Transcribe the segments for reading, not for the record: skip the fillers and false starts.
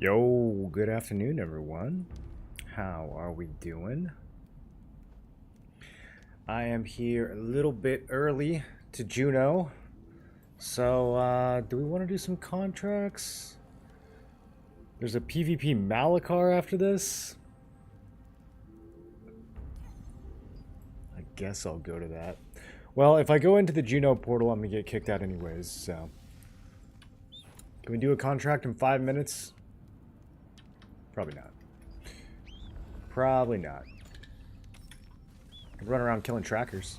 Yo, good afternoon, everyone. How are we doing? I am here a little bit early to Juno. So, do we want to do some contracts? There's a PvP Malachar after this. I guess I'll go to that. Well, if I go into the Juno portal, I'm going to get kicked out anyways, so... Can we do a contract in 5 minutes? Probably not. Probably not. Could run around killing trackers.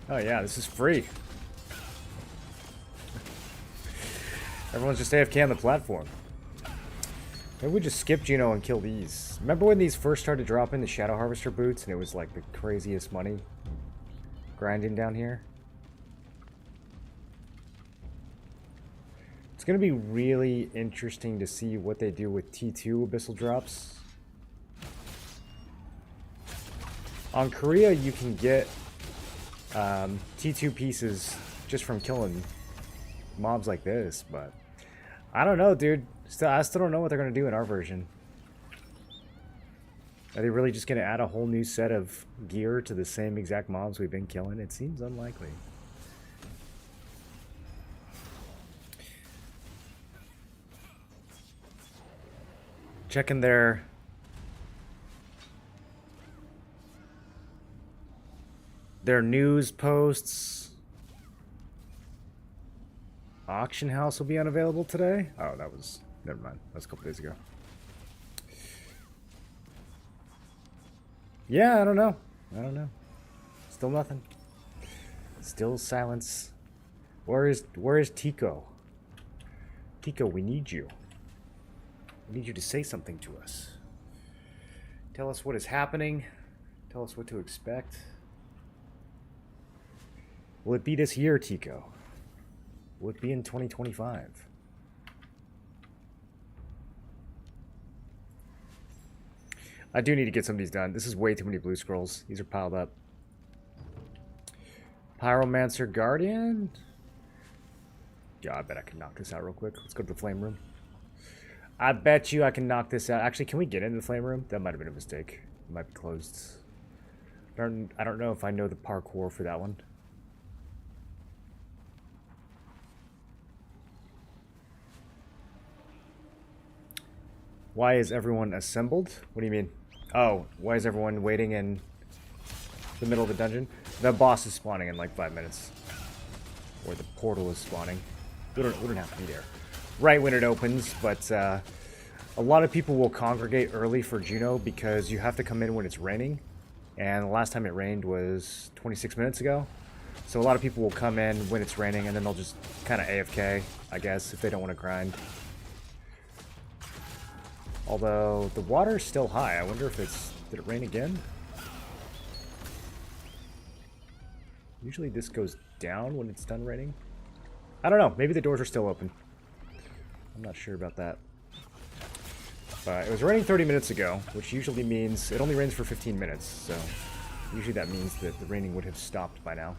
Oh yeah, this is free. Everyone's just AFK on the platform. Maybe we just skip Juno and kill these. Remember when these first started dropping the Shadow Harvester boots and it was like the craziest money grinding down here? It's going to be really interesting to see what they do with T2 Abyssal drops. On Korea, you can get T2 pieces just from killing mobs like this, but I don't know, dude. I still don't know what they're going to do in our version. Are they really just going to add a whole new set of gear to the same exact mobs we've been killing? It seems unlikely. Checking their news posts. Auction house will be unavailable today. Oh, that was... Never mind. That was a couple days ago. Yeah, I don't know. I don't know. Still nothing. Still silence. Where is Tico? Tico, we need you. We need you to say something to us. Tell us what is happening. Tell us what to expect. Will it be this year, Tico? Will it be in 2025? I do need to get some of these done. This is way too many blue scrolls. These are piled up. Pyromancer Guardian? Yeah, I bet I can knock this out real quick. Let's go to the flame room. I bet you I can knock this out. Actually, can we get into the flame room? That might have been a mistake. It might be closed. I don't know if I know the parkour for that one. Why is everyone assembled? What do you mean? Oh, why is everyone waiting in the middle of the dungeon? The boss is spawning in like 5 minutes. Or the portal is spawning. We don't have to be there right when it opens, but a lot of people will congregate early for Juno because you have to come in when it's raining. And the last time it rained was 26 minutes ago. So a lot of people will come in when it's raining and then they'll just kind of AFK, I guess, if they don't want to grind. Although, the water's still high. I wonder if it's... Did it rain again? Usually this goes down when it's done raining. I don't know. Maybe the doors are still open. I'm not sure about that. But it was raining 30 minutes ago, which usually means... It only rains for 15 minutes, so... Usually that means that the raining would have stopped by now.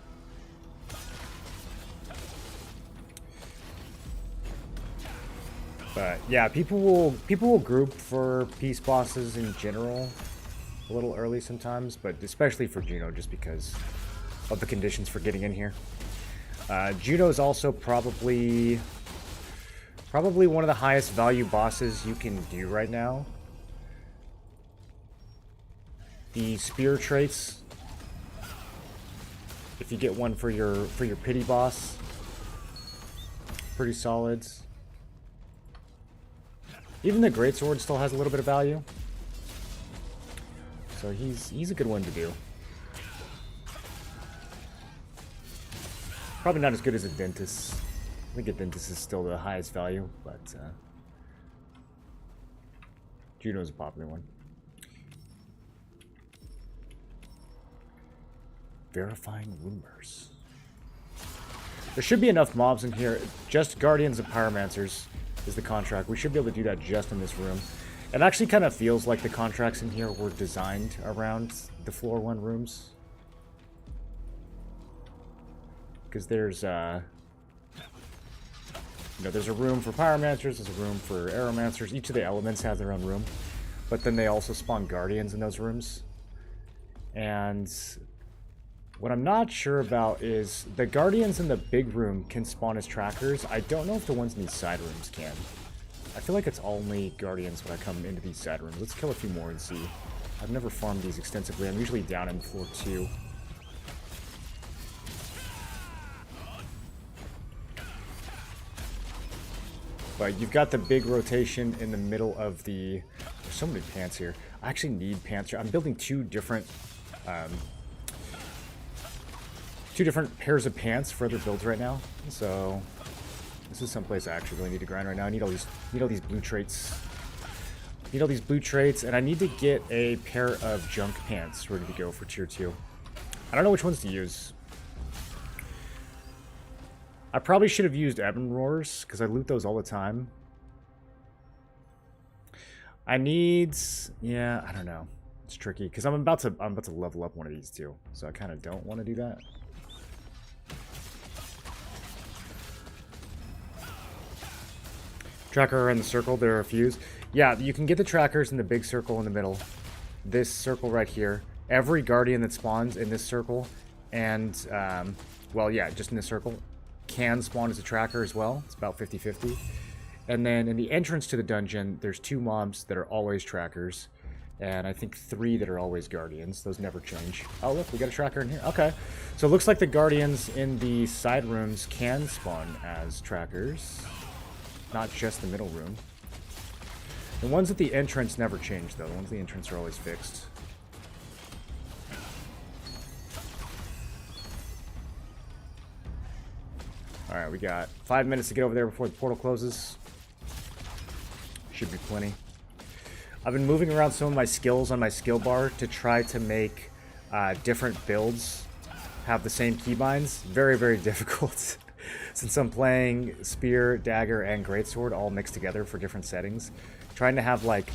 But yeah, people will group for peace bosses in general a little early sometimes, but especially for Juno, just because of the conditions for getting in here. Juno is also probably one of the highest value bosses you can do right now. The spear traits, if you get one for your pity boss, pretty solid. Even the greatsword still has a little bit of value. So he's a good one to do. Probably not as good as a dentist. I think a dentist is still the highest value, but Juno's a popular one. Verifying rumors. There should be enough mobs in here. Just Guardians and Pyromancers is the contract. We should be able to do that just in this room. It actually kind of feels like the contracts in here were designed around the floor 1 rooms. because there's you know, there's a room for pyromancers, there's a room for aeromancers. Each of the elements has their own room, but then they also spawn guardians in those rooms. And what I'm not sure about is the guardians in the big room can spawn as trackers. I don't know if the ones in these side rooms can. I feel like it's only guardians when I come into these side rooms. Let's kill a few more and see. I've never farmed these extensively. I'm usually down in floor 2. But you've got the big rotation in the middle of the... There's so many pants here. I actually need pants here. I'm building two different pairs of pants for other builds right now. So this is someplace I actually really need to grind right now. I need all these blue traits. Need all these blue traits, and I need to get a pair of junk pants ready to go for tier 2. I don't know which ones to use. I probably should have used Ebon Roars, because I loot those all the time. I need... Yeah, I don't know. It's tricky, because I'm about to level up one of these too. So I kind of don't want to do that. Tracker around the circle, there are a few. Yeah, you can get the trackers in the big circle in the middle. This circle right here. Every guardian that spawns in this circle, and, well, yeah, just in this circle, can spawn as a tracker as well. It's about 50-50. And then in the entrance to the dungeon, there's 2 mobs that are always trackers. And I think 3 that are always guardians. Those never change. Oh, look, we got a tracker in here. Okay. So it looks like the guardians in the side rooms can spawn as trackers. Not just the middle room. The ones at the entrance never change, though. The ones at the entrance are always fixed. Alright, we got 5 minutes to get over there before the portal closes. Should be plenty. I've been moving around some of my skills on my skill bar to try to make different builds have the same keybinds. Very, very difficult. Since I'm playing Spear, Dagger, and Greatsword all mixed together for different settings. Trying to have, like,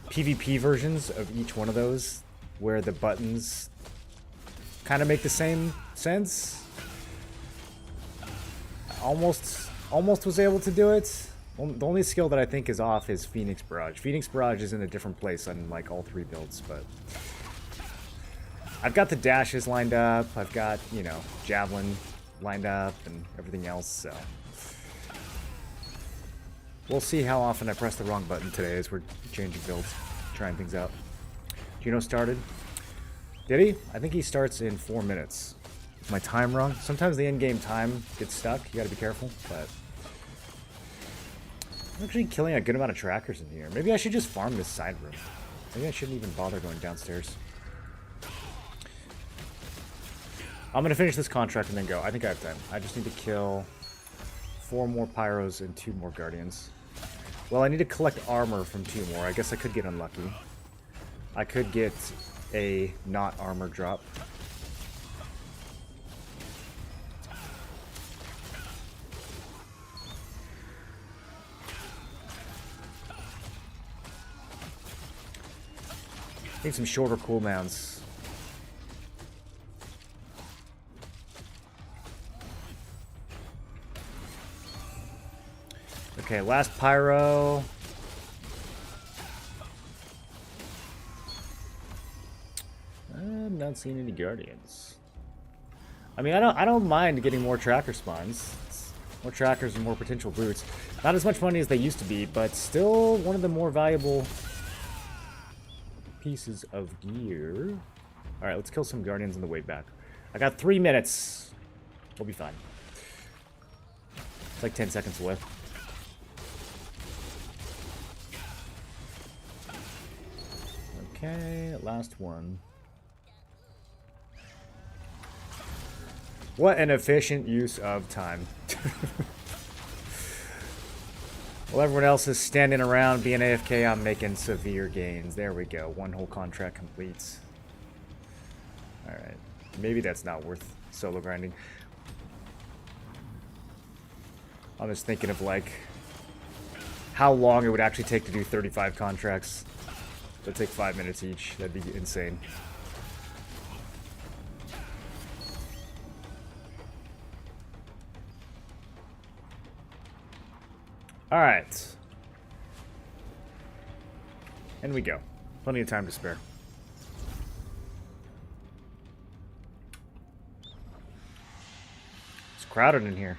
PvP versions of each one of those where the buttons kind of make the same sense. Almost was able to do it. The only skill that I think is off is Phoenix Barrage. Phoenix Barrage is in a different place on, like, all 3 builds, but... I've got the dashes lined up. I've got, you know, Javelin lined up and everything else, so... We'll see how often I press the wrong button today as we're changing builds, trying things out. Juno started. Did he? I think he starts in 4 minutes. Is my time wrong? Sometimes the in-game time gets stuck. You gotta be careful, but... I'm actually killing a good amount of trackers in here. Maybe I should just farm this side room. Maybe I shouldn't even bother going downstairs. I'm gonna finish this contract and then go. I think I have time. I just need to kill 4 more pyros and 2 more guardians. Well, I need to collect armor from 2 more. I guess I could get unlucky. I could get a not armor drop. Need some shorter cooldowns. Okay, last pyro. I'm not seeing any guardians. I mean, I don't mind getting more tracker spawns. More trackers and more potential brutes. Not as much money as they used to be, but still one of the more valuable pieces of gear. Alright, let's kill some guardians on the way back. I got 3 minutes. We'll be fine. It's like 10 seconds away. Okay, last one. What an efficient use of time. While everyone else is standing around being AFK, I'm making severe gains. There we go. 1 whole contract completes. Alright. Maybe that's not worth solo grinding. I'm just thinking of, like, how long it would actually take to do 35 contracts. That'd take 5 minutes each. That'd be insane. Alright. And we go. Plenty of time to spare. It's crowded in here.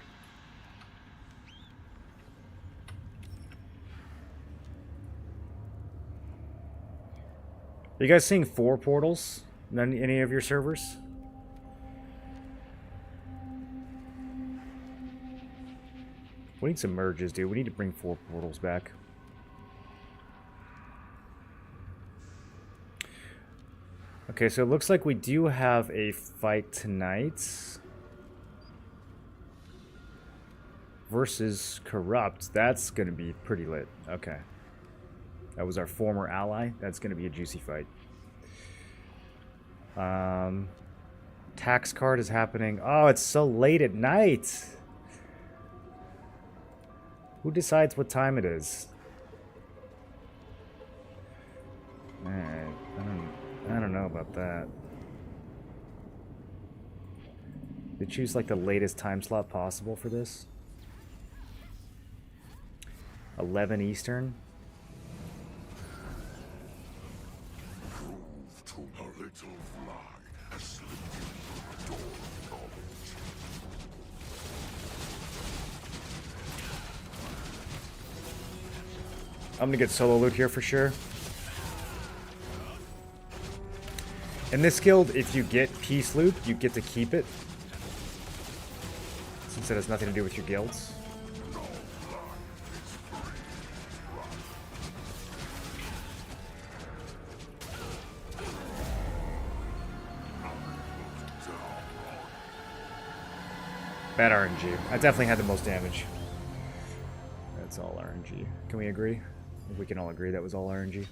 Are you guys seeing 4 portals in any of your servers? We need some merges, dude. We need to bring 4 portals back. Okay, so it looks like we do have a fight tonight. Versus Corrupt. That's going to be pretty lit. Okay. That was our former ally. That's going to be a juicy fight. Tax card is happening. Oh, it's so late at night. Who decides what time it is? Man, I don't know about that. They choose like the latest time slot possible for this. 11 Eastern. I'm gonna get solo loot here for sure. In this guild, if you get peace loot, you get to keep it. Since it has nothing to do with your guilds. Bad RNG. I definitely had the most damage. That's all RNG. Can we agree? We can all agree that was all RNG.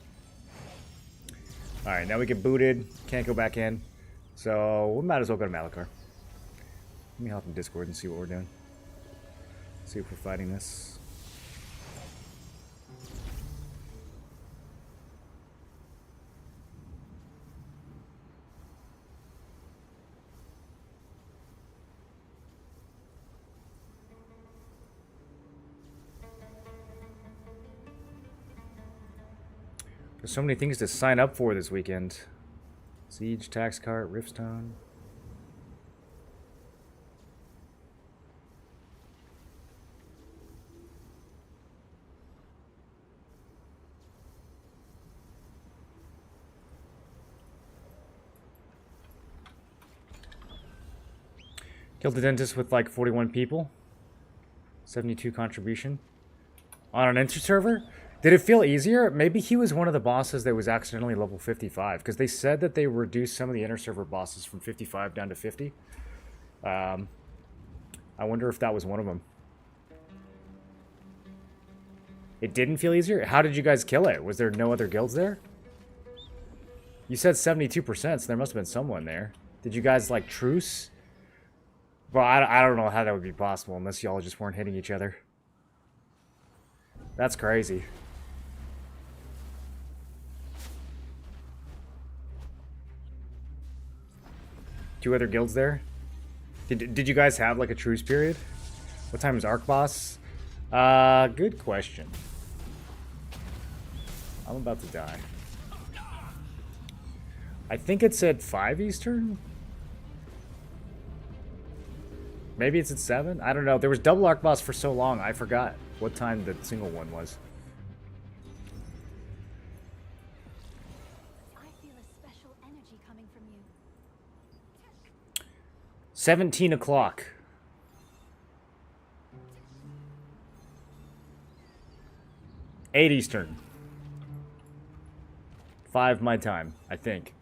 Alright, now we get booted. Can't go back in. So, we might as well go to Malachar. Let me hop in Discord and see what we're doing. See if we're fighting this. There's so many things to sign up for this weekend. Siege, Tax Cart, Riftstone. Killed the dentist with like 41 people. 72 contribution. On an enter server? Did it feel easier? Maybe he was one of the bosses that was accidentally level 55. Because they said that they reduced some of the inner server bosses from 55 down to 50. I wonder if that was one of them. It didn't feel easier? How did you guys kill it? Was there no other guilds there? You said 72%, so there must have been someone there. Did you guys, like, truce? Well, I don't know how that would be possible unless y'all just weren't hitting each other. That's crazy. Two other guilds there? Did you guys have, like, a truce period? What time is Arc Boss? Good question. I'm about to die. I think it's at 5 Eastern? Maybe it's at 7? I don't know. There was double Arc Boss for so long, I forgot what time the single one was. I feel a special energy coming from you. 17 o'clock. Eight Eastern. 5 my time, I think.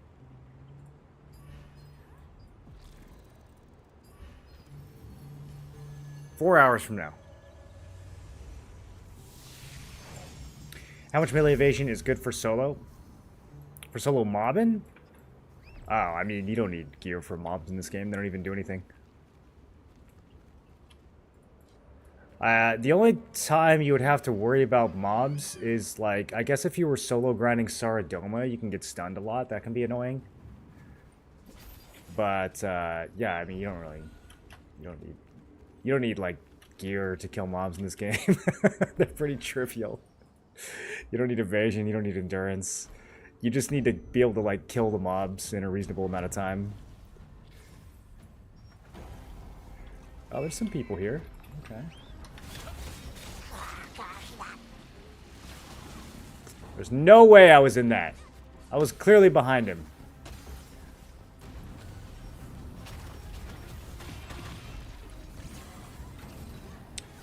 Four hours from now. How much melee evasion is good for solo? For solo mobbing? Oh, I mean, you don't need gear for mobs in this game. They don't even do anything. The only time you would have to worry about mobs is, like, I guess if you were solo grinding Saradoma, you can get stunned a lot. That can be annoying. But, yeah, I mean, you don't need, like, gear to kill mobs in this game. They're pretty trivial. You don't need evasion, you don't need endurance. You just need to be able to, like, kill the mobs in a reasonable amount of time. Oh, there's some people here. Okay. There's no way I was in that. I was clearly behind him.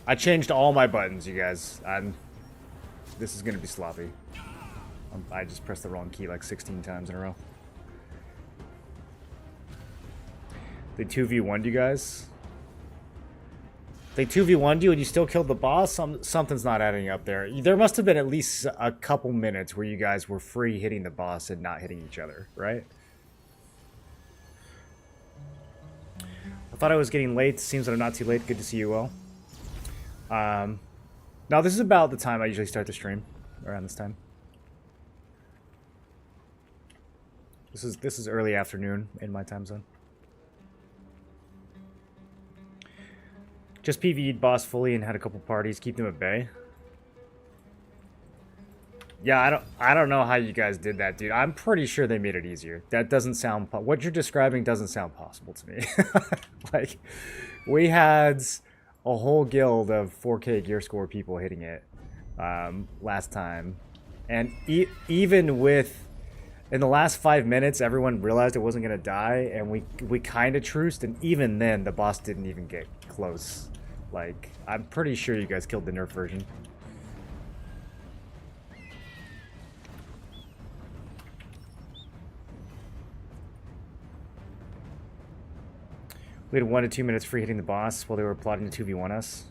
I changed all my buttons, you guys. This is gonna be sloppy. I just pressed the wrong key like 16 times in a row. They 2v1'd you guys? They 2v1'd you and you still killed the boss? Something's not adding up there. There must have been at least a couple minutes where you guys were free hitting the boss and not hitting each other, right? I thought I was getting late. Seems that I'm not too late. Good to see you all. Now this is about the time I usually start the stream. Around this time. This is early afternoon in my time zone. Just PvE'd boss fully and had a couple parties, keep them at bay. Yeah, I don't know how you guys did that, dude. I'm pretty sure they made it easier. That doesn't sound what you're describing doesn't sound possible to me. Like, we had a whole guild of 4K gear score people hitting it last time, and even with in the last 5 minutes, everyone realized it wasn't gonna die, and we kind of truced, and even then, the boss didn't even get close. Like, I'm pretty sure you guys killed the nerf version. We had 1 to 2 minutes free hitting the boss while they were plotting to 2v1 us.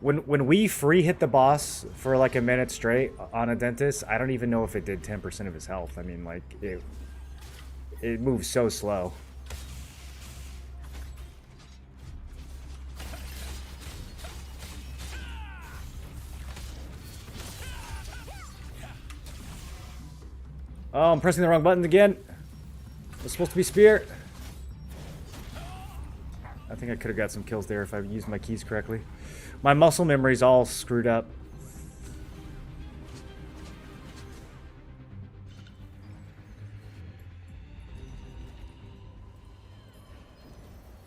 When we free hit the boss for like a minute straight on a dentist, I don't even know if it did 10% of his health. I mean, like, it moves so slow. Oh, I'm pressing the wrong buttons again. It's supposed to be spear. I think I could have got some kills there if I used my keys correctly. My muscle memory's all screwed up.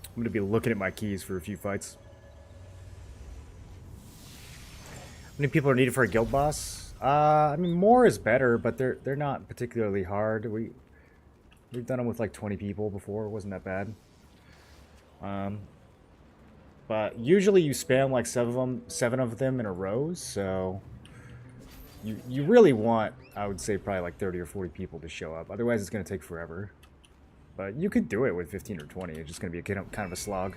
I'm going to be looking at my keys for a few fights. How many people are needed for a guild boss? I mean, more is better, but they're not particularly hard. We've done them with like 20 people before. It wasn't that bad. But usually you spam like 7 of them in a row, so you really want, I would say, probably like 30 or 40 people to show up. Otherwise, it's going to take forever. But you could do it with 15 or 20. It's just going to be kind of a slog.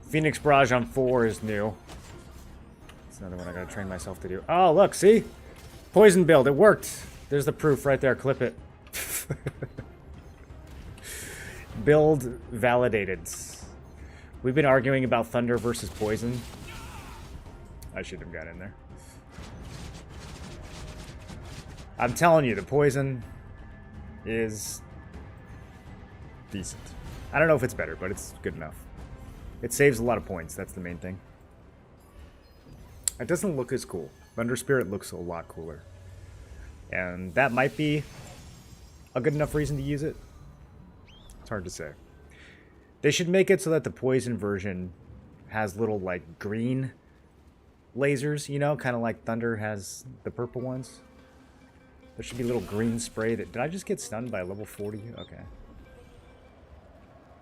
Phoenix Barrage on 4 is new. That's another one I gotta train myself to do. Oh, look, see? Poison build, it worked. There's the proof right there, clip it. Build validated. We've been arguing about Thunder versus Poison. I should have got in there. I'm telling you, the Poison is decent. I don't know if it's better, but it's good enough. It saves a lot of points, that's the main thing. It doesn't look as cool. Thunder Spirit looks a lot cooler. And that might be a good enough reason to use it. It's hard to say. They should make it so that the Poison version has little, like, green lasers, you know? Kind of like Thunder has the purple ones. There should be a little green spray that... Did I just get stunned by level 40? Okay.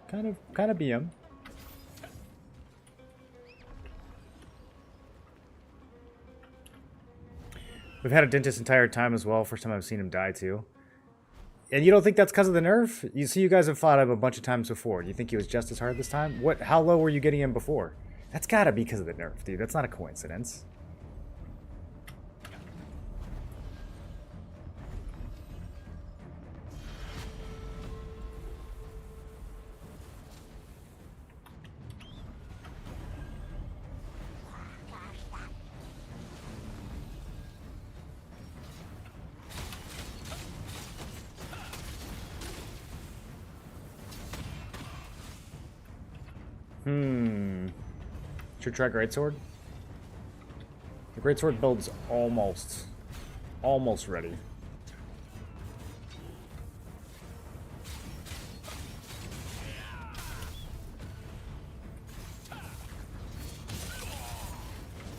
Kind of BM. We've had a dentist entire time as well. First time I've seen him die too. And you don't think that's because of the nerf? You see, you guys have fought him a bunch of times before. Do you think he was just as hard this time? How low were you getting him before? That's gotta be because of the nerf, dude. That's not a coincidence. Should try Greatsword. The Greatsword build's almost ready.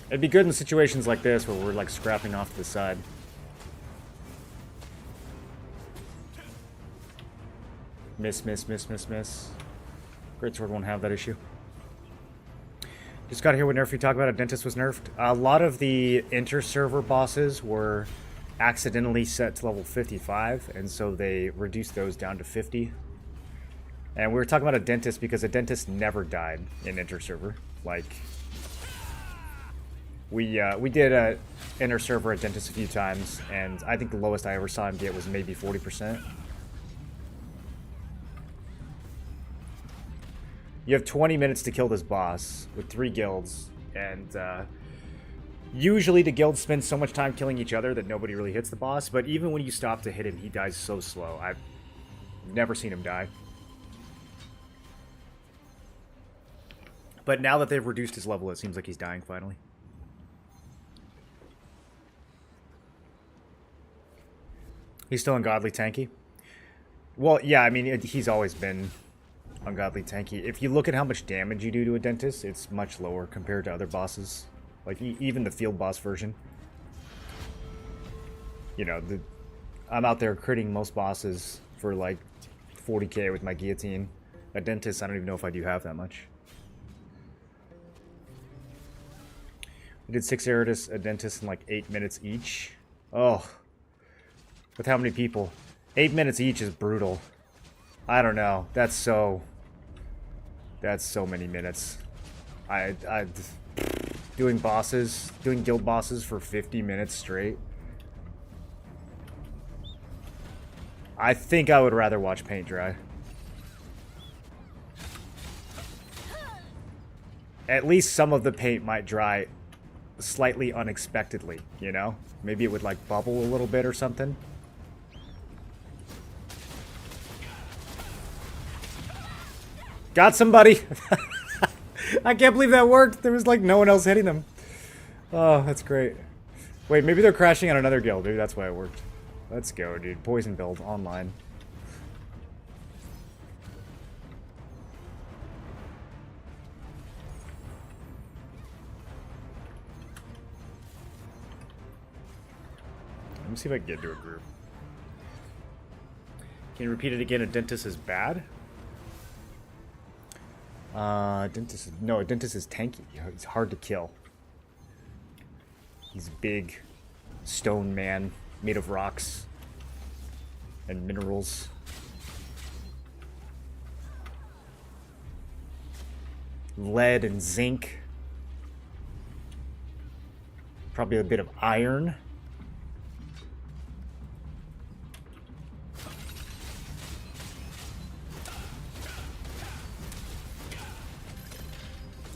It'd be good in situations like this where we're like scrapping off to the side. Miss, miss, miss, miss, miss. Greatsword won't have that issue. Just got here with nerf. You talk about a dentist was nerfed. A lot of the inter-server bosses were accidentally set to level 55, and so they reduced those down to 50. And we were talking about a dentist because a dentist never died in inter-server. Like, we did a inter-server at dentist a few times, and I think the lowest I ever saw him get was maybe 40%. You have 20 minutes to kill this boss with 3 guilds, and usually the guilds spend so much time killing each other that nobody really hits the boss, but even when you stop to hit him, he dies so slow. I've never seen him die. But now that they've reduced his level, it seems like he's dying finally. He's still ungodly tanky? Well, yeah, I mean, he's always been ungodly tanky. If you look at how much damage you do to a dentist, it's much lower compared to other bosses. Like, even the field boss version. You know, I'm out there critting most bosses for, like, 40k with my guillotine. A dentist, I don't even know if I do have that much. We did 6 Eridus, a dentist in, like, 8 minutes each. Oh. With how many people? 8 minutes each is brutal. I don't know. That's so many minutes. Doing guild bosses for 50 minutes straight. I think I would rather watch paint dry. At least some of the paint might dry slightly unexpectedly, you know? Maybe it would like bubble a little bit or something. Got somebody! I can't believe that worked! There was like no one else hitting them. Oh, that's great. Wait, maybe they're crashing on another guild. Maybe that's why it worked. Let's go, dude. Poison build online. Let me see if I can get into a group. Can you repeat it again? A dentist is bad? Dentist is, no, a dentist is tanky. He's hard to kill. He's big, stone man, made of rocks and minerals. Lead and zinc. Probably a bit of iron.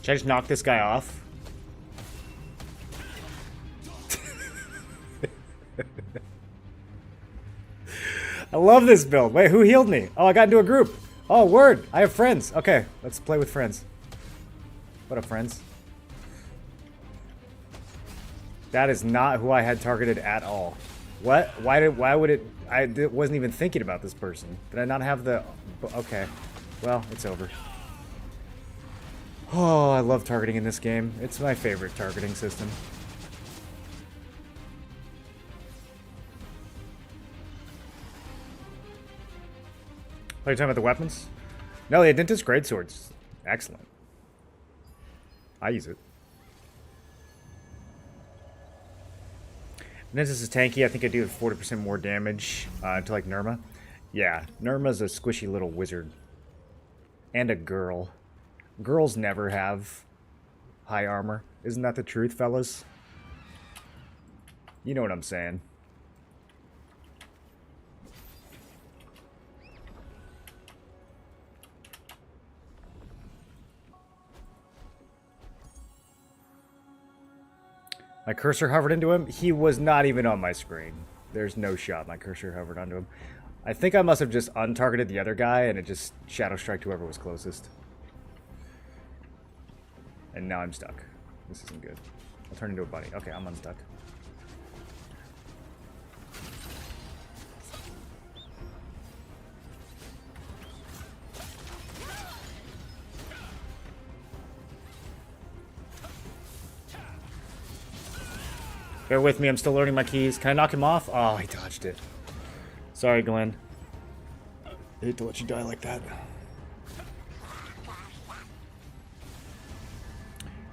Should I just knock this guy off? I love this build. Wait, who healed me? Oh, I got into a group. Oh, word. I have friends. Okay, let's play with friends. What up, friends? That is not who I had targeted at all. What? Why would it... I wasn't even thinking about this person. Did I not have the... Okay. Well, it's over. Oh, I love targeting in this game. It's my favorite targeting system. Are you talking about the weapons? No, the Dentist Greatsword's excellent. I use it. Dentist is tanky. I think I do 40% more damage to like Nirma. Yeah, Nirma's a squishy little wizard. And a girl. Girls never have high armor. Isn't that the truth, fellas? You know what I'm saying. My cursor hovered into him. He was not even on my screen. There's no shot my cursor hovered onto him. I think I must have just untargeted the other guy and it just shadow striked whoever was closest. And now I'm stuck. This isn't good. I'll turn into a bunny. Okay, I'm unstuck. Bear with me, I'm still learning my keys. Can I knock him off? Oh, he dodged it. Sorry, Glenn. I hate to let you die like that.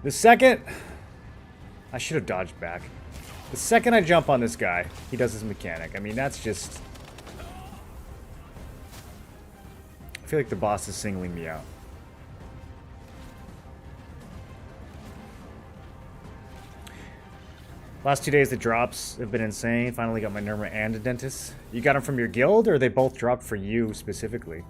The second... I should have dodged back. The second I jump on this guy, he does his mechanic. I mean, that's just... I feel like the boss is singling me out. Last 2 days, the drops have been insane. Finally got my Nirma and a dentist. You got them from your guild, or they both dropped for you specifically?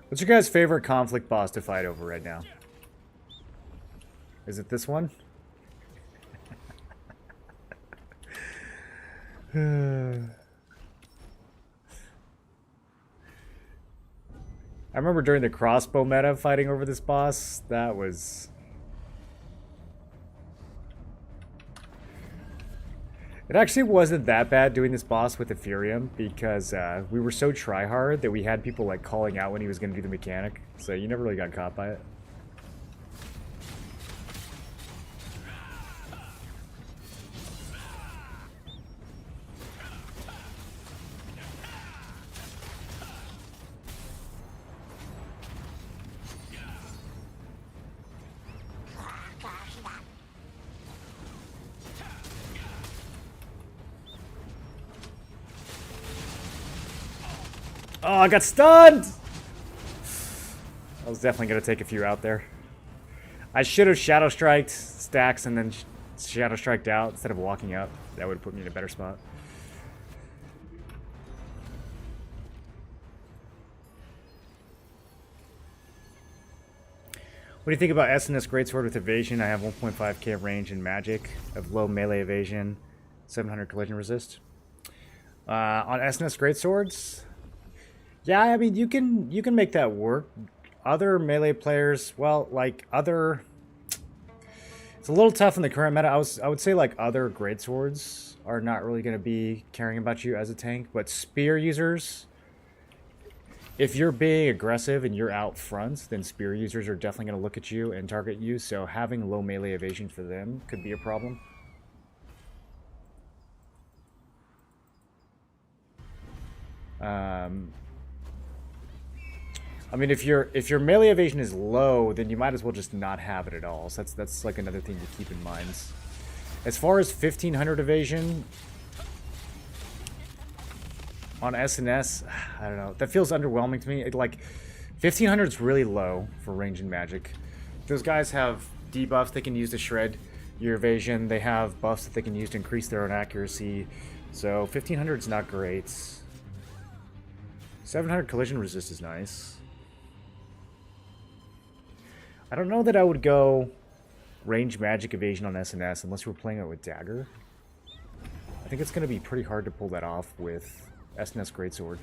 What's your guys' favorite conflict boss to fight over right now? Is it this one? I remember during the crossbow meta fighting over this boss. That was... It actually wasn't that bad doing this boss with Ethereum because we were so try-hard that we had people like calling out when he was going to do the mechanic. So you never really got caught by it. Oh, I got stunned! I was definitely going to take a few out there. I should have Shadow Striked stacks and then Shadow Striked out instead of walking up. That would have put me in a better spot. What do you think about SNS Greatsword with Evasion? I have 1.5k range in magic. I have low melee evasion, 700 collision resist. On SNS Greatswords... Yeah, I mean, you can make that work. Other melee players, well, like other... It's a little tough in the current meta. I would say like other greatswords are not really going to be caring about you as a tank, but spear users, if you're being aggressive and you're out front, then spear users are definitely going to look at you and target you, so having low melee evasion for them could be a problem. I mean, if your melee evasion is low, then you might as well just not have it at all. So that's like another thing to keep in mind. As far as 1500 evasion on SNS, I don't know. That feels underwhelming to me. Like 1500 is really low for range and magic. Those guys have debuffs they can use to shred your evasion. They have buffs that they can use to increase their own accuracy. So 1500 is not great. 700 collision resist is nice. I don't know that I would go range magic evasion on SNS unless we're playing it with dagger. I think it's going to be pretty hard to pull that off with SNS Greatsword.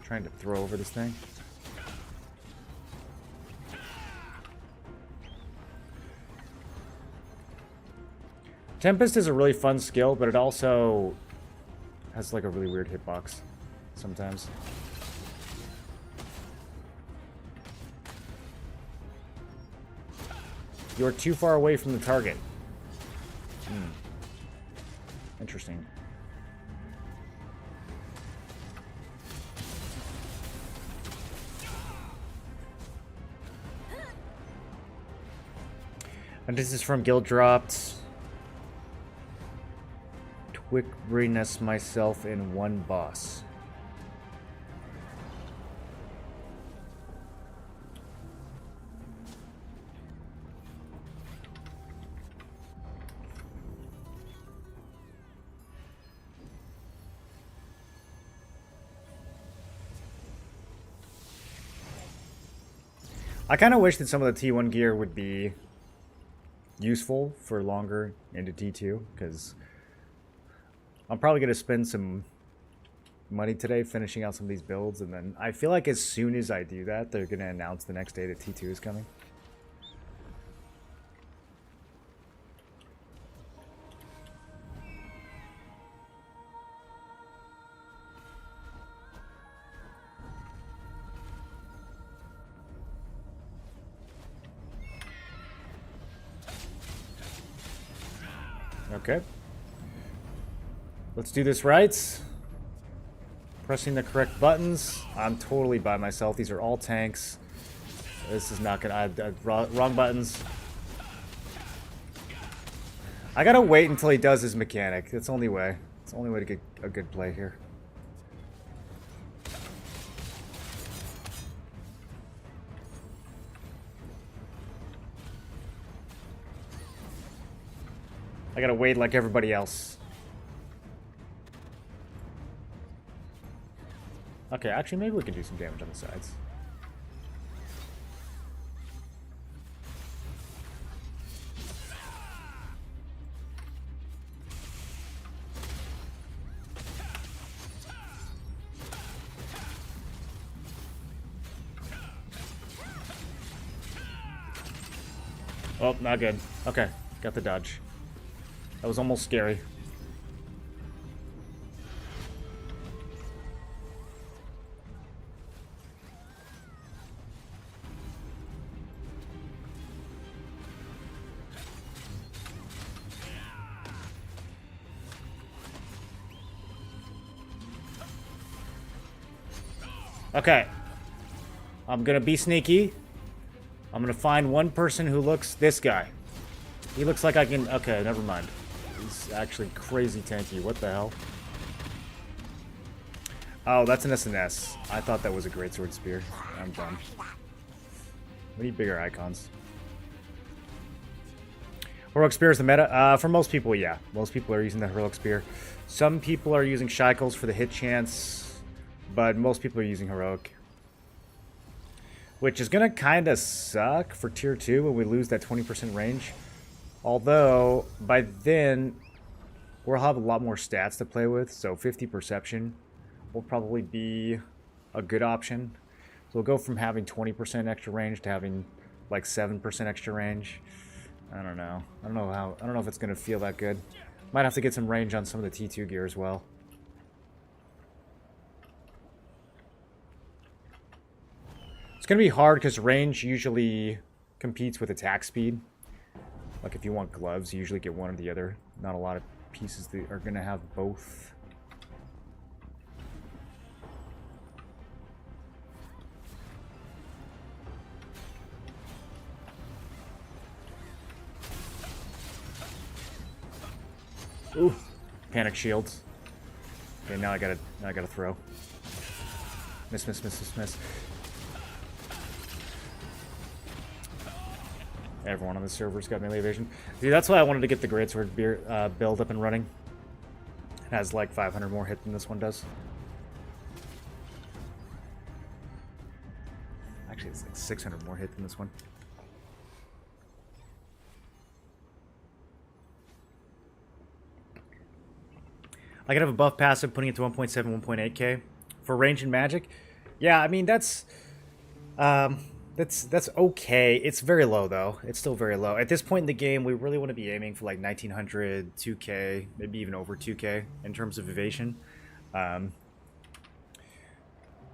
Trying to throw over this thing. Tempest is a really fun skill, but it also has like a really weird hitbox sometimes. You're too far away from the target. Interesting. And this is from Guild Dropped. Quick bringness myself in one boss. I kind of wish that some of the T1 gear would be useful for longer into T2, because I'm probably going to spend some money today finishing out some of these builds, and then I feel like as soon as I do that, they're going to announce the next day that T2 is coming. Okay. Let's do this right. Pressing the correct buttons. I'm totally by myself. These are all tanks. This is not gonna... wrong buttons. I gotta wait until he does his mechanic. That's the only way. It's the only way to get a good play here. I gotta wait like everybody else. Okay, actually, maybe we can do some damage on the sides. Oh, not good. Okay, got the dodge. That was almost scary. Okay. I'm gonna be sneaky. I'm gonna find one person who looks... This guy. He looks like I can... Okay, never mind. He's actually crazy tanky. What the hell? Oh, that's an SNS. I thought that was a greatsword spear. I'm done. We need bigger icons. Heroic Spear is the meta? For most people, yeah. Most people are using the Heroic Spear. Some people are using Shackles for the hit chance, but most people are using Heroic. Which is going to kind of suck for Tier 2 when we lose that 20% range. Although, by then, we'll have a lot more stats to play with, so 50 Perception will probably be a good option. So we'll go from having 20% extra range to having like 7% extra range. I don't know. I don't know if it's going to feel that good. Might have to get some range on some of the T2 gear as well. It's going to be hard because range usually competes with attack speed. Like if you want gloves, you usually get one or the other. Not a lot of pieces that are going to have both. Ooh, panic shields. Okay, now I gotta throw. Miss, miss, miss, miss, miss. Everyone on the server's got melee evasion. See, that's why I wanted to get the greatsword build up and running. It has like 500 more hit than this one does. Actually, it's like 600 more hit than this one. I could have a buff passive putting it to 1.7, 1.8k for range and magic. Yeah, I mean that's okay. It's very low though. It's still very low. At this point in the game, we really want to be aiming for like 1900, 2k, maybe even over 2k in terms of evasion. You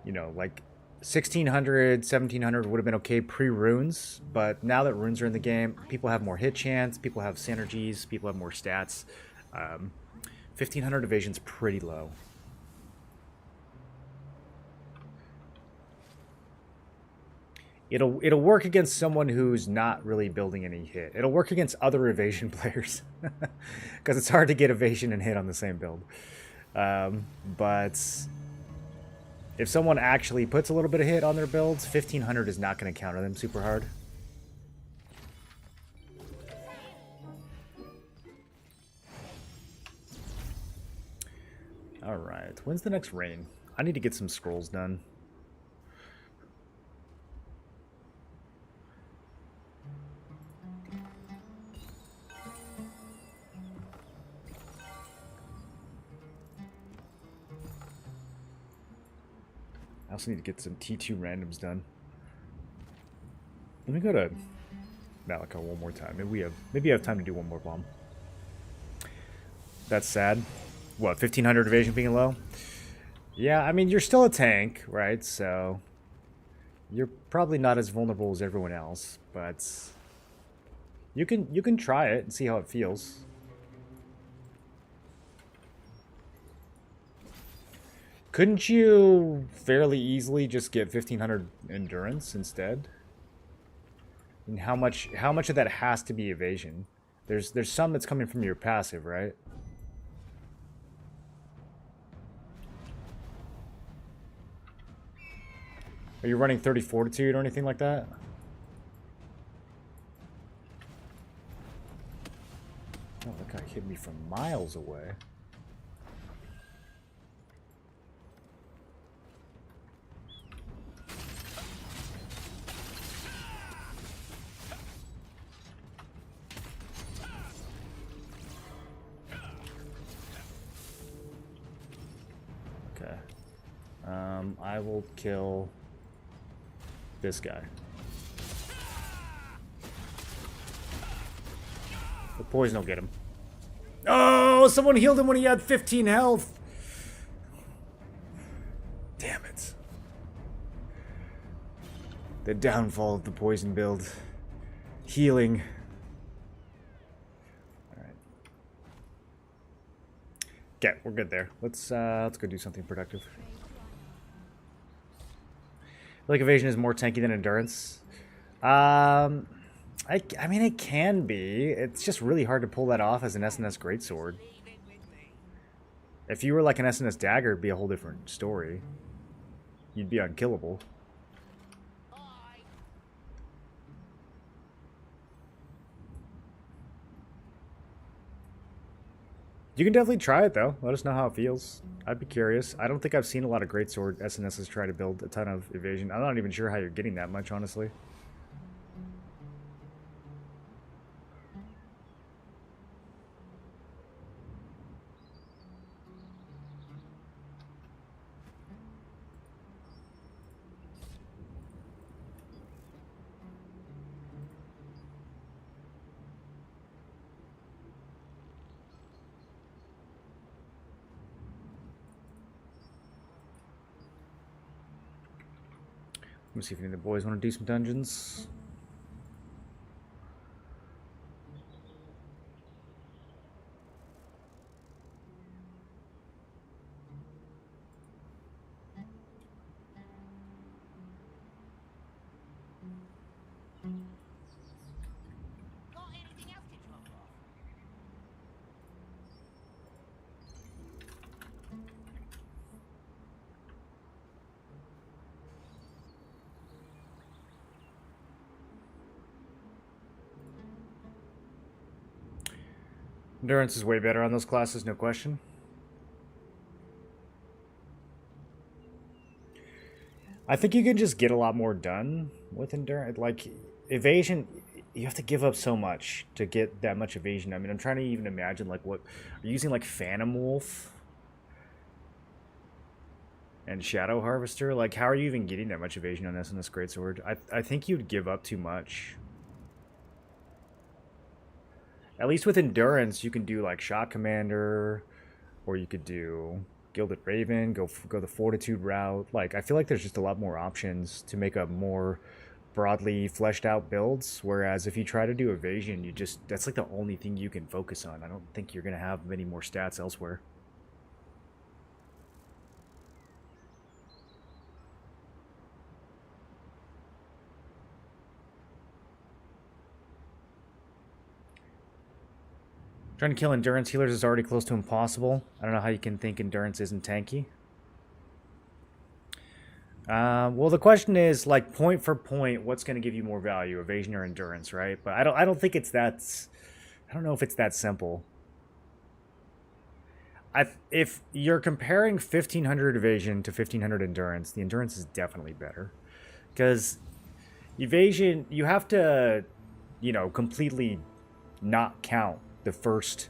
know, like 1600, 1700 would have been okay pre-runes, but now that runes are in the game, people have more hit chance, people have synergies, people have more stats. 1500 evasion's pretty low. It'll work against someone who's not really building any hit. It'll work against other evasion players because it's hard to get evasion and hit on the same build. But if someone actually puts a little bit of hit on their builds, 1500 is not going to counter them super hard. Alright, when's the next rain? I need to get some scrolls done. I also need to get some T2 randoms done. Let me go to Malika one more time. Maybe I have time to do one more bomb. That's sad. What, 1500 evasion being low? Yeah, I mean, you're still a tank, right? So you're probably not as vulnerable as everyone else, but you can try it and see how it feels. Couldn't you fairly easily just get 1500 endurance instead? And how much of that has to be evasion? There's some that's coming from your passive, right? Are you running 30 fortitude or anything like that? Oh, that guy hit me from miles away. Okay. I will kill this guy. The poison will get him. Oh, someone healed him when he had 15 health. Damn it. The downfall of the poison build. Healing. Alright. Okay, we're good there. Let's go do something productive. I feel like evasion is more tanky than endurance. I mean, it can be. It's just really hard to pull that off as an SNS greatsword. If you were like an SNS dagger, it'd be a whole different story. You'd be unkillable. You can definitely try it, though. Let us know how it feels. I'd be curious. I don't think I've seen a lot of greatsword SNSs try to build a ton of evasion. I'm not even sure how you're getting that much, honestly. Let me see if any of the boys want to do some dungeons. Endurance is way better on those classes, no question. I think you can just get a lot more done with endurance. Like, evasion, you have to give up so much to get that much evasion. I mean, I'm trying to even imagine, like, what... Are you using, like, Phantom Wolf? And Shadow Harvester? Like, how are you even getting that much evasion on SNS Greatsword? I think you'd give up too much. At least with endurance, you can do like Shot Commander, or you could do Gilded Raven, go the Fortitude route. Like, I feel like there's just a lot more options to make a more broadly fleshed out builds. Whereas if you try to do evasion, that's like the only thing you can focus on. I don't think you're gonna have many more stats elsewhere. Trying to kill endurance healers is already close to impossible. I don't know how you can think endurance isn't tanky. Well, the question is, like, point for point, what's going to give you more value, evasion or endurance, right? But I don't think it's that... I don't know if it's that simple. If you're comparing 1500 evasion to 1500 endurance, the endurance is definitely better. Because evasion, you have to, you know, completely not count the first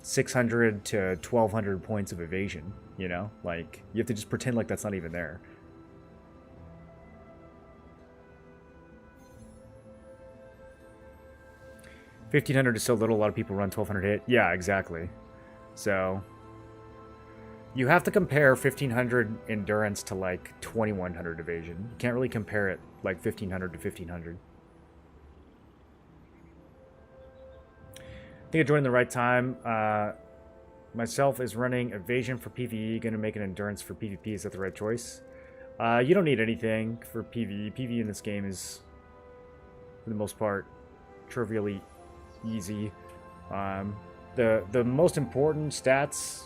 600 to 1200 points of evasion, you know? Like, you have to just pretend like that's not even there. 1500 is so little, a lot of people run 1200 hit. Yeah, exactly. So you have to compare 1500 endurance to like 2100 evasion. You can't really compare it like 1500 to 1500. I think I joined the right time. Myself is running evasion for PvE, gonna make an endurance for PvP. Is that the right choice? You don't need anything for PvE. PvE in this game is, for the most part, trivially easy. The most important stats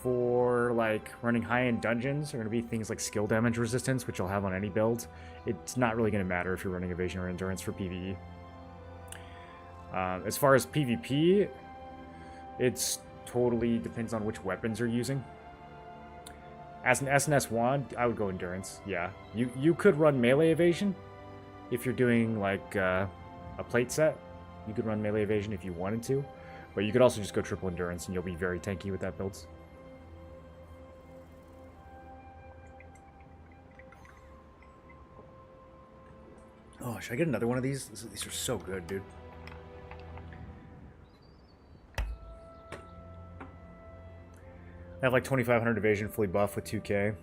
for like running high-end dungeons are going to be things like skill damage resistance, which you'll have on any build. It's not really going to matter if you're running evasion or endurance for PvE. As far as PvP, it's totally depends on which weapons you're using. As an SNS wand, I would go endurance. Yeah, you could run melee evasion if you're doing like a plate set. You could run melee evasion if you wanted to, but you could also just go triple endurance and you'll be very tanky with that build. Oh, should I get another one of these? These are so good, dude. I have like 2500 evasion fully buffed with 2k.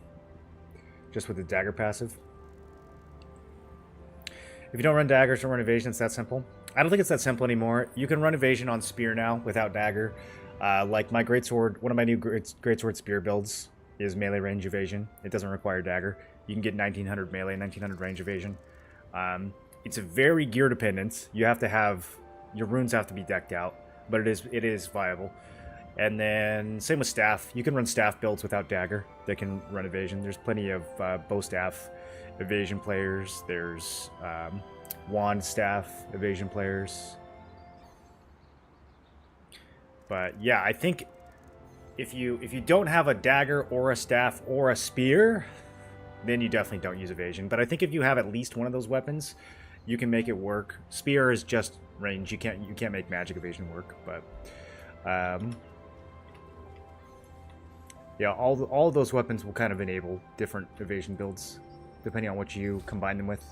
Just with the dagger passive. If you don't run daggers, don't run evasion. It's that simple. I don't think it's that simple anymore. You can run evasion on spear now without dagger. Like my greatsword, one of my new greatsword spear builds is melee range evasion. It doesn't require dagger. You can get 1900 melee, 1900 range evasion. It's very gear dependent. You have to have your runes have to be decked out, but it is viable. And then same with staff. You can run staff builds without dagger. They can run evasion. There's plenty of bow staff evasion players. There's wand staff evasion players. But yeah, I think if you don't have a dagger or a staff or a spear, then you definitely don't use evasion. But I think if you have at least one of those weapons, you can make it work. Spear is just range. You can't make magic evasion work. But yeah, all those weapons will kind of enable different evasion builds depending on what you combine them with.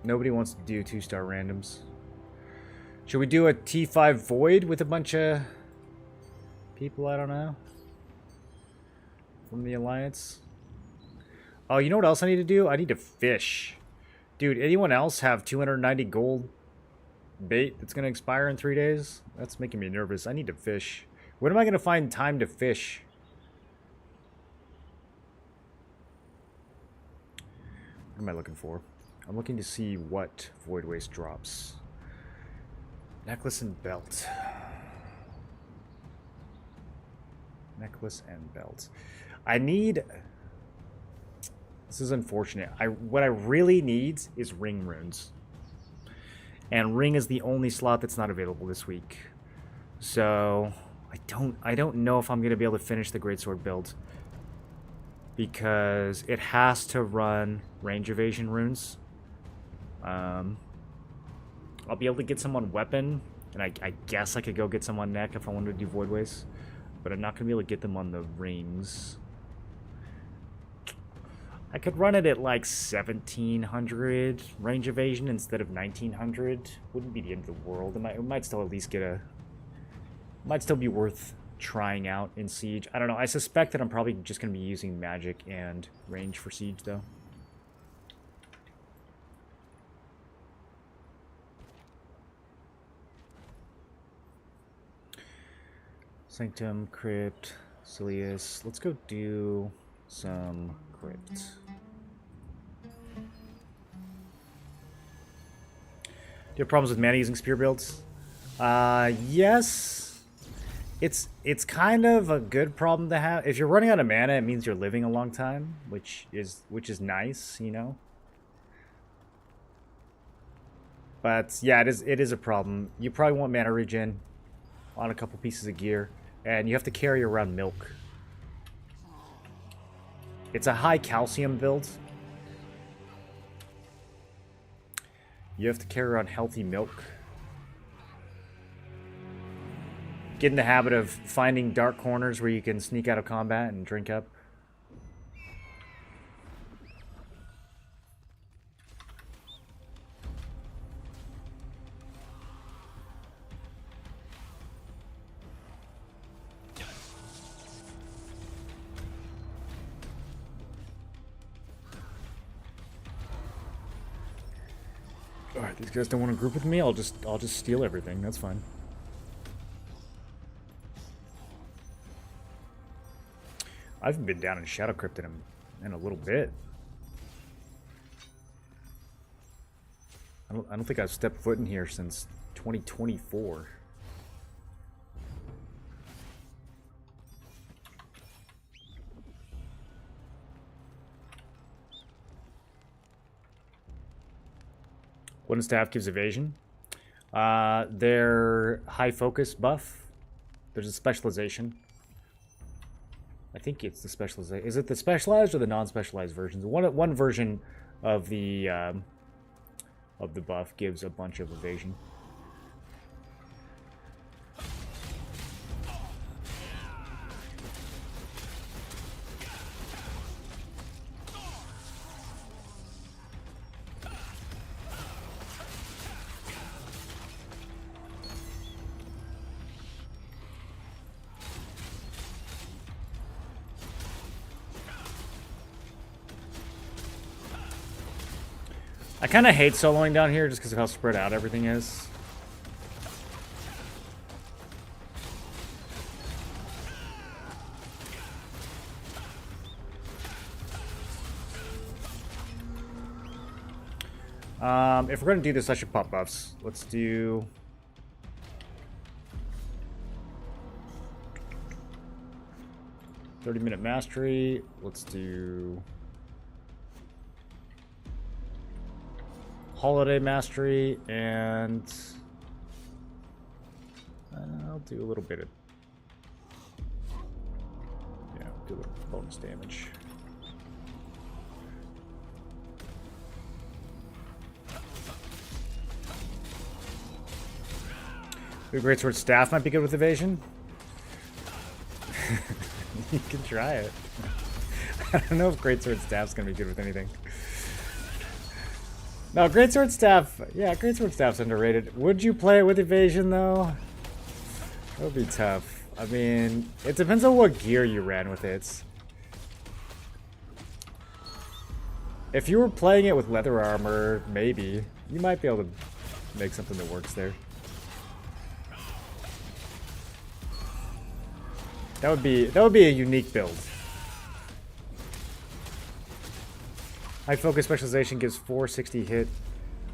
Nobody wants to do 2-star randoms. Should we do a T5 Void with a bunch of people? I don't know. From the Alliance. Oh, you know what else I need to do? I need to fish. Dude, anyone else have 290 gold bait that's going to expire in 3 days? That's making me nervous. I need to fish. When am I going to find time to fish? What am I looking for? I'm looking to see what Void Waste drops. Necklace and belt. Necklace and belt. I need... This is unfortunate. What I really need is ring runes. And ring is the only slot that's not available this week. So I don't know if I'm going to be able to finish the greatsword build. Because it has to run range evasion runes. I'll be able to get some on weapon, and I guess I could go get some on neck if I wanted to do void waste, but I'm not gonna be able to get them on the rings. I could run it at like 1700 range evasion instead of 1900. Wouldn't be the end of the world. It might still at least get a. Might still be worth trying out in Siege. I don't know. I suspect that I'm probably just gonna be using magic and range for Siege though. Sanctum, Crypt, Silius. Let's go do some Crypt. Do you have problems with mana using spear builds? Yes. It's kind of a good problem to have. If you're running out of mana, it means you're living a long time, which is nice, you know. But yeah, it is a problem. You probably want mana regen on a couple pieces of gear. And you have to carry around milk. It's a high calcium build. You have to carry around healthy milk. Get in the habit of finding dark corners where you can sneak out of combat and drink up. Alright, these guys don't want to group with me, I'll just steal everything, that's fine. I haven't been down in Shadow Crypt in a little bit. I don't think I've stepped foot in here since 2024. Wooden staff gives evasion. Their high focus buff. There's a specialization. I think it's the specialization. Is it the specialized or the non-specialized versions? One version of the buff gives a bunch of evasion. I kind of hate soloing down here just because of how spread out everything is. If we're going to do this, I should pop buffs. Let's do... "30-minute mastery." Let's do... "Holiday mastery," and I'll do a little bit of, yeah, do a little bonus damage. The greatsword staff might be good with evasion. You can try it. I don't know if greatsword staff's gonna be good with anything. No, greatsword staff. Yeah, greatsword staff's underrated. Would you play it with evasion though? That would be tough. I mean, it depends on what gear you ran with it. If you were playing it with leather armor, maybe you might be able to make something that works there. That would be a unique build. High focus specialization gives 460 hit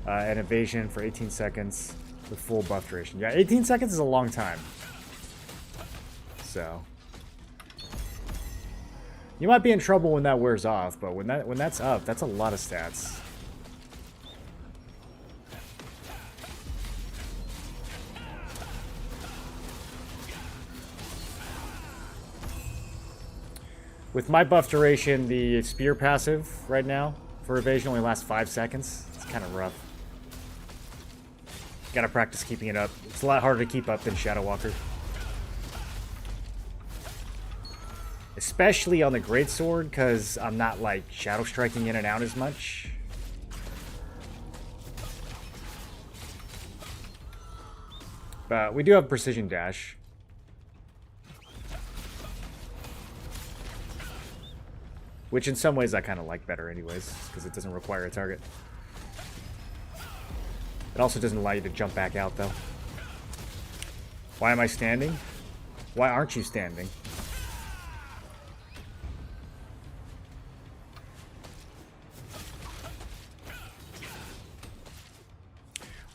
and evasion for 18 seconds with full buff duration. Yeah, 18 seconds is a long time. So you might be in trouble when that wears off, but when that's up, that's a lot of stats. With my buff duration, the spear passive right now for evasion only lasts 5 seconds. It's kind of rough. Gotta practice keeping it up. It's a lot harder to keep up than Shadow Walker. Especially on the greatsword, because I'm not like shadow striking in and out as much. But we do have precision dash. Which in some ways I kind of like better anyways, because it doesn't require a target. It also doesn't allow you to jump back out though. Why am I standing? Why aren't you standing?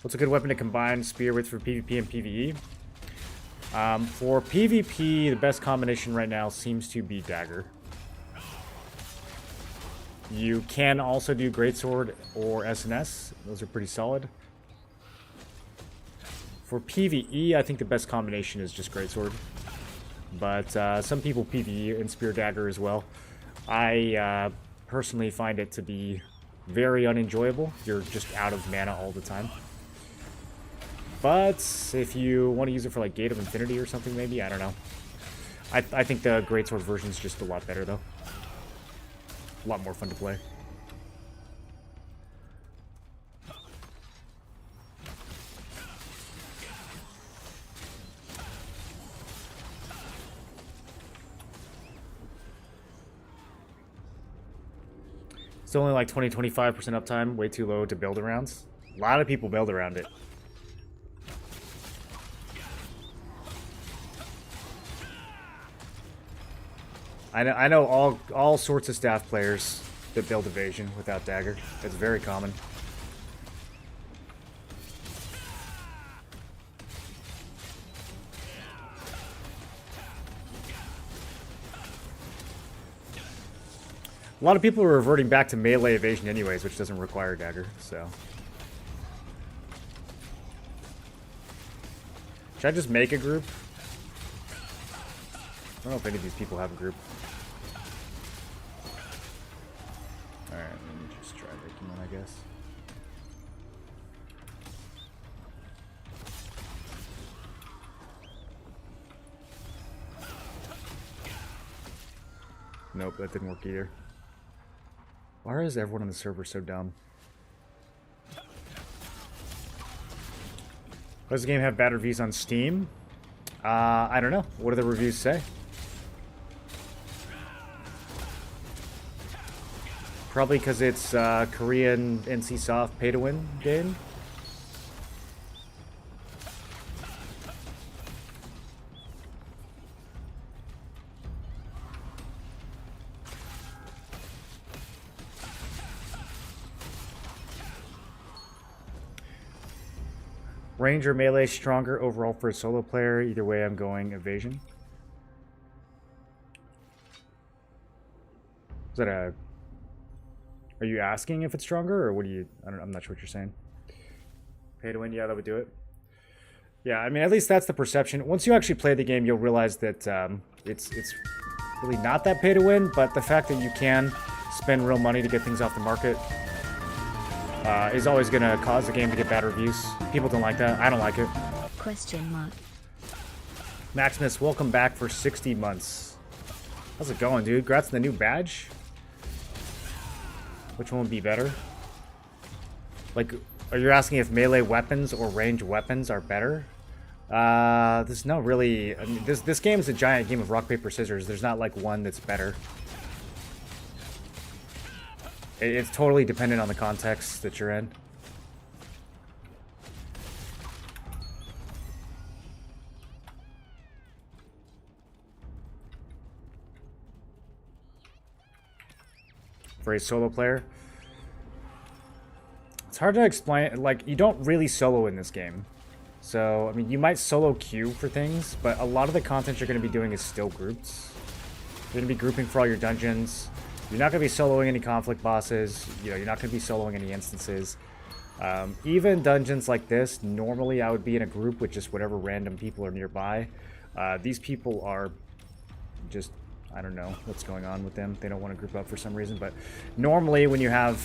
What's a good weapon to combine spear with for PvP and PvE? For PvP, the best combination right now seems to be dagger. You can also do greatsword or SNS. Those are pretty solid. For PvE, I think the best combination is just greatsword. But some people PvE in spear dagger as well. I personally find it to be very unenjoyable. You're just out of mana all the time. But if you want to use it for like Gate of Infinity or something, maybe, I don't know. I think the greatsword version is just a lot better though. A lot more fun to play. It's only like 20-25% uptime, way too low to build around. A lot of people build around it. I know all sorts of staff players that build Evasion without dagger. It's very common. A lot of people are reverting back to melee evasion anyways, which doesn't require dagger, so. Should I just make a group? I don't know if any of these people have a group. Alright, let me just try making one, I guess. Nope, that didn't work either. Why is everyone on the server so dumb? Does the game have bad reviews on Steam? I don't know. What do the reviews say? Probably because it's Korean NCSoft pay-to-win game. Range or melee stronger overall for a solo player? Either way, I'm going Evasion. Is that a... Are you asking if it's stronger, or what do you... I'm not sure what you're saying. Pay to win? Yeah, that would do it. Yeah, I mean, at least that's the perception. Once you actually play the game, you'll realize that it's really not that pay to win, but the fact that you can spend real money to get things off the market is always going to cause the game to get bad reviews. People don't like that. I don't like it. Question mark. Maximus, welcome back for 60 months. How's it going, dude? Congrats on the new badge. Which one would be better? Like, are you asking if melee weapons or ranged weapons are better? There's no really... I mean, this game is a giant game of rock, paper, scissors. There's not, like, one that's better. It's totally dependent on the context that you're in. For a solo player, it's hard to explain. Like, you don't really solo in this game. So, I mean, you might solo queue for things, but a lot of the content you're going to be doing is still groups. You're going to be grouping for all your dungeons. You're not going to be soloing any conflict bosses. You know, you're not going to be soloing any instances. Even dungeons like this, normally I would be in a group with just whatever random people are nearby. These people are just, I don't know what's going on with them. They don't want to group up for some reason. But normally when you have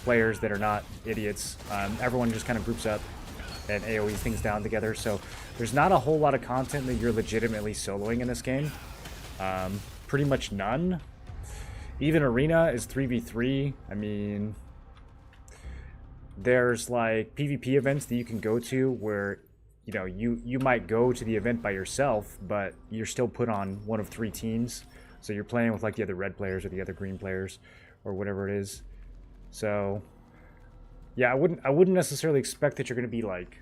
players that are not idiots, everyone just kind of groups up and AoE things down together. So there's not a whole lot of content that you're legitimately soloing in this game. Pretty much none. Even Arena is 3v3. I mean, there's like PvP events that you can go to where, you know, you might go to the event by yourself, but you're still put on one of 3 teams. So you're playing with like the other red players or the other green players or whatever it is. So yeah, I wouldn't necessarily expect that you're going to be like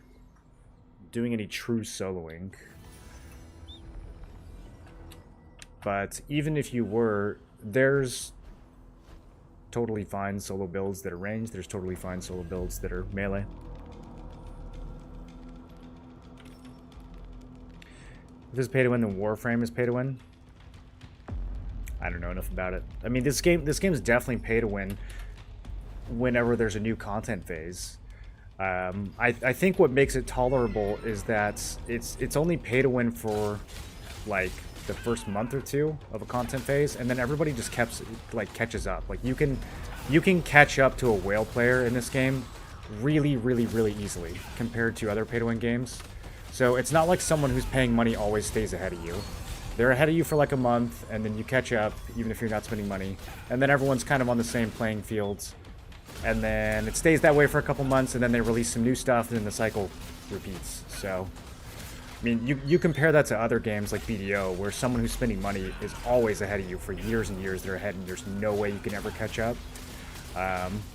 doing any true soloing. But even if you were, there's totally fine solo builds that are ranged. There's totally fine solo builds that are melee. If it's pay to win, then Warframe is pay to win. I don't know enough about it. I mean, this game is definitely pay to win whenever there's a new content phase. I think what makes it tolerable is that it's only pay to win for like the first month or two of a content phase, and then everybody just catches up. Like you can catch up to a whale player in this game really easily compared to other pay to win games. So it's not like someone who's paying money always stays ahead of you. They're ahead of you for like a month, and then you catch up even if you're not spending money, and then everyone's kind of on the same playing fields, and then it stays that way for a couple months, and then they release some new stuff, and then the cycle repeats. So I mean, you compare that to other games like BDO, where someone who's spending money is always ahead of you for years and years. They're ahead, and there's no way you can ever catch up.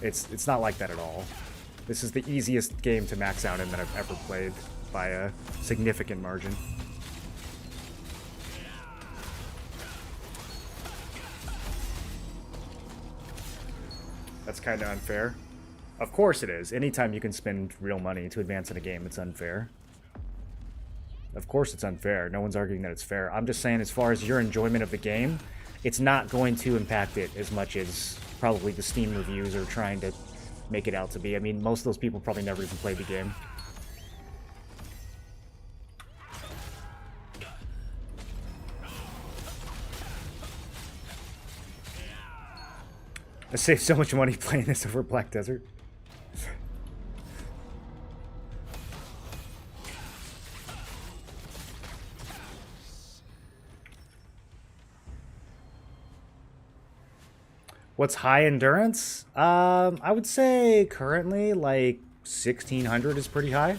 It's not like that at all. This is the easiest game to max out in that I've ever played by a significant margin. That's kind of unfair. Of course it is. Anytime you can spend real money to advance in a game, it's unfair. Of course it's unfair. No one's arguing that it's fair. I'm just saying as far as your enjoyment of the game, it's not going to impact it as much as probably the Steam reviews are trying to make it out to be. I mean, most of those people probably never even played the game. I saved so much money playing this over Black Desert. What's high endurance? I would say currently like 1600 is pretty high.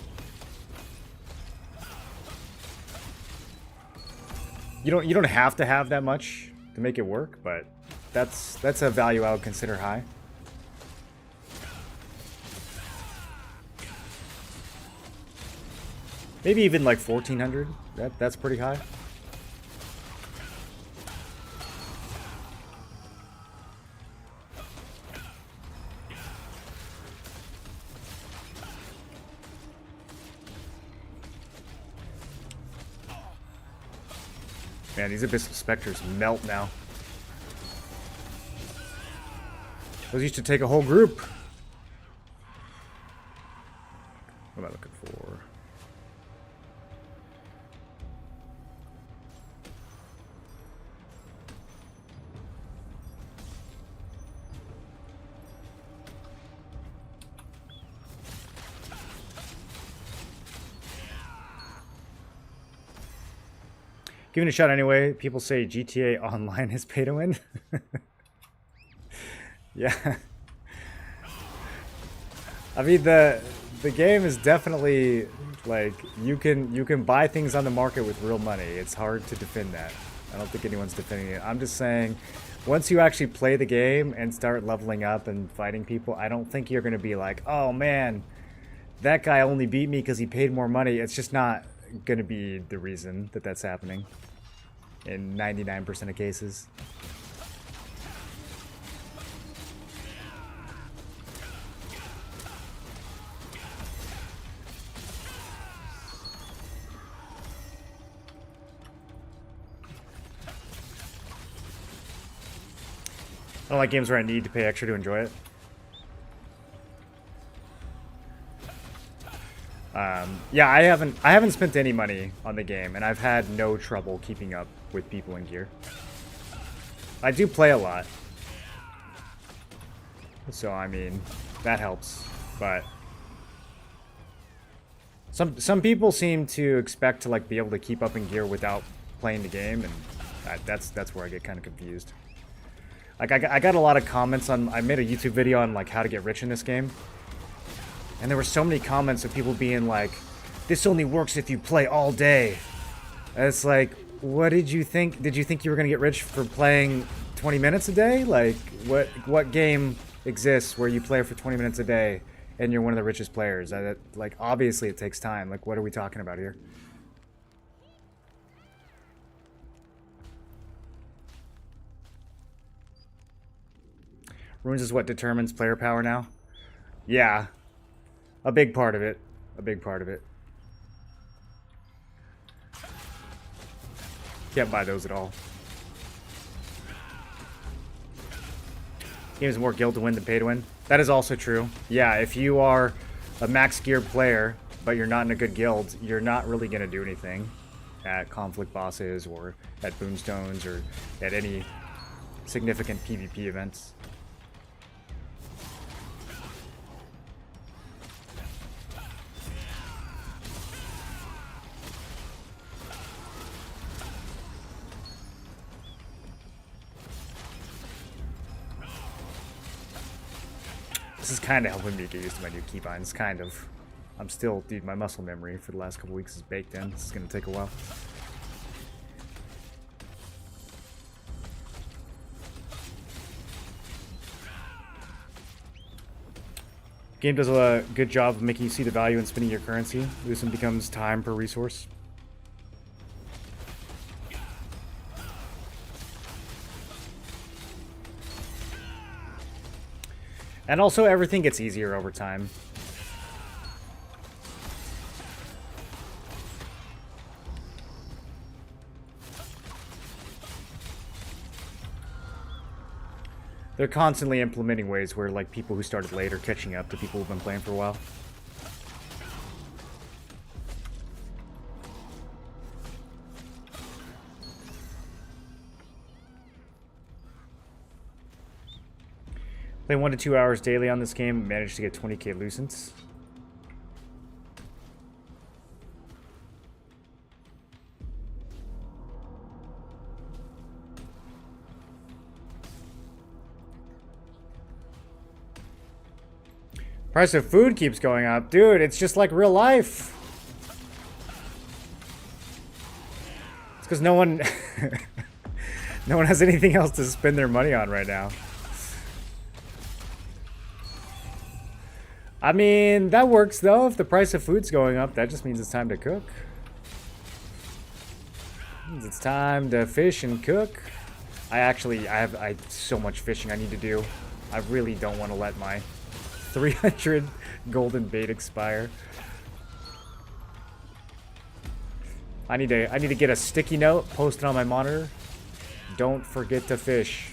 You don't have to have that much to make it work, but that's a value I would consider high. Maybe even like 1400. That's pretty high. Man, these Abyssal Spectres melt now. Those used to take a whole group. What am I looking for? Give it a shot anyway. People say GTA Online is pay to win. Yeah. I mean the game is definitely like you can buy things on the market with real money. It's hard to defend that. I don't think anyone's defending it. I'm just saying once you actually play the game and start leveling up and fighting people, I don't think you're going to be like, "Oh man, that guy only beat me because he paid more money." It's just not going to be the reason that that's happening in 99% of cases. I don't like games where I need to pay extra to enjoy it. Yeah, I haven't spent any money on the game, and I've had no trouble keeping up with people in gear. I do play a lot, so I mean that helps. But some people seem to expect to like be able to keep up in gear without playing the game, and that's where I get kind of confused. Like I got a lot of comments on. I made a YouTube video on like how to get rich in this game. And there were so many comments of people being like, this only works if you play all day. And it's like, what did you think? Did you think you were going to get rich for playing 20 minutes a day? Like, what game exists where you play for 20 minutes a day and you're one of the richest players? Like, obviously it takes time. Like, what are we talking about here? Runes is what determines player power now? Yeah. A big part of it. A big part of it. Can't buy those at all. Game's more guild to win than pay to win. That is also true. Yeah, if you are a max geared player, but you're not in a good guild, you're not really going to do anything at conflict bosses or at boomstones or at any significant PvP events. This is kind of helping me get used to my new keybinds, kind of. I'm still, dude, my muscle memory for the last couple weeks is baked in. This is going to take a while. Game does a good job of making you see the value in spending your currency. Lucent becomes time per resource. And also, everything gets easier over time. They're constantly implementing ways where, like, people who started late are catching up to people who've been playing for a while. Play 1 to 2 hours daily on this game, managed to get 20k Lucents. Price of food keeps going up. Dude, it's just like real life. It's because no one no one has anything else to spend their money on right now. I mean, that works though. If the price of food's going up, that just means it's time to cook. It means it's time to fish and cook. I have so much fishing I need to do. I really don't want to let my 300 golden bait expire. I need to get a sticky note posted on my monitor. Don't forget to fish.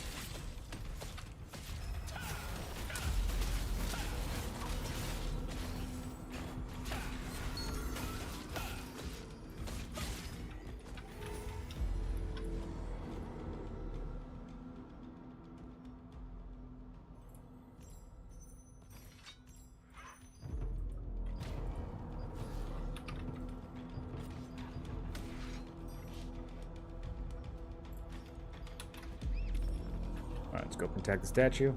Alright, let's go protect the statue.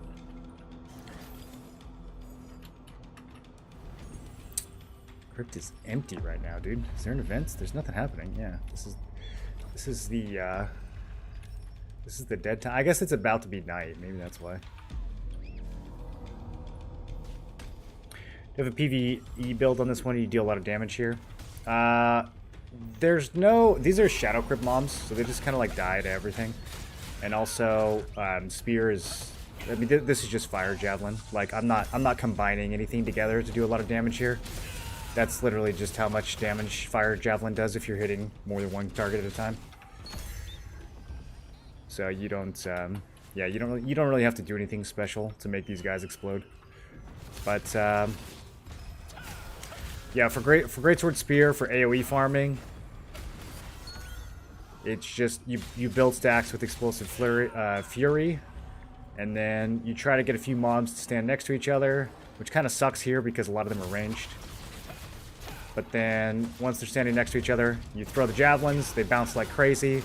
Crypt is empty right now, dude. Is there an event? There's nothing happening. Yeah, this is the dead time. I guess it's about to be night. Maybe that's why. You have a PvE build on this one. You deal a lot of damage here. There's no. These are Shadow Crypt mobs, so they just kind of like die to everything. And also, spear is. I mean, this is just fire javelin. Like, I'm not combining anything together to do a lot of damage here. That's literally just how much damage fire javelin does if you're hitting more than one target at a time. So you don't, yeah, you don't really have to do anything special to make these guys explode. But yeah, for greatsword spear for AOE farming. It's just, you build stacks with explosive fury, and then you try to get a few mobs to stand next to each other, which kind of sucks here because a lot of them are ranged. But then, once they're standing next to each other, you throw the javelins, they bounce like crazy.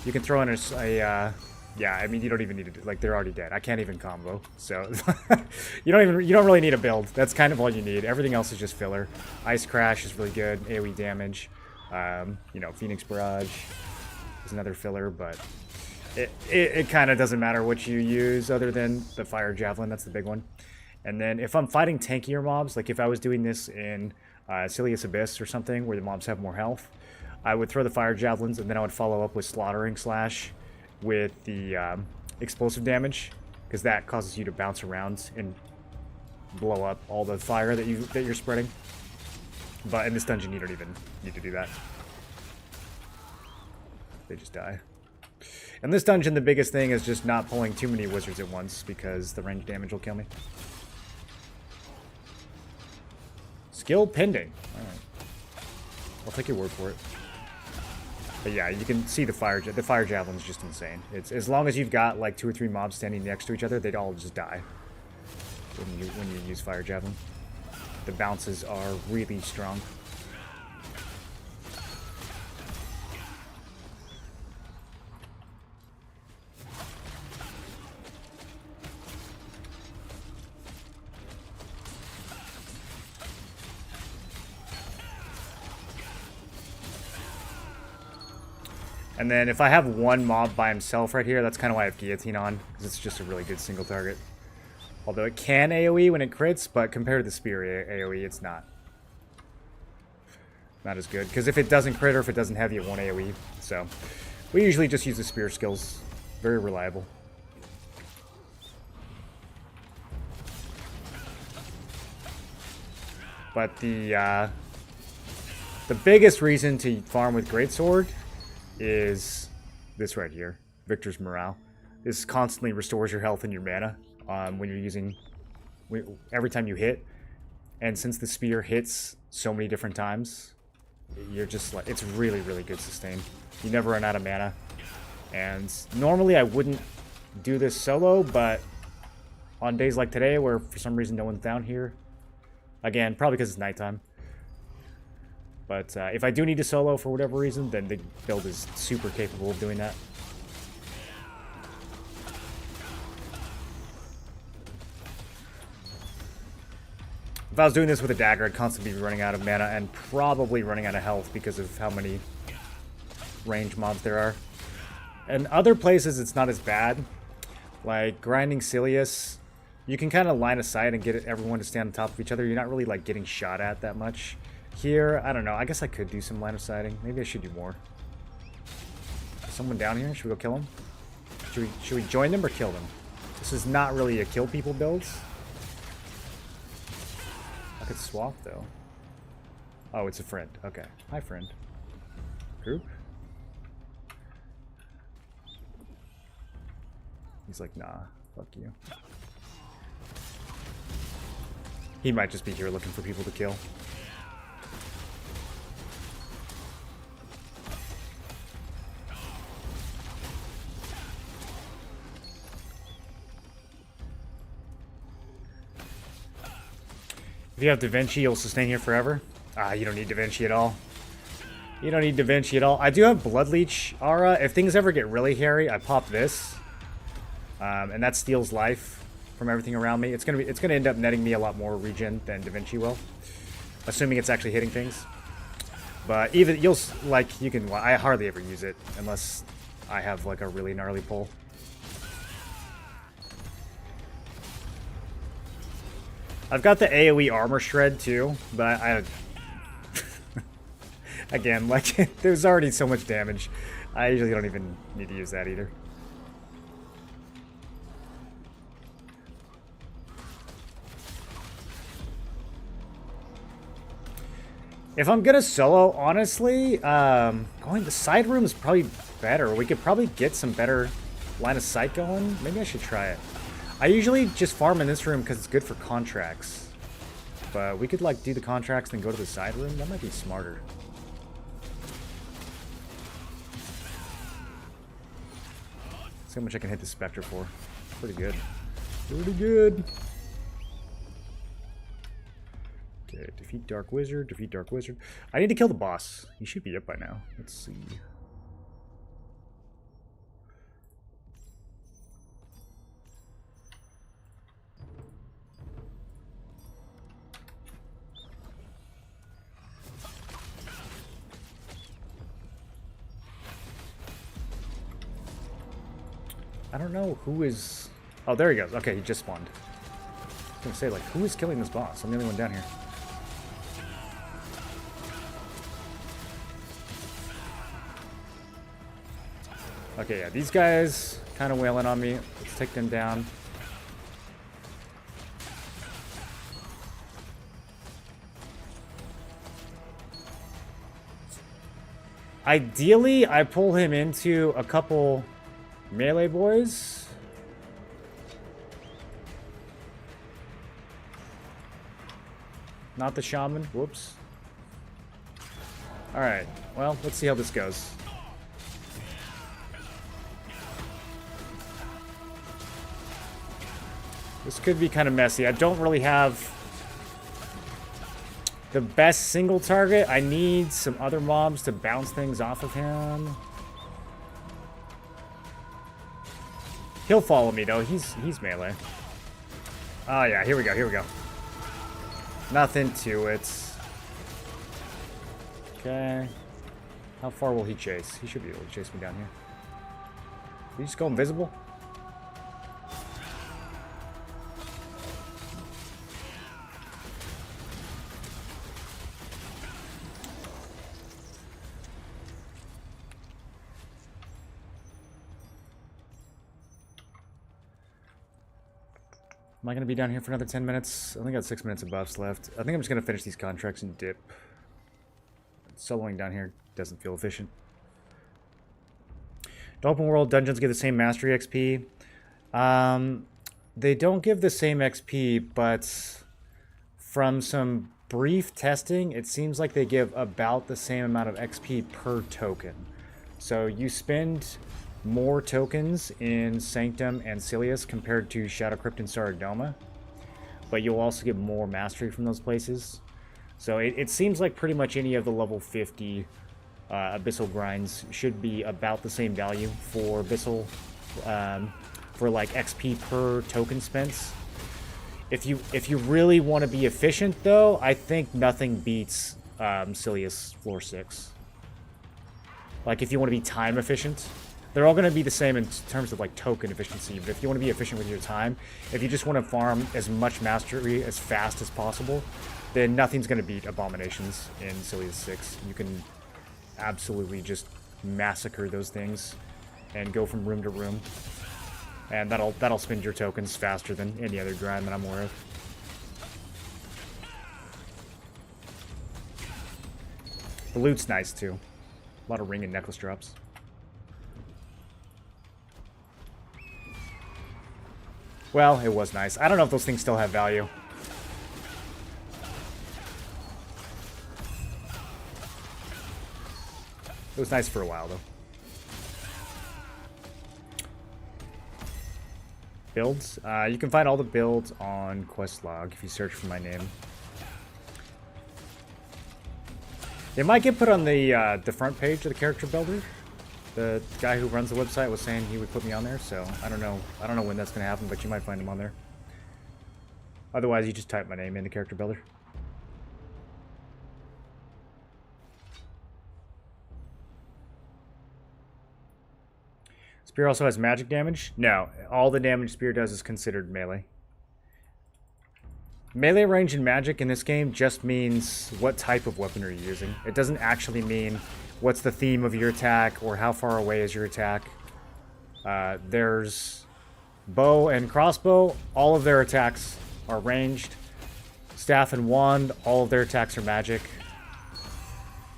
You can throw in yeah, I mean, you don't even need to, like, they're already dead. I can't even combo, so you don't really need a build. That's kind of all you need. Everything else is just filler. Ice Crash is really good, AoE damage. You know, Phoenix Barrage is another filler, but it kind of doesn't matter what you use other than the Fire Javelin. That's the big one. And then if I'm fighting tankier mobs, like if I was doing this in Silius Abyss or something where the mobs have more health, I would throw the Fire Javelins and then I would follow up with Slaughtering Slash with the explosive damage, because that causes you to bounce around and blow up all the fire that you're spreading. But in this dungeon, you don't even need to do that. They just die. In this dungeon, the biggest thing is just not pulling too many wizards at once, because the range damage will kill me. Skill pending. Alright. I'll take your word for it. But yeah, you can see the fire javelin's just insane. It's as long as you've got like 2 or 3 mobs standing next to each other, they'd all just die when you use fire javelin. The bounces are really strong. And then if I have one mob by himself right here, that's kind of why I have Guillotine on, because it's just a really good single target. Although it can AoE when it crits, but compared to the spear AoE, it's not. Not as good. Because if it doesn't crit or if it doesn't heavy, it won't AoE. So, we usually just use the spear skills. Very reliable. But the biggest reason to farm with Greatsword is this right here. Victor's Morale. This constantly restores your health and your mana when you're using... every time you hit. And since the spear hits so many different times, you're just like... it's really, really good sustain. You never run out of mana. And normally I wouldn't do this solo, but on days like today where for some reason no one's down here, again, probably because it's nighttime. But if I do need to solo for whatever reason, then the build is super capable of doing that. If I was doing this with a dagger, I'd constantly be running out of mana and probably running out of health because of how many range mobs there are. And other places, it's not as bad. Like grinding Silius, you can kind of line of sight and get everyone to stand on top of each other. You're not really like getting shot at that much. Here, I don't know. I guess I could do some line of sighting. Maybe I should do more. Is someone down here? Should we go kill him? Should we join them or kill them? This is not really a kill people build. I could swap though. Oh, it's a friend. Okay. Hi, friend. Group? He's like, nah, fuck you. He might just be here looking for people to kill. If you have Da Vinci, you'll sustain here forever. Ah, you don't need Da Vinci at all. You don't need Da Vinci at all. I do have Blood Leech Aura. If things ever get really hairy, I pop this. And that steals life from everything around me. It's gonna end up netting me a lot more regen than Da Vinci will. Assuming it's actually hitting things. But even, I hardly ever use it unless I have like a really gnarly pull. I've got the AoE armor shred too, but I again, like, there's already so much damage. I usually don't even need to use that either. If I'm gonna solo, honestly, going the side room is probably better. We could probably get some better line of sight going. Maybe I should try it. I usually just farm in this room because it's good for contracts. But we could like do the contracts then go to the side room. That might be smarter. See how much I can hit the Spectre for. Pretty good. Pretty good. Okay, defeat Dark Wizard, defeat Dark Wizard. I need to kill the boss. He should be up by now. Let's see. I don't know who is... Oh, there he goes. Okay, he just spawned. I was gonna say, like, who is killing this boss? I'm the only one down here. Okay, yeah, these guys kind of wailing on me. Let's take them down. Ideally, I pull him into a couple melee boys. Not the shaman. Whoops. Alright, well, let's see how this goes. This could be kind of messy. I don't really have the best single target. I need some other mobs to bounce things off of him. He'll follow me though. He's melee. Oh yeah, here we go. Here we go. Nothing to it. Okay. How far will he chase? He should be able to chase me down here. Did he just go invisible? Am I going to be down here for another 10 minutes? I only got 6 minutes of buffs left. I think I'm just going to finish these contracts and dip. Soloing down here doesn't feel efficient. The open world dungeons give the same mastery XP. They don't give the same XP, but from some brief testing, it seems like they give about the same amount of XP per token. So you spend more tokens in Sanctum and Silius compared to Shadow Crypt and Saradoma, but you'll also get more mastery from those places. So it seems like pretty much any of the level 50 Abyssal grinds should be about the same value for Abyssal, for like XP per token spent. If you really want to be efficient, though, I think nothing beats Silius Floor 6. Like, if you want to be time efficient, they're all going to be the same in terms of like token efficiency. But if you want to be efficient with your time, if you just want to farm as much mastery as fast as possible, then nothing's going to beat Abominations in Silius 6. You can absolutely just massacre those things and go from room to room. And that'll spend your tokens faster than any other grind that I'm aware of. The loot's nice too. A lot of ring and necklace drops. Well, it was nice. I don't know if those things still have value. It was nice for a while though. Builds. You can find all the builds on Questlog if you search for my name. They might get put on the front page of the character builder. The guy who runs the website was saying he would put me on there, so I don't know. I don't know when that's gonna happen, but you might find him on there. Otherwise, you just type my name into character builder. Spear also has magic damage? No, all the damage Spear does is considered melee. Melee range in magic in this game just means what type of weapon are you using. It doesn't actually mean what's the theme of your attack or how far away is your attack. There's bow and crossbow, all of their attacks are ranged. Staff and wand, all of their attacks are magic.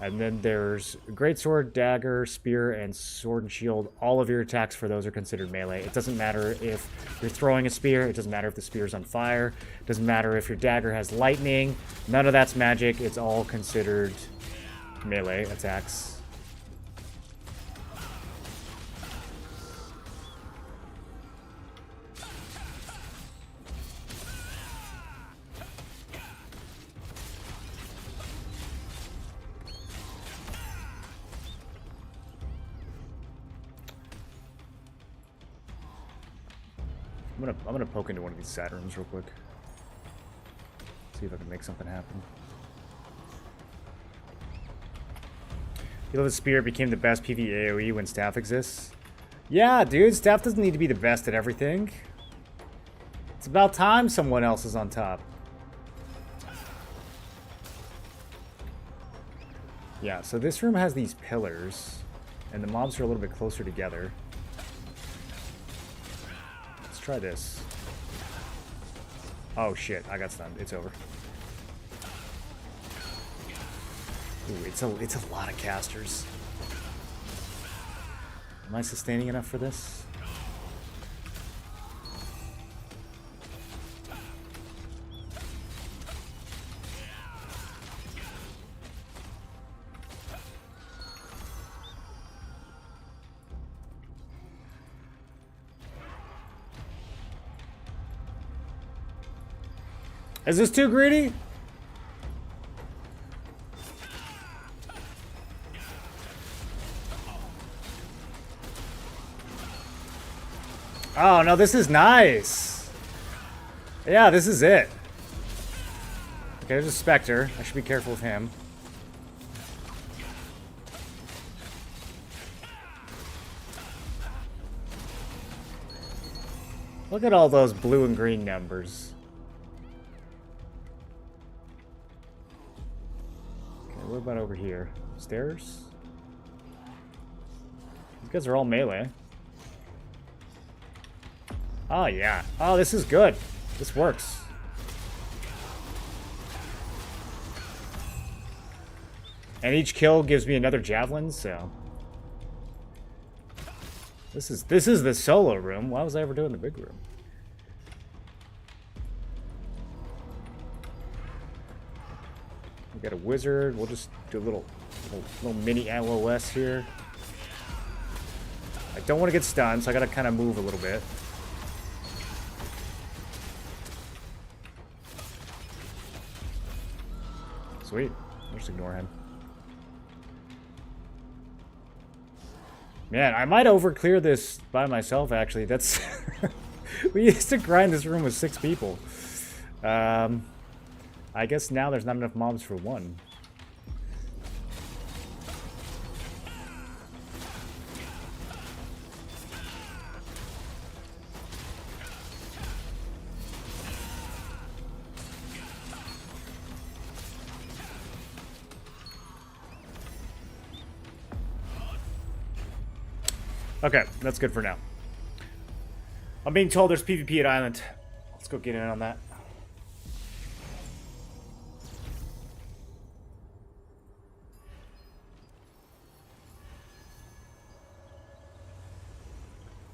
And then there's greatsword, dagger, spear, and sword and shield. All of your attacks for those are considered melee. It doesn't matter if you're throwing a spear. It doesn't matter if the spear's on fire. It doesn't matter if your dagger has lightning. None of that's magic. It's all considered melee attacks. I'm gonna poke into one of these sad rooms real quick. See if I can make something happen. The spear became the best PvE AoE when staff exists. Yeah, dude, staff doesn't need to be the best at everything. It's about time someone else is on top. Yeah, so this room has these pillars, and the mobs are a little bit closer together. Try this. Oh shit, I got stunned. It's over. Ooh, it's a lot of casters. Am I sustaining enough for this? Is this too greedy? Oh, no, this is nice. Yeah, this is it. Okay, there's a Spectre. I should be careful with him. Look at all those blue and green numbers. What about over here? Stairs? These guys are all melee. Oh, yeah. Oh, this is good. This works. And each kill gives me another javelin, so this is the solo room. Why was I ever doing the big room? We got a wizard. We'll just do a little mini LOS here. I don't want to get stunned, so I gotta kind of move a little bit. Sweet. I'll just ignore him. Man, I might overclear this by myself, actually. That's... we used to grind this room with 6 people. I guess now there's not enough mobs for 1. Okay, that's good for now. I'm being told there's PvP at Island. Let's go get in on that.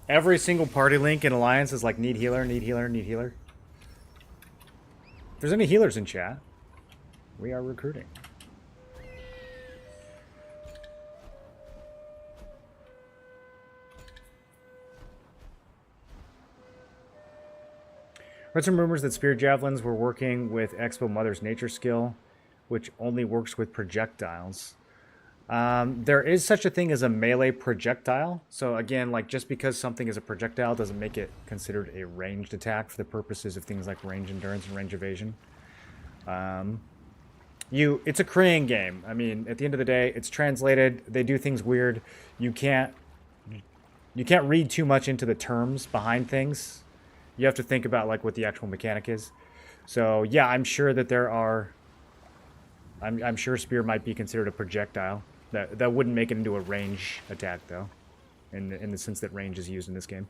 Every single party link in Alliance is like, need healer, need healer, need healer. If there's any healers in chat, we are recruiting. Heard some rumors that Spear Javelins were working with Expo Mother's Nature skill, which only works with projectiles. There is such a thing as a melee projectile. So again, like just because something is a projectile doesn't make it considered a ranged attack for the purposes of things like range endurance and range evasion. It's a Korean game. I mean, at the end of the day, it's translated. They do things weird. You can't read too much into the terms behind things. You have to think about like what the actual mechanic is. So yeah, I'm sure that there are. I'm sure Spear might be considered a projectile. That wouldn't make it into a range attack though, in the sense that range is used in this game.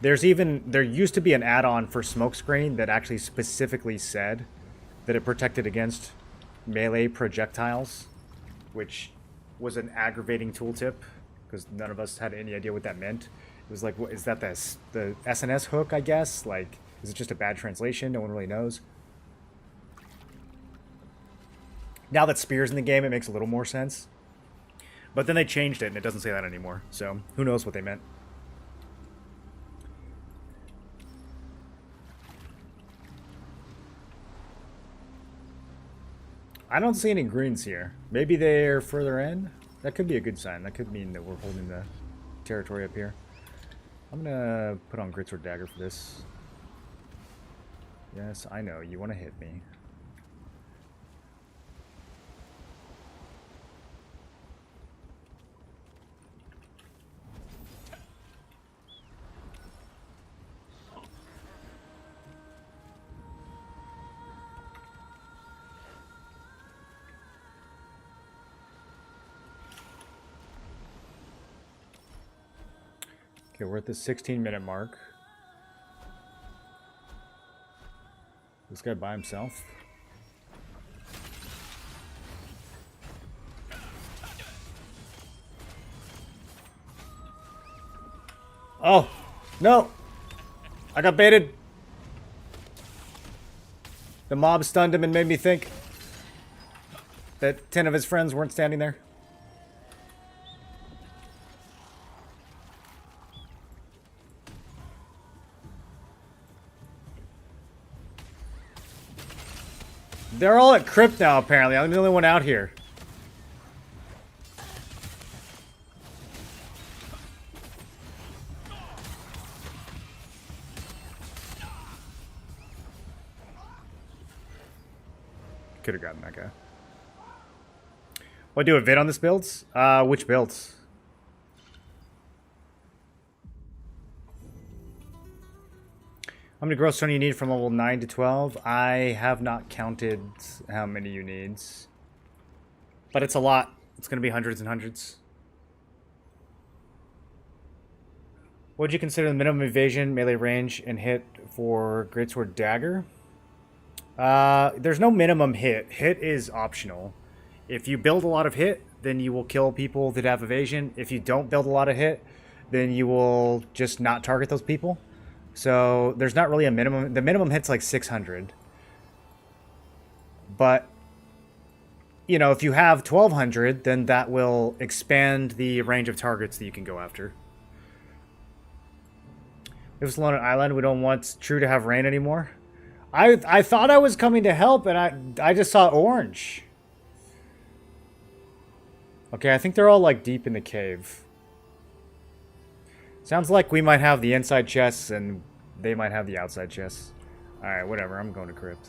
There used to be an add-on for Smokescreen that actually specifically said that it protected against melee projectiles, which was an aggravating tooltip because none of us had any idea what that meant. It was like, what is that? The SNS hook, I guess? Like, is it just a bad translation? No one really knows. Now that Spear's in the game, it makes a little more sense. But then they changed it, and it doesn't say that anymore. So, who knows what they meant. I don't see any greens here. Maybe they're further in? That could be a good sign. That could mean that we're holding the territory up here. I'm gonna put on Gritsword Dagger for this. Yes, I know. You want to hit me. Okay, we're at the 16-minute mark. This guy by himself? Oh! No! I got baited! The mob stunned him and made me think that 10 of his friends weren't standing there. They're all at Crypt now, apparently. I'm the only one out here. Could have gotten that guy. What, do a vid on this builds? Which builds? How many growth stone you need from level 9 to 12? I have not counted how many you need. But it's a lot. It's going to be hundreds and hundreds. What would you consider the minimum evasion, melee range, and hit for Greatsword Dagger? There's no minimum hit. Hit is optional. If you build a lot of hit, then you will kill people that have evasion. If you don't build a lot of hit, then you will just not target those people. So there's not really a minimum. The minimum hit's like 600. But, you know, if you have 1200, then that will expand the range of targets that you can go after. If it's alone on island, we don't want True to have rain anymore. I thought I was coming to help, and I just saw orange. Okay, I think they're all, like, deep in the cave. Sounds like we might have the inside chests, and they might have the outside chests. Alright, whatever. I'm going to Crypt.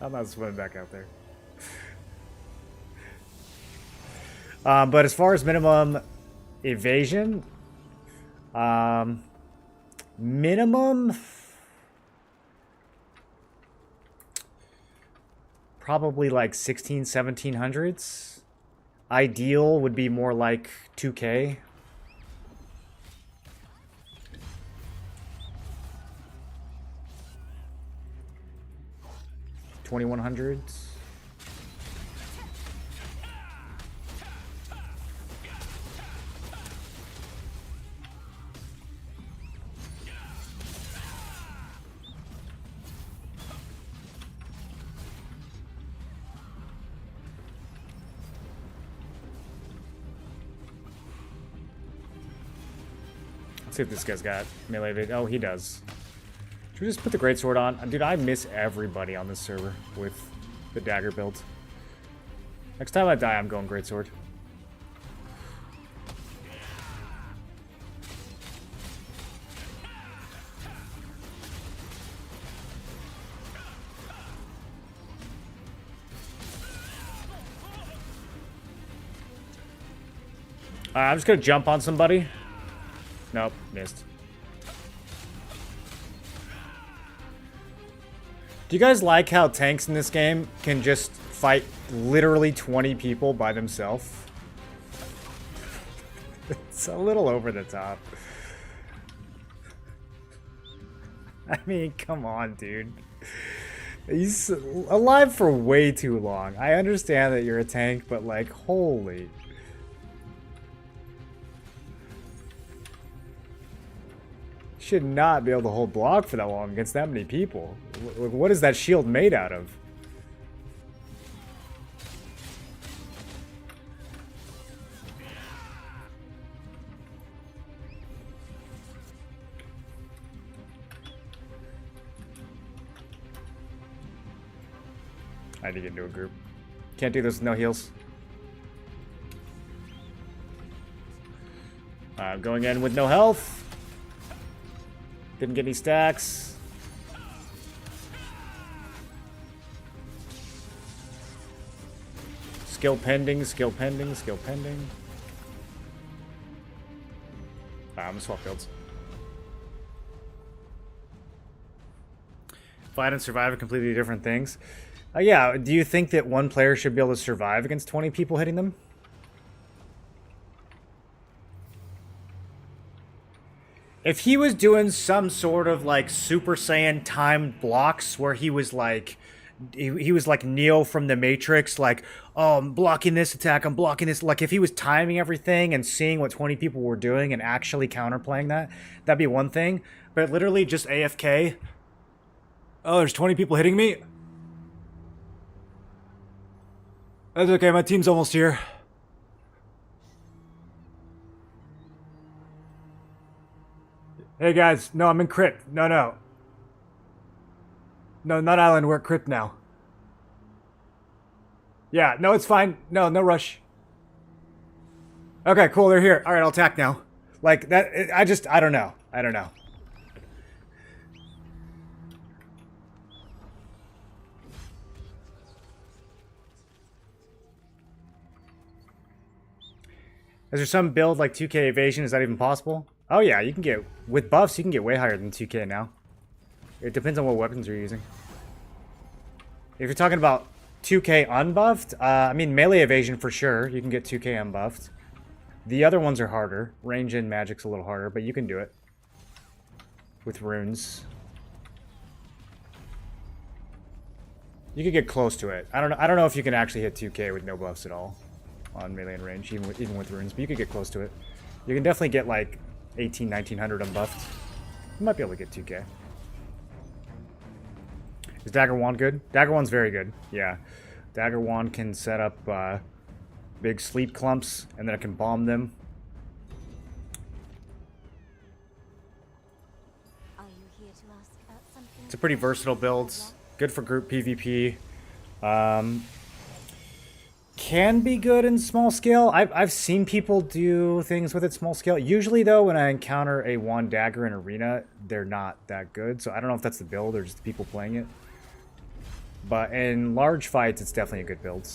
I'm not swimming back out there. But as far as minimum evasion... minimum probably like 1700s. Ideal would be more like 2K. $2100s. Let's see if this guy's got melee evasion. Oh, he does. Should we just put the greatsword on? Dude, I miss everybody on this server with the dagger build. Next time I die, I'm going greatsword. I'm just gonna jump on somebody. Nope, missed. Do you guys like how tanks in this game can just fight literally 20 people by themselves? It's a little over the top. I mean, come on, dude. He's alive for way too long. I understand that you're a tank, but like, holy... Should not be able to hold block for that long against that many people. What is that shield made out of? I need to get into a group. Can't do this with no heals. I'm going in with no health. Didn't get any stacks. Skill pending, skill pending, skill pending. I'm gonna swap builds. Fight and survive are completely different things. Yeah, do you think that one player should be able to survive against 20 people hitting them? If he was doing some sort of like Super Saiyan timed blocks where he was like Neo from the Matrix, like, oh, I'm blocking this attack, I'm blocking this. Like if he was timing everything and seeing what 20 people were doing and actually counterplaying that, that'd be one thing. But literally just AFK. Oh, there's 20 people hitting me? That's okay, my team's almost here. Hey guys, no, I'm in Crypt. No. No, not Island, we're at Crypt now. Yeah, no, it's fine. No rush. Okay, cool, they're here. Alright, I'll attack now. Like, that, I don't know. I don't know. Is there some build like 2K Evasion? Is that even possible? Oh yeah, you can get, with buffs, you can get way higher than 2K now. It depends on what weapons you're using. If you're talking about 2K unbuffed, I mean melee evasion for sure, you can get 2K unbuffed. The other ones are harder. Range and magic's a little harder, but you can do it with runes. You could get close to it. I don't know if you can actually hit 2k with no buffs at all on melee and range, even with runes, but you could get close to it. You can definitely get like 1900 unbuffed. You might be able to get 2k. Is Dagger Wand good? Dagger Wand's very good, yeah. Dagger Wand can set up big sleep clumps, and then it can bomb them. Are you here to ask about something? It's a pretty versatile build. Good for group PvP. Can be good in small scale. I've seen people do things with it small scale. Usually, though, when I encounter a wand dagger in arena, they're not that good. So I don't know if that's the build or just the people playing it. But in large fights, it's definitely a good build.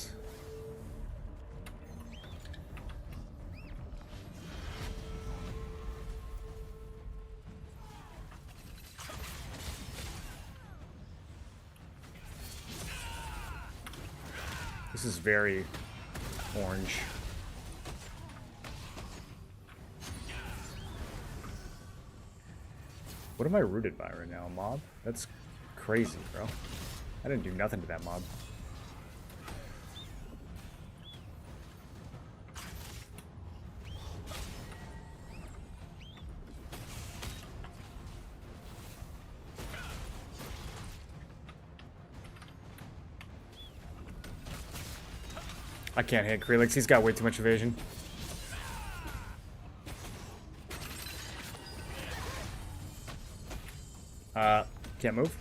This is very orange. What am I rooted by right now? A mob? That's crazy, bro. I didn't do nothing to that mob. I can't hit Krelix. He's got way too much evasion. Can't move.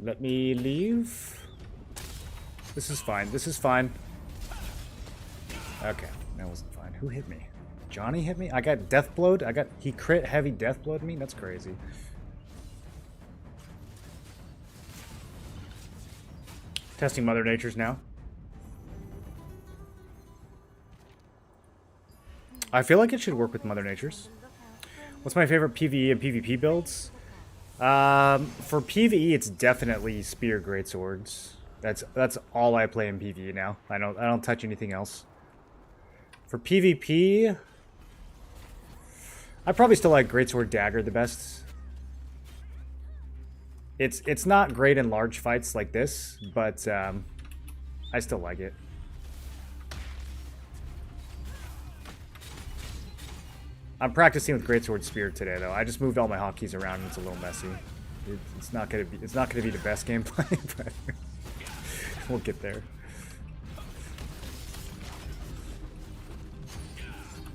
Let me leave. This is fine. This is fine. Okay, that wasn't fine. Who hit me? Johnny hit me? I got death blowed? He crit heavy death blowed me? That's crazy. Testing Mother Nature's now. I feel like it should work with Mother Nature's. What's my favorite PvE and PvP builds? For PvE, it's definitely Spear Greatswords. That's all I play in PvE now. I don't touch anything else. For PvP, I probably still like Greatsword Dagger the best. It's not great in large fights like this, but I still like it. I'm practicing with Greatsword Spear today, though. I just moved all my hotkeys around, and it's a little messy. It's not gonna be the best gameplay, but we'll get there.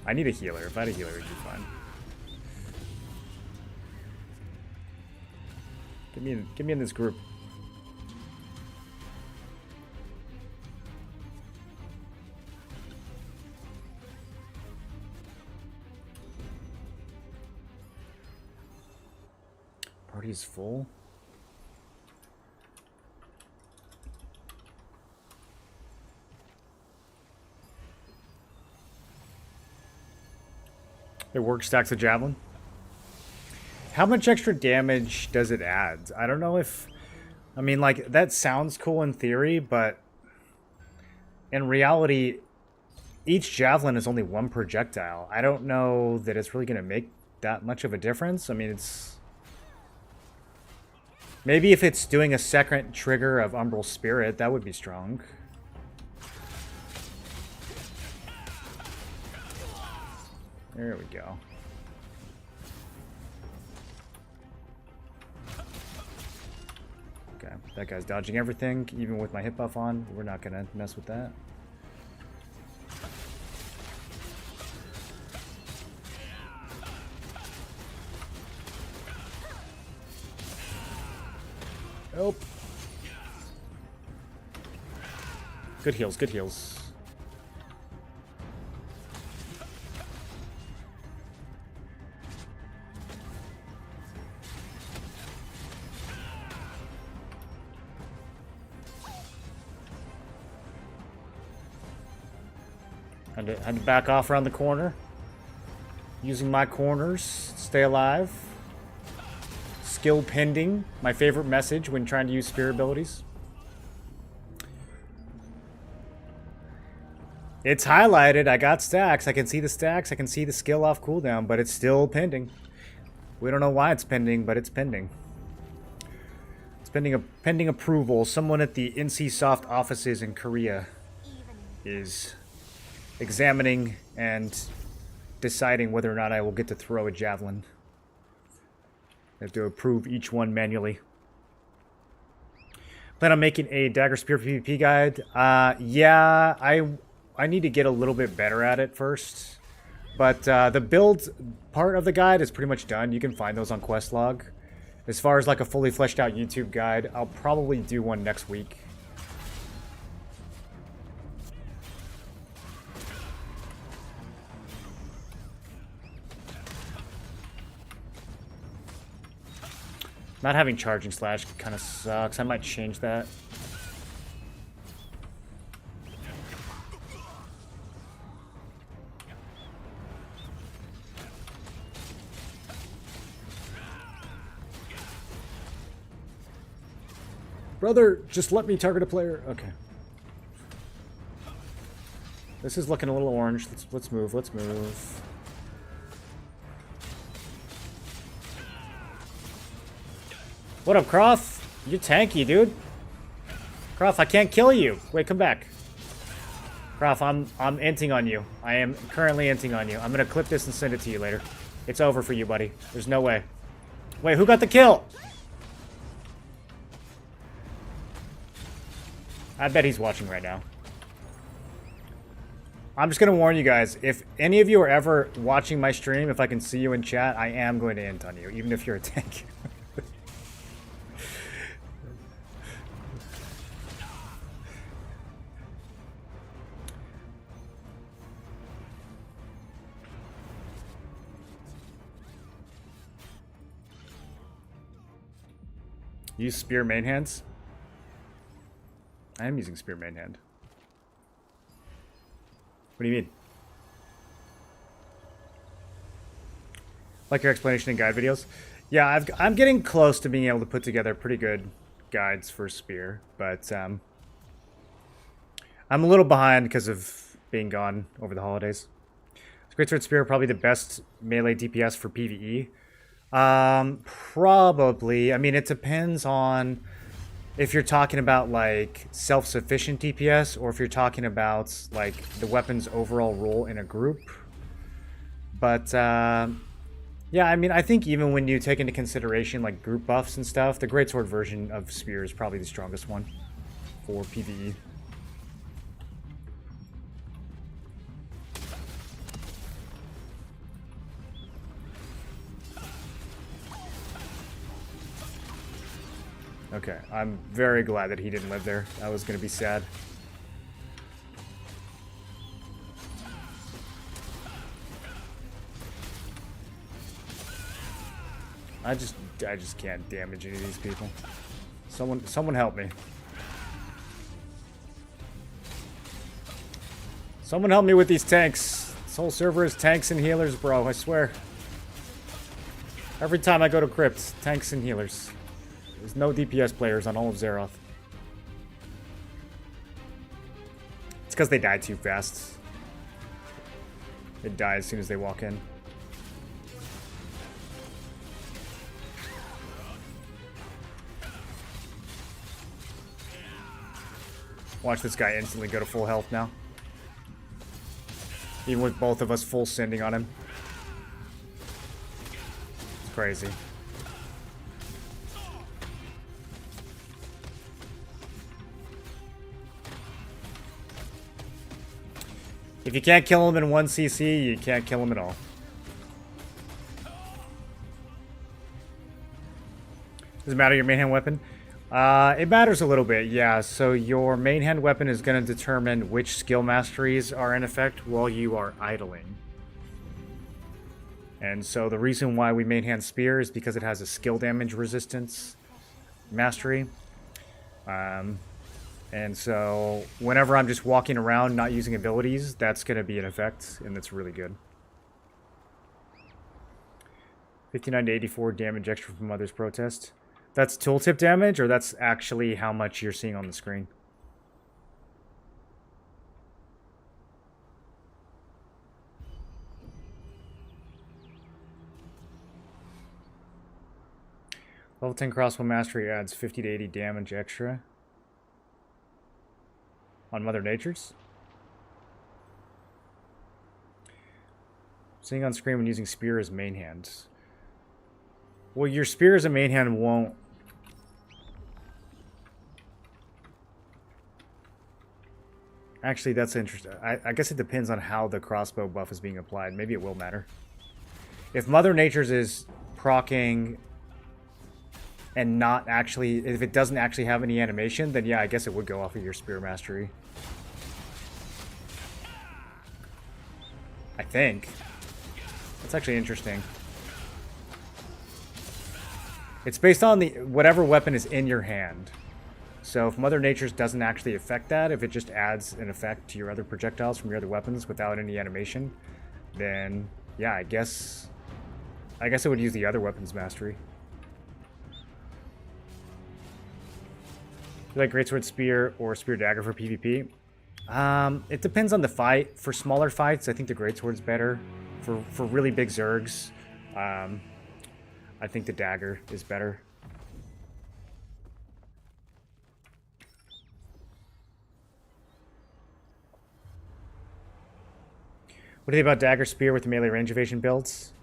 I need a healer. If I had a healer, it'd be fine. Get me in this group. Party's full. It works, stacks of javelin. How much extra damage does it add? I don't know if... I mean, like, that sounds cool in theory, but... in reality, each javelin is only one projectile. I don't know that it's really going to make that much of a difference. I mean, it's... maybe if it's doing a second trigger of Umbral Spirit, that would be strong. There we go. Okay, that guy's dodging everything, even with my hit buff on. We're not gonna mess with that. Nope. Good heals, good heals. Had to back off around the corner. Using my corners to stay alive. Skill pending, my favorite message when trying to use spear abilities. It's highlighted. I got stacks. I can see the stacks. I can see the skill off cooldown, but it's still pending. We don't know why it's pending, but it's pending. It's pending approval. Someone at the NCSoft offices in Korea is examining and deciding whether or not I will get to throw a javelin. I have to approve each one manually. Plan on making a dagger spear PvP guide. Yeah, I need to get a little bit better at it first. But the build part of the guide is pretty much done. You can find those on Questlog. As far as like a fully fleshed out YouTube guide, I'll probably do one next week. Not having charging slash kind of sucks. I might change that. Brother, just let me target a player. Okay. This is looking a little orange. Let's move. Let's move. What up, Croft? You're tanky, dude. Croft, I can't kill you. Wait, come back. Croft, I'm inting on you. I am currently inting on you. I'm gonna clip this and send it to you later. It's over for you, buddy. There's no way. Wait, who got the kill? I bet he's watching right now. I'm just going to warn you guys, if any of you are ever watching my stream, if I can see you in chat, I am going to int on you, even if you're a tank. Use spear main hands? I am using spear main hand. What do you mean? Like your explanation in guide videos? Yeah, I'm getting close to being able to put together pretty good guides for spear, but I'm a little behind because of being gone over the holidays. Greatsword spear probably the best melee DPS for PvE. Probably. I mean, it depends on if you're talking about like self-sufficient DPS or if you're talking about like the weapon's overall role in a group. But yeah, I mean, I think even when you take into consideration like group buffs and stuff, the greatsword version of spear is probably the strongest one for PvE. Okay, I'm very glad that he didn't live there. I was going to be sad. I just can't damage any of these people. Someone help me. Someone help me with these tanks. This whole server is tanks and healers, bro, I swear. Every time I go to Crypt, tanks and healers. There's no DPS players on all of Zeroth. It's because they die too fast. They die as soon as they walk in. Watch this guy instantly go to full health now. Even with both of us full sending on him. It's crazy. If you can't kill him in 1 CC, you can't kill him at all. Does it matter your main hand weapon? It matters a little bit, yeah. So your main hand weapon is going to determine which skill masteries are in effect while you are idling. And so the reason why we main hand spear is because it has a skill damage resistance mastery. And so whenever I'm just walking around not using abilities, that's going to be in effect, and that's really good. 59 to 84 damage extra from Mother's Protest. That's tooltip damage, or that's actually how much you're seeing on the screen? Level 10 crossbow mastery adds 50 to 80 damage extra. On Mother Nature's? Seeing on screen when using spear as main hand. Well, your spear as a main hand won't... Actually, that's interesting. I guess it depends on how the crossbow buff is being applied. Maybe it will matter. If Mother Nature's is proccing and not actually... If it doesn't actually have any animation, then yeah, I guess it would go off of your spear mastery. I think. That's actually interesting. It's based on the whatever weapon is in your hand. So if Mother Nature's doesn't actually affect that, if it just adds an effect to your other projectiles from your other weapons without any animation, then yeah, I guess it would use the other weapons mastery. You like Greatsword Spear or Spear Dagger for PvP? It depends on the fight. For smaller fights, I think the Greatsword's better. For really big Zergs, I think the Dagger is better. What do you think about Dagger Spear with the melee range evasion builds?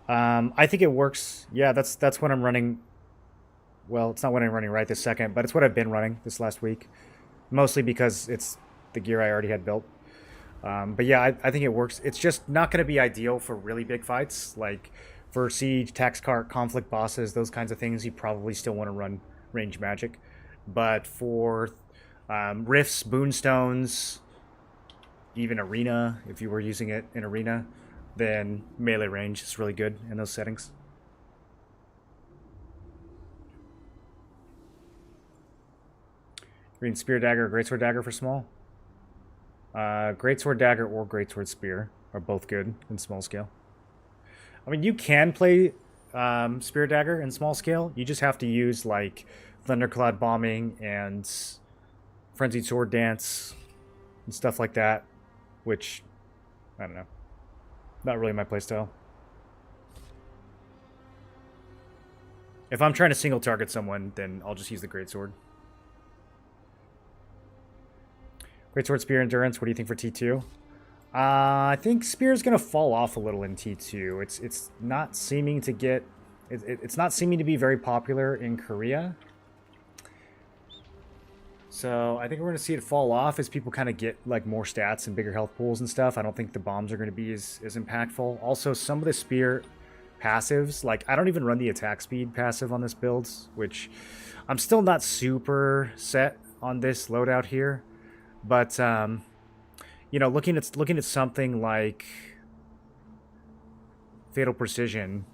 I think it works. Yeah, that's what I'm running. Well, it's not what I'm running right this second, but it's what I've been running this last week. Mostly because it's the gear I already had built. But yeah, I think it works. It's just not going to be ideal for really big fights. Like for Siege, Tax Cart, Conflict bosses, those kinds of things, you probably still want to run range magic. But for Rifts, Boonstones, even Arena, if you were using it in Arena, then melee range is really good in those settings. Green Spear Dagger or Greatsword Dagger for small? Greatsword Dagger or Greatsword Spear are both good in small scale. I mean, you can play Spear Dagger in small scale. You just have to use, like, Thundercloud Bombing and Frenzied Sword Dance and stuff like that, which, I don't know. Not really my playstyle. If I'm trying to single target someone, then I'll just use the Greatsword. Greatsword Spear Endurance, what do you think for T2? I think Spear's going to fall off a little in T2. It's not seeming to get... It's not seeming to be very popular in Korea. So I think we're going to see it fall off as people kind of get like more stats and bigger health pools and stuff. I don't think the bombs are going to be as impactful. Also, some of the Spear passives, like I don't even run the attack speed passive on this build, which I'm still not super set on this loadout here. But you know, looking at something like Fatal Precision,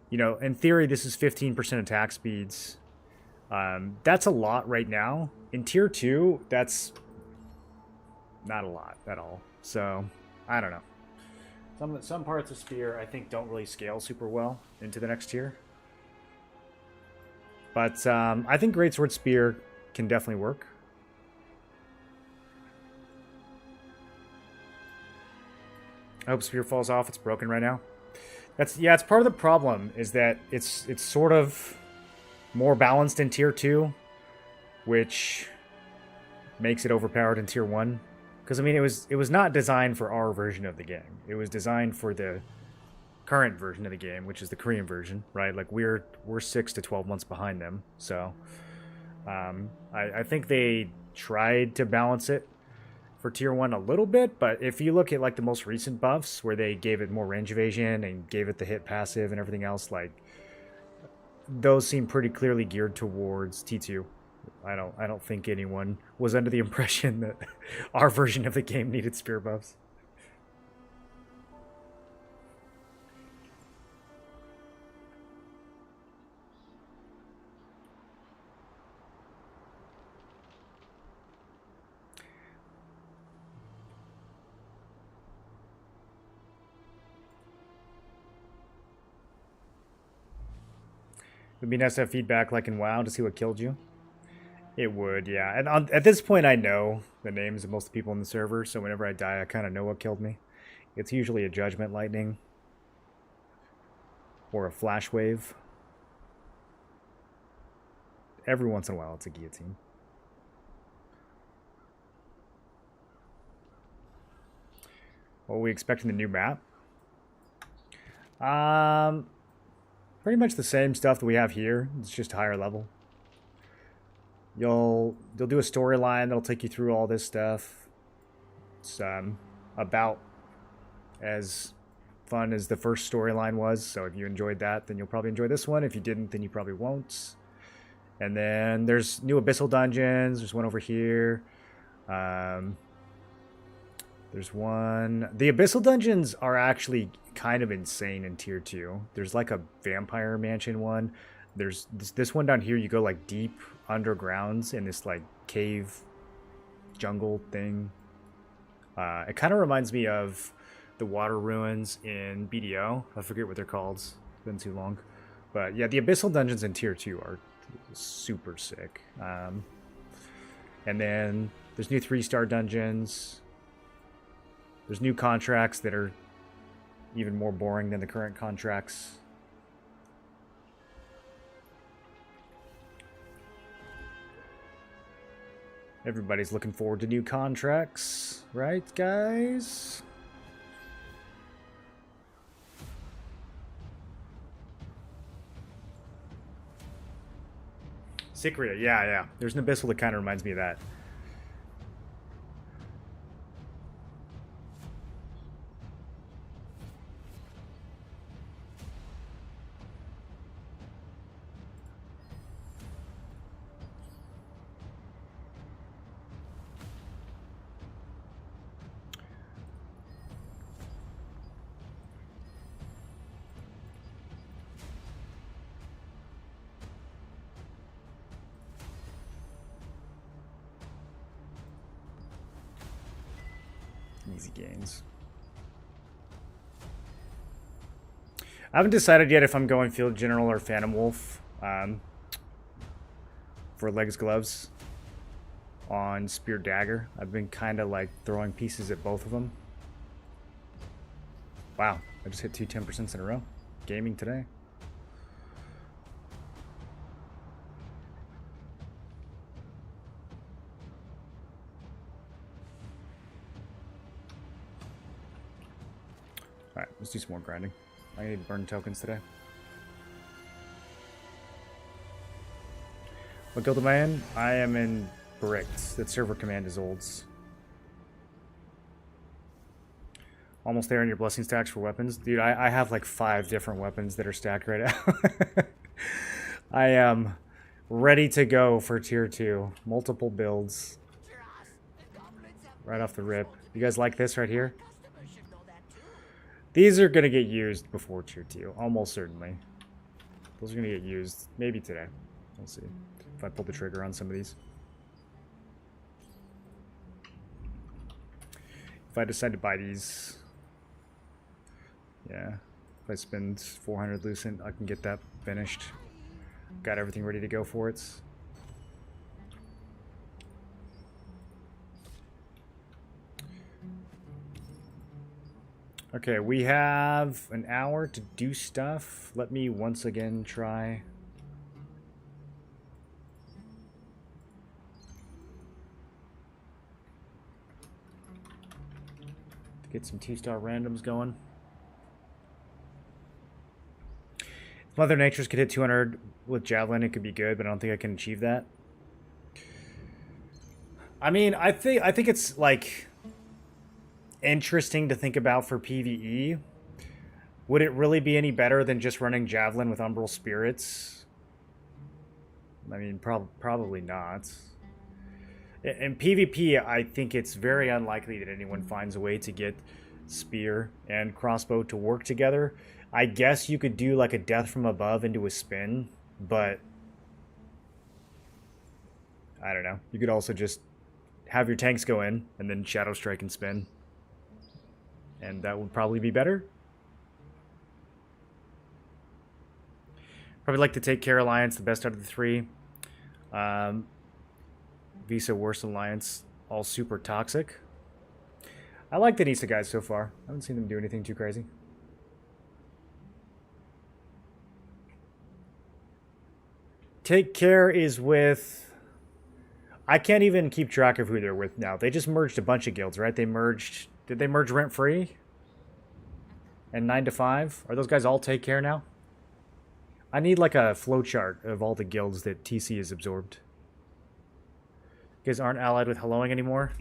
you know, in theory this is 15% attack speeds. That's a lot right now. In tier 2, that's not a lot at all. So, I don't know. Some parts of Spear I think don't really scale super well into the next tier. But I think Greatsword Spear can definitely work. I hope Spear falls off. It's broken right now. It's part of the problem is that it's sort of more balanced in tier 2, which makes it overpowered in tier 1. Because I mean, it was not designed for our version of the game. It was designed for the current version of the game, which is the Korean version, right? Like we're 6 to 12 months behind them. So I think they tried to balance it for tier 1 a little bit, but if you look at like the most recent buffs where they gave it more range evasion and gave it the hit passive and everything else, like those seem pretty clearly geared towards T2. I don't think anyone was under the impression that our version of the game needed spear buffs. It would be nice to have feedback like in WoW to see what killed you. It would, yeah. And at this point, I know the names of most people in the server, so whenever I die, I kind of know what killed me. It's usually a Judgment Lightning or a Flash Wave. every once in a while it's a guillotine. What we expect in the new map? Pretty much the same stuff that we have here. It's just higher level. They'll do a storyline that'll take you through all this stuff. It's about as fun as the first storyline was. So if you enjoyed that, then you'll probably enjoy this one. If you didn't, then you probably won't. And then there's new abyssal dungeons. There's one over here. There's one. The abyssal dungeons are actually kind of insane in tier 2. There's like a vampire mansion one. There's this one down here. You go like deep undergrounds in this like cave jungle thing. It kind of reminds me of the water ruins in BDO. I forget what they're called. It's been too long. But yeah, the abyssal dungeons in tier 2 are super sick. And then there's new 3-star dungeons. There's new contracts that are even more boring than the current contracts. Everybody's looking forward to new contracts, right, guys? Sikria, yeah. There's an abyssal that kind of reminds me of that. Easy gains. I haven't decided yet if I'm going Field General or Phantom Wolf for legs gloves on Spear Dagger. I've been kind of like throwing pieces at both of them. Wow, I just hit 2 10% in a row. Gaming today. Alright, let's do some more grinding. I need to burn tokens today. What guild am I in? I am in Bricked. That server command is olds. Almost there in your blessing stacks for weapons. Dude, I have like 5 different weapons that are stacked right now. I am ready to go for tier 2. Multiple builds. Right off the rip. You guys like this right here? These are going to get used before tier 2. Almost certainly. Those are going to get used. Maybe today. We'll see. If I pull the trigger on some of these. If I decide to buy these. Yeah. If I spend 400 Lucent, I can get that finished. Got everything ready to go for it. Okay, we have an hour to do stuff. Let me once again try. To get some 2-star randoms going. If Mother Nature's could hit 200 with Javelin, it could be good, but I don't think I can achieve that. I mean, I think it's like interesting to think about for PvE. Would it really be any better than just running Javelin with Umbral Spirits? I mean, probably not. In PvP, I think it's very unlikely that anyone finds a way to get Spear and Crossbow to work together. I guess you could do like a Death from Above into a spin, but I don't know. You could also just have your tanks go in and then Shadow Strike and spin. And that would probably be better. Probably like to take Care Alliance, the best out of the 3. Visa worst alliance, all super toxic. I like the Nisa guys so far. I haven't seen them do anything too crazy. Take Care is with... I can't even keep track of who they're with now. They just merged a bunch of guilds, right? They merged... Did they merge Rent Free? And 9 to 5? Are those guys all Take Care now? I need like a flowchart of all the guilds that TC has absorbed. You guys aren't allied with Helloing anymore?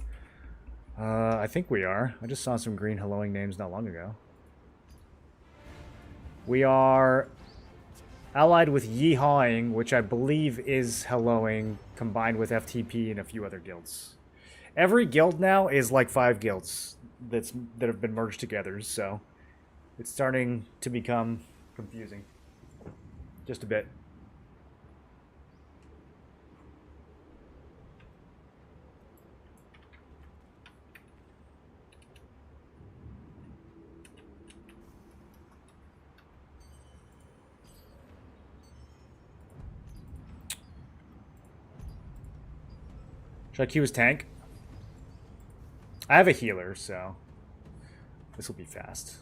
I think we are. I just saw some green Helloing names not long ago. We are allied with Yeehawing, which I believe is Helloing, combined with FTP and a few other guilds. Every guild now is like 5 guilds that have been merged together, so it's starting to become confusing. Just a bit. Should I queue his tank? I have a healer, so this will be fast.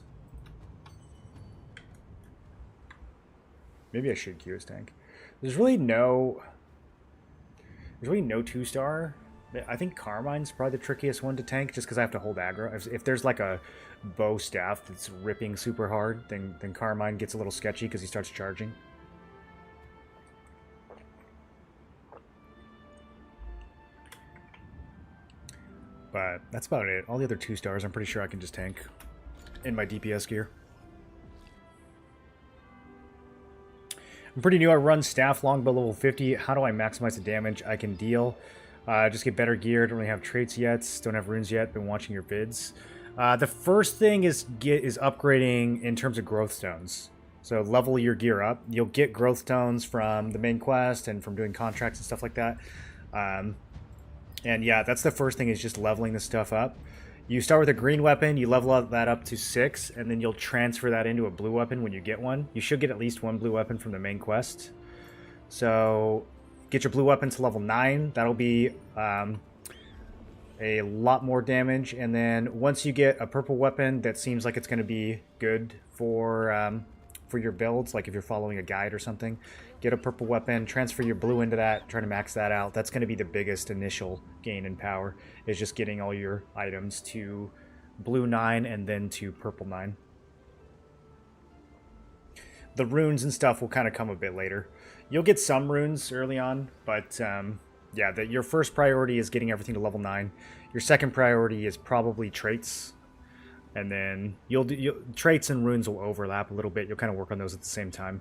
Maybe I should queue his tank. There's really no 2-star. I think Carmine's probably the trickiest one to tank, just because I have to hold aggro. If there's like a bow staff that's ripping super hard, then Carmine gets a little sketchy because he starts charging. But that's about it. All the other 2-stars, I'm pretty sure I can just tank in my DPS gear. I'm pretty new. I run staff longbow level 50. How do I maximize the damage I can deal? Just get better gear. Don't really have traits yet. Don't have runes yet. Been watching your vids. The first thing is upgrading in terms of growth stones. So level your gear up. You'll get growth stones from the main quest and from doing contracts and stuff like that. And yeah, that's the first thing, is just leveling this stuff up. You start with a green weapon, you level that up to 6, and then you'll transfer that into a blue weapon when you get one. You should get at least 1 blue weapon from the main quest. So get your blue weapon to level 9. That'll be a lot more damage. And then once you get a purple weapon that seems like it's going to be good for your builds, like if you're following a guide or something, get a purple weapon, transfer your blue into that, try to max that out. That's going to be the biggest initial gain in power, is just getting all your items to blue 9 and then to purple 9. The runes and stuff will kind of come a bit later. You'll get some runes early on, but yeah, your first priority is getting everything to level 9. Your second priority is probably traits. And then traits and runes will overlap a little bit. You'll kind of work on those at the same time.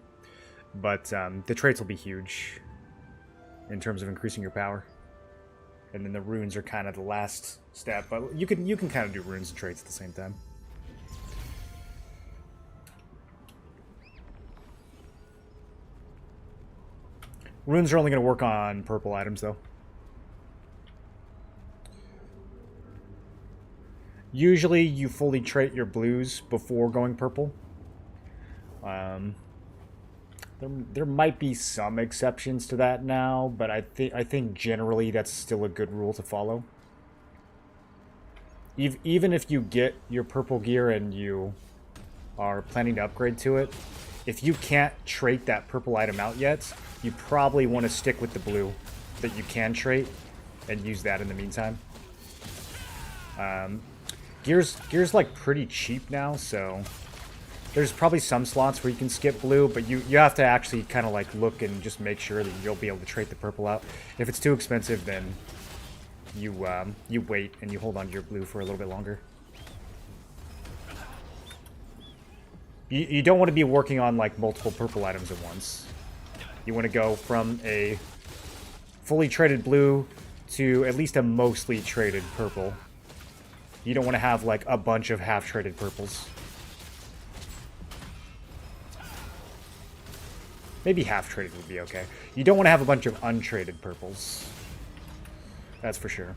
But the traits will be huge in terms of increasing your power. And then the runes are kind of the last step. But you can kind of do runes and traits at the same time. Runes are only going to work on purple items, though. Usually you fully trait your blues before going purple. There might be some exceptions to that now, but I think generally that's still a good rule to follow. Even if you get your purple gear and you are planning to upgrade to it, if you can't trait that purple item out yet, you probably want to stick with the blue that you can trait and use that in the meantime. Gear's like pretty cheap now, so there's probably some slots where you can skip blue, but you have to actually kind of like look and just make sure that you'll be able to trait the purple out. If it's too expensive, then you wait and you hold on to your blue for a little bit longer. You don't want to be working on like multiple purple items at once. You want to go from a fully traded blue to at least a mostly traded purple. You don't want to have like a bunch of half-traded purples. Maybe half-traded would be okay. You don't want to have a bunch of untraded purples. That's for sure.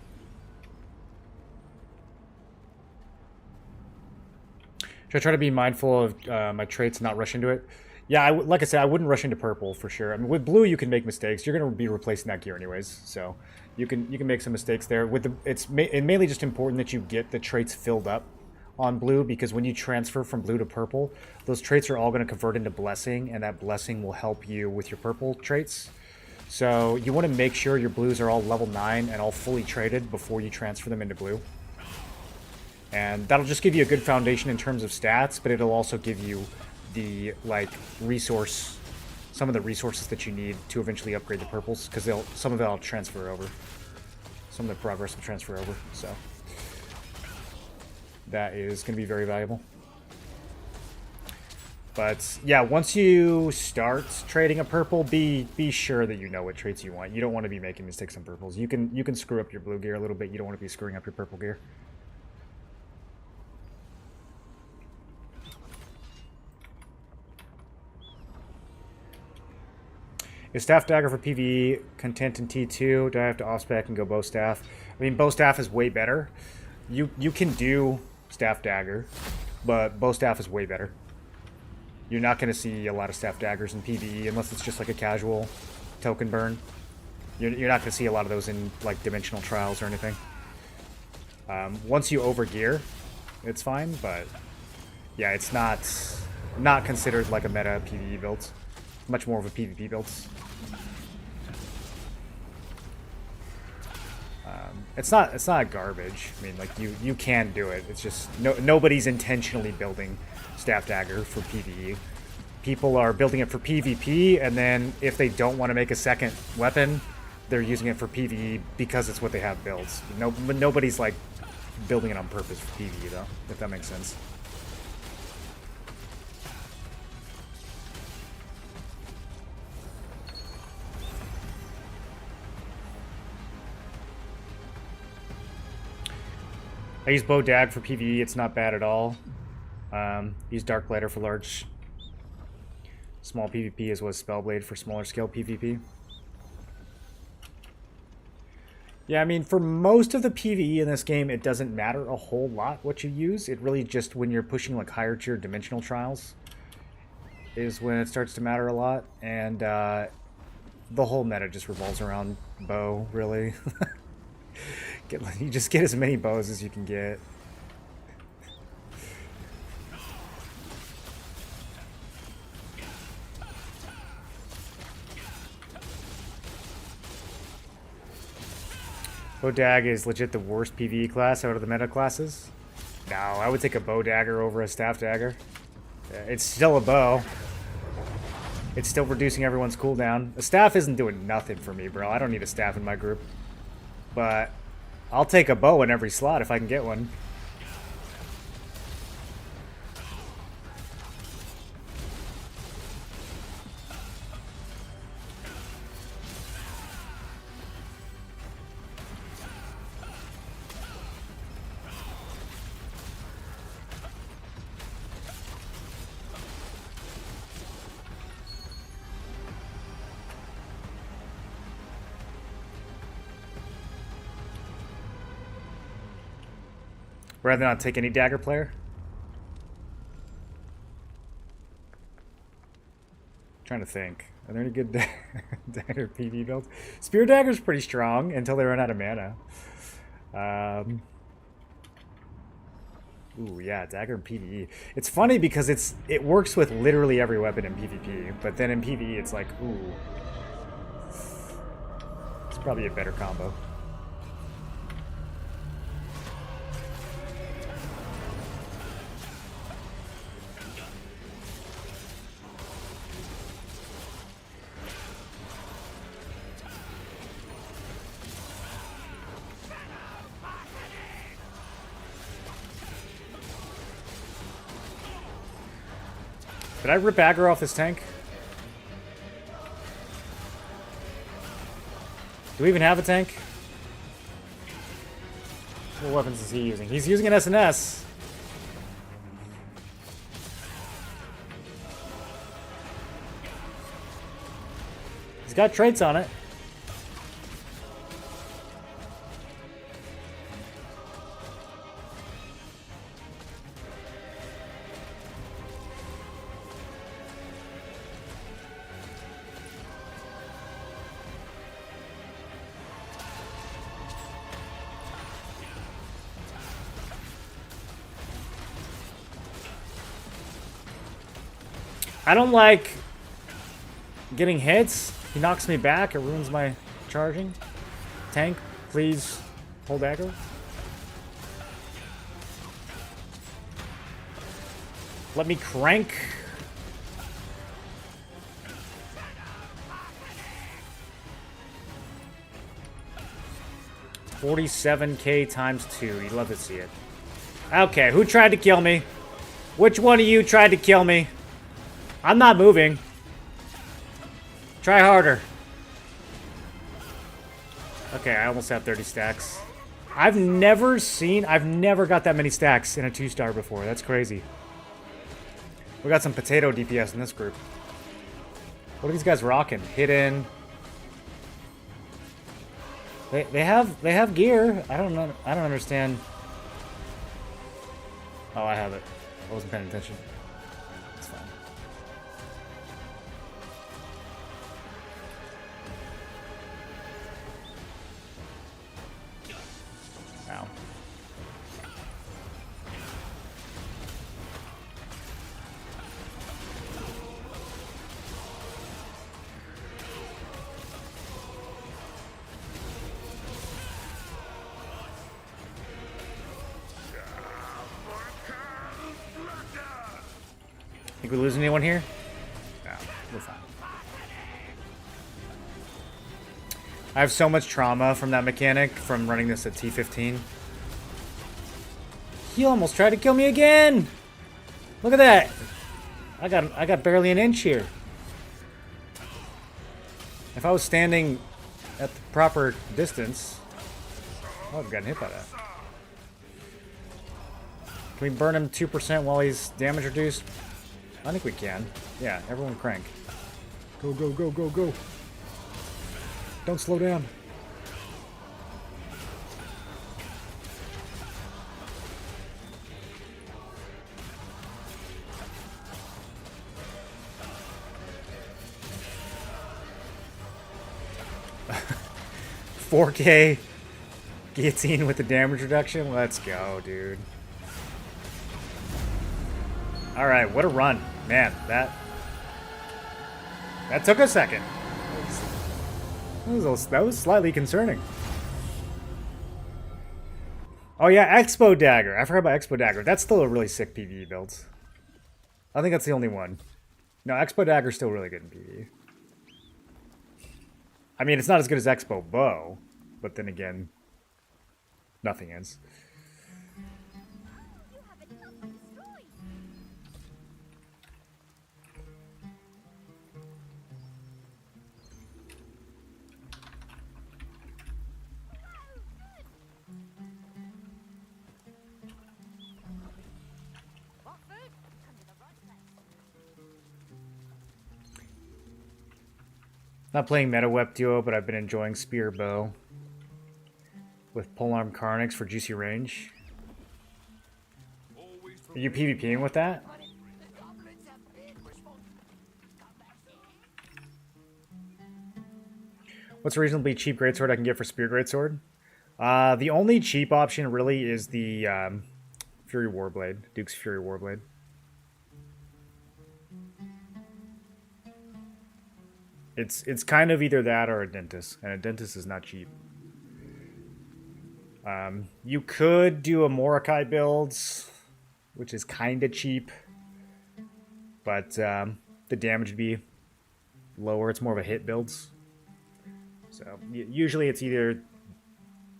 Should I try to be mindful of my traits and not rush into it? Yeah, like I said, I wouldn't rush into purple for sure. I mean, with blue, you can make mistakes. You're going to be replacing that gear anyways, so you can make some mistakes there. It's mainly just important that you get the traits filled up on blue, because when you transfer from blue to purple, those traits are all going to convert into blessing, and that blessing will help you with your purple traits. So you want to make sure your blues are all level 9 and all fully traded before you transfer them into blue. And that'll just give you a good foundation in terms of stats, but it'll also give you the, like, resource, some of the resources that you need to eventually upgrade the purples, because some of it'll transfer over. Some of the progress will transfer over, so that is going to be very valuable. But yeah, once you start trading a purple, be sure that you know what traits you want. You don't want to be making mistakes on purples. You can screw up your blue gear a little bit. You don't want to be screwing up your purple gear. Is staff dagger for PvE content in T2? Do I have to off-spec and go bow staff? I mean, bow staff is way better. You can do staff dagger, but bow staff is way better. You're not going to see a lot of staff daggers in PvE unless it's just like a casual token burn. You're not going to see a lot of those in like dimensional trials or anything. Once you overgear, it's fine, but yeah, it's not considered like a meta PvE build. Much more of a PvP build. It's not garbage. I mean, like you can do it. It's just nobody's intentionally building staff dagger for PvE. People are building it for PvP, and then if they don't want to make a second weapon, they're using it for PvE because it's what they have built. Nobody's like building it on purpose for PvE though, if that makes sense. I use bow dag for PvE. It's not bad at all. Use dark glider for large, small PvP, as well as spellblade for smaller scale PvP. Yeah, I mean, for most of the PvE in this game, it doesn't matter a whole lot what you use. It really just, when you're pushing like higher tier dimensional trials, is when it starts to matter a lot. And the whole meta just revolves around bow, really. You just get as many bows as you can get. Bow dag is legit the worst PvE class out of the meta classes. No, I would take a bow dagger over a staff dagger. It's still a bow. It's still reducing everyone's cooldown. A staff isn't doing nothing for me, bro. I don't need a staff in my group. But I'll take a bow in every slot if I can get one. Rather not take any dagger player. Trying to think. Are there any good dagger PvE builds? Spear dagger's pretty strong until they run out of mana. Ooh, yeah, dagger and PvE. It's funny because it works with literally every weapon in PvP, but then in PvE it's like, ooh. It's probably a better combo. Did I rip aggro off this tank? Do we even have a tank? What weapons is he using? He's using an SNS. He's got traits on it. I don't like getting hits He knocks me back. It ruins my charging. Tank, please hold aggro. Let me crank. $47K times 2. You'd love to see it. Okay, who tried to kill me? Which one of you tried to kill me? I'm not moving. Try harder. Okay, I almost have 30 stacks. I've never got that many stacks in a 2-star before. That's crazy. We got some potato DPS in this group. What are these guys rocking? Hidden. They have gear. I don't know. I don't understand. Oh, I have it. I wasn't paying attention. It's fine. Ow. Think we losing anyone here? No, we're fine. I have so much trauma from that mechanic from running this at T15. He almost tried to kill me again! Look at that! I got barely an inch here. If I was standing at the proper distance, I would have gotten hit by that. Can we burn him 2% while he's damage reduced? I think we can. Yeah, everyone crank. Go, go, go, go, go. Don't slow down. $4K guillotine with the damage reduction? Let's go, dude. Alright, what a run. Man, that took a second. That was slightly concerning. Oh yeah, Expo Dagger. I forgot about Expo Dagger. That's still a really sick PvE build. I think that's the only one. No, Expo Dagger's still really good in PvE. I mean, it's not as good as Expo Bow, but then again, nothing is. Not playing Meta Wep Duo, but I've been enjoying Spear Bow with Polearm Carnix for juicy range. Are you PvPing with that? What's a reasonably cheap greatsword I can get for Spear Greatsword? The only cheap option really is the Fury Warblade, Duke's Fury Warblade. It's kind of either that or a dentist, and a dentist is not cheap. You could do a Morokai builds, which is kind of cheap, but the damage would be lower. It's more of a hit builds. So usually it's either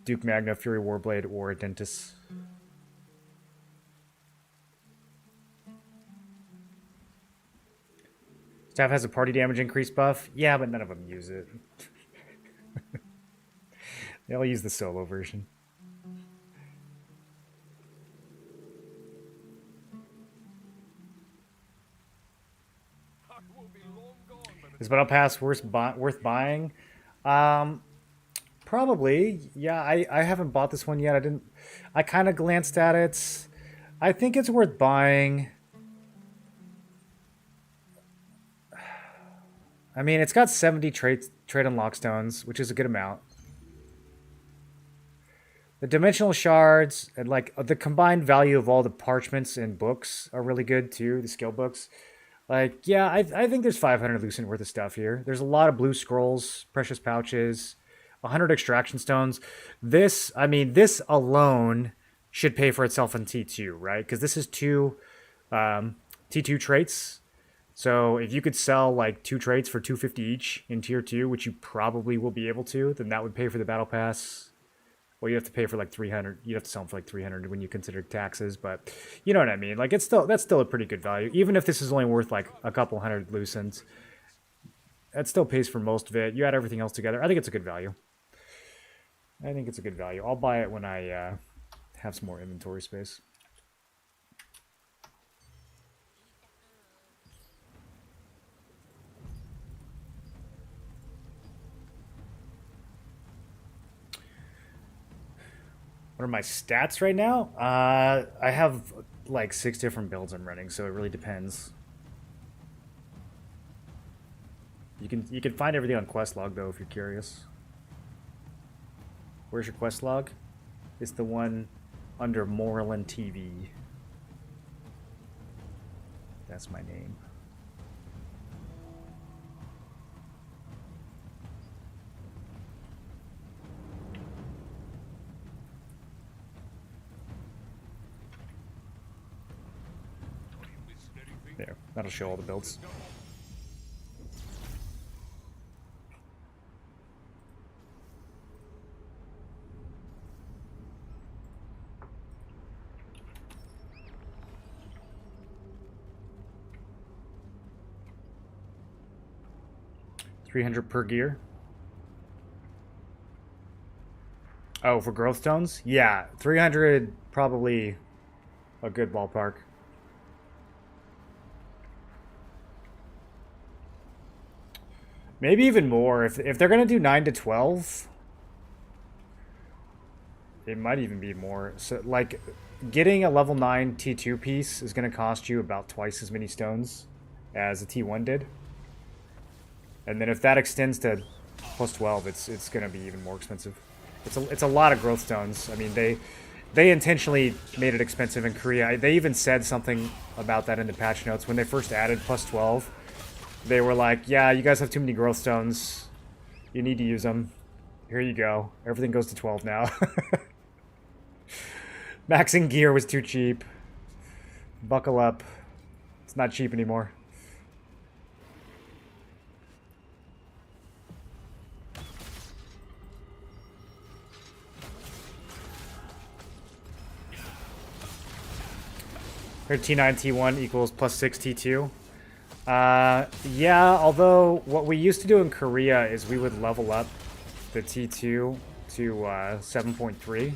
Duke Magna, Fury Warblade, or a dentist. Staff has a party damage increase buff. Yeah, but none of them use it. They all use the solo version. Is Battle Pass worth buying? Probably. Yeah, I haven't bought this one yet. I kind of glanced at it. I think it's worth buying. I mean, it's got 70 trade unlock stones, which is a good amount. The dimensional shards and like the combined value of all the parchments and books are really good too, the skill books. Like, yeah, I think there's 500 lucent worth of stuff here. There's a lot of blue scrolls, precious pouches, 100 extraction stones. This, I mean, this alone should pay for itself in T2, right? Because this is two T2 traits. So if you could sell like 2 traits for 250 each in tier 2, which you probably will be able to, then that would pay for the battle pass. Well, you have to pay for like 300. You have to sell them for like 300 when you consider taxes, but you know what I mean. Like that's still a pretty good value, even if this is only worth like a couple hundred lucent. That still pays for most of it. You add everything else together. I think it's a good value. I think it's a good value. I'll buy it when I have some more inventory space. What are my stats right now? I have like 6 different builds I'm running, so it really depends. You can find everything on Questlog though if you're curious. Where's your Questlog? It's the one under Moreland TV. That's my name. There, that'll show all the builds. $300 per gear. Oh, for growth stones? Yeah, 300 probably a good ballpark. Maybe even more. If they're gonna do 9 to 12, it might even be more. So like getting a level 9 T2 piece is gonna cost you about twice as many stones as a T1 did. And then if that extends to plus 12, it's gonna be even more expensive. It's a lot of growth stones. I mean they intentionally made it expensive in Korea. They even said something about that in the patch notes when they first added plus 12. They were like, yeah, you guys have too many growth stones. You need to use them. Here you go. Everything goes to 12 now. Maxing gear was too cheap. Buckle up. It's not cheap anymore. Here, T9, T1 equals plus 6 T2. Yeah, although what we used to do in Korea is we would level up the T2 to 7.3.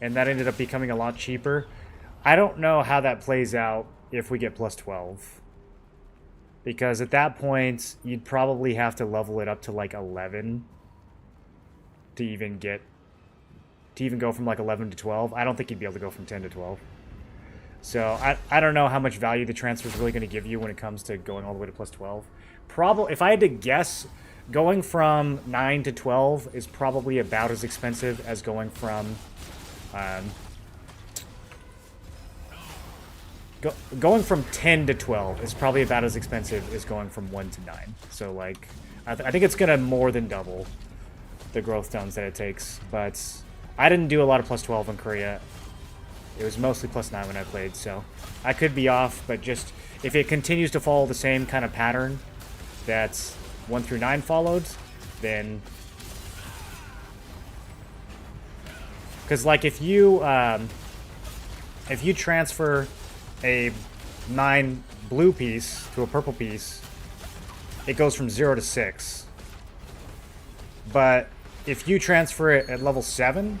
And that ended up becoming a lot cheaper. I don't know how that plays out if we get plus 12. Because at that point, you'd probably have to level it up to like 11 to even go from like 11 to 12. I don't think you'd be able to go from 10 to 12. So I don't know how much value the transfer is really going to give you when it comes to going all the way to plus 12. Probably, if I had to guess, going from 9 to 12 is probably about as expensive as going from going from 10 to 12 is probably about as expensive as going from 1 to 9. So like I think it's going to more than double the growth stones that it takes. But I didn't do a lot of plus 12 in Korea. It was mostly plus 9 when I played, so I could be off, but just if it continues to follow the same kind of pattern that's 1 through 9 followed, then... Because, like, if you transfer a 9 blue piece to a purple piece, it goes from 0 to 6. But if you transfer it at level 7...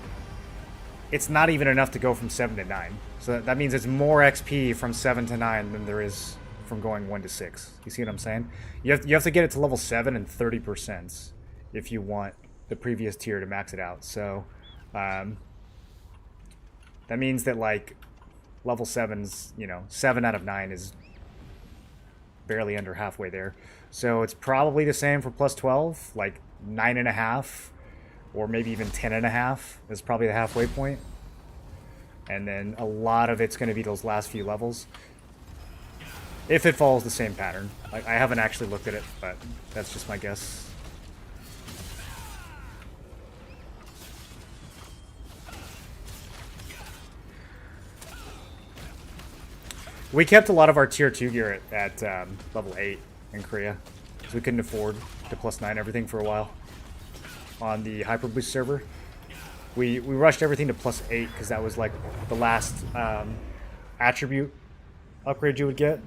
it's not even enough to go from 7 to 9. So that means it's more XP from 7 to 9 than there is from going 1 to 6. You see what I'm saying? You have to get it to level 7 and 30% if you want the previous tier to max it out. So that means that like level 7's, 7 out of 9 is barely under halfway there. So it's probably the same for plus 12, like 9.5. Or maybe even 10.5 is probably the halfway point. And then a lot of it's going to be those last few levels. If it follows the same pattern. Like, I haven't actually looked at it, but that's just my guess. We kept a lot of our tier 2 gear at level 8 in Korea, because we couldn't afford to +9 everything for a while. On the Hyper Boost server, we rushed everything to +8 because that was like the last attribute upgrade you would get.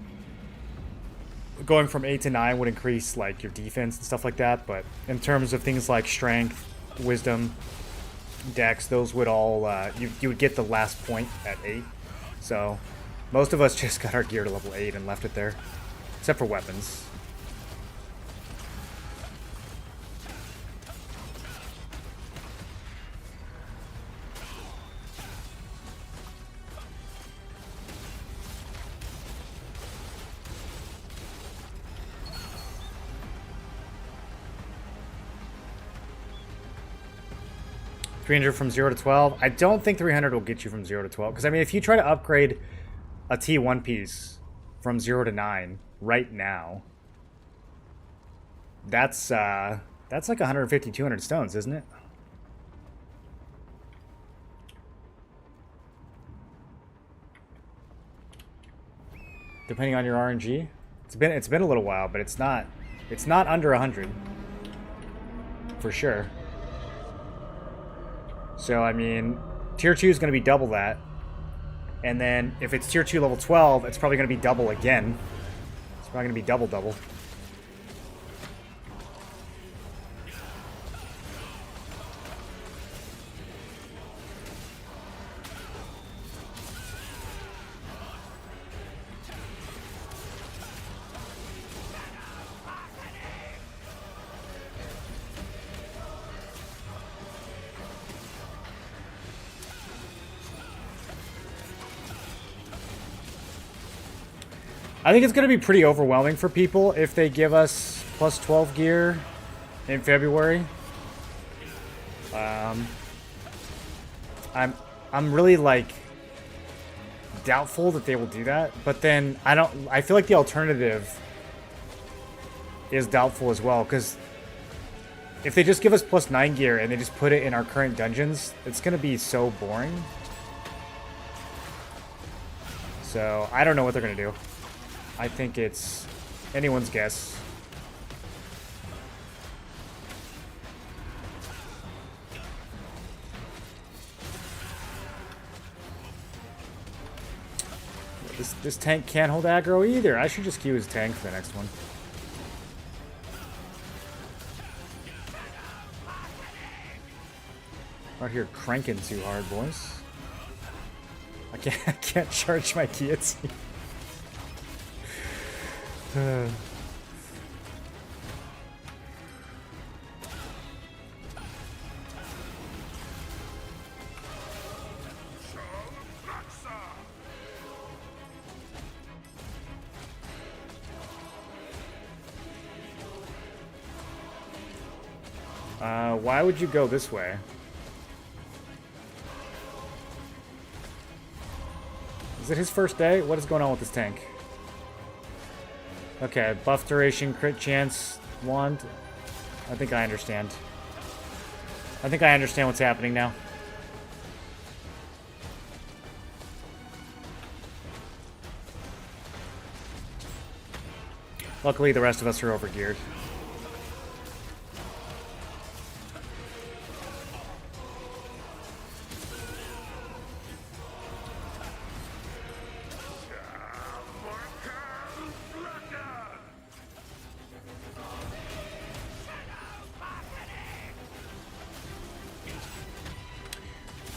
Going from 8 to 9 would increase like your defense and stuff like that, but in terms of things like strength, wisdom, dex, those would all you would get the last point at 8. So most of us just got our gear to level 8 and left it there, except for weapons. $300 from 0 to 12. I don't think 300 will get you from 0 to 12. Because, I mean, if you try to upgrade a T1 piece from 0 to 9 right now, that's like 150, 200 stones, isn't it? Depending on your RNG. It's been a little while, but it's not under 100. For sure. So, I mean, tier 2 is going to be double that. And then if it's tier 2 level 12, it's probably going to be double again. It's probably going to be double. I think it's going to be pretty overwhelming for people if they give us plus 12 gear in February. I'm really like doubtful that they will do that, but then I feel like the alternative is doubtful as well, because if they just give us plus 9 gear and they just put it in our current dungeons, it's going to be so boring. So I don't know what they're going to do. I think it's anyone's guess. This tank can't hold aggro either. I should just queue his tank for the next one. Out here cranking too hard, boys. I can't charge my guillotine. Why would you go this way? Is it his first day? What is going on with this tank? Okay, buff duration, crit chance, wand. I think I understand. I think I understand what's happening now. Luckily, the rest of us are overgeared.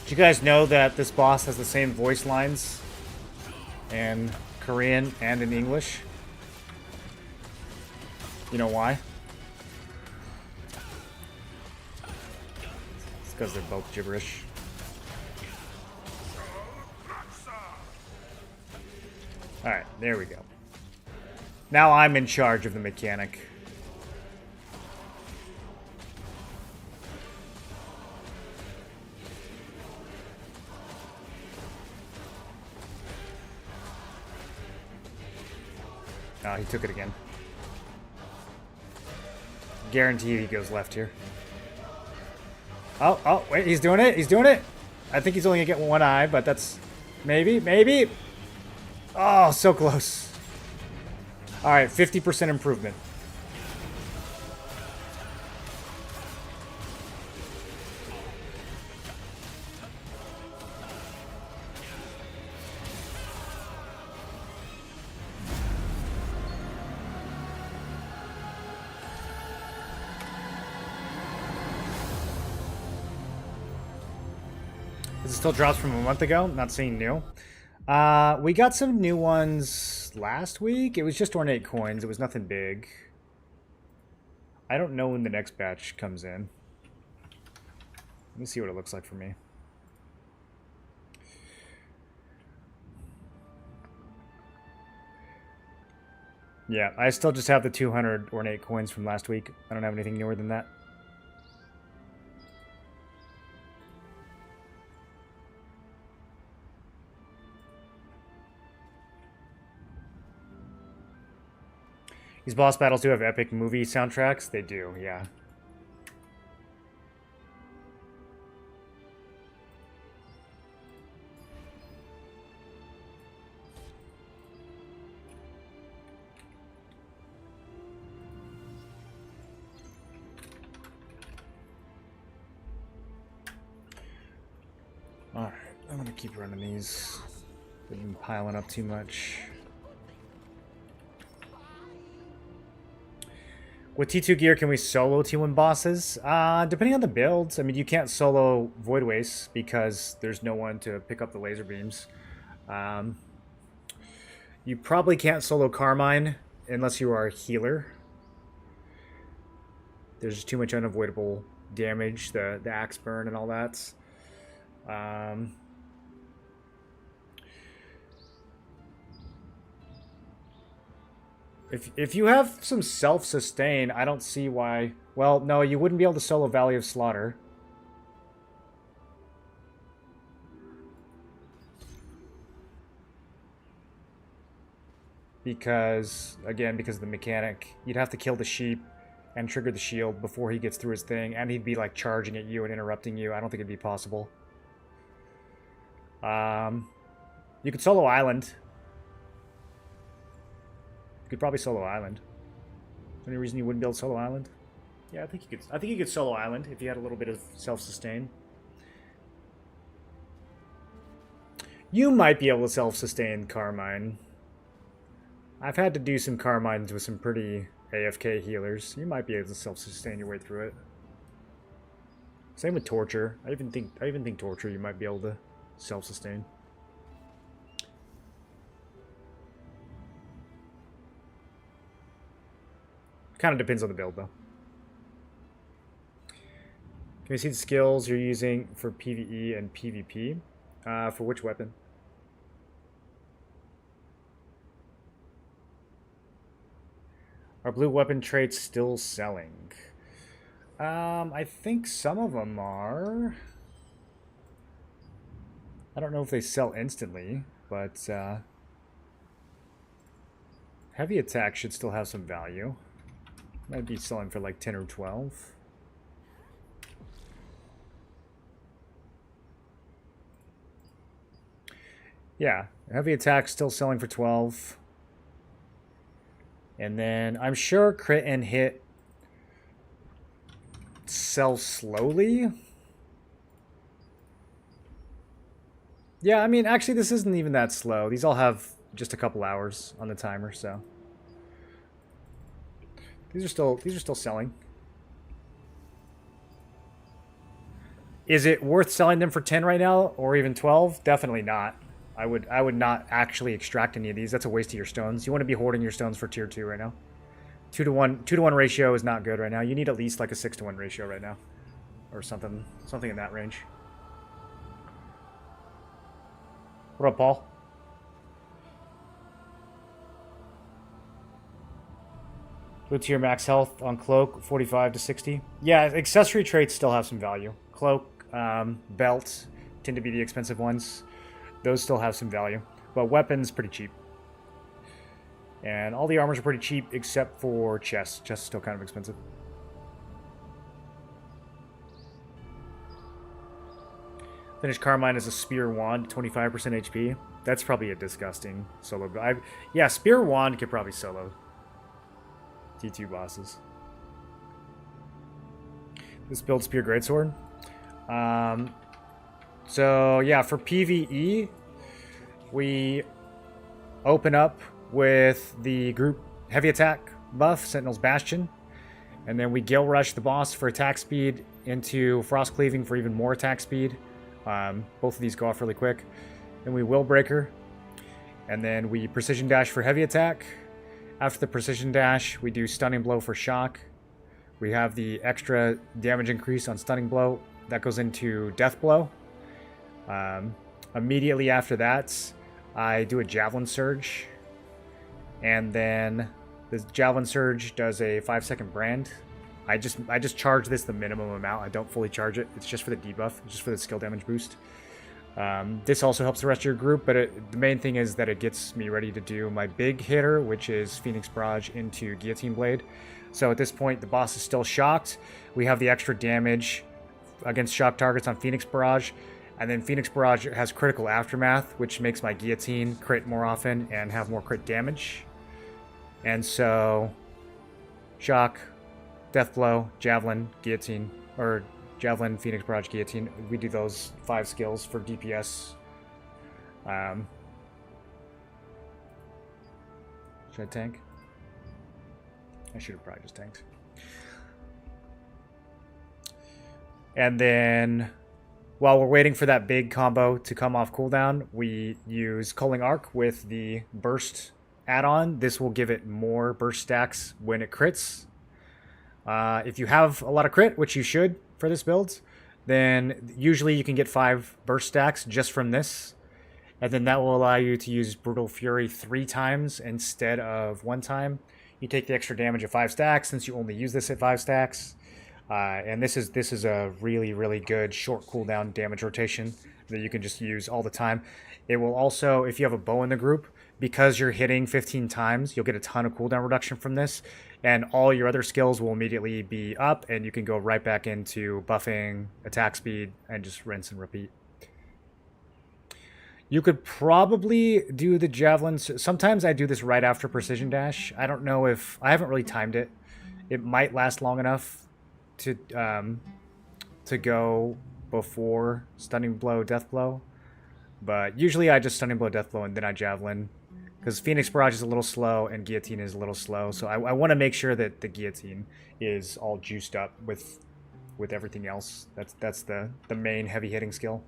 Do you guys know that this boss has the same voice lines in Korean and in English? You know why? It's because they're both gibberish. Alright, there we go. Now I'm in charge of the mechanic. Oh, he took it again. Guaranteed he goes left here. Oh, wait, he's doing it. He's doing it. I think he's only going to get one eye, but that's... Maybe. Oh, so close. All right, 50% improvement. This still drops from a month ago. Not seeing new. We got some new ones last week. It was just ornate coins. It was nothing big. I don't know when the next batch comes in. Let me see what it looks like for me. Yeah, I still just have the 200 ornate coins from last week. I don't have anything newer than that. These boss battles do have epic movie soundtracks? They do, yeah. Alright, I'm gonna keep running these. They've been piling up too much. With T2 gear, can we solo T1 bosses? Depending on the builds. I mean, you can't solo Void Waste because there's no one to pick up the laser beams. You probably can't solo Carmine unless you are a healer. There's just too much unavoidable damage, the axe burn and all that. If you have some self-sustain, I don't see why... Well, no, you wouldn't be able to solo Valley of Slaughter. Because, again, because of the mechanic, you'd have to kill the sheep and trigger the shield before he gets through his thing, and he'd be, like, charging at you and interrupting you. I don't think it'd be possible. You could solo Island. You could probably solo Island. Any reason you wouldn't be able to solo Island? Yeah, I think you could. I think you could solo Island if you had a little bit of self-sustain. You might be able to self-sustain Carmine. I've had to do some Carmines with some pretty AFK healers. You might be able to self-sustain your way through it. Same with Torture. I even think Torture you might be able to self-sustain. Kind of depends on the build, though. Can you see the skills you're using for PvE and PvP? For which weapon? Are blue weapon traits still selling? I think some of them are. I don't know if they sell instantly, but heavy attack should still have some value. Might be selling for like 10 or 12. Yeah, heavy attack still selling for 12. And then I'm sure crit and hit sell slowly. Yeah, I mean, actually this isn't even that slow. These all have just a couple hours on the timer, so these are still selling. Is it worth selling them for 10 right now or even 12? Definitely not. I would not actually extract any of these. That's a waste of your stones. You want to be hoarding your stones for tier 2 right now. 2-to-1 ratio is not good right now. You need at least like a 6-to-1 ratio right now. Or something in that range. What up, Paul? Blue tier max health on cloak, 45 to 60. Yeah, accessory traits still have some value. Cloak, belt tend to be the expensive ones. Those still have some value. But weapons, pretty cheap. And all the armors are pretty cheap except for chest. Chest is still kind of expensive. Finished Carmine is a Spear Wand, 25% HP. That's probably a disgusting solo. Yeah, Spear Wand could probably solo T2 bosses. This build Spear Greatsword. So yeah, for PvE, we open up with the group heavy attack buff, Sentinel's Bastion, and then we Gale Rush the boss for attack speed into Frost Cleaving for even more attack speed. Both of these go off really quick. Then we Will Breaker, and then we Precision Dash for heavy attack. After the Precision Dash, we do Stunning Blow for shock. We have the extra damage increase on Stunning Blow. That goes into Death Blow. Immediately after that, I do a Javelin Surge. And then the Javelin Surge does a 5-second brand. I just charge this the minimum amount. I don't fully charge it. It's just for the debuff. It's just for the skill damage boost. This also helps the rest of your group, but the main thing is that it gets me ready to do my big hitter, which is Phoenix Barrage into Guillotine Blade. So at this point, the boss is still shocked. We have the extra damage against shock targets on Phoenix Barrage. And then Phoenix Barrage has critical aftermath, which makes my guillotine crit more often and have more crit damage. And so, shock, death blow, javelin, guillotine, or javelin, Phoenix Barrage, guillotine. We do those 5 skills for DPS. Should I tank? I should have probably just tanked. And then, while we're waiting for that big combo to come off cooldown, we use Culling Arc with the burst add-on. This will give it more burst stacks when it crits. If you have a lot of crit, which you should for this build, then usually you can get 5 burst stacks just from this. And then that will allow you to use Brutal Fury 3 times instead of 1 time. You take the extra damage of 5 stacks since you only use this at 5 stacks. And this is a really good short cooldown damage rotation that you can just use all the time. It will also, if you have a bow in the group, because you're hitting 15 times, you'll get a ton of cooldown reduction from this, and all your other skills will immediately be up, and you can go right back into buffing, attack speed, and just rinse and repeat. You could probably do the javelins. Sometimes I do this right after Precision Dash. I don't know if, I haven't really timed it. It might last long enough to go before Stunning Blow, Death Blow. But usually I just Stunning Blow, Death Blow, and then I Javelin. Because Phoenix Barrage is a little slow, and Guillotine is a little slow. So I want to make sure that the Guillotine is all juiced up with everything else. That's the main heavy hitting skill.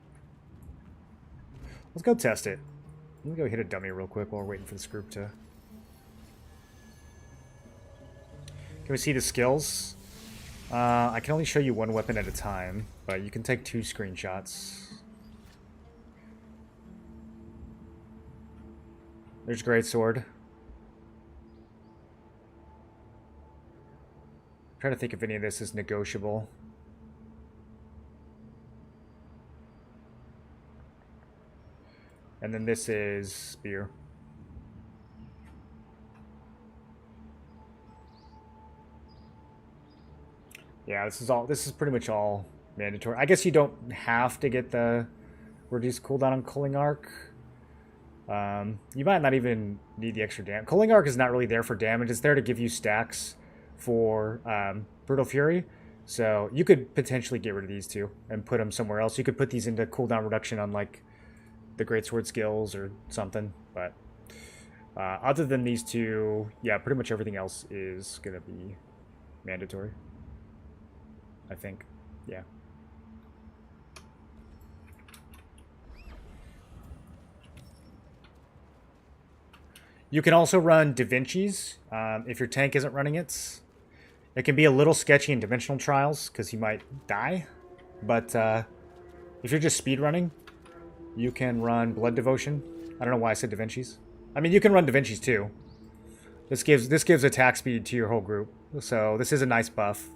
Let's go test it. Let me go hit a dummy real quick while we're waiting for this group to... Can we see the skills? I can only show you 1 weapon at a time, but you can take 2 screenshots. There's Greatsword. Trying to think if any of this is negotiable. And then this is Spear. Yeah, this is pretty much all mandatory. I guess you don't have to get the reduced cooldown on Culling Arc. You might not even need the extra damage. Culling Arc is not really there for damage. It's there to give you stacks for Brutal Fury. So you could potentially get rid of these two and put them somewhere else. You could put these into cooldown reduction on like the Greatsword skills or something. But other than these two, yeah, pretty much everything else is going to be mandatory. I think, yeah. You can also run Da Vinci's if your tank isn't running it. It can be a little sketchy in Dimensional Trials because he might die. But if you're just speedrunning, you can run Blood Devotion. I don't know why I said Da Vinci's. I mean, you can run Da Vinci's too. This gives attack speed to your whole group. So this is a nice buff.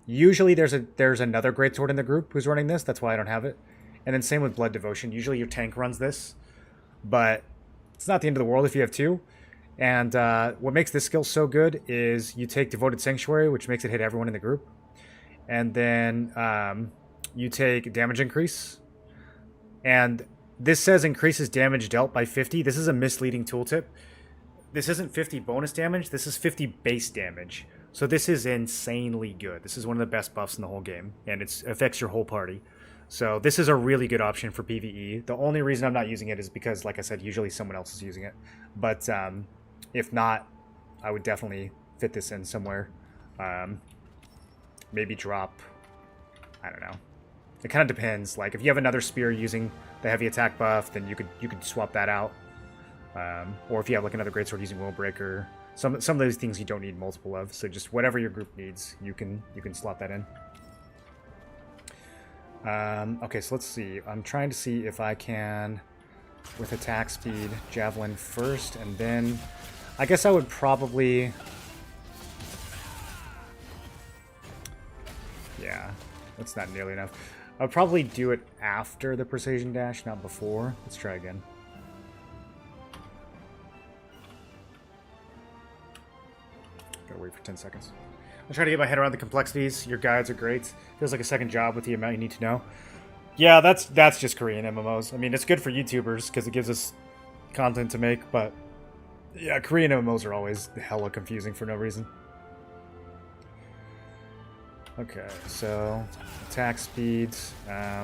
Usually there's another Greatsword in the group who's running this. That's why I don't have it. And then same with Blood Devotion. Usually your tank runs this. But It's not the end of the world if you have 2. And what makes this skill so good is you take Devoted Sanctuary, which makes it hit everyone in the group. And then you take damage increase. And this says increases damage dealt by 50. This is a misleading tooltip. This isn't 50 bonus damage. This is 50 base damage. So this is insanely good. This is one of the best buffs in the whole game. And it affects your whole party. So this is a really good option for PvE. The only reason I'm not using it is because, like I said, usually someone else is using it. But if not, I would definitely fit this in somewhere. Maybe drop, I don't know. It kind of depends. Like if you have another spear using the heavy attack buff, then you could swap that out. Or if you have like another greatsword using Willbreaker, some of those things you don't need multiple of. So just whatever your group needs, you can slot that in. Okay, so let's see. I'm trying to see if I can, with attack speed, javelin first, and then I guess I would probably, yeah, that's not nearly enough. I'll probably do it after the precision dash, not before. Let's try again. Gotta wait for 10 seconds. I'll try to get my head around the complexities. Your guides are great. Feels like a second job with the amount you need to know. Yeah, that's just Korean MMOs. I mean, it's good for YouTubers because it gives us content to make, but yeah, Korean MMOs are always hella confusing for no reason. Okay, so attack speeds. My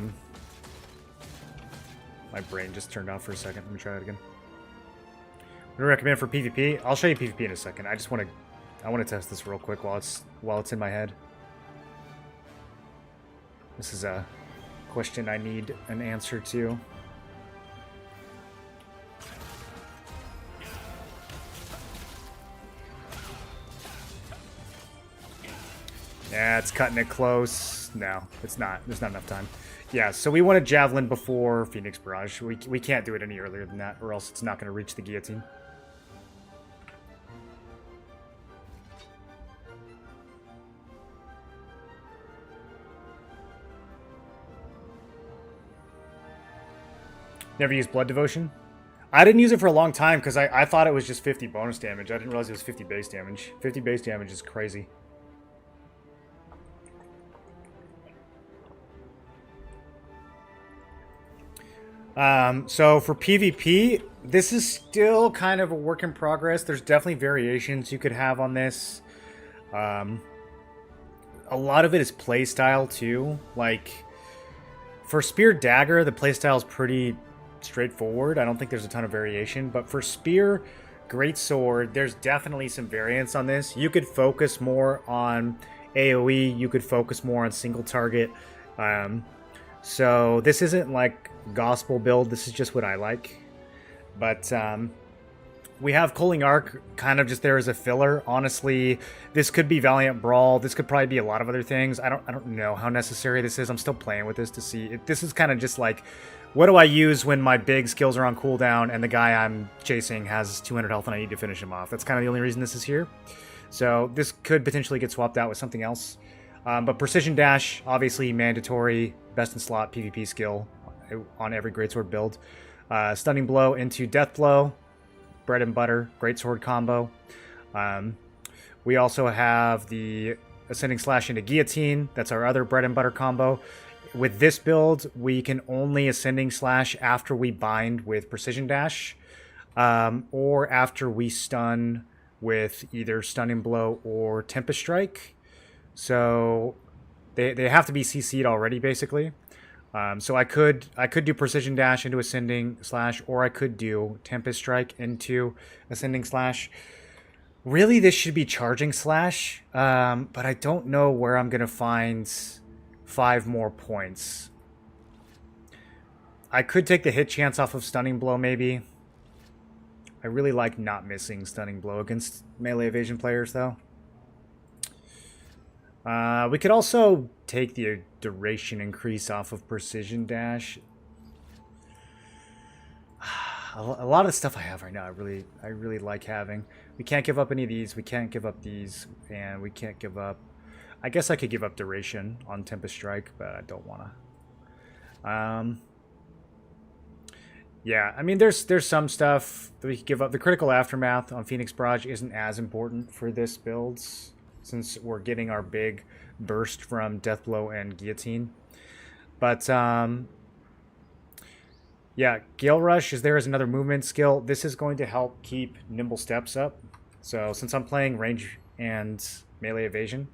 brain just turned off for a second. Let me try it again. What do I recommend for PvP? I'll show you PvP in a second. I want to test this real quick while it's in my head. This is a question I need an answer to. Yeah, it's cutting it close. No, it's not. There's not enough time. Yeah, so we want a javelin before Phoenix Barrage. We can't do it any earlier than that, or else it's not going to reach the guillotine. Never used Blood Devotion? I didn't use it for a long time because I thought it was just 50 bonus damage. I didn't realize it was 50 base damage. 50 base damage is crazy. So for PvP, this is still kind of a work in progress. There's definitely variations you could have on this. A lot of it is playstyle too. Like, for Spear Dagger, the playstyle is pretty straightforward. I don't think there's a ton of variation, but for Spear Greatsword, there's definitely some variance on this. You could focus more on AoE, you could focus more on single target. So this isn't like gospel build, this is just what I like. But we have Culling Arc kind of just there as a filler. Honestly, this could be Valiant Brawl. This could probably be a lot of other things. I don't know how necessary this is. I'm still playing with this to see. This is kind of just like, what do I use when my big skills are on cooldown and the guy I'm chasing has 200 health and I need to finish him off? That's kind of the only reason this is here. So this could potentially get swapped out with something else. But Precision Dash, obviously mandatory, best in slot PvP skill on every Greatsword build. Stunning Blow into Death Blow, bread and butter, Greatsword combo. We also have the Ascending Slash into Guillotine. That's our other bread and butter combo. With this build, we can only Ascending Slash after we bind with Precision Dash, or after we stun with either Stunning Blow or Tempest Strike. So they have to be CC'd already, basically. So I could do Precision Dash into Ascending Slash, or I could do Tempest Strike into Ascending Slash. Really, this should be Charging Slash, but I don't know where I'm going to find 5 more points. I could take the hit chance off of Stunning Blow, maybe. I really like not missing Stunning Blow against melee evasion players, though. We could also take the duration increase off of Precision Dash. A lot of the stuff I have right now, I really like having. We can't give up any of these. We can't give up these, and we can't give up. I guess I could give up duration on Tempest Strike, but I don't want to. Yeah, I mean, there's some stuff that we could give up. The critical aftermath on Phoenix Barrage isn't as important for this build, since we're getting our big burst from Deathblow and Guillotine. But yeah, Gale Rush is there as another movement skill. This is going to help keep Nimble Steps up. So since I'm playing range and melee evasion,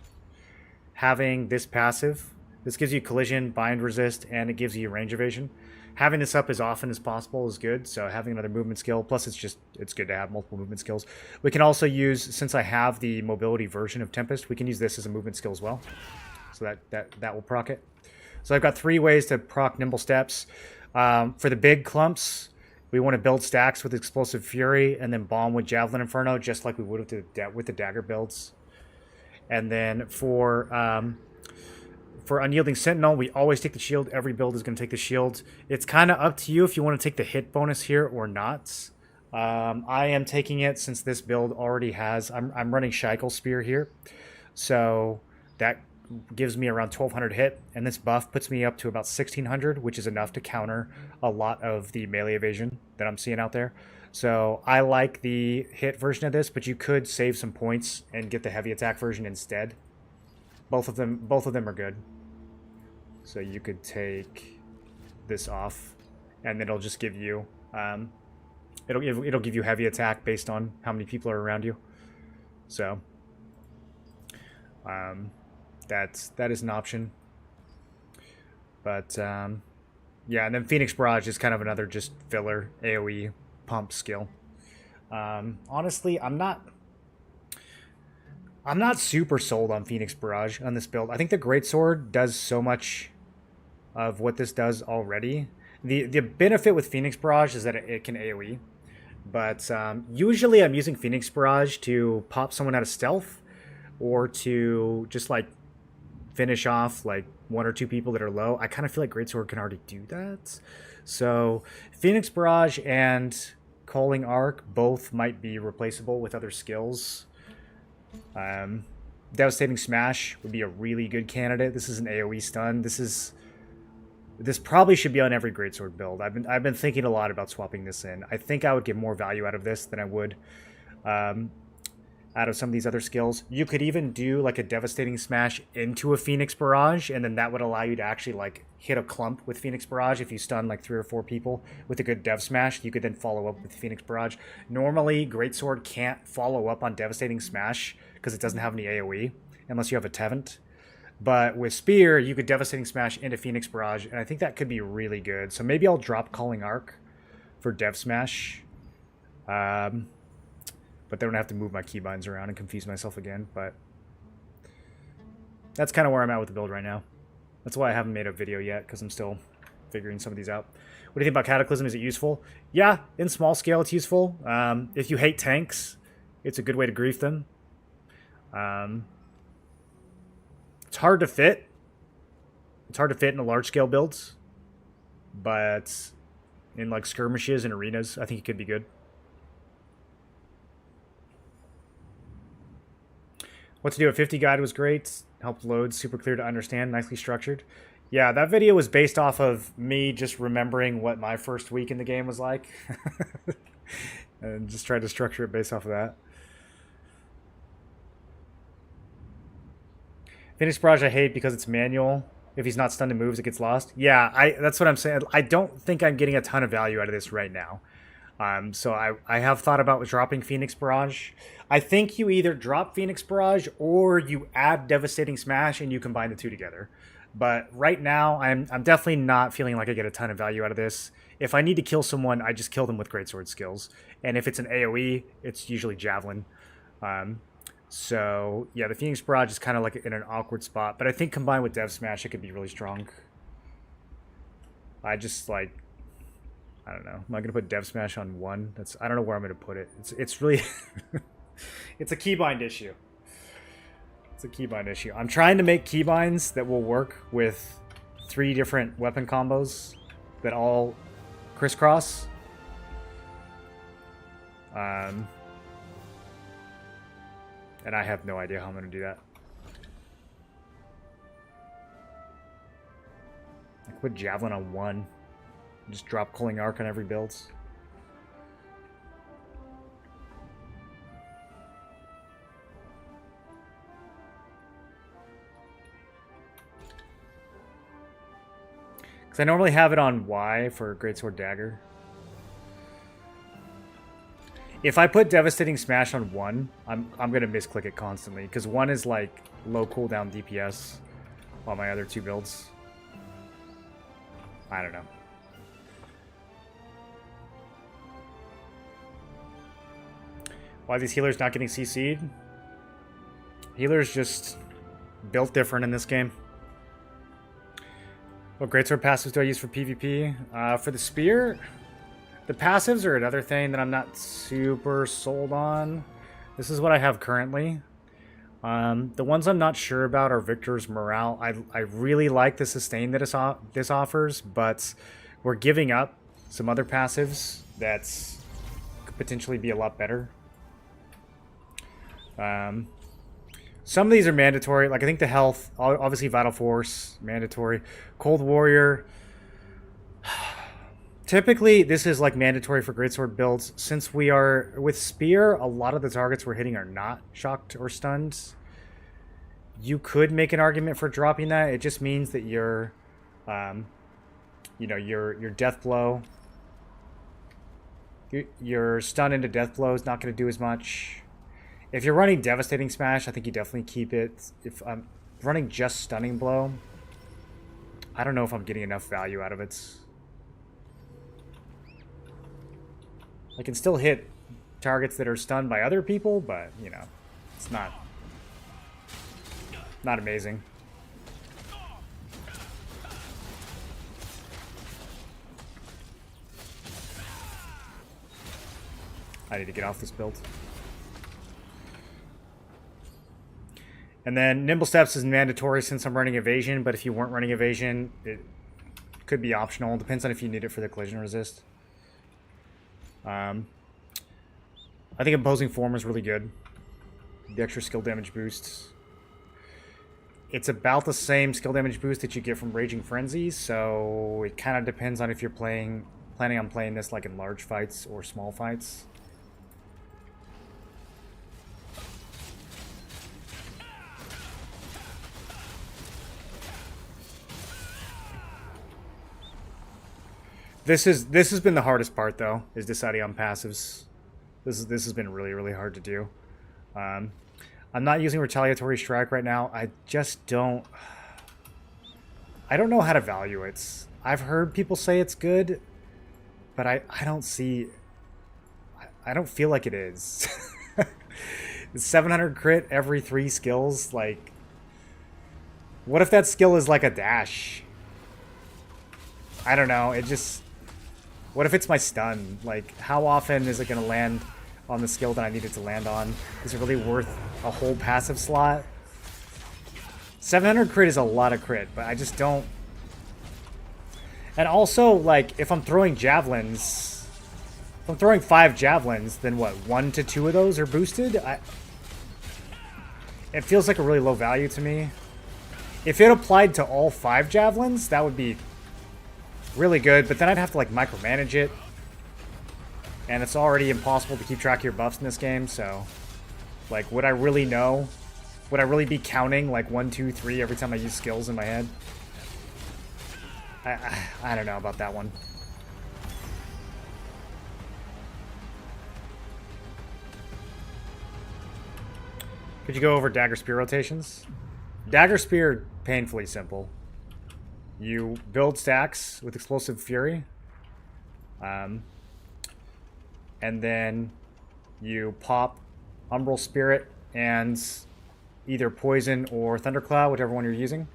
having this passive, this gives you collision, bind resist, and it gives you range evasion. Having this up as often as possible is good, so having another movement skill, plus it's good to have multiple movement skills. We can also use, since I have the mobility version of Tempest, we can use this as a movement skill as well. So that will proc it. So I've got 3 ways to proc Nimble Steps. For the big clumps, we want to build stacks with Explosive Fury and then bomb with Javelin Inferno, just like we would with the dagger builds. And then for Unyielding Sentinel, we always take the shield. Every build is going to take the shield. It's kind of up to you if you want to take the hit bonus here or not. I am taking it since this build already has... I'm running Shackle Spear here. So that gives me around 1200 hit. And this buff puts me up to about 1600, which is enough to counter a lot of the melee evasion that I'm seeing out there. So I like the hit version of this, but you could save some points and get the heavy attack version instead. Both of them are good. So you could take this off, and it'll just give you it'll give you heavy attack based on how many people are around you. So that is an option. But yeah, and then Phoenix Barrage is kind of another just filler AoE pump skill. Honestly, I'm not super sold on Phoenix Barrage on this build. I think the Greatsword does so much of what this does already. The benefit with Phoenix Barrage is that it can AoE. But usually I'm using Phoenix Barrage to pop someone out of stealth or to just like finish off like 1 or 2 people that are low. I kind of feel like Greatsword can already do that. So Phoenix Barrage and Calling Arc both might be replaceable with other skills. Devastating Smash would be a really good candidate. This is an AoE stun. This probably should be on every Greatsword build. I've been thinking a lot about swapping this in. I think I would get more value out of this than I would out of some of these other skills. You could even do like a Devastating Smash into a Phoenix Barrage, and then that would allow you to actually like hit a clump with Phoenix Barrage. If you stun like 3 or 4 people with a good Dev Smash, you could then follow up with Phoenix Barrage. Normally, Greatsword can't follow up on Devastating Smash because it doesn't have any AoE unless you have a Tevant. But with Spear, you could Devastating Smash into Phoenix Barrage, and I think that could be really good. So maybe I'll drop Calling Arc for Dev Smash. But then I have to move my keybinds around and confuse myself again. But that's kind of where I'm at with the build right now. That's why I haven't made a video yet, because I'm still figuring some of these out. What do you think about Cataclysm? Is it useful? Yeah, in small scale it's useful. If you hate tanks, it's a good way to grief them. It's hard to fit. It's hard to fit in large scale builds. But in like skirmishes and arenas, I think it could be good. What to do at 50 guide was great. Helped load, super clear to understand, nicely structured. Yeah, that video was based off of me just remembering what my first week in the game was like. And just tried to structure it based off of that. Phoenix Barrage I hate because it's manual. If he's not stunned and moves, it gets lost. Yeah, that's what I'm saying. I don't think I'm getting a ton of value out of this right now. So I have thought about dropping Phoenix Barrage. I think you either drop Phoenix Barrage or you add Devastating Smash and you combine the two together. But right now, I'm definitely not feeling like I get a ton of value out of this. If I need to kill someone, I just kill them with Greatsword skills. And if it's an AoE, it's usually Javelin. So yeah, the Phoenix Barrage is kind of like in an awkward spot. But I think combined with Dev Smash, it could be really strong. I just like... I don't know. Am I going to put Dev Smash on 1? I don't know where I'm going to put it. It's really... it's a keybind issue. It's a keybind issue. I'm trying to make keybinds that will work with 3 different weapon combos that all crisscross. And I have no idea how I'm going to do that. I could put Javelin on 1. Just drop Culling Arc on every build. Because I normally have it on Y for Greatsword Dagger. If I put Devastating Smash on 1, I'm gonna misclick it constantly. Because 1 is like low cooldown DPS on my other 2 builds. I don't know. Why are these healers not getting CC'd? Healers just built different in this game. What greatsword passives do I use for PvP? For the spear, the passives are another thing that I'm not super sold on. This is what I have currently. The ones I'm not sure about are Victor's Morale. I really like the sustain that this offers, but we're giving up some other passives that could potentially be a lot better. Some of these are mandatory. Like, I think the health, obviously Vital Force, mandatory. Cold Warrior. Typically, this is like mandatory for Greatsword builds. Since we are with Spear, a lot of the targets we're hitting are not shocked or stunned. You could make an argument for dropping that. It just means that your, you know, your death blow, your stun into death blow is not going to do as much. If you're running Devastating Smash, I think you definitely keep it. If I'm running just Stunning Blow, I don't know if I'm getting enough value out of it. I can still hit targets that are stunned by other people, but, you know, it's not amazing. I need to get off this build. And then Nimble Steps is mandatory since I'm running Evasion, but if you weren't running Evasion, it could be optional. It depends on if you need it for the collision resist. I think Imposing Form is really good. The extra skill damage boosts. It's about the same skill damage boost that you get from Raging Frenzy, so it kind of depends on if you're planning on playing this like in large fights or small fights. This has been the hardest part, though, is deciding on passives. This has been really, really hard to do. I'm not using Retaliatory Strike right now. I just don't... I don't know how to value it. I've heard people say it's good, but I don't see... I don't feel like it is. 700 crit every 3 skills, like... What if that skill is like a dash? I don't know, it just... What if it's my stun? Like, how often is it going to land on the skill that I need it to land on? Is it really worth a whole passive slot? 700 crit is a lot of crit, but I just don't... And also, like, if I'm throwing javelins... If I'm throwing 5 javelins, then what, 1 to 2 of those are boosted? It feels like a really low value to me. If it applied to all 5 javelins, that would be really good, but then I'd have to like micromanage it, and it's already impossible to keep track of your buffs in this game. So like, would I really know? Would I really be counting like 1, 2, 3 every time I use skills in my head? I don't know about that one. Could you go over Dagger Spear rotations? Dagger Spear, painfully simple. You build stacks with Explosive Fury. And then you pop Umbral Spirit and either Poison or Thundercloud, whichever one you're using.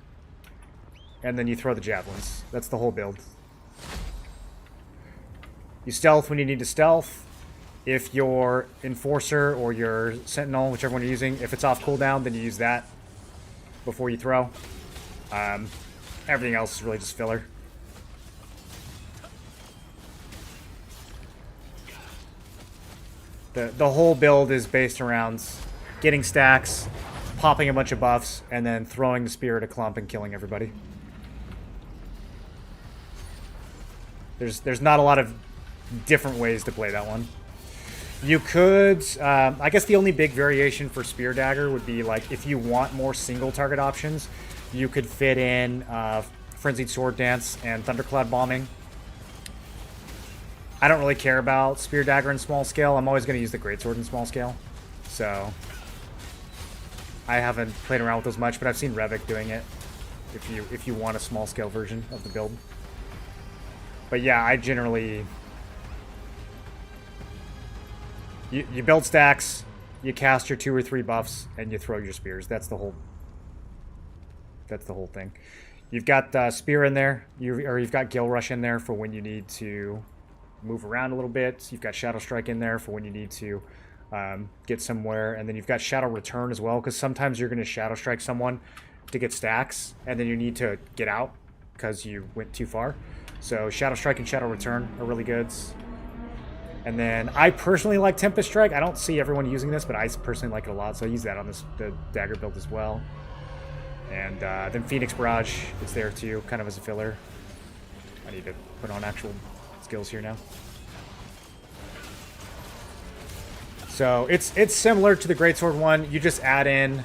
And then you throw the javelins. That's the whole build. You stealth when you need to stealth. If your Enforcer or your Sentinel, whichever one you're using, if it's off cooldown, then you use that before you throw. Everything else is really just filler. The whole build is based around getting stacks, popping a bunch of buffs, and then throwing the spear at a clump and killing everybody. There's not a lot of different ways to play that one. You could, I guess the only big variation for Spear Dagger would be like if you want more single target options, you could fit in Frenzied Sword Dance and Thundercloud Bombing. I don't really care about Spear Dagger in small scale. I'm always going to use the Greatsword in small scale. So I haven't played around with those much, but I've seen Revik doing it if you want a small scale version of the build. But yeah, I generally... You build stacks, you cast your 2 or 3 buffs, and you throw your spears. That's the whole thing. You've got Spear in there, you've got Gale Rush in there for when you need to move around a little bit. You've got Shadow Strike in there for when you need to get somewhere. And then you've got Shadow Return as well, because sometimes you're going to Shadow Strike someone to get stacks, and then you need to get out because you went too far. So Shadow Strike and Shadow Return are really good. And then I personally like Tempest Strike. I don't see everyone using this, but I personally like it a lot, so I use that on the Dagger build as well. And then Phoenix Barrage is there too, kind of as a filler. I need to put on actual skills here now. So it's similar to the Greatsword one. You just add in,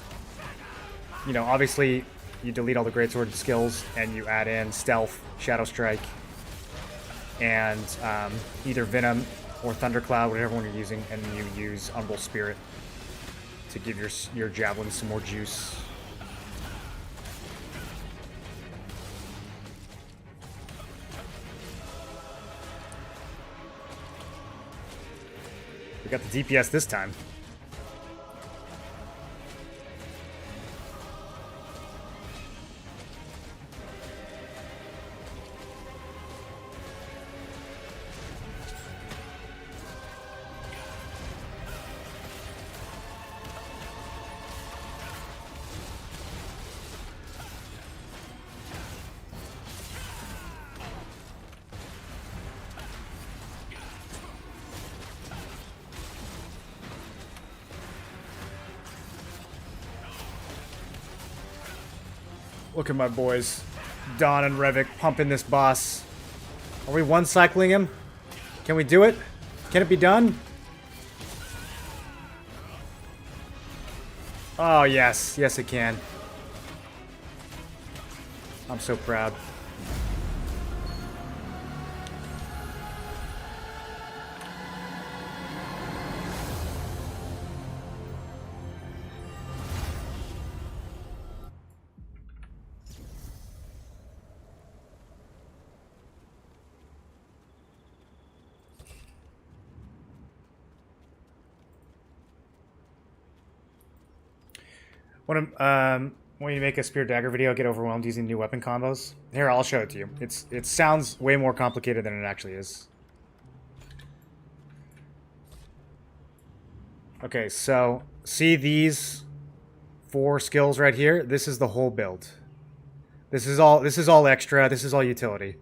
you know, obviously you delete all the Greatsword skills and you add in Stealth, Shadow Strike, and either Venom or Thundercloud, whatever one you're using, and you use Umbral Spirit to give your javelin some more juice. We got the DPS this time. Look at my boys, Don and Revik, pumping this boss. Are we one-cycling him? Can we do it? Can it be done? Oh, yes. Yes, it can. I'm so proud. When you make a Spear Dagger video, get overwhelmed using new weapon combos. Here, I'll show it to you. It sounds way more complicated than it actually is. Okay, so see these 4 skills right here? This is the whole build. This is all extra. This is all utility.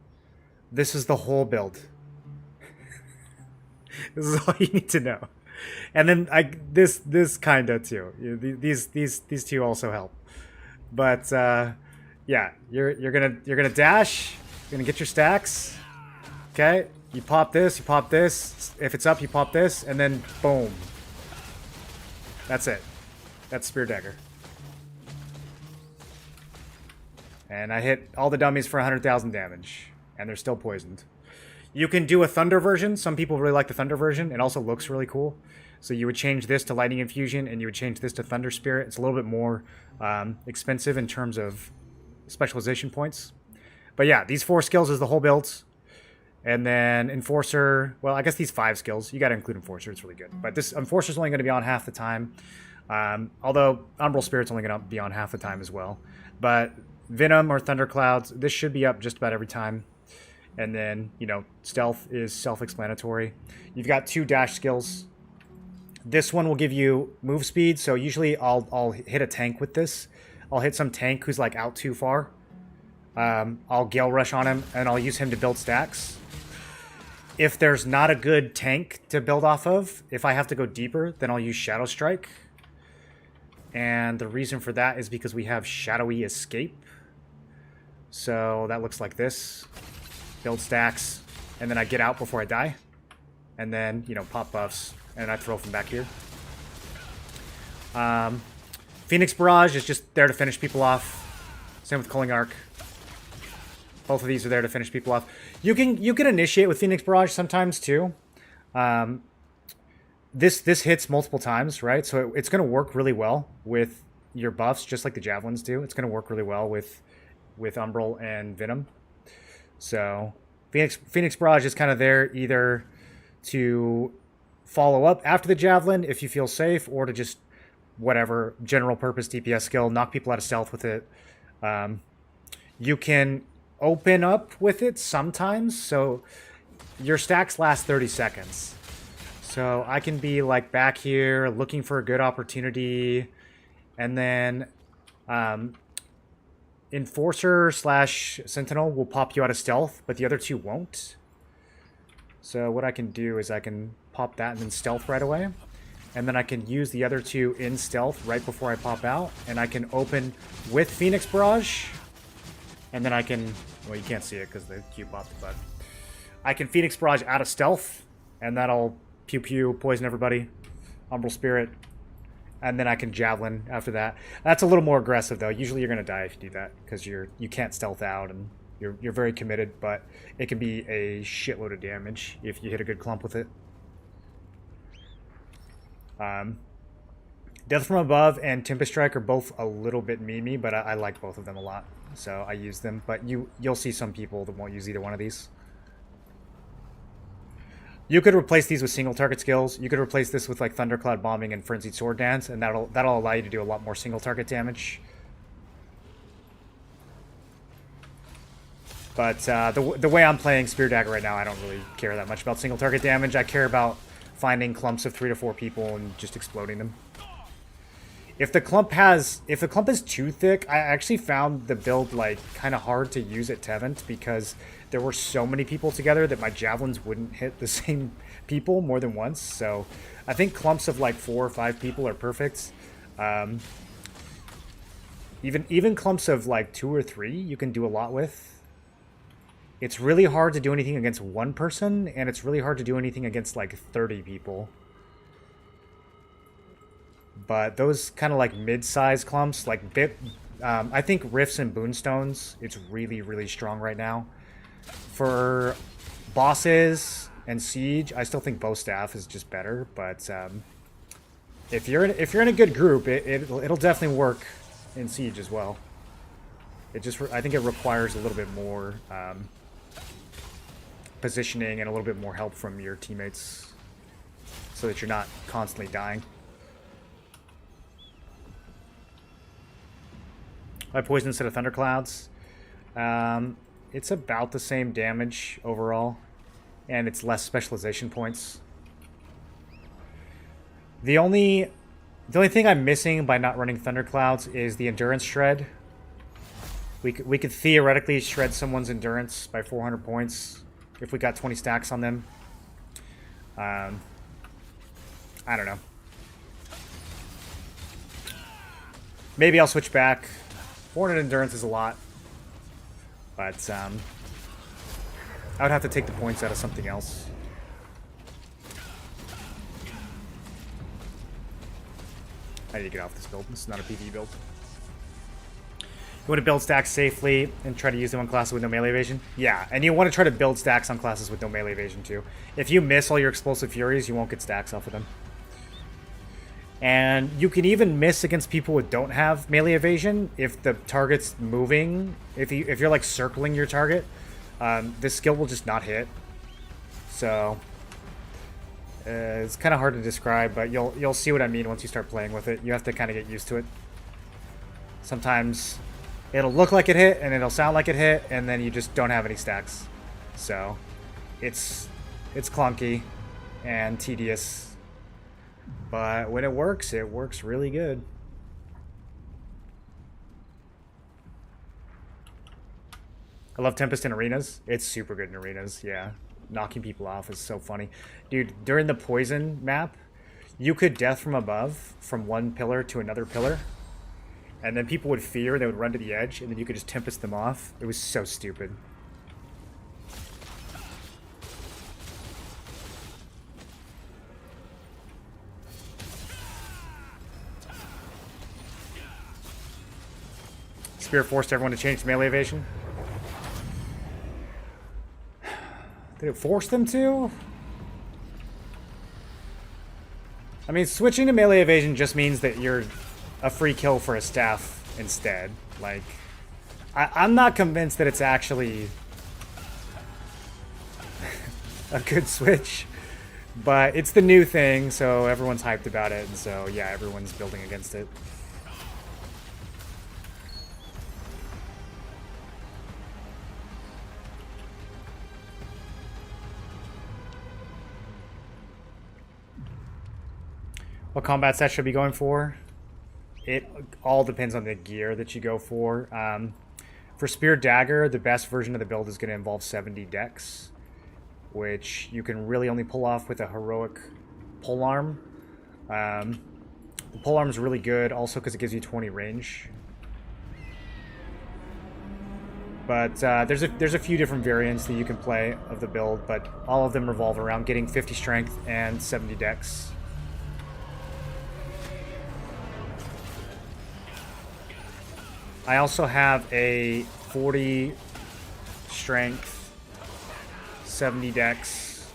This is the whole build. This is all you need to know. And then this kinda too. These two also help. But yeah, you're gonna dash. You're gonna get your stacks. Okay, you pop this. You pop this. If it's up, you pop this, and then boom. That's it. That's Spear Dagger. And I hit all the dummies for 100,000 damage, and they're still poisoned. You can do a Thunder version. Some people really like the Thunder version. It also looks really cool. So you would change this to Lightning Infusion, and you would change this to Thunder Spirit. It's a little bit more expensive in terms of specialization points. But yeah, these 4 skills is the whole build. And then Enforcer, well, I guess these 5 skills. You got to include Enforcer. It's really good. But this Enforcer's only going to be on half the time. Although Umbral Spirit's only going to be on half the time as well. But Venom or Thunderclouds, this should be up just about every time. And then, you know, Stealth is self-explanatory. You've got 2 dash skills. This one will give you move speed, so usually I'll hit a tank with this. I'll hit some tank who's like out too far. I'll Gale Rush on him, and I'll use him to build stacks. If there's not a good tank to build off of, if I have to go deeper, then I'll use Shadow Strike. And the reason for that is because we have Shadowy Escape. So that looks like this. Build stacks, and then I get out before I die, and then, you know, pop buffs, and I throw from back here. Phoenix Barrage is just there to finish people off. Same with Culling Arc. Both of these are there to finish people off. You can initiate with Phoenix Barrage sometimes too. This hits multiple times, right? So it's going to work really well with your buffs, just like the Javelins do. It's going to work really well with Umbral and Venom. So Phoenix Barrage is kind of there either to follow up after the Javelin if you feel safe, or to just whatever general purpose DPS skill, knock people out of stealth with it. You can open up with it sometimes, so your stacks last 30 seconds. So I can be like back here looking for a good opportunity, and then Enforcer / Sentinel will pop you out of stealth, but the other two won't. So what I can do is I can pop that and then stealth right away, and then I can use the other two in stealth right before I pop out, and I can open with Phoenix Barrage, and then I can, well, you can't see it because the Q popped, but I can Phoenix Barrage out of stealth, and that'll pew pew, poison everybody, Umbral Spirit, and then I can Javelin after that. That's a little more aggressive though. Usually you're gonna die if you do that because you can't stealth out and you're very committed, but it can be a shitload of damage if you hit a good clump with it. Death from Above and Tempest Strike are both a little bit memey, but I like both of them a lot, so I use them. But you'll see some people that won't use either one of these. You could replace these with single target skills. You could replace this with like Thundercloud Bombing and Frenzied Sword Dance, and that'll allow you to do a lot more single target damage. But the way I'm playing Spear Dagger right now, I don't really care that much about single target damage. I care about finding clumps of 3 to 4 people and just exploding them. If the clump is too thick, I actually found the build like kind of hard to use at Tevent because there were so many people together that my javelins wouldn't hit the same people more than once. So I think clumps of like 4 or 5 people are perfect. Even clumps of like 2 or 3 you can do a lot with. It's really hard to do anything against one person, and it's really hard to do anything against like 30 people. But those kind of like mid-sized clumps, like I think Rifts and Boonstones, it's really, really strong right now. For bosses and Siege, I still think Bow Staff is just better. But if you're in a good group, it'll definitely work in Siege as well. I think it requires a little bit more positioning and a little bit more help from your teammates, so that you're not constantly dying. I poison instead of Thunderclouds. It's about the same damage overall, and it's less specialization points. The only thing I'm missing by not running Thunderclouds is the Endurance Shred. We could theoretically shred someone's Endurance by 400 points if we got 20 stacks on them. I don't know. Maybe I'll switch back. 400 Endurance is a lot, but I would have to take the points out of something else. I need to get off this build. This is not a PvE build. You want to build stacks safely and try to use them on classes with no melee evasion? Yeah, and you want to try to build stacks on classes with no melee evasion too. If you miss all your explosive furies, you won't get stacks off of them. And you can even miss against people who don't have melee evasion if the target's moving. If you're like circling your target, this skill will just not hit. So it's kind of hard to describe, but you'll see what I mean once you start playing with it. You have to kind of get used to it. Sometimes it'll look like it hit and it'll sound like it hit, and then you just don't have any stacks. So it's clunky and tedious. But when it works really good. I love Tempest in arenas. It's super good in arenas, yeah. Knocking people off is so funny. Dude, during the poison map, you could death from above from one pillar to another pillar. And then people would fear, they would run to the edge, and then you could just Tempest them off. It was so stupid. Spear forced everyone to change to melee evasion. Did it force them to? I mean, switching to melee evasion just means that you're a free kill for a staff instead. Like, I'm not convinced that it's actually a good switch, but it's the new thing, so everyone's hyped about it, and so yeah, everyone's building against it. What combat set should I be going for? It all depends on the gear that you go for. For Spear Dagger, the best version of the build is going to involve 70 dex, which you can really only pull off with a heroic polearm. The polearm is really good, also because it gives you 20 range. But there's a few different variants that you can play of the build, but all of them revolve around getting 50 strength and 70 dex. I also have a 40 strength, 70 dex,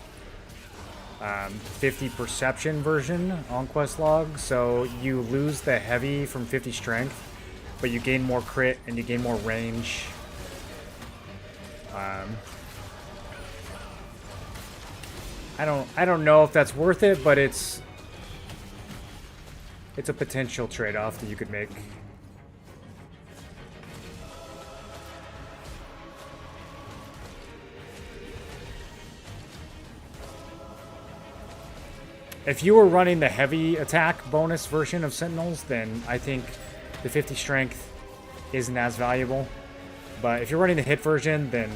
50 perception version on Questlog. So you lose the heavy from 50 strength, but you gain more crit and you gain more range. I don't know if that's worth it, but it's a potential trade-off that you could make. If you were running the heavy attack bonus version of Sentinels, then I think the 50 strength isn't as valuable. But if you're running the hit version, then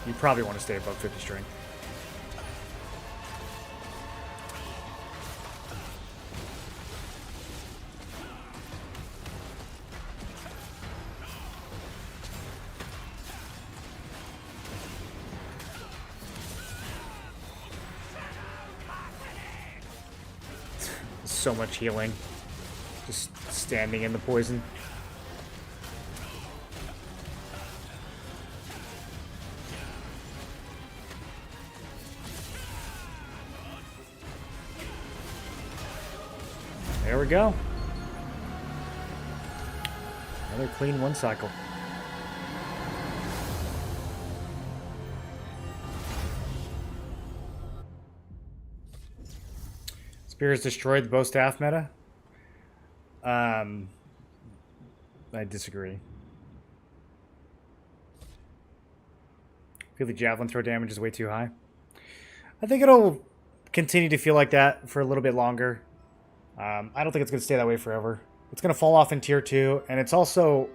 you probably want to stay above 50 strength. So much healing. Just standing in the poison. There we go. Another clean one cycle. Spears destroyed the bow staff meta. I disagree. I feel the javelin throw damage is way too high. I think it'll continue to feel like that for a little bit longer. I don't think it's going to stay that way forever. It's going to fall off in tier 2, and it's also...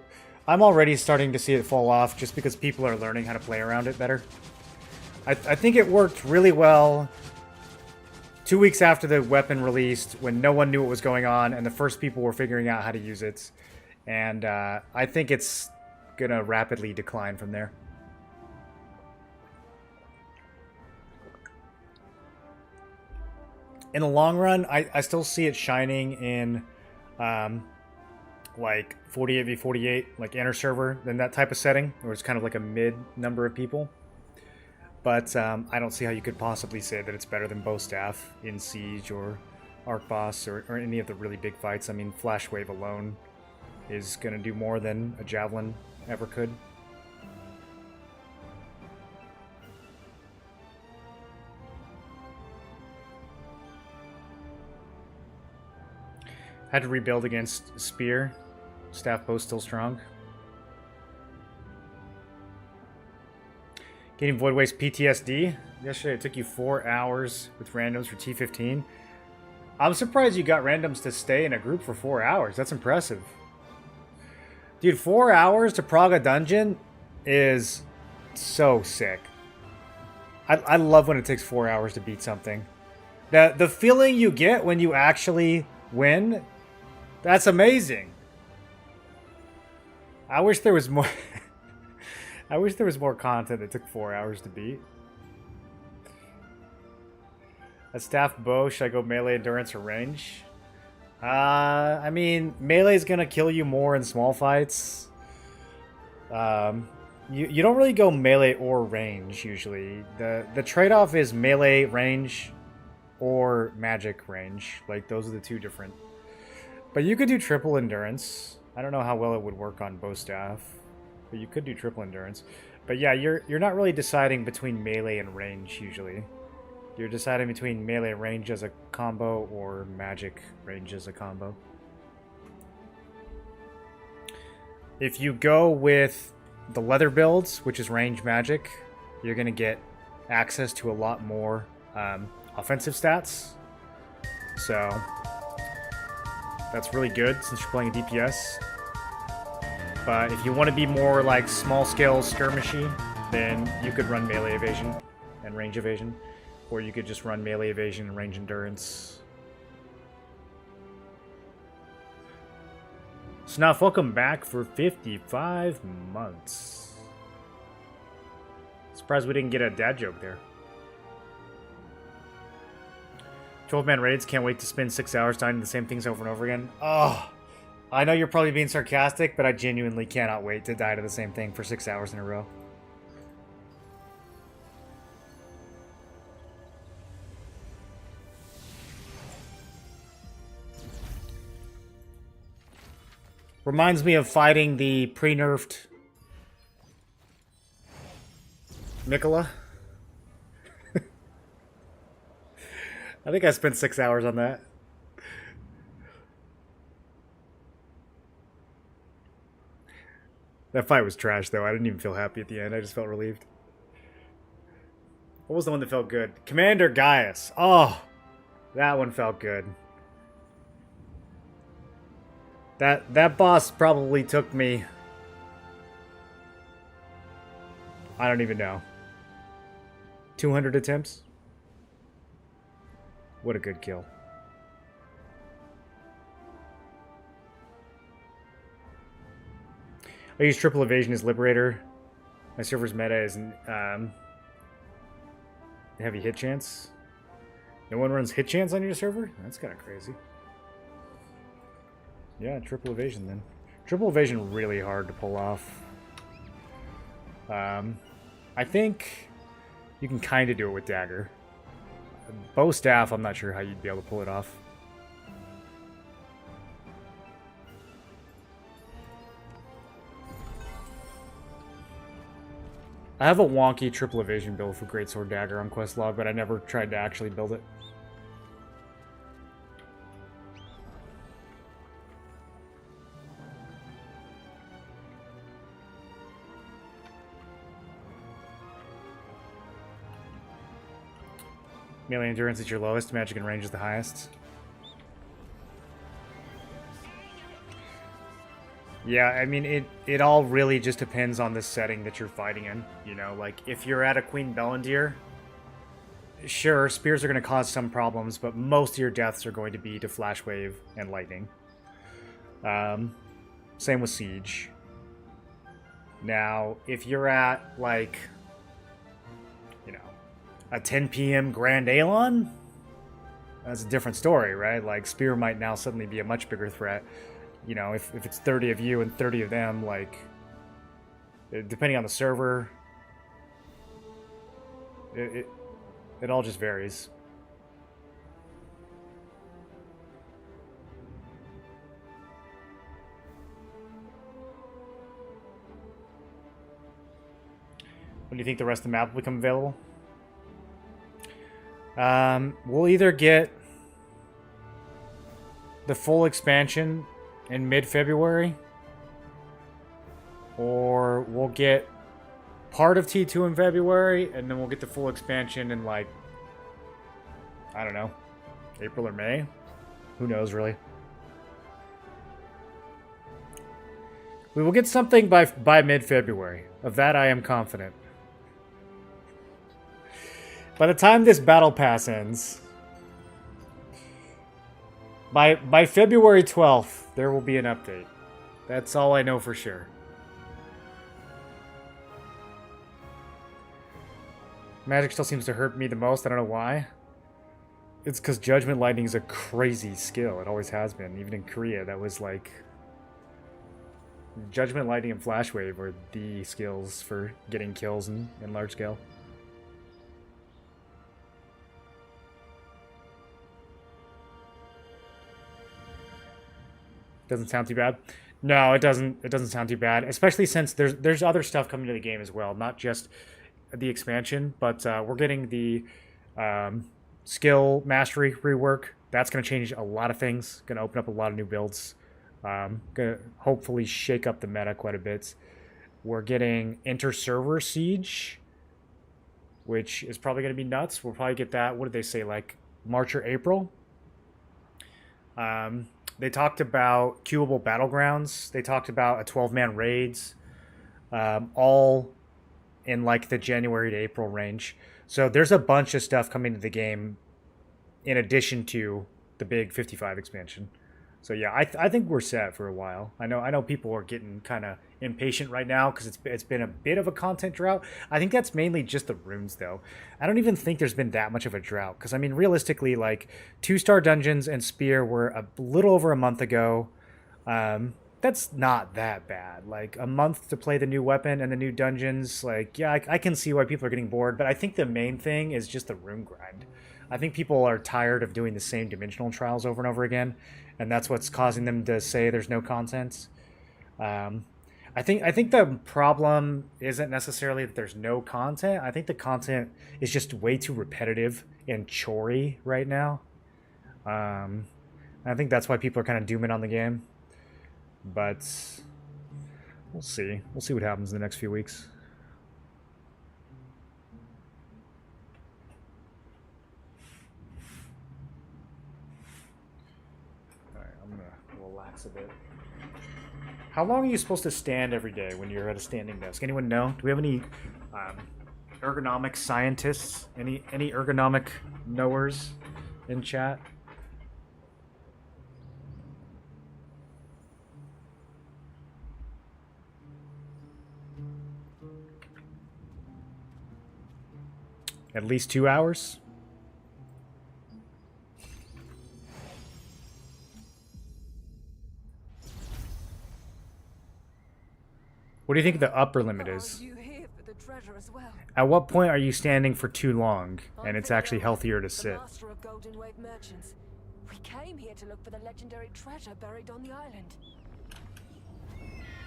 I'm already starting to see it fall off just because people are learning how to play around it better. I think it worked really well 2 weeks after the weapon released, when no one knew what was going on, and the first people were figuring out how to use it. And I think it's going to rapidly decline from there. In the long run, I still see it shining in like 48v48, like inner server, in that type of setting, where it's kind of like a mid number of people. But I don't see how you could possibly say that it's better than bow staff in Siege or Arc Boss or any of the really big fights. I mean, Flash Wave alone is going to do more than a Javelin ever could. Had to rebuild against Spear. Staff bow still strong. Getting Void Waste PTSD. Yesterday it took you 4 hours with randoms for T15. I'm surprised you got randoms to stay in a group for 4 hours. That's impressive. Dude, 4 hours to prog a dungeon is so sick. I love when it takes 4 hours to beat something. The feeling you get when you actually win, that's amazing. I wish there was more... I wish there was more content that took 4 hours to beat. A staff bow, should I go melee, endurance, or range? I mean, melee is going to kill you more in small fights. You don't really go melee or range usually. The trade-off is melee range or magic range. Like those are the two different. But you could do triple endurance. I don't know how well it would work on bow staff, but you could do triple endurance. But yeah, you're not really deciding between melee and range usually. You're deciding between melee range as a combo or magic range as a combo. If you go with the leather builds, which is range magic, you're going to get access to a lot more offensive stats. So that's really good since you're playing a DPS. But if you want to be more like small scale skirmishy, then you could run melee evasion and range evasion. Or you could just run melee evasion and range endurance. Snuff, welcome back for 55 months. Surprised we didn't get a dad joke there. 12-man raids, can't wait to spend 6 hours dying to the same things over and over again. Oh, I know you're probably being sarcastic, but I genuinely cannot wait to die to the same thing for 6 hours in a row. Reminds me of fighting the pre-nerfed Mikola. I think I spent 6 hours on that. That fight was trash, though. I didn't even feel happy at the end. I just felt relieved. What was the one that felt good? Commander Gaius. Oh, that one felt good. That boss probably took me... I don't even know. 200 attempts? What a good kill. I use triple evasion as Liberator. My server's meta is heavy hit chance. No one runs hit chance on your server? That's kind of crazy. Yeah, triple evasion then. Triple evasion really hard to pull off. I think you can kind of do it with dagger. Bow staff, I'm not sure how you'd be able to pull it off. I have a wonky triple evasion build for Greatsword Dagger on Questlog, but I never tried to actually build it. Melee endurance is your lowest, magic and range is the highest. Yeah, I mean, it all really just depends on the setting that you're fighting in. You know, like, if you're at a Queen Bellendir, sure, spears are going to cause some problems, but most of your deaths are going to be to Flash Wave and Lightning. Same with Siege. Now, if you're at, like, you know, a 10 p.m. Grand Alon, that's a different story, right? Like, spear might now suddenly be a much bigger threat. You know, if it's 30 of you and 30 of them, like, depending on the server, it all just varies. When do you think the rest of the map will become available? We'll either get the full expansion in mid-February, or we'll get part of T2 in February, and then we'll get the full expansion in, like, I don't know, April or May? Who knows, really? We will get something by mid-February. Of that, I am confident. By the time this battle pass ends, by February 12th, there will be an update. That's all I know for sure. Magic still seems to hurt me the most. I don't know why. It's because Judgment Lightning is a crazy skill. It always has been. Even in Korea, that was like... Judgment, Lightning, and Flash Wave are the skills for getting kills in large scale. Doesn't sound too bad. No, it doesn't. It doesn't sound too bad, especially since there's other stuff coming to the game as well, not just the expansion, but we're getting the skill mastery rework. That's going to change a lot of things. Going to open up a lot of new builds. Going to hopefully shake up the meta quite a bit. We're getting inter-server siege, which is probably going to be nuts. We'll probably get that. What did they say? Like March or April. They talked about queuable battlegrounds. They talked about a 12-man raids, all in like the January to April range. So there's a bunch of stuff coming to the game in addition to the big 55 expansion. So yeah, I think we're set for a while. I know people are getting kind of impatient right now because it's been a bit of a content drought. I think that's mainly just the runes though. I don't even think there's been that much of a drought because I mean realistically, like 2-star dungeons and spear were a little over a month ago. That's not that bad. Like a month to play the new weapon and the new dungeons. Like yeah, I can see why people are getting bored, but I think the main thing is just the rune grind. I think people are tired of doing the same dimensional trials over and over again. And that's what's causing them to say there's no content. I think the problem isn't necessarily that there's no content. I think the content is just way too repetitive and chory right now. I think that's why people are kind of dooming on the game. But we'll see. We'll see what happens in the next few weeks. A bit. How long are you supposed to stand every day when you're at a standing desk? Anyone know? Do we have any ergonomic scientists? Any ergonomic knowers in chat? At least 2 hours? What do you think the upper limit is? At what point are you standing for too long and it's actually healthier to sit? We came here to look for the legendary treasure buried on the island.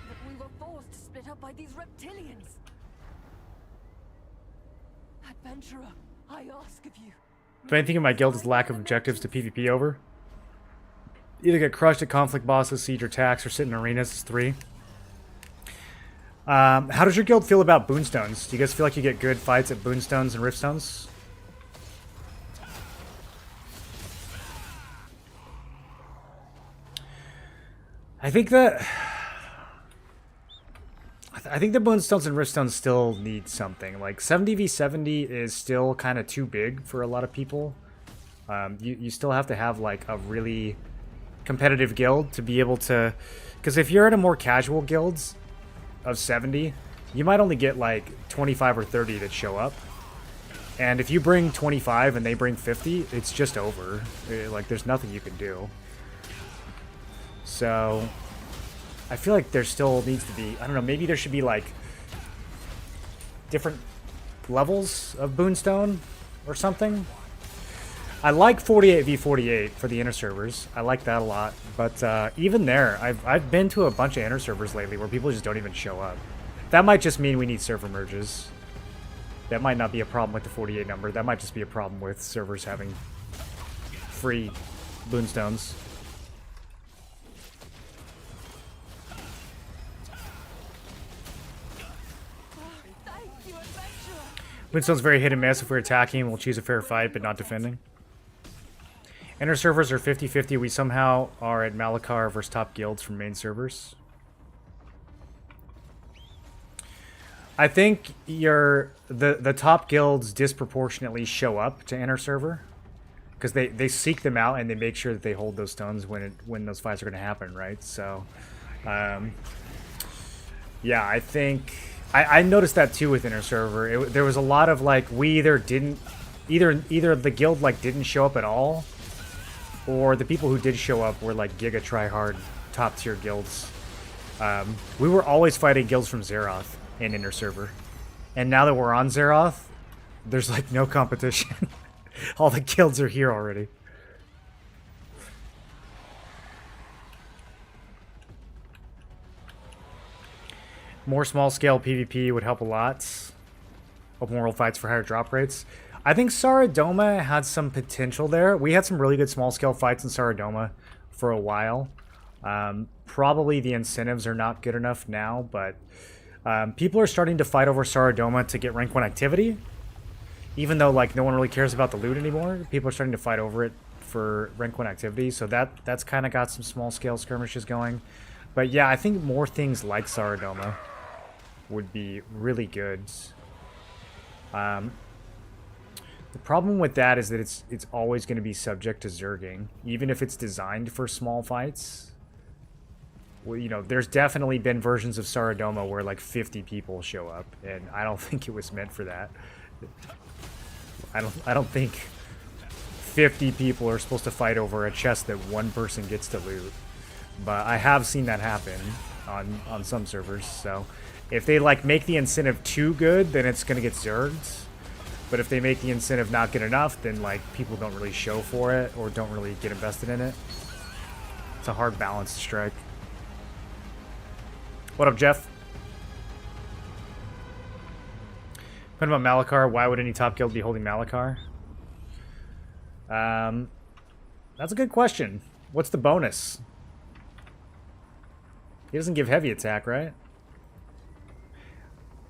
But we were forced to split up by these reptilians. Adventurer, I ask of you. Do anything in my guild's lack of objectives to PvP over? Either get crushed at conflict bosses, siege or tax, or sit in arenas is 3. How does your guild feel about boonstones? Do you guys feel like you get good fights at boonstones and riftstones? I think the boonstones and riftstones still need something. Like 70v70 is still kind of too big for a lot of people. You still have to have like a really competitive guild to be able to, because if you're in a more casual guilds of 70, you might only get like 25 or 30 that show up. And if you bring 25 and they bring 50, it's just over. Like there's nothing you can do. So I feel like there still needs to be, I don't know, maybe there should be like different levels of boonstone or something. I like 48v48 for the inner servers. I like that a lot. But even there, I've been to a bunch of inner servers lately where people just don't even show up. That might just mean we need server merges. That might not be a problem with the 48 number. That might just be a problem with servers having free boonstones. Boonstone's very hit and miss. If we're attacking, we'll choose a fair fight, but not defending. Inner servers are 50-50. We somehow are at Malachar versus top guilds from main servers. I think the top guilds disproportionately show up to inner server because they seek them out and they make sure that they hold those stones when those fights are going to happen, right? So, yeah, I think I noticed that too with inner server. There was a lot of like we either the guild like didn't show up at all, or the people who did show up were like giga try hard top tier guilds. We were always fighting guilds from Zeroth in Inner Server. And now that we're on Zeroth, there's like no competition. All the guilds are here already. More small-scale PvP would help a lot. Open world fights for higher drop rates. I think Saradoma had some potential there. We had some really good small-scale fights in Saradoma for a while. Probably the incentives are not good enough now, but people are starting to fight over Saradoma to get rank 1 activity. Even though like no one really cares about the loot anymore, people are starting to fight over it for rank 1 activity. So that's kind of got some small-scale skirmishes going. But yeah, I think more things like Saradoma would be really good. The problem with that is that it's always going to be subject to zerging, even if it's designed for small fights. Well, you know, there's definitely been versions of Saradoma where like 50 people show up, and I don't think it was meant for that. I don't think 50 people are supposed to fight over a chest that one person gets to loot. But I have seen that happen on some servers, so if they like make the incentive too good, then it's gonna get zerged. But if they make the incentive not good enough, then like people don't really show for it or don't really get invested in it. It's a hard balance to strike. What up, Jeff? What about Malachar? Why would any top guild be holding Malachar? That's a good question. What's the bonus? He doesn't give heavy attack, right?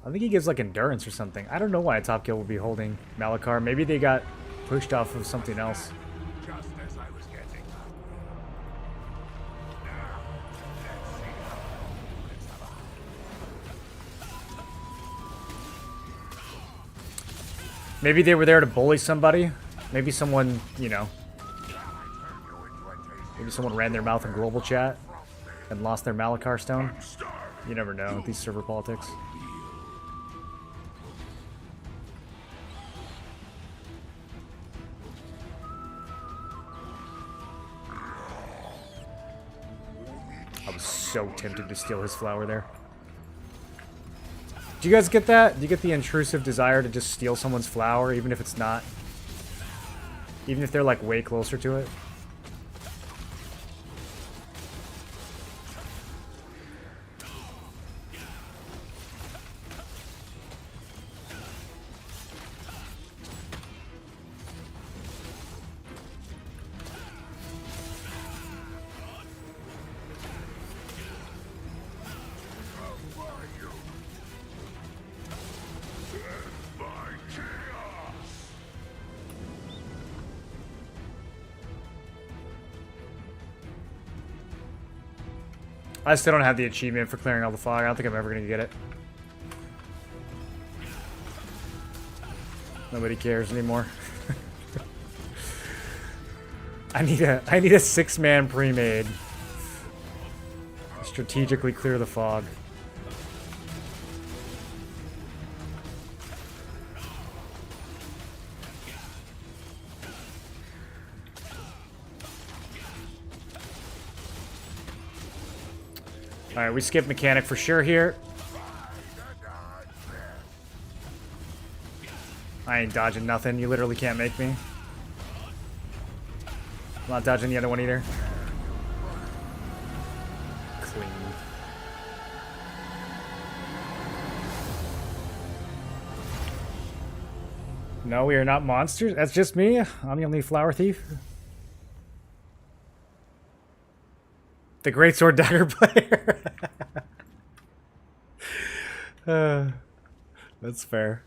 I think he gives like endurance or something. I don't know why a top guild would be holding Malachar. Maybe they got pushed off of something else. Just as I was getting up. Maybe they were there to bully somebody. Maybe someone, you know, maybe someone ran their mouth in global chat and lost their Malachar stone. You never know, these server politics. I was so tempted to steal his flower there. Do you guys get that? Do you get the intrusive desire to just steal someone's flower, even if it's not? Even if they're like way closer to it? I still don't have the achievement for clearing all the fog. I don't think I'm ever going to get it. Nobody cares anymore. I need a 6-man pre-made. Strategically clear the fog. Alright, we skip mechanic for sure here. I ain't dodging nothing. You literally can't make me. I'm not dodging the other one either. Clean. No, we are not monsters. That's just me. I'm the only flower thief. The greatsword dagger player. That's fair.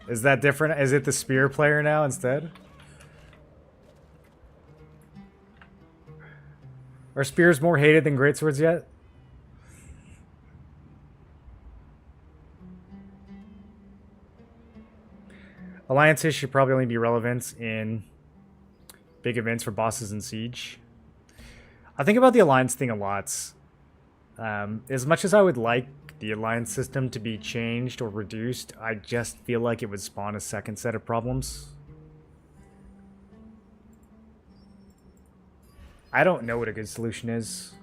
Is that different? Is it the spear player now instead? Are spears more hated than greatswords yet? Alliances should probably only be relevant in big events for bosses in Siege. I think about the alliance thing a lot. As much as I would like the alliance system to be changed or reduced, I just feel like it would spawn a second set of problems. I don't know what a good solution is.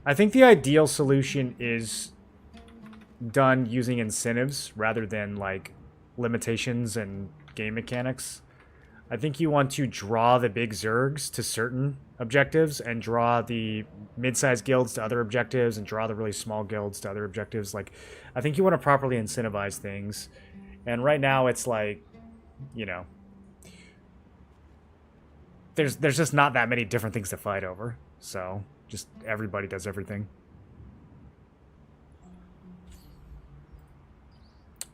I think the ideal solution is done using incentives rather than like limitations and game mechanics. I think you want to draw the big Zergs to certain objectives and draw the mid-sized guilds to other objectives and draw the really small guilds to other objectives. Like, I think you want to properly incentivize things. And right now it's like, you know, there's just not that many different things to fight over. So just everybody does everything.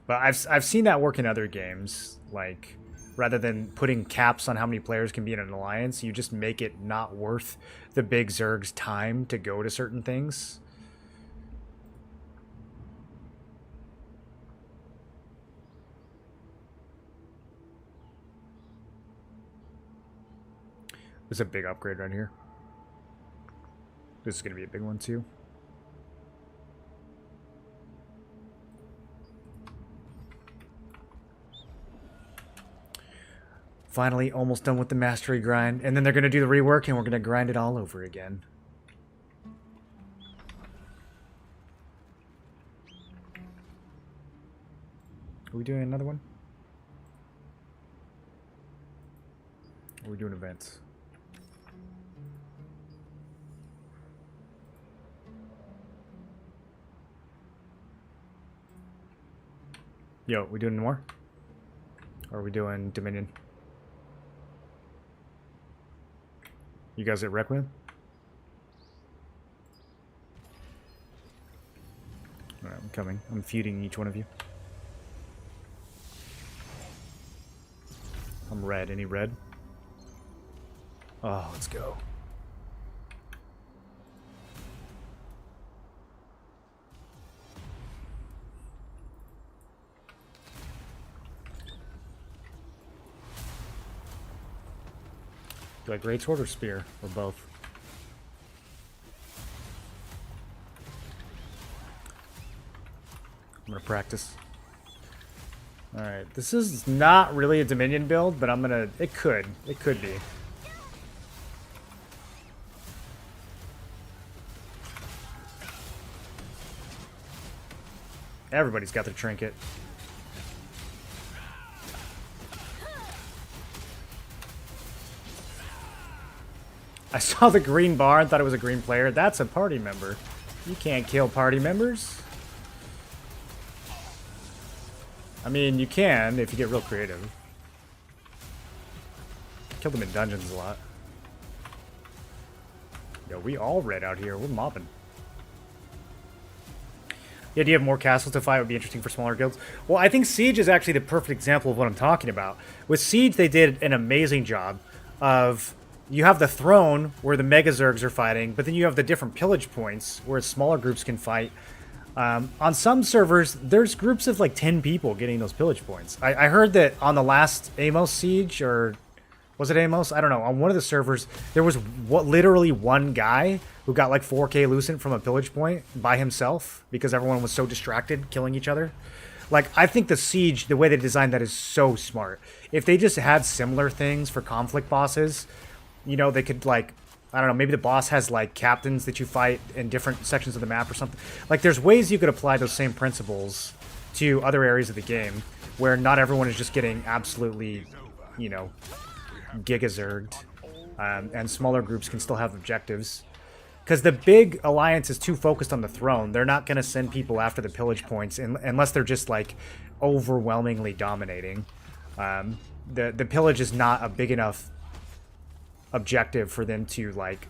But I've seen that work in other games. Like, rather than putting caps on how many players can be in an alliance, you just make it not worth the big Zerg's time to go to certain things. There's a big upgrade right here. This is going to be a big one too. Finally, almost done with the mastery grind. And then they're going to do the rework and we're going to grind it all over again. Are we doing another one? Or are we doing events? Yo, we doing more? Or are we doing Dominion? You guys at Requiem? Alright, I'm coming. I'm feuding each one of you. I'm red. Any red? Oh, let's go. Do I greatsword or spear? Or both? I'm gonna practice. Alright, this is not really a Dominion build, but I'm gonna... It could be. Everybody's got their trinket. I saw the green bar and thought it was a green player. That's a party member. You can't kill party members. I mean, you can if you get real creative. Kill them in dungeons a lot. Yo, we all red out here. We're mobbing. The idea of more castles to fight would be interesting for smaller guilds. Well, I think Siege is actually the perfect example of what I'm talking about. With Siege, they did an amazing job of... You have the throne where the Mega Zergs are fighting, but then you have the different pillage points where smaller groups can fight. On some servers, there's groups of like 10 people getting those pillage points. I heard that on the last Amos Siege, or was it Amos? I don't know. On one of the servers, there was literally one guy who got like 4K Lucent from a pillage point by himself because everyone was so distracted killing each other. Like, I think the Siege, the way they designed that is so smart. If they just had similar things for conflict bosses... You know, they could, like, I don't know, maybe the boss has, like, captains that you fight in different sections of the map or something. Like, there's ways you could apply those same principles to other areas of the game where not everyone is just getting absolutely, you know, gigazerged. And smaller groups can still have objectives. Because the big alliance is too focused on the throne. They're not going to send people after the pillage points unless they're just, like, overwhelmingly dominating. The pillage is not a big enough... objective for them to like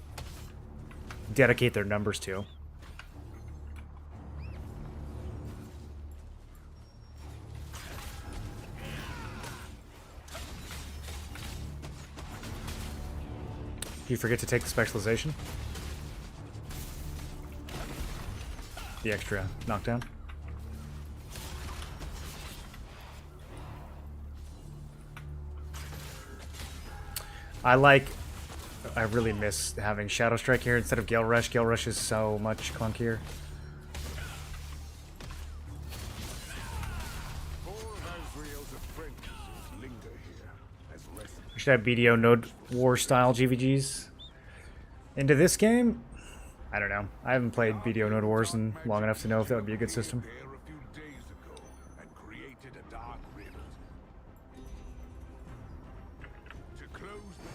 dedicate their numbers to. Do you forget to take the specialization? The extra knockdown? I really miss having Shadow Strike here instead of Gale Rush. Gale Rush is so much clunkier. We should have BDO Node War style GVGs into this game. I don't know. I haven't played Video Node Wars in long enough to know if that would be a good system. Here a few days ago and created a dark rift. To close the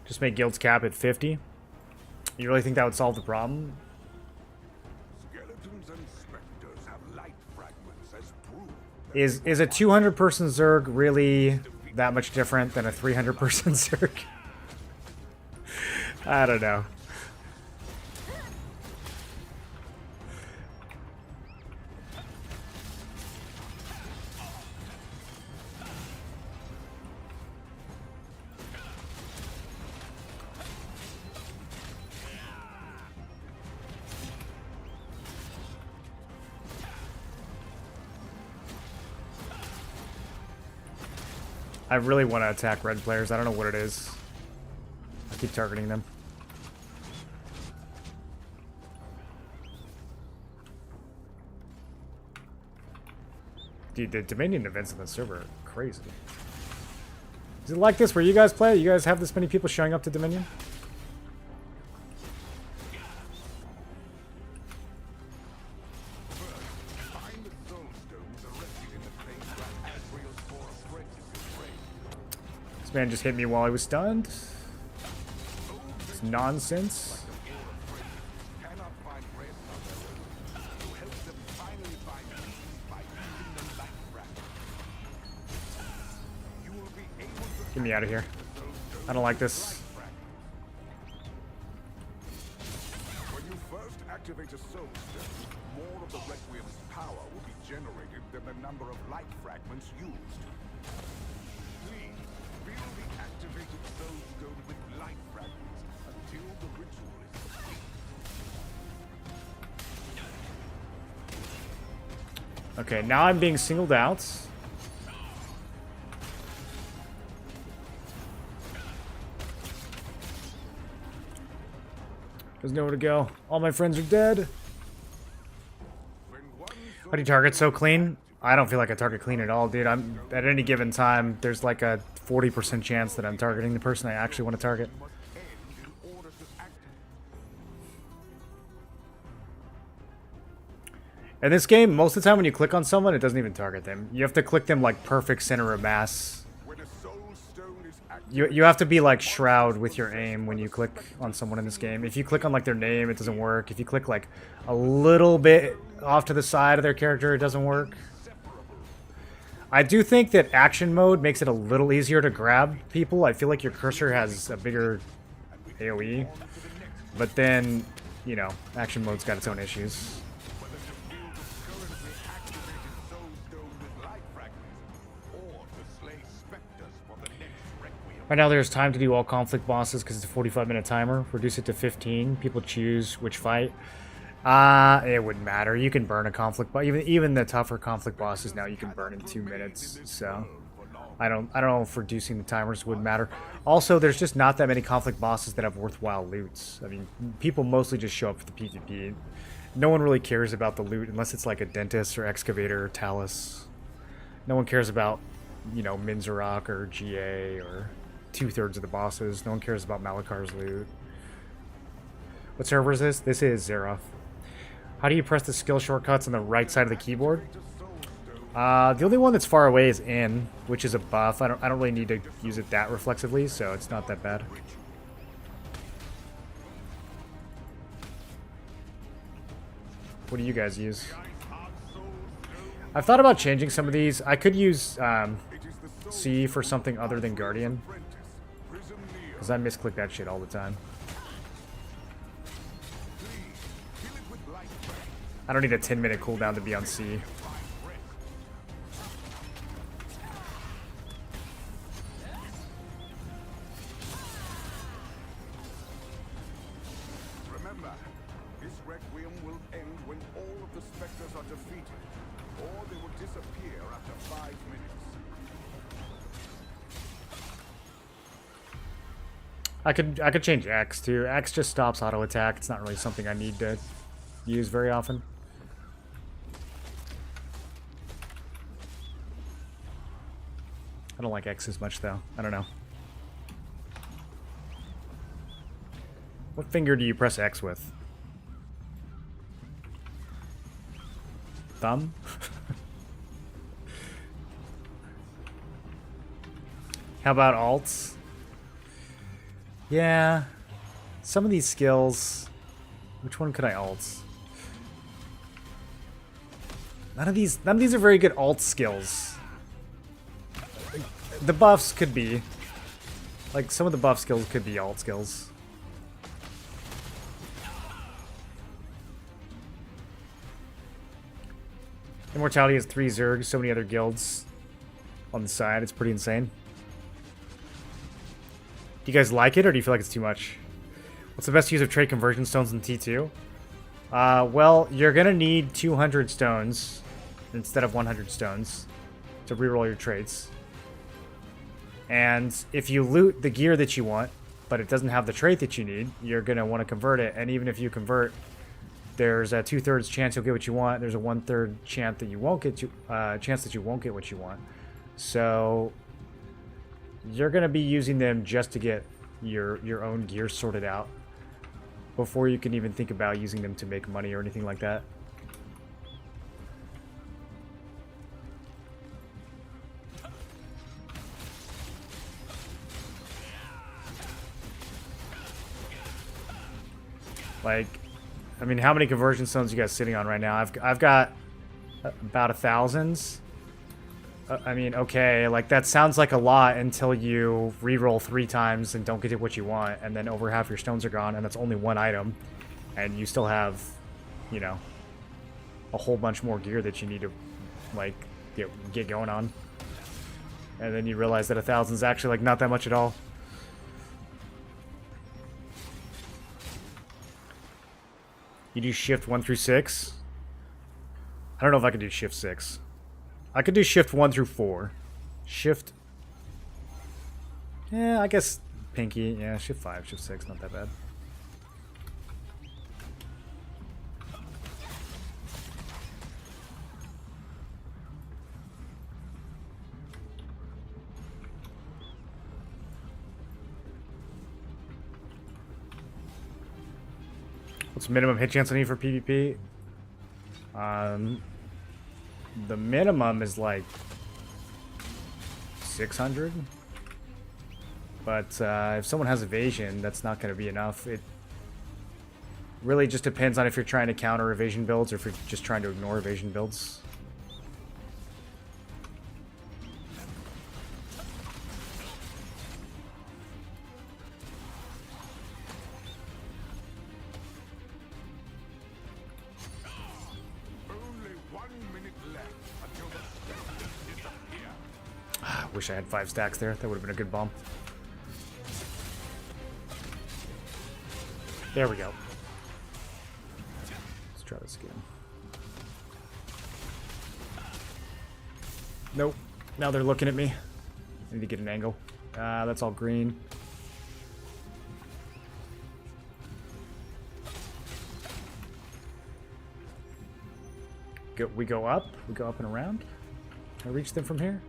Just make guilds cap at 50. You really think that would solve the problem? skeletons and specters have light fragments as proof. Is a 200 person Zerg really that much different than a 300 person Zerg? I don't know. I really want to attack red players. I don't know what it is. I keep targeting them. Dude, the Dominion events on the server are crazy. Is it like this where you guys play? You guys have this many people showing up to Dominion? Find the soul stones erected in the place where Asriel's four apprentices reigned. This man just hit me while I was stunned. It's nonsense. Cannot find rest on their own. To help them finally find peace by using the light fragment. You will be able to Get me out of here. I don't like this. When you first activate a soul stone, more of the Requiem's power will be generated than the number of light fragments used. Please, fill the activated soul stone with light fragments until the ritual is complete. Okay, now I'm being singled out. There's nowhere to go. All my friends are dead. How do you target so clean? I don't feel like I target clean at all, dude. I'm at any given time, there's like a 40% chance that I'm targeting the person I actually want to target. Must end in order to activate. In this game, most of the time when you click on someone, it doesn't even target them. You have to click them like perfect center of mass. When a soul stone is activated, You have to be like Shroud with your aim when you click on someone in this game. If you click on like their name, it doesn't work. If you click like a little bit off to the side of their character, it doesn't work. I do think that action mode makes it a little easier to grab people. I feel like your cursor has a bigger AoE. But then, you know, action mode's got its own issues. whether to build a currently activated soul stone with light fragments, or to slay specters for the next Requiem. Right now there's time to do all conflict bosses because it's a 45-minute timer. Reduce it to 15. People choose which fight. It wouldn't matter. You can burn a conflict boss. Even the tougher conflict bosses now you can burn in 2 minutes. So I don't know if reducing the timers would matter. Also, there's just not that many conflict bosses that have worthwhile loots. I mean, people mostly just show up for the PvP. No one really cares about the loot unless it's like a dentist or excavator or talus. No one cares about, you know, Minzarok or GA or 2/3 of the bosses. No one cares about Malakar's loot. What server is this? This is Xerath. How do you press the skill shortcuts on the right side of the keyboard? The only one that's far away is in, which is a buff. I don't really need to use it that reflexively, so it's not that bad. What do you guys use? I've thought about changing some of these. I could use C for something other than Guardian, because I misclick that shit all the time. I don't need a 10-minute cooldown to be on C. Remember, this Requiem will end when all of the specters are defeated, or they will disappear after 5 minutes. I could change X too. X just stops auto attack. It's not really something I need to use very often. I don't like X as much though. I don't know. What finger do you press X with? Thumb? How about alts? Yeah. Some of these skills... Which one could I alt? None of these are very good alt skills. The buffs could be. Like, some of the buff skills could be alt skills. Immortality has 3 Zergs, so many other guilds on the side. It's pretty insane. Do you guys like it, or do you feel like it's too much? What's the best use of trade conversion stones in T2? Well, you're gonna need 200 stones instead of 100 stones to reroll your trades. And if you loot the gear that you want, but it doesn't have the trait that you need, you're gonna want to convert it. And even if you convert, there's a 2/3 chance you'll get what you want. There's a 1/3 chance that you won't get what you want. So you're gonna be using them just to get your own gear sorted out before you can even think about using them to make money or anything like that. Like, I mean, how many conversion stones you guys sitting on right now? I've got about 1,000. I mean, okay, like that sounds like a lot until you reroll 3 times and don't get what you want, and then over half your stones are gone, and that's only 1 item, and you still have, you know, a whole bunch more gear that you need to, like, get going on. And then you realize that 1,000 is actually, like, not that much at all. You do shift 1 through 6? I don't know if I can do shift 6. I could do shift 1 through 4. Shift... Yeah, I guess pinky. Yeah, shift 5, shift 6, not that bad. What's the minimum hit chance I need for PvP? The minimum is like 600. But if someone has evasion, that's not going to be enough. It really just depends on if you're trying to counter evasion builds or if you're just trying to ignore evasion builds. Wish I had 5 stacks there. That would have been a good bomb. There we go. Let's try this again. Nope. Now they're looking at me. I need to get an angle. That's all green. We go up. We go up and around. Can I reach them from here?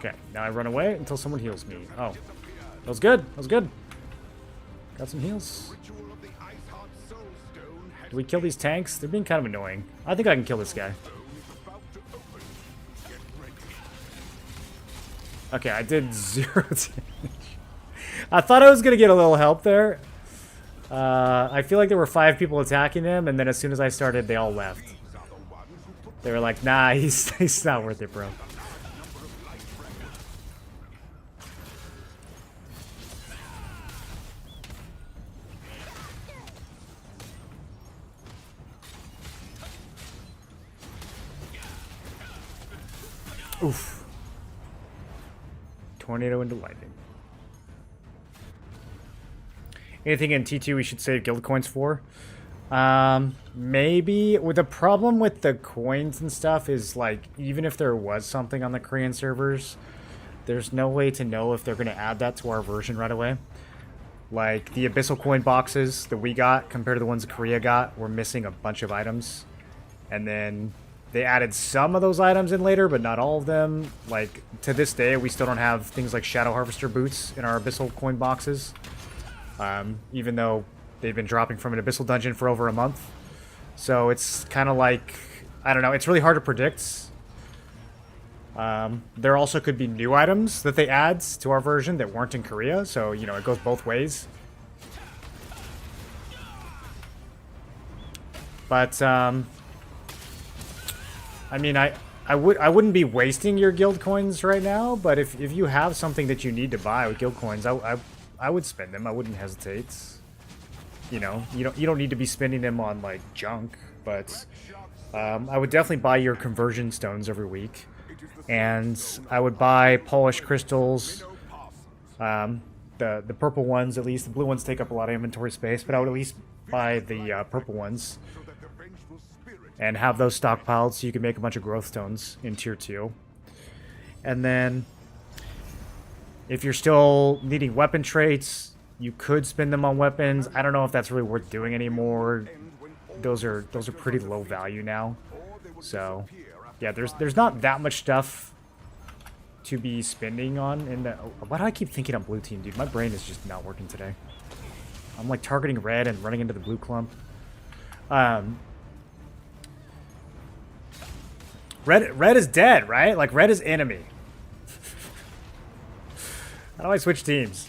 Okay, now I run away until someone heals me. Oh, that was good. That was good. Got some heals. Do we kill these tanks? They're being kind of annoying. I think I can kill this guy. Okay, I did 0 damage. I thought I was going to get a little help there. I feel like there were 5 people attacking him, and then as soon as I started, they all left. They were like, nah, he's not worth it, bro. Oof. Tornado into lightning. Anything in T2 we should save guild coins for? Maybe. With the problem with the coins and stuff is, like, even if there was something on the Korean servers, there's no way to know if they're going to add that to our version right away. Like, the Abyssal coin boxes that we got compared to the ones Korea got, were missing a bunch of items. And then they added some of those items in later, but not all of them. Like, to this day, we still don't have things like Shadow Harvester boots in our Abyssal coin boxes. Even though they've been dropping from an Abyssal dungeon for over a month. So it's kind of like, I don't know, it's really hard to predict. There also could be new items that they add to our version that weren't in Korea, so, you know, it goes both ways. But, I mean, I wouldn't be wasting your guild coins right now, but if you have something that you need to buy with guild coins, I would spend them. I wouldn't hesitate. You know, you don't need to be spending them on, like, junk, but I would definitely buy your conversion stones every week. And I would buy polished crystals, the purple ones at least. The blue ones take up a lot of inventory space, but I would at least buy the purple ones and have those stockpiled so you can make a bunch of growth stones in tier 2. And then if you're still needing weapon traits, you could spend them on weapons. I don't know if that's really worth doing anymore. Those are pretty low value now. So yeah, there's not that much stuff to be spending on in the... Why do I keep thinking I'm blue team, dude? My brain is just not working today. I'm like targeting red and running into the blue clump. Red is dead, right? Like, red is enemy. How do I switch teams?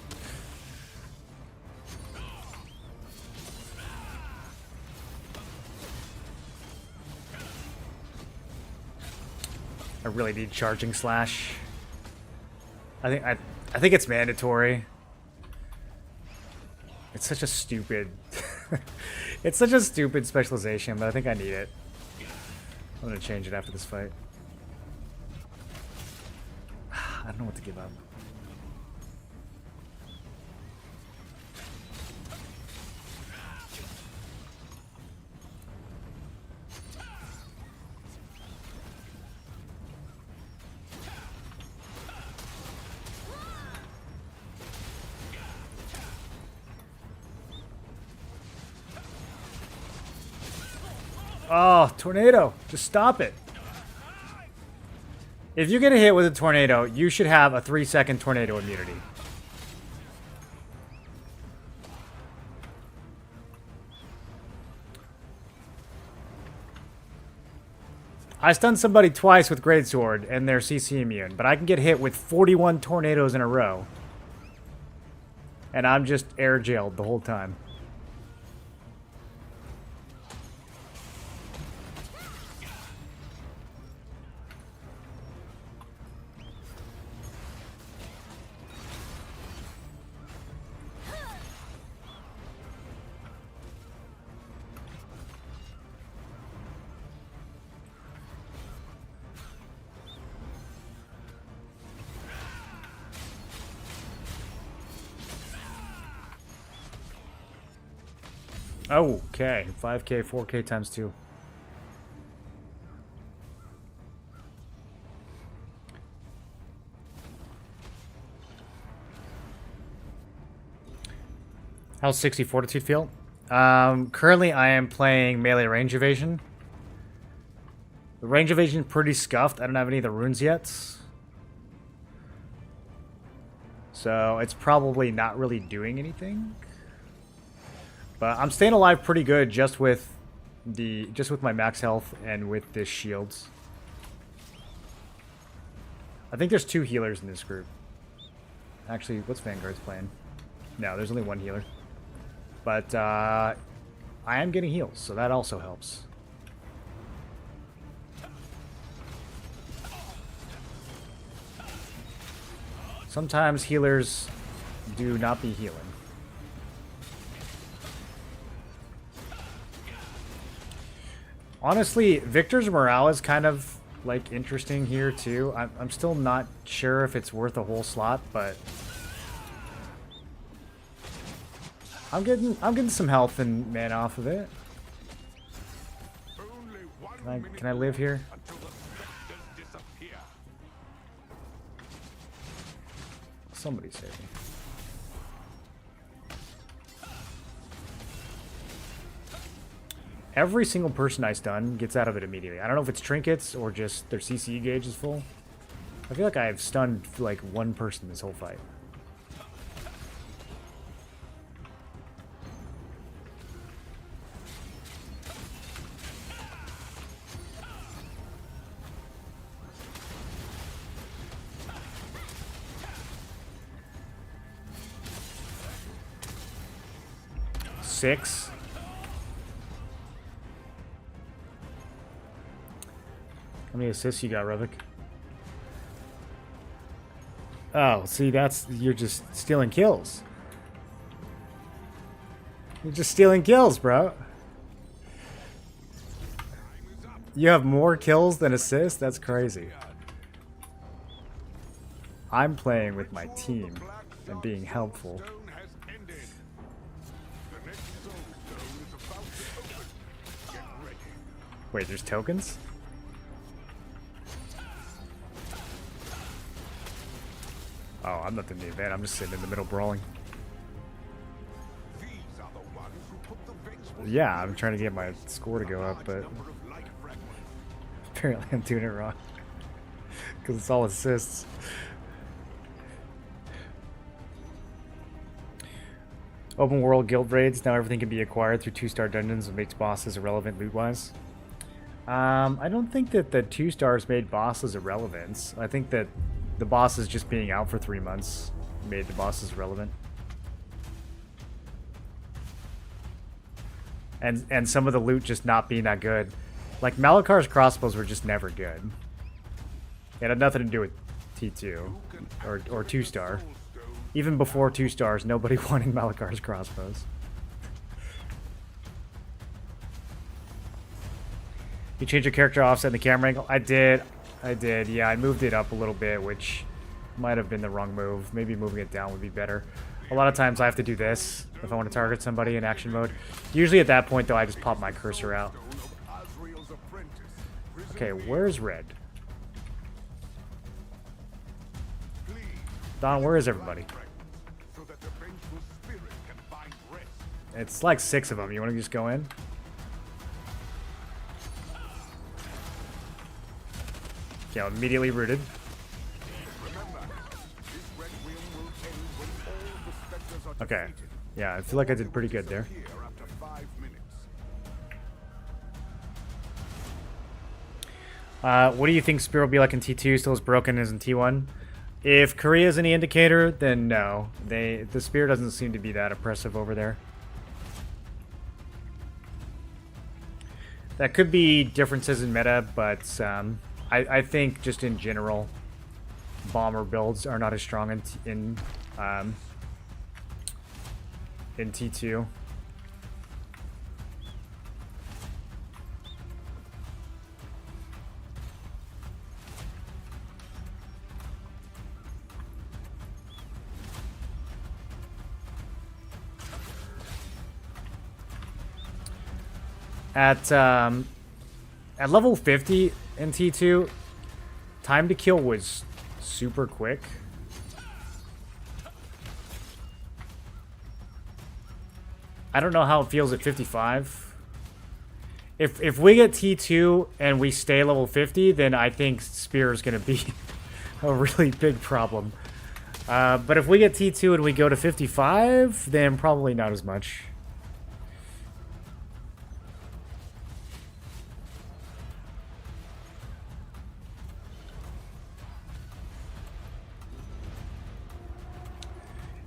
I really need charging slash. I think it's mandatory. It's such a stupid it's such a stupid specialization, but I think I need it. I'm gonna change it after this fight. I don't know what to give up. Oh, tornado. Just stop it. If you get a hit with a tornado, you should have a 3-second tornado immunity. I stunned somebody twice with Greatsword and they're CC immune, but I can get hit with 41 tornadoes in a row. And I'm just air jailed the whole time. Oh, okay. 5k, 4k times 2. How's 60 Fortitude feel? Currently I am playing melee range evasion. The range evasion is pretty scuffed. I don't have any of the runes yet. So it's probably not really doing anything. But I'm staying alive pretty good just with my max health and with this shields. I think there's 2 healers in this group. Actually, what's Vanguard's playing? No, there's only 1 healer. But I am getting heals, so that also helps. Sometimes healers do not be healing. Honestly, Victor's morale is kind of, like, interesting here, too. I'm still not sure if it's worth a whole slot, but I'm getting some health and mana off of it. Can I live here? Until the specters disappear. Somebody save me. Every single person I stun gets out of it immediately. I don't know if it's trinkets or just their CCE gauge is full. I feel like I have stunned like one person this whole fight. Six. How many assists you got, Revik? Oh, see, you're just stealing kills. You're just stealing kills, bro. You have more kills than assists? That's crazy. I'm playing with my team and being helpful. Wait, there's tokens? Oh, I'm not in the event. I'm just sitting in the middle brawling. Yeah, I'm trying to get my score to go up, but apparently I'm doing it wrong. Because it's all assists. Open world guild raids. Now everything can be acquired through 2-star dungeons and makes bosses irrelevant loot-wise. I don't think that the 2 stars made bosses irrelevant. I think that the bosses just being out for 3 months made the bosses relevant. And some of the loot just not being that good. Like, Malakar's crossbows were just never good. It had nothing to do with T2 or 2-star. Even before 2 stars, nobody wanted Malakar's crossbows. You change your character offset in the camera angle? I did, yeah, I moved it up a little bit, which might have been the wrong move. Maybe moving it down would be better. A lot of times I have to do this if I want to target somebody in action mode. Usually at that point, though, I just pop my cursor out. Okay, where's red? Don, where is everybody? It's like 6 of them. You want to just go in? Okay, I'm immediately rooted. Okay. Yeah, I feel like I did pretty good there. What do you think Spear will be like in T2? Still as broken as in T1? If Korea is any indicator, then no. The Spear doesn't seem to be that oppressive over there. That could be differences in meta, but I think just in general, bomber builds are not as strong in T2. At level 50 in T2, time to kill was super quick. I don't know how it feels at 55. If we get T2 and we stay level 50, then I think Spear is going to be a really big problem. But if we get T2 and we go to 55, then probably not as much.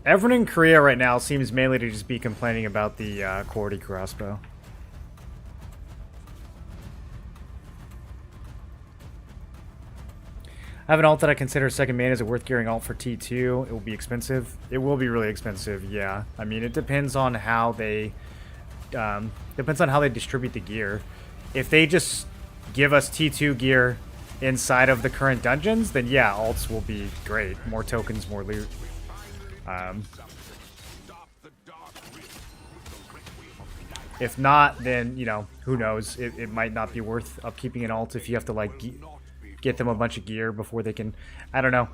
Everyone in Korea right now seems mainly to just be complaining about the QWERTY crossbow. I have an alt that I consider second main. Is it worth gearing alt for T2? It will be expensive. It will be really expensive, yeah. I mean, it depends on how they distribute the gear. If they just give us T2 gear inside of the current dungeons, then yeah, alts will be great. More tokens, more loot. If not, then, you know, who knows? It might not be worth upkeeping an alt if you have to, like, get them a bunch of gear before they can... I don't know.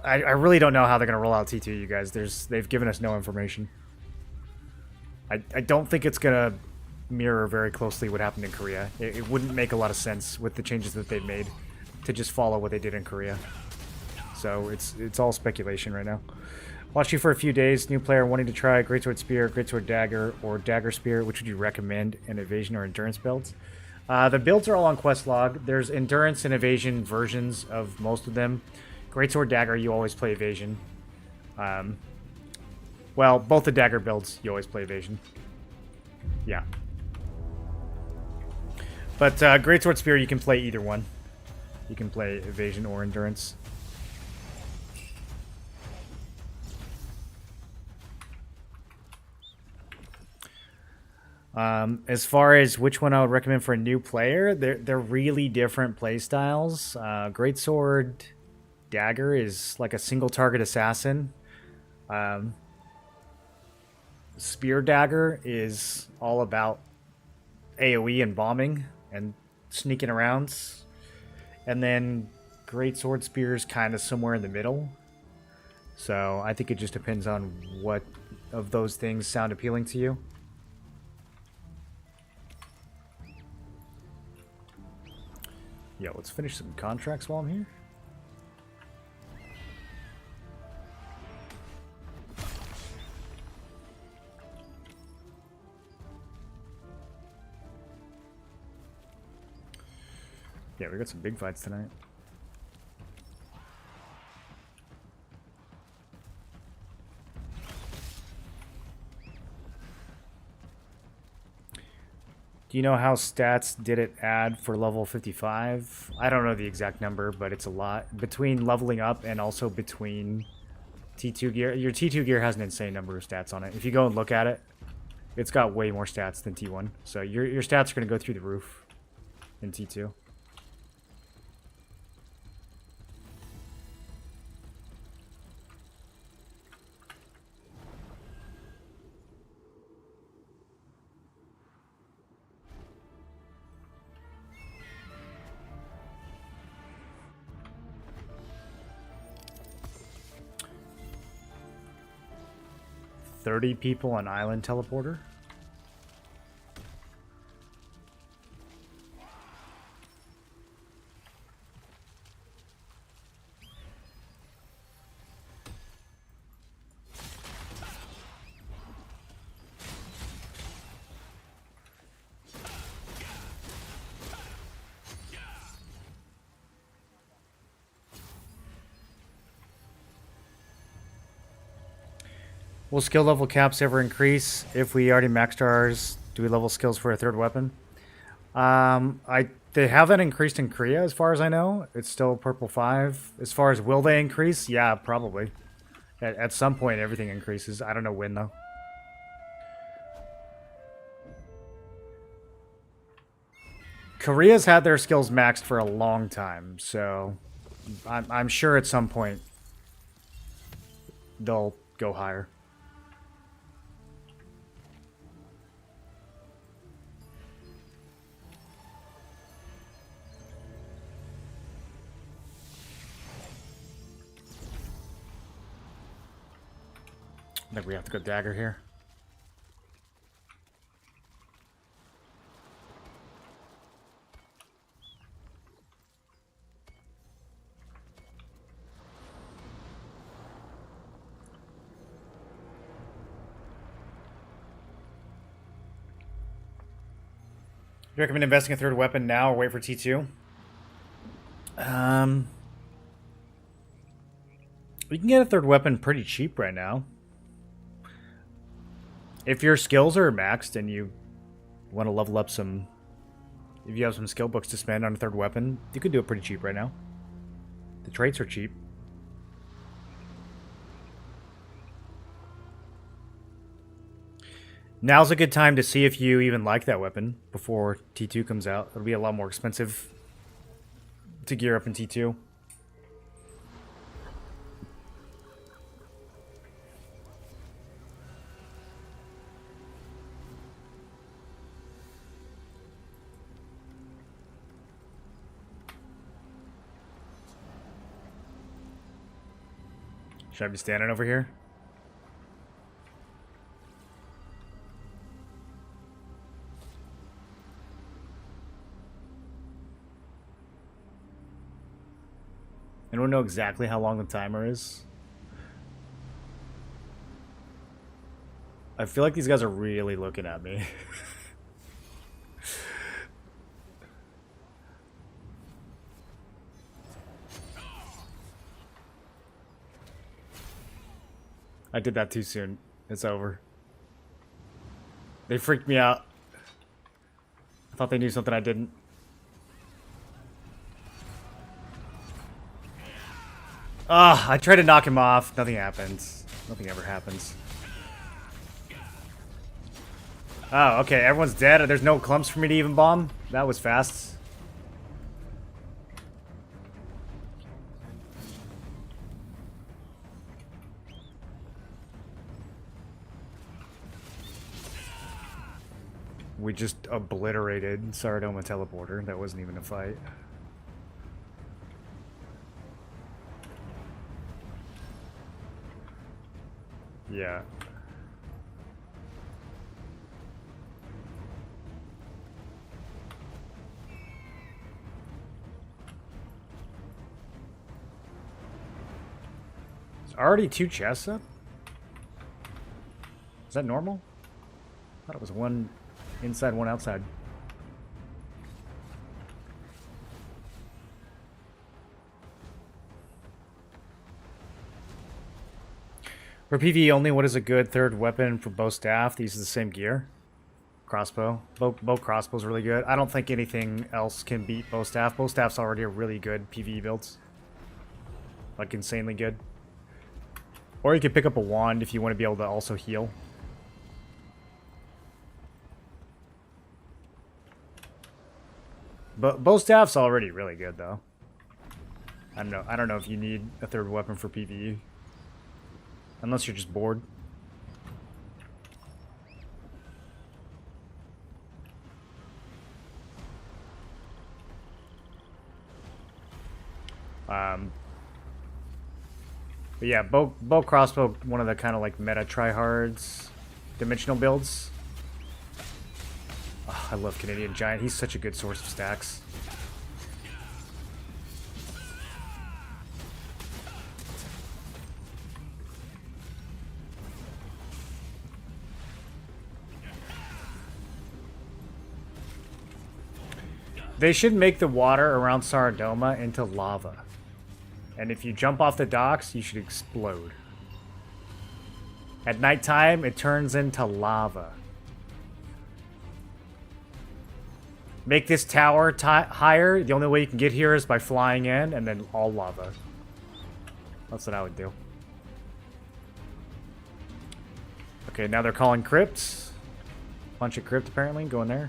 I really don't know how they're going to roll out T2, you guys. They've given us no information. I don't think it's going to mirror very closely what happened in Korea. It wouldn't make a lot of sense with the changes that they've made to just follow what they did in Korea. So it's all speculation right now. Watch you for a few days. New player wanting to try Greatsword Spear, Greatsword Dagger, or Dagger Spear. Which would you recommend in Evasion or Endurance builds? The builds are all on Questlog. There's Endurance and Evasion versions of most of them. Greatsword Dagger, you always play Evasion. Well, both the Dagger builds, you always play Evasion. Yeah. But Greatsword Spear, you can play either one. You can play Evasion or Endurance. As far as which one I would recommend for a new player, they're really different playstyles. Greatsword Dagger is like a single target assassin. Spear Dagger is all about AoE and bombing and sneaking around. And then Greatsword Spear is kind of somewhere in the middle. So I think it just depends on what of those things sound appealing to you. Yeah, let's finish some contracts while I'm here. Yeah, we got some big fights tonight. Do you know how stats did it add for level 55? I don't know the exact number, but it's a lot. Between leveling up and also between T2 gear. Your T2 gear has an insane number of stats on it. If you go and look at it, it's got way more stats than T1. So your stats are going to go through the roof in T2. $30 people on Island Teleporter. Will skill level caps ever increase? If we already maxed ours, do we level skills for a third weapon? They haven't increased in Korea as far as I know. It's still purple 5. As far as will they increase? Yeah, probably. At some point everything increases. I don't know when though. Korea's had their skills maxed for a long time, so I'm sure at some point they'll go higher. I think we have to go dagger here. You recommend investing a third weapon now or wait for T2? We can get a third weapon pretty cheap right now. If your skills are maxed and you want to level up some... If you have some skill books to spend on a third weapon, you could do it pretty cheap right now. The traits are cheap. Now's a good time to see if you even like that weapon before T2 comes out. It'll be a lot more expensive to gear up in T2. Should I be standing over here? Anyone know exactly how long the timer is? I feel like these guys are really looking at me. I did that too soon. It's over. They freaked me out. I thought they knew something I didn't. Ah, I tried to knock him off. Nothing happens. Nothing ever happens. Oh, okay. Everyone's dead. There's no clumps for me to even bomb. That was fast. We just obliterated Saradoma Teleporter. That wasn't even a fight. Yeah. There's already 2 chests up? Is that normal? I thought it was 1 inside, 1 outside. For PvE only, what is a good third weapon for bow staff? These are the same gear. Crossbow. Bow crossbow's really good. I don't think anything else can beat bow staff. Bow staff's already a really good PvE build. Like, insanely good. Or you could pick up a wand if you want to be able to also heal. But bow staff's already really good, though. I don't know if you need a third weapon for PvE. Unless you're just bored. But yeah, bow crossbow, one of the kind of like meta tryhards, dimensional builds. Oh, I love Canadian Giant. He's such a good source of stacks. They should make the water around Saradoma into lava. And if you jump off the docks, you should explode. At nighttime, it turns into lava. Make this tower higher. The only way you can get here is by flying in, and then all lava. That's what I would do. Okay, now they're calling Crypt. Bunch of Crypt, apparently, going there.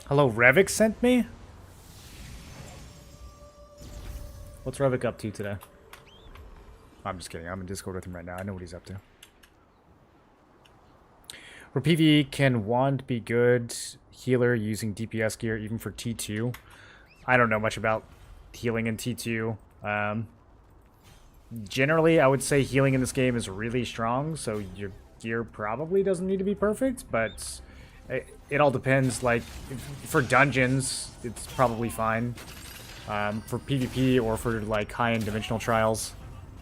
Hello, Revik sent me? What's Revik up to today? I'm just kidding. I'm in Discord with him right now. I know what he's up to. For PvE, can Wand be good healer using DPS gear even for T2? I don't know much about healing in T2. Generally, I would say healing in this game is really strong, so your gear probably doesn't need to be perfect, but it all depends. Like, for dungeons, it's probably fine. For PvP or for like high-end dimensional trials,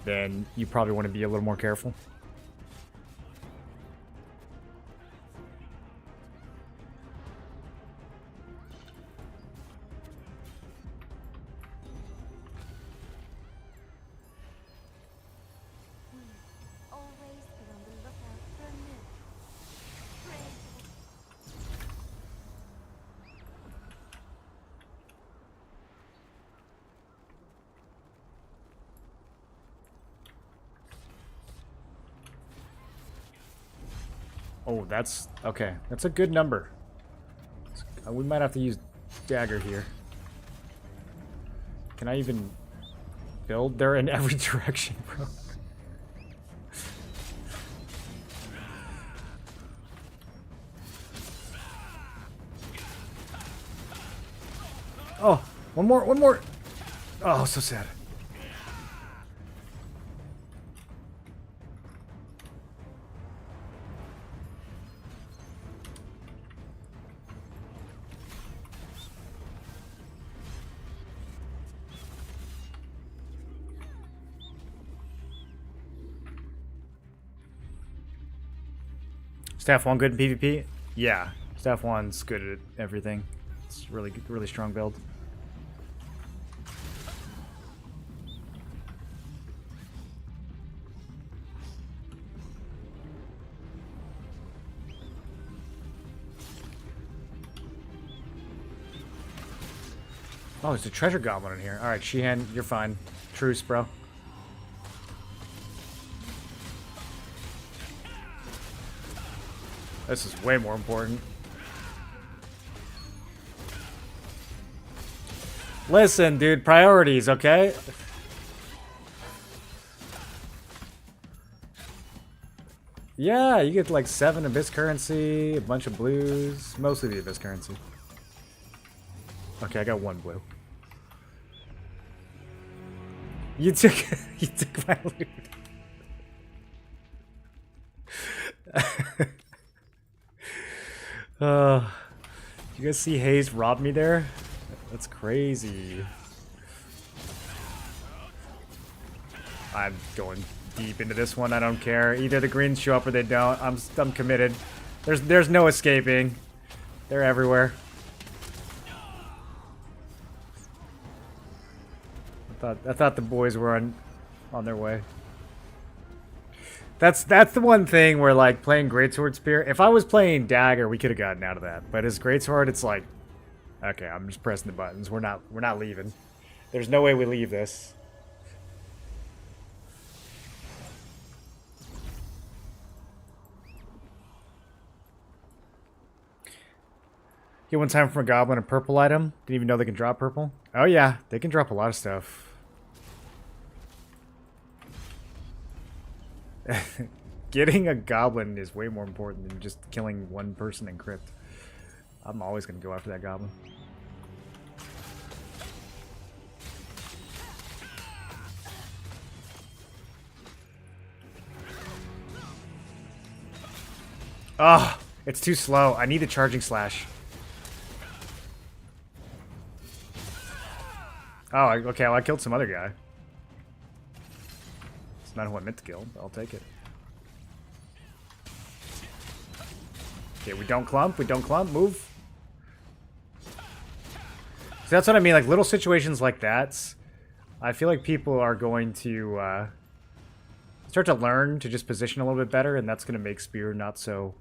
then you probably want to be a little more careful. Always be on the lookout for a new. Oh, that's okay. That's a good number. We might have to use dagger here. Can I even build? They're in every direction, bro. Oh, one more. Oh, so sad. Staff 1 good in PvP? Yeah, Staff 1's good at everything. It's really good, really strong build. Oh, there's a treasure goblin in here. Alright, Sheehan, you're fine. Truce, bro. This is way more important. Listen, dude, priorities, okay? Yeah, you get like 7 abyss currency, a bunch of blues, mostly the abyss currency. Okay, I got 1 blue. You took you took my loot. You guys see Hayes rob me there? That's crazy. I'm going deep into this one. I don't care. Either the greens show up or they don't. I'm committed. There's no escaping. They're everywhere. I thought the boys were on their way. That's the one thing where, like, playing Greatsword Spear, if I was playing Dagger, we could have gotten out of that. But as Greatsword, it's like, okay, I'm just pressing the buttons. We're not leaving. There's no way we leave this. Get 1 time from a goblin a purple item. Didn't even know they can drop purple. Oh yeah, they can drop a lot of stuff. Getting a goblin is way more important than just killing 1 person in Crypt. I'm always going to go after that goblin. Oh, it's too slow. I need the charging slash. Oh, okay, well, I killed some other guy. It's not who I meant to kill, but I'll take it. Okay, we don't clump, move. So that's what I mean, like, little situations like that, I feel like people are going to start to learn to just position a little bit better, and that's going to make Spear not so...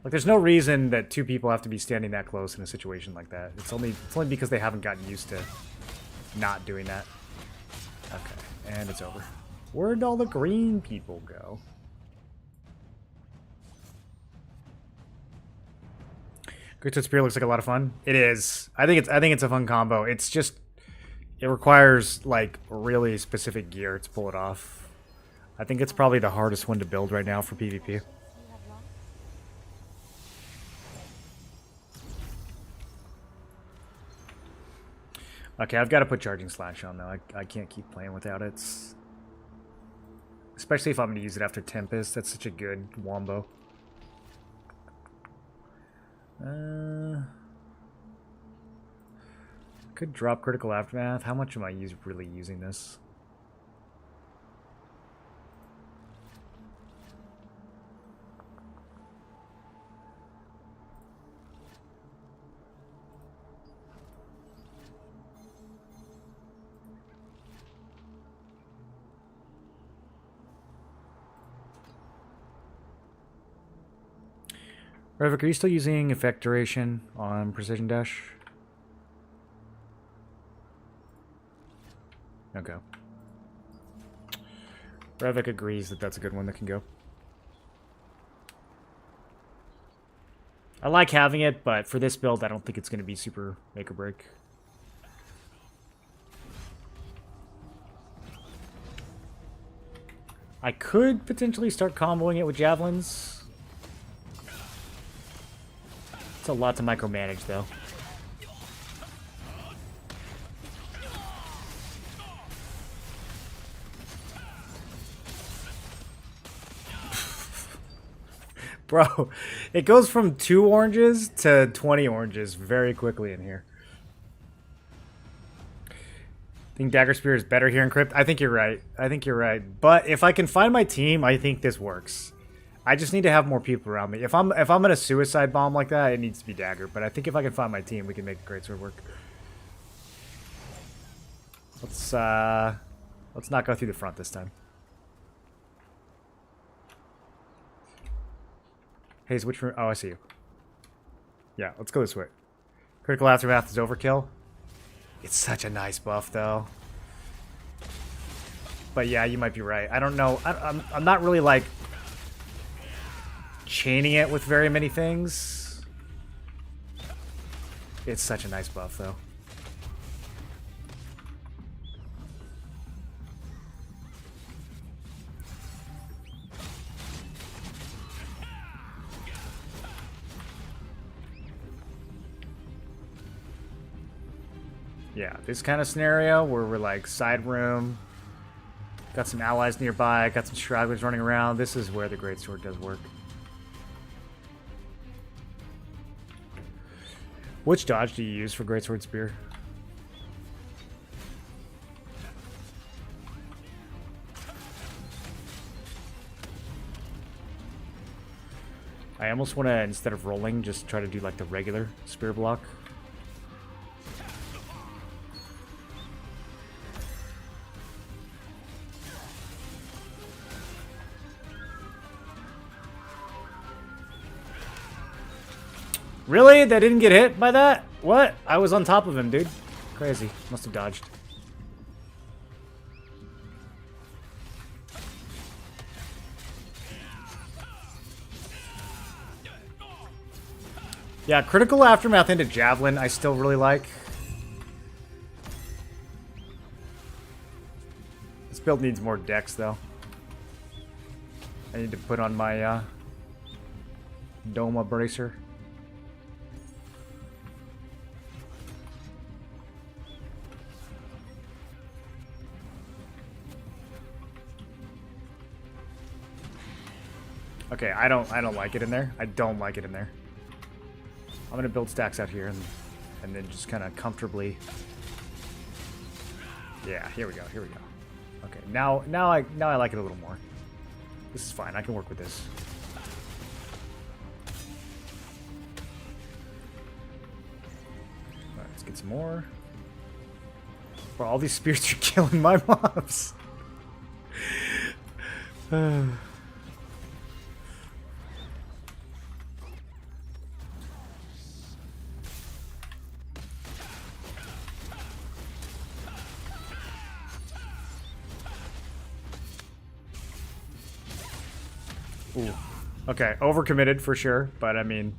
Like, there's no reason that 2 people have to be standing that close in a situation like that. It's only because they haven't gotten used to not doing that. Okay, and it's over. Where'd all the green people go? Greatsword Spear looks like a lot of fun. It is. I think it's a fun combo. It's just, it requires like really specific gear to pull it off. I think it's probably the hardest one to build right now for PvP. Okay, I've got to put Charging Slash on though. I can't keep playing without it. Especially if I'm going to use it after Tempest. That's such a good wombo. Could drop Critical Aftermath. How much am I really using this? Revik, are you still using effect duration on Precision Dash? Okay. Revik agrees that that's a good one that can go. I like having it, but for this build, I don't think it's going to be super make or break. I could potentially start comboing it with javelins. It's a lot to micromanage, though. Bro, it goes from 2 oranges to 20 oranges very quickly in here. Think Dagger Spear is better here in Crypt? I think you're right. I think you're right. But if I can find my team, I think this works. I just need to have more people around me. If I'm gonna suicide bomb like that, it needs to be Dagger. But I think if I can find my team, we can make the greatsword work. Let's not go through the front this time. Hayes, which room? Oh, I see you. Yeah, let's go this way. Critical Aftermath is overkill. It's such a nice buff, though. But yeah, you might be right. I don't know. I'm not really, like, chaining it with very many things. It's such a nice buff, though. Yeah, this kind of scenario where we're like side room, got some allies nearby, got some stragglers running around. This is where the greatsword does work. Which dodge do you use for greatsword spear? I almost want to, instead of rolling, just try to do like the regular spear block. Really? They didn't get hit by that? What? I was on top of him, dude. Crazy. Must have dodged. Yeah, Critical Aftermath into Javelin I still really like. This build needs more dex, though. I need to put on my Doma Bracer. Okay, I don't like it in there. I don't like it in there. I'm gonna build stacks out here and then just kind of comfortably. Yeah, here we go. Here we go. Okay, now I like it a little more. This is fine. I can work with this. All right, let's get some more. Bro, all these spears are killing my mobs. Ooh. Okay, overcommitted for sure, but I mean,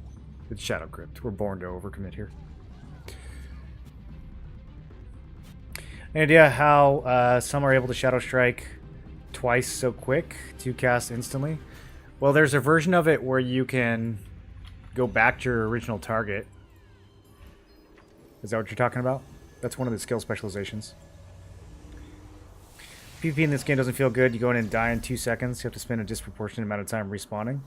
it's Shadow Crypt. We're born to overcommit here. Any idea how some are able to Shadow Strike twice so quick to cast instantly? Well, there's a version of it where you can go back to your original target. Is that what you're talking about? That's one of the skill specializations. PvP in this game doesn't feel good. You go in and die in 2 seconds. You have to spend a disproportionate amount of time respawning.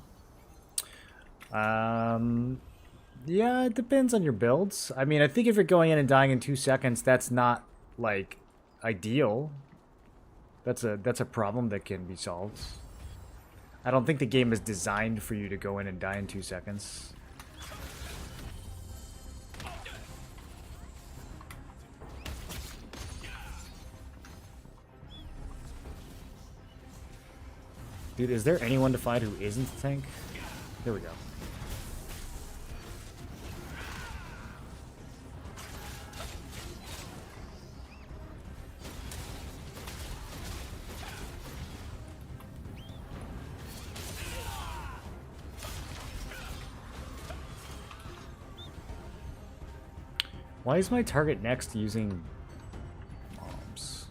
Yeah, it depends on your builds. I mean, I think if you're going in and dying in 2 seconds, that's not, like, ideal. That's a problem that can be solved. I don't think the game is designed for you to go in and die in 2 seconds. Dude, is there anyone to fight who isn't a tank? There we go. Why is my target next using bombs?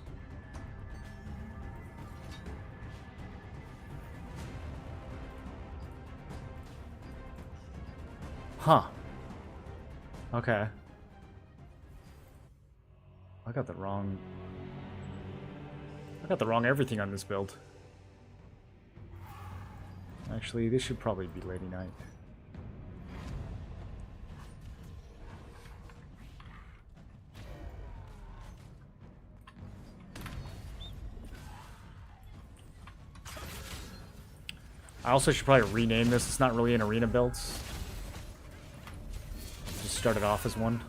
Huh. Okay. I got the wrong everything on this build. Actually, this should probably be Lady Night. I also should probably rename this. It's not really an arena build. Just start it off as one.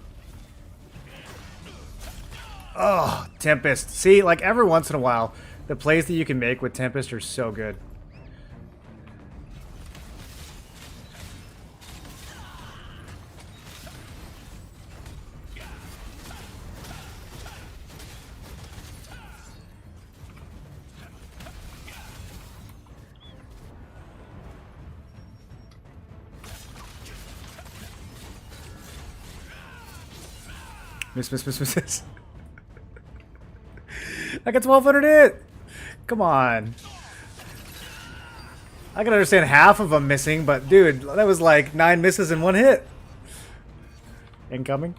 Oh, Tempest. See, like every once in a while, the plays that you can make with Tempest are so good. Miss. I got 1,200 hit! Come on. I can understand half of them missing, but dude, that was like 9 misses in 1 hit. Incoming.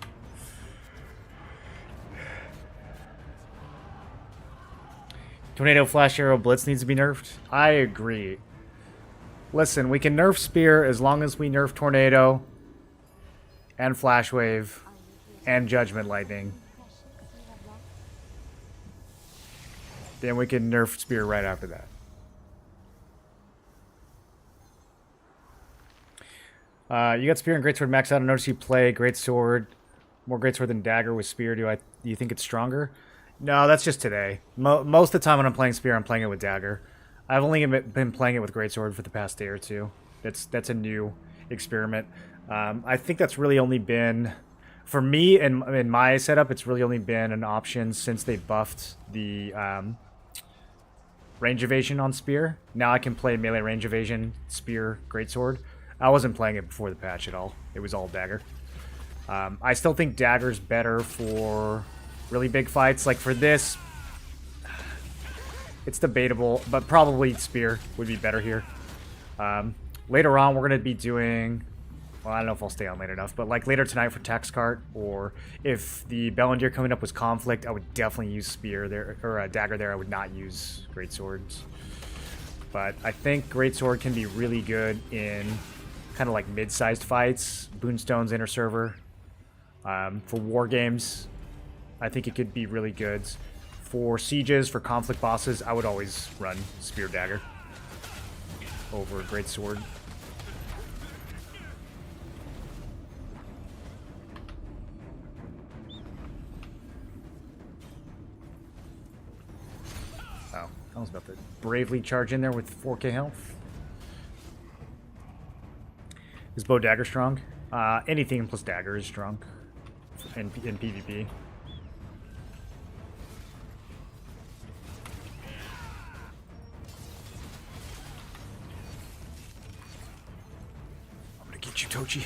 Tornado, Flash, Arrow, Blitz needs to be nerfed. I agree. Listen, we can nerf Spear as long as we nerf Tornado and Flash Wave and Judgment Lightning. Then we can nerf Spear right after that. You got Spear and Greatsword maxed out. I noticed you play Greatsword, more Greatsword than Dagger with Spear. Do you think it's stronger? No, that's just today. Most of the time when I'm playing Spear, I'm playing it with Dagger. I've only been playing it with Greatsword for the past day or two. That's a new experiment. I think that's really only been, for me and in my setup, it's really only been an option since they buffed the range evasion on Spear. Now I can play melee range evasion, Spear, Greatsword. I wasn't playing it before the patch at all. It was all Dagger. I still think Dagger's better for really big fights. Like for this, it's debatable, but probably Spear would be better here. Later on, we're going to be doing, well, I don't know if I'll stay on late enough, but like later tonight for Tax Cart, or if the Bellendir coming up was Conflict, I would definitely use Spear there, or Dagger there. I would not use Greatswords. But I think Greatsword can be really good in kind of like mid-sized fights, Boonstone's Inner Server. For war games, I think it could be really good. For sieges, for conflict bosses, I would always run Spear Dagger over Greatsword. Oh, I was about to bravely charge in there with 4k health. Is bow dagger strong? Anything plus dagger is strong in PvP. I'm gonna get you, Tochi.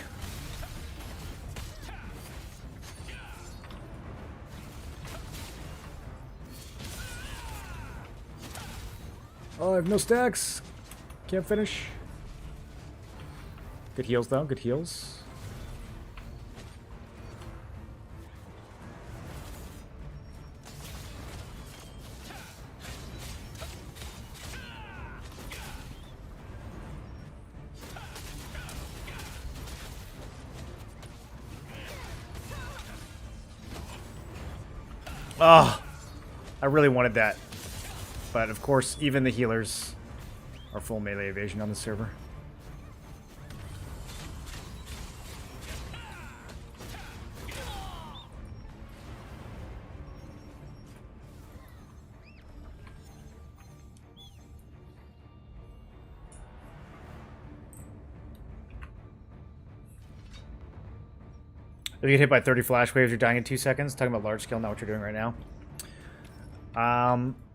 Oh, I have no stacks. Can't finish. Good heals, though. Good heals. Oh, I really wanted that. But, of course, even the healers are full melee evasion on the server. If you get hit by 30 flash waves, you're dying in 2 seconds. Talking about large scale, not what you're doing right now.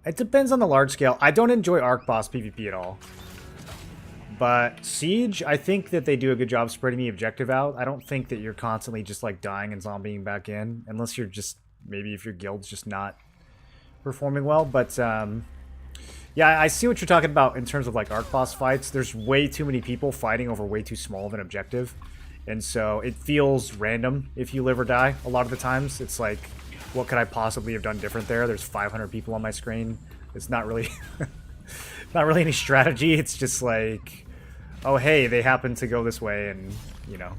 It depends on the large scale. I don't enjoy Arc Boss PvP at all. But Siege, I think that they do a good job spreading the objective out. I don't think that you're constantly just like dying and zombieing back in. Unless you're just, maybe if your guild's just not performing well. But yeah, I see what you're talking about in terms of like Arc Boss fights. There's way too many people fighting over way too small of an objective. And so it feels random if you live or die. A lot of the times it's like, what could I possibly have done different there? There's 500 people on my screen. It's not really not really any strategy. It's just like, oh hey, they happen to go this way, and, you know,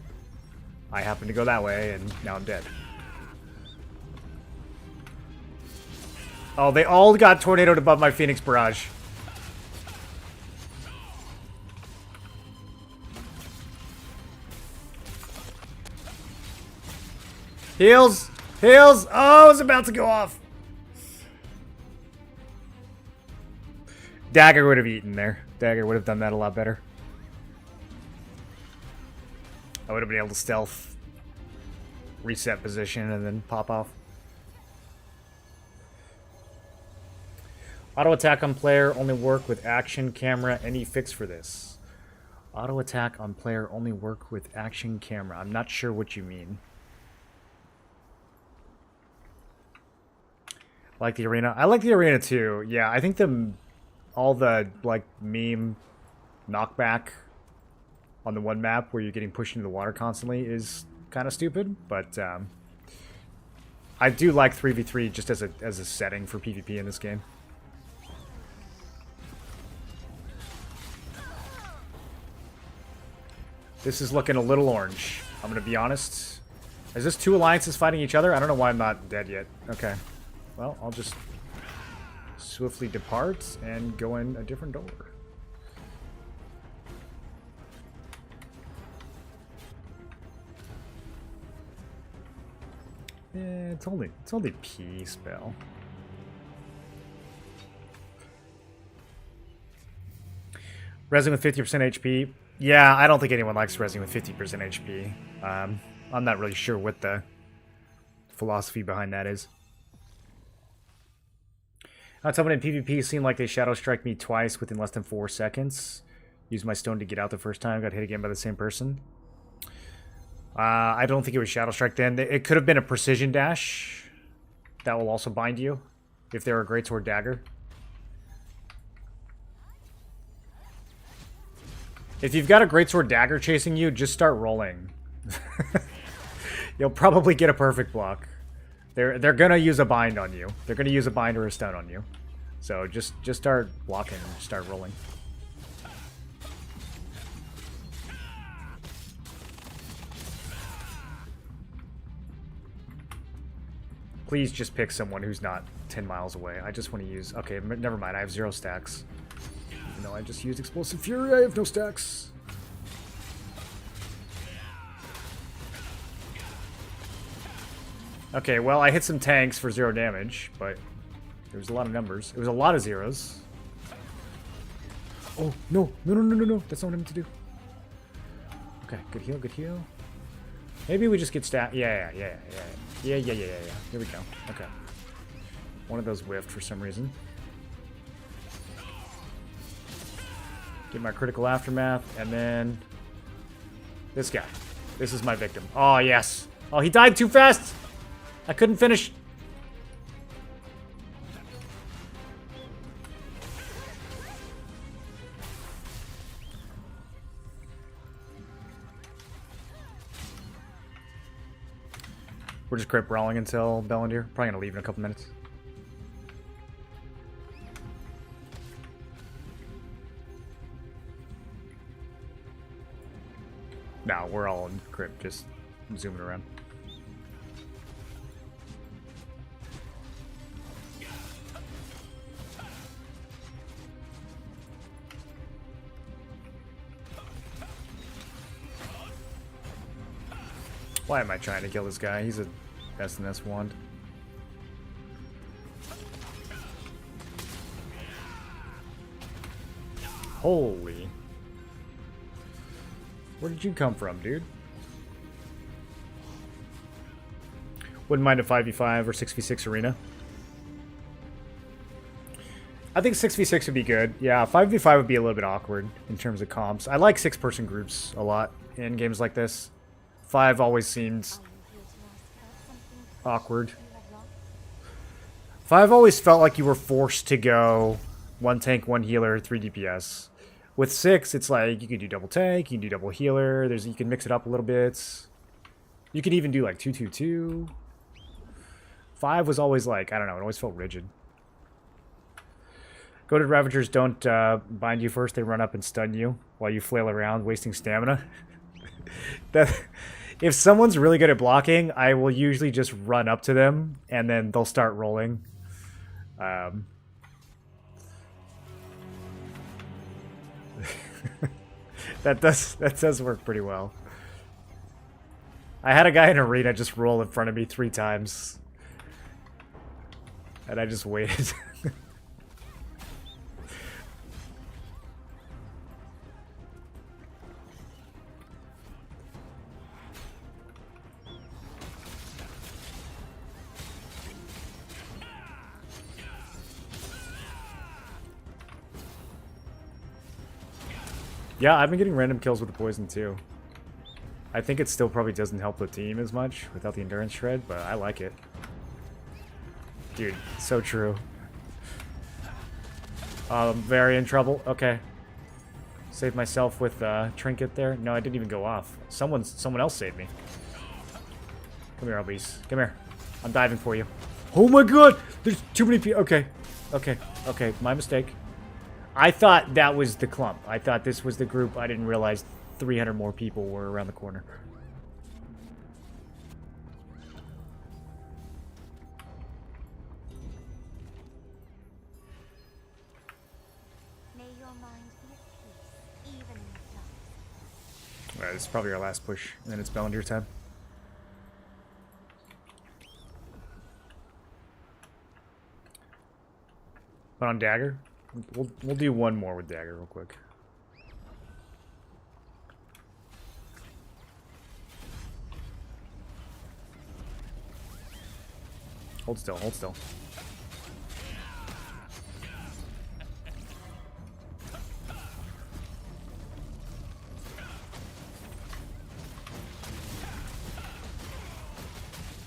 I happen to go that way, and now I'm dead. Oh, they all got tornadoed above my Phoenix Barrage. Heals! Heals! Oh, it's about to go off. Dagger would have eaten there. Dagger would have done that a lot better. I would have been able to stealth, reset position, and then pop off. Auto attack on player only work with action camera. Any fix for this? Auto attack on player only work with action camera. I'm not sure what you mean. Like the arena? I like the arena too. Yeah, I think all the like meme knockback on the one map where you're getting pushed into the water constantly is kind of stupid, but I do like 3v3 just as a setting for PvP in this game. This is looking a little orange. I'm going to be honest. Is this two alliances fighting each other? I don't know why I'm not dead yet. Okay. Well, I'll just swiftly depart and go in a different door. Yeah, it's only P spell. Resin with 50% HP. Yeah, I don't think anyone likes resin with 50% HP. I'm not really sure what the philosophy behind that is. Someone in PvP seemed like they shadow strike me twice within less than 4 seconds. Used my stone to get out the first time. Got hit again by the same person. I don't think it was shadow strike then. It could have been a precision dash. That will also bind you if they're a greatsword dagger. If you've got a greatsword dagger chasing you, just start rolling. You'll probably get a perfect block. They're gonna use a bind on you. They're gonna use a bind or a stun on you. So just start blocking and start rolling. Please just pick someone who's not 10 miles away. I just want to use... Okay, never mind. I have 0 stacks. Even though I just used Explosive Fury, I have no stacks. Okay, well, I hit some tanks for 0 damage, but there was a lot of numbers. It was a lot of zeros. Oh, no. No. That's not what I meant to do. Okay, good heal, good heal. Maybe we just get stacked. Yeah. Here we go. Okay. One of those whiffed for some reason. Get my critical aftermath, and then this guy. This is my victim. Oh, yes. Oh, he died too fast. I couldn't finish. We're just Crypt brawling until Bellandir. Probably gonna leave in a couple minutes. No, we're all in Crypt, just zooming around. Why am I trying to kill this guy? He's a SNS wand. Holy. Where did you come from, dude? Wouldn't mind a 5v5 or 6v6 arena. I think 6v6 would be good. Yeah, 5v5 would be a little bit awkward in terms of comps. I like 6-person groups a lot in games like this. 5 always seems awkward. 5 always felt like you were forced to go 1 tank, 1 healer, 3 DPS. With 6, it's like you can do double tank, you can do double healer. You can mix it up a little bit. You could even do like 2-2-2. 5 was always like, I don't know, it always felt rigid. Goated Ravagers don't bind you first. They run up and stun you while you flail around, wasting stamina. If someone's really good at blocking, I will usually just run up to them, and then they'll start rolling. That does work pretty well. I had a guy in arena just roll in front of me 3 times. And I just waited. Yeah, I've been getting random kills with the poison too. I think it still probably doesn't help the team as much without the endurance shred, but I like it. Dude, so true. I'm very in trouble. Okay. Saved myself with trinket there. No, I didn't even go off. Someone else saved me. Come here, Albies. Come here. I'm diving for you. Oh my god! There's too many people. Okay. Okay. Okay. My mistake. I thought that was the clump. I thought this was the group. I didn't realize 300 more people were around the corner. May your mind be at peace, even in the dark. Alright, this is probably our last push, and then it's Bellendir time. But on dagger, we'll do one more with dagger real quick. Hold still, hold still.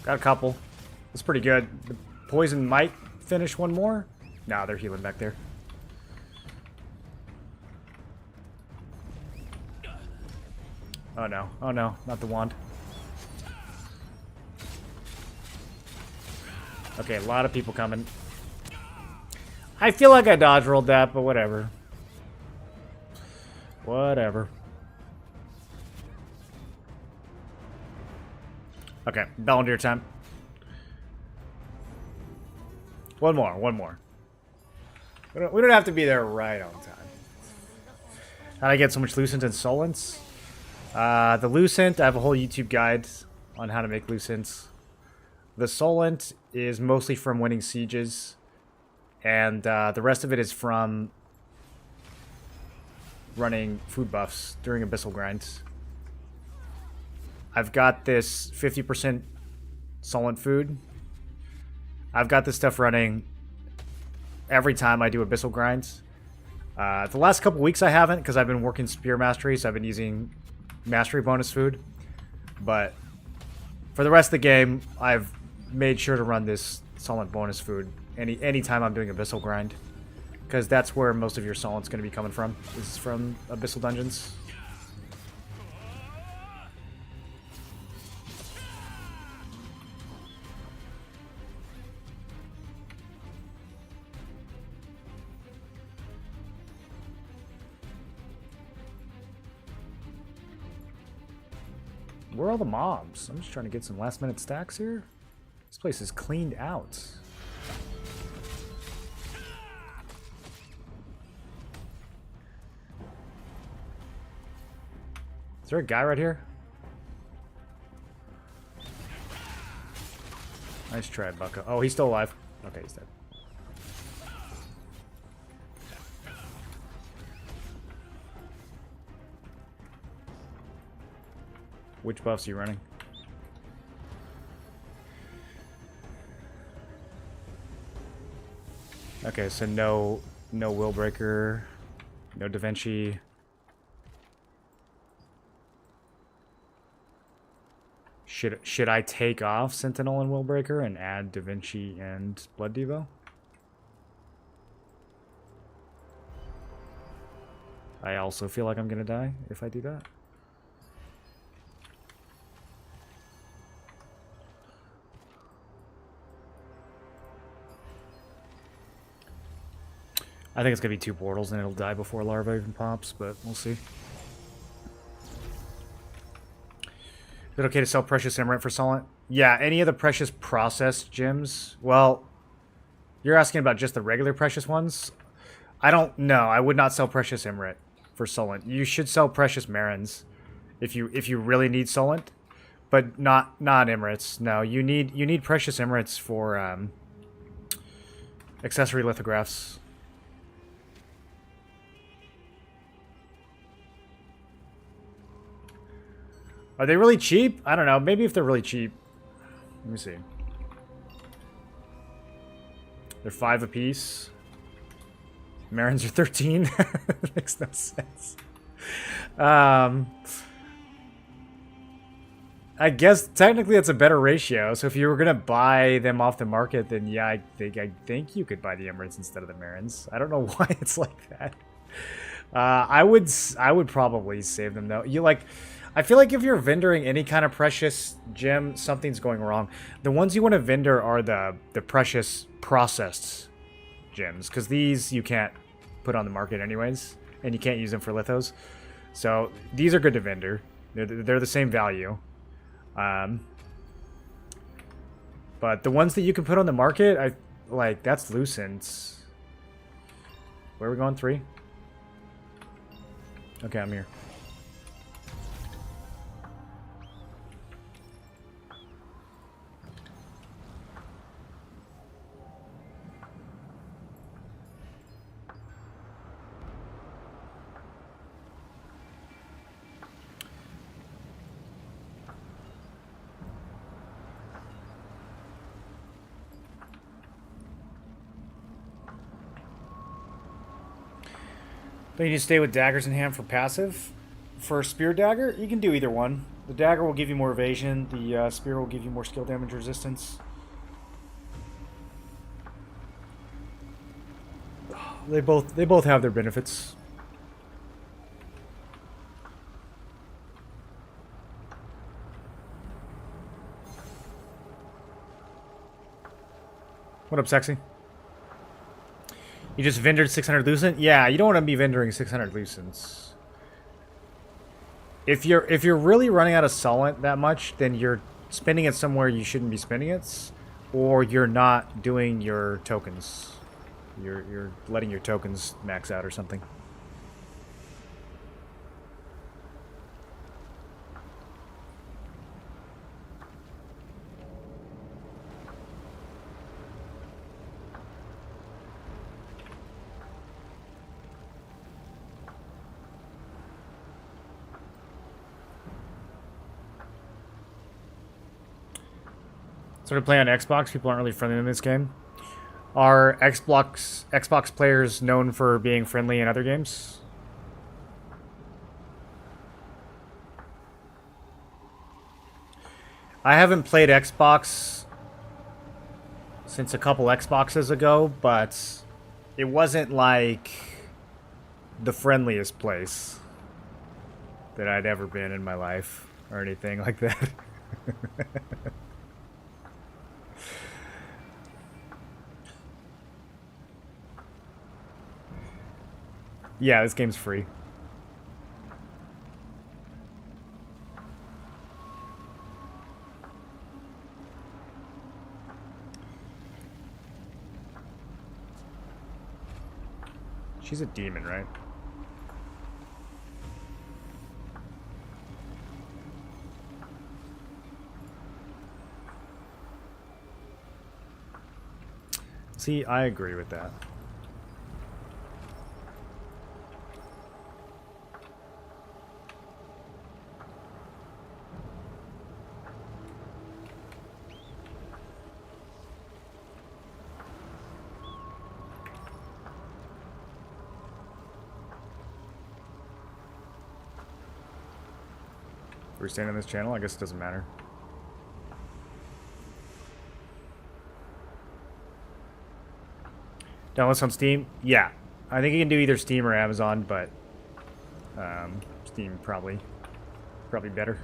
Got a couple. That's pretty good. The poison might finish one more. Nah, they're healing back there. Oh no, not the wand. Okay, a lot of people coming. I feel like I dodge rolled that, but whatever. Whatever. Okay, Bellendir time. One more. We don't have to be there right on time. How'd I get so much Lucent and Solents? The Lucent, I have a whole YouTube guide on how to make Lucents. The Solent is mostly from winning sieges, and the rest of it is from running food buffs during Abyssal grinds. I've got this 50% Solent food. I've got this stuff running every time I do Abyssal grinds. The last couple weeks I haven't, because I've been working Spear Mastery, so I've been using Mastery bonus food. But for the rest of the game, I've made sure to run this Solent bonus food anytime I'm doing Abyssal grind. Because that's where most of your Solent's going to be coming from, is from Abyssal dungeons. Where are all the mobs? I'm just trying to get some last minute stacks here. This place is cleaned out. Is there a guy right here? Nice try, Bucko. Oh, he's still alive. Okay, he's dead. Which buffs are you running? Okay, so no Willbreaker, no Da Vinci. Should I take off Sentinel and Willbreaker and add Da Vinci and Blood Devo? I also feel like I'm gonna die if I do that. I think it's gonna be 2 portals and it'll die before larva even pops, but we'll see. Is it okay to sell precious emerald for Solent? Yeah, any of the precious processed gems. Well, you're asking about just the regular precious ones? I don't know. I would not sell precious emerald for Solent. You should sell precious marins if you really need Solent, but not emirates. No, you need precious emirates for accessory lithographs. Are they really cheap? I don't know. Maybe if they're really cheap. Let me see. They're 5 apiece. Marins are 13. Makes no sense. I guess technically it's a better ratio. So if you were gonna buy them off the market, then yeah, I think you could buy the Emirates instead of the Marins. I don't know why it's like that. I would probably save them though. I feel like if you're vendoring any kind of precious gem, something's going wrong. The ones you want to vendor are the precious processed gems, because these you can't put on the market anyways, and you can't use them for lithos. So these are good to vendor. They're the same value. But the ones that you can put on the market, that's Lucent. Where are we going? 3? Okay, I'm here. Don't you need to stay with daggers in hand for passive? For spear dagger, you can do either one. The dagger will give you more evasion. The spear will give you more skill damage resistance. They both have their benefits. What up, sexy? You just vendored 600 Lucent? Yeah, you don't want to be vendoring 600 Lucents. If you're really running out of Solent that much, then you're spending it somewhere you shouldn't be spending it, or you're not doing your tokens. You're letting your tokens max out or something. Started playing on Xbox. People aren't really friendly in this game. Are Xbox players known for being friendly in other games? I haven't played Xbox since a couple Xboxes ago, but it wasn't like the friendliest place that I'd ever been in my life or anything like that. Yeah, this game's free. She's a demon, right? See, I agree with that. We're staying on this channel? I guess it doesn't matter. Downloads on Steam? Yeah. I think you can do either Steam or Amazon, but Steam probably better.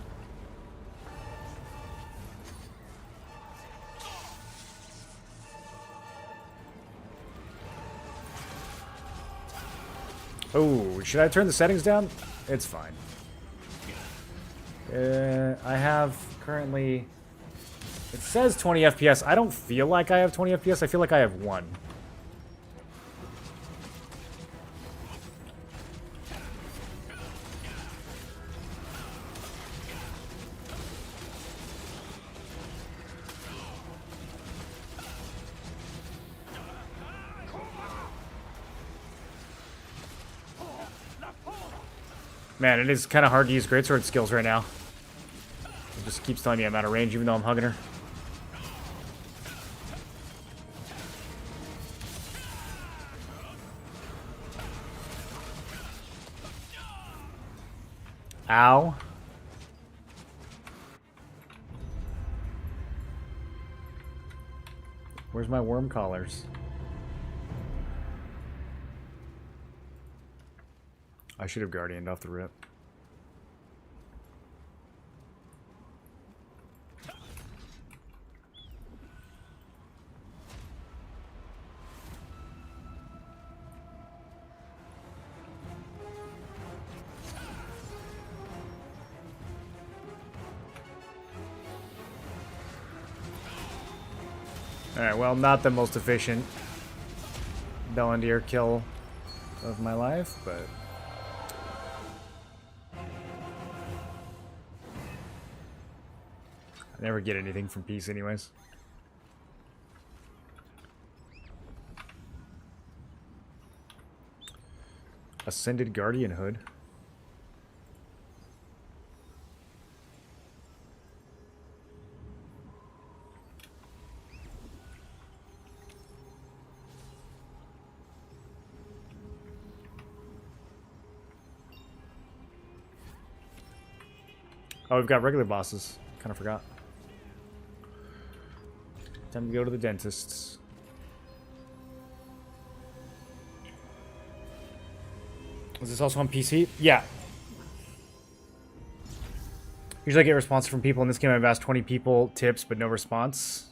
Oh, should I turn the settings down? It's fine. I have currently... It says 20 FPS. I don't feel like I have 20 FPS. I feel like I have 1. Man, it is kind of hard to use greatsword skills right now. It just keeps telling me I'm out of range even though I'm hugging her. Ow. Where's my worm collars? I should have guardianed off the rip. Alright, well, not the most efficient Bellandier kill of my life, but... I never get anything from peace anyways. Ascended Guardian Hood. Oh, we've got regular bosses. Kind of forgot. Time to go to the dentist's. Is this also on PC? Yeah. Usually I get responses from people. In this game I've asked 20 people tips, but no response.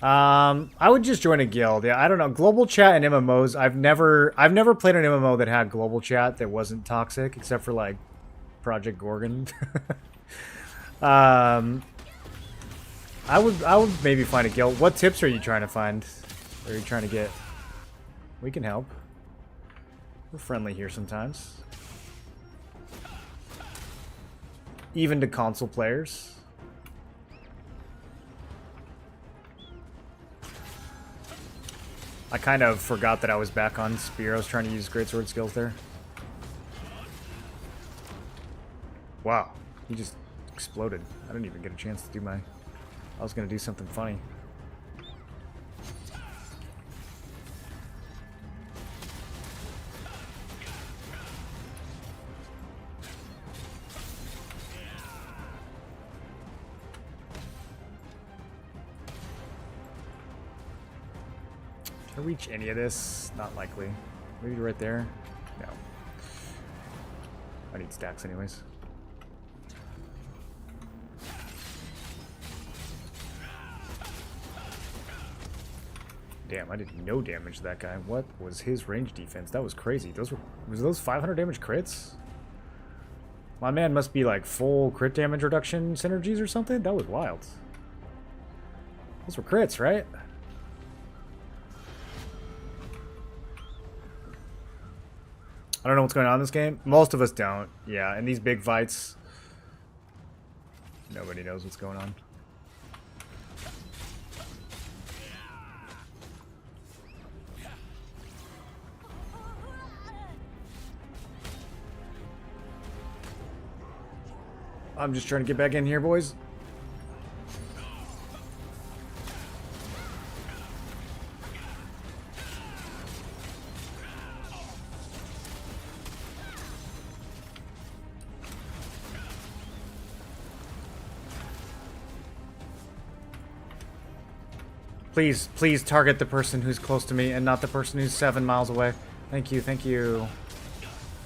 I would just join a guild. Yeah, I don't know. Global chat and MMOs. I've never played an MMO that had global chat that wasn't toxic, except for like Project Gorgon. I would maybe find a guild. What tips are you trying to find? Or are you trying to get? We can help. We're friendly here sometimes. Even to console players. I kind of forgot that I was back on Spear. I was trying to use greatsword skills there. Wow, he just exploded. I didn't even get a chance to do my... I was going to do something funny. Can I reach any of this? Not likely. Maybe right there? No. I need stacks anyways. Damn, I did no damage to that guy. What was his range defense? That was crazy. Was those 500 damage crits? My man must be like full crit damage reduction synergies or something? That was wild. Those were crits, right? I don't know what's going on in this game. Most of us don't. Yeah, in these big fights, nobody knows what's going on. I'm just trying to get back in here, boys. Please, please target the person who's close to me and not the person who's 7 miles away. Thank you, thank you.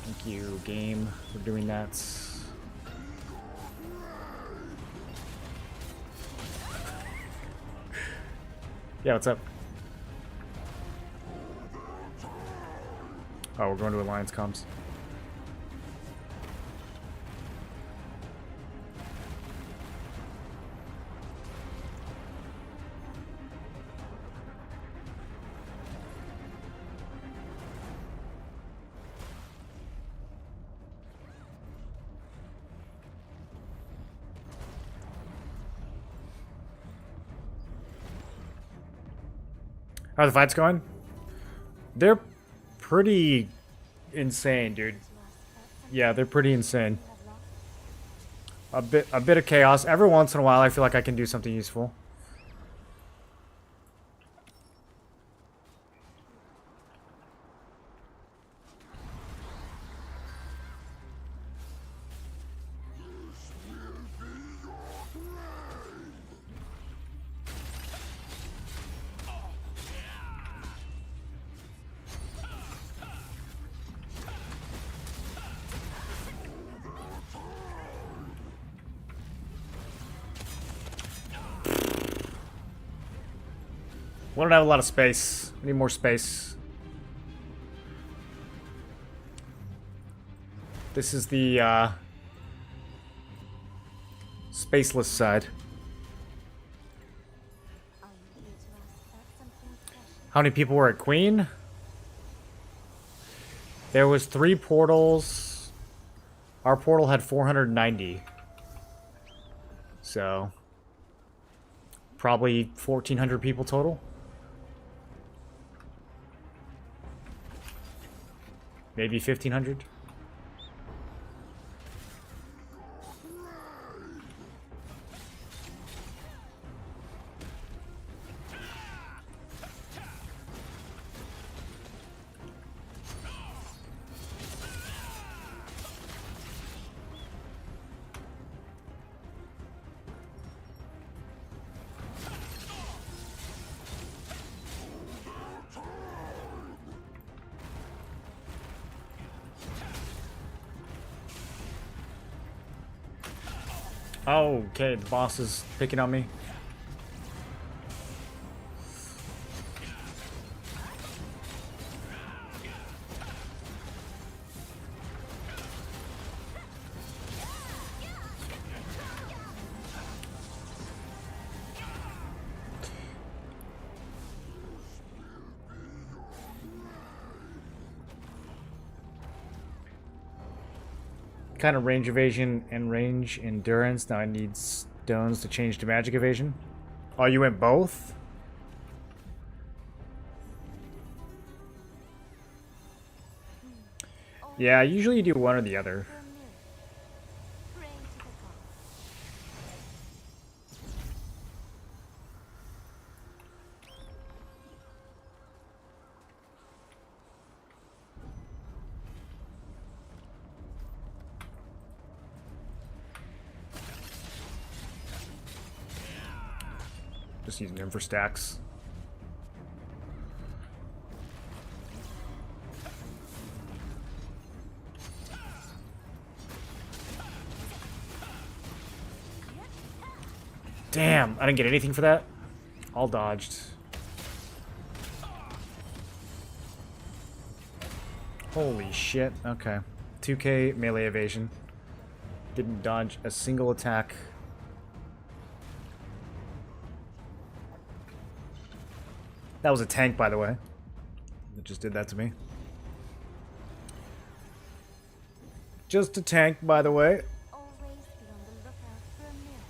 Thank you, game, for doing that. Yeah, what's up? Oh, we're going to Alliance comms. How are the fights going? They're pretty insane, dude. Yeah, they're pretty insane. A bit of chaos. Every once in a while, I feel like I can do something useful. We don't have a lot of space. We need more space. This is the spaceless side. How many people were at Queen? There was 3 portals. Our portal had 490. So probably 1,400 people total. Maybe 1,500. Oh, okay, the boss is picking on me. Kind of range evasion and range endurance. Now I need stones to change to magic evasion. Oh, you went both? Yeah, usually you do one or the other. Just using them for stacks. Damn, I didn't get anything for that. All dodged. Holy shit. Okay. 2k melee evasion. Didn't dodge a single attack. That was a tank, by the way. It just did that to me. Just a tank, by the way. Always be on the lookout for a mirror.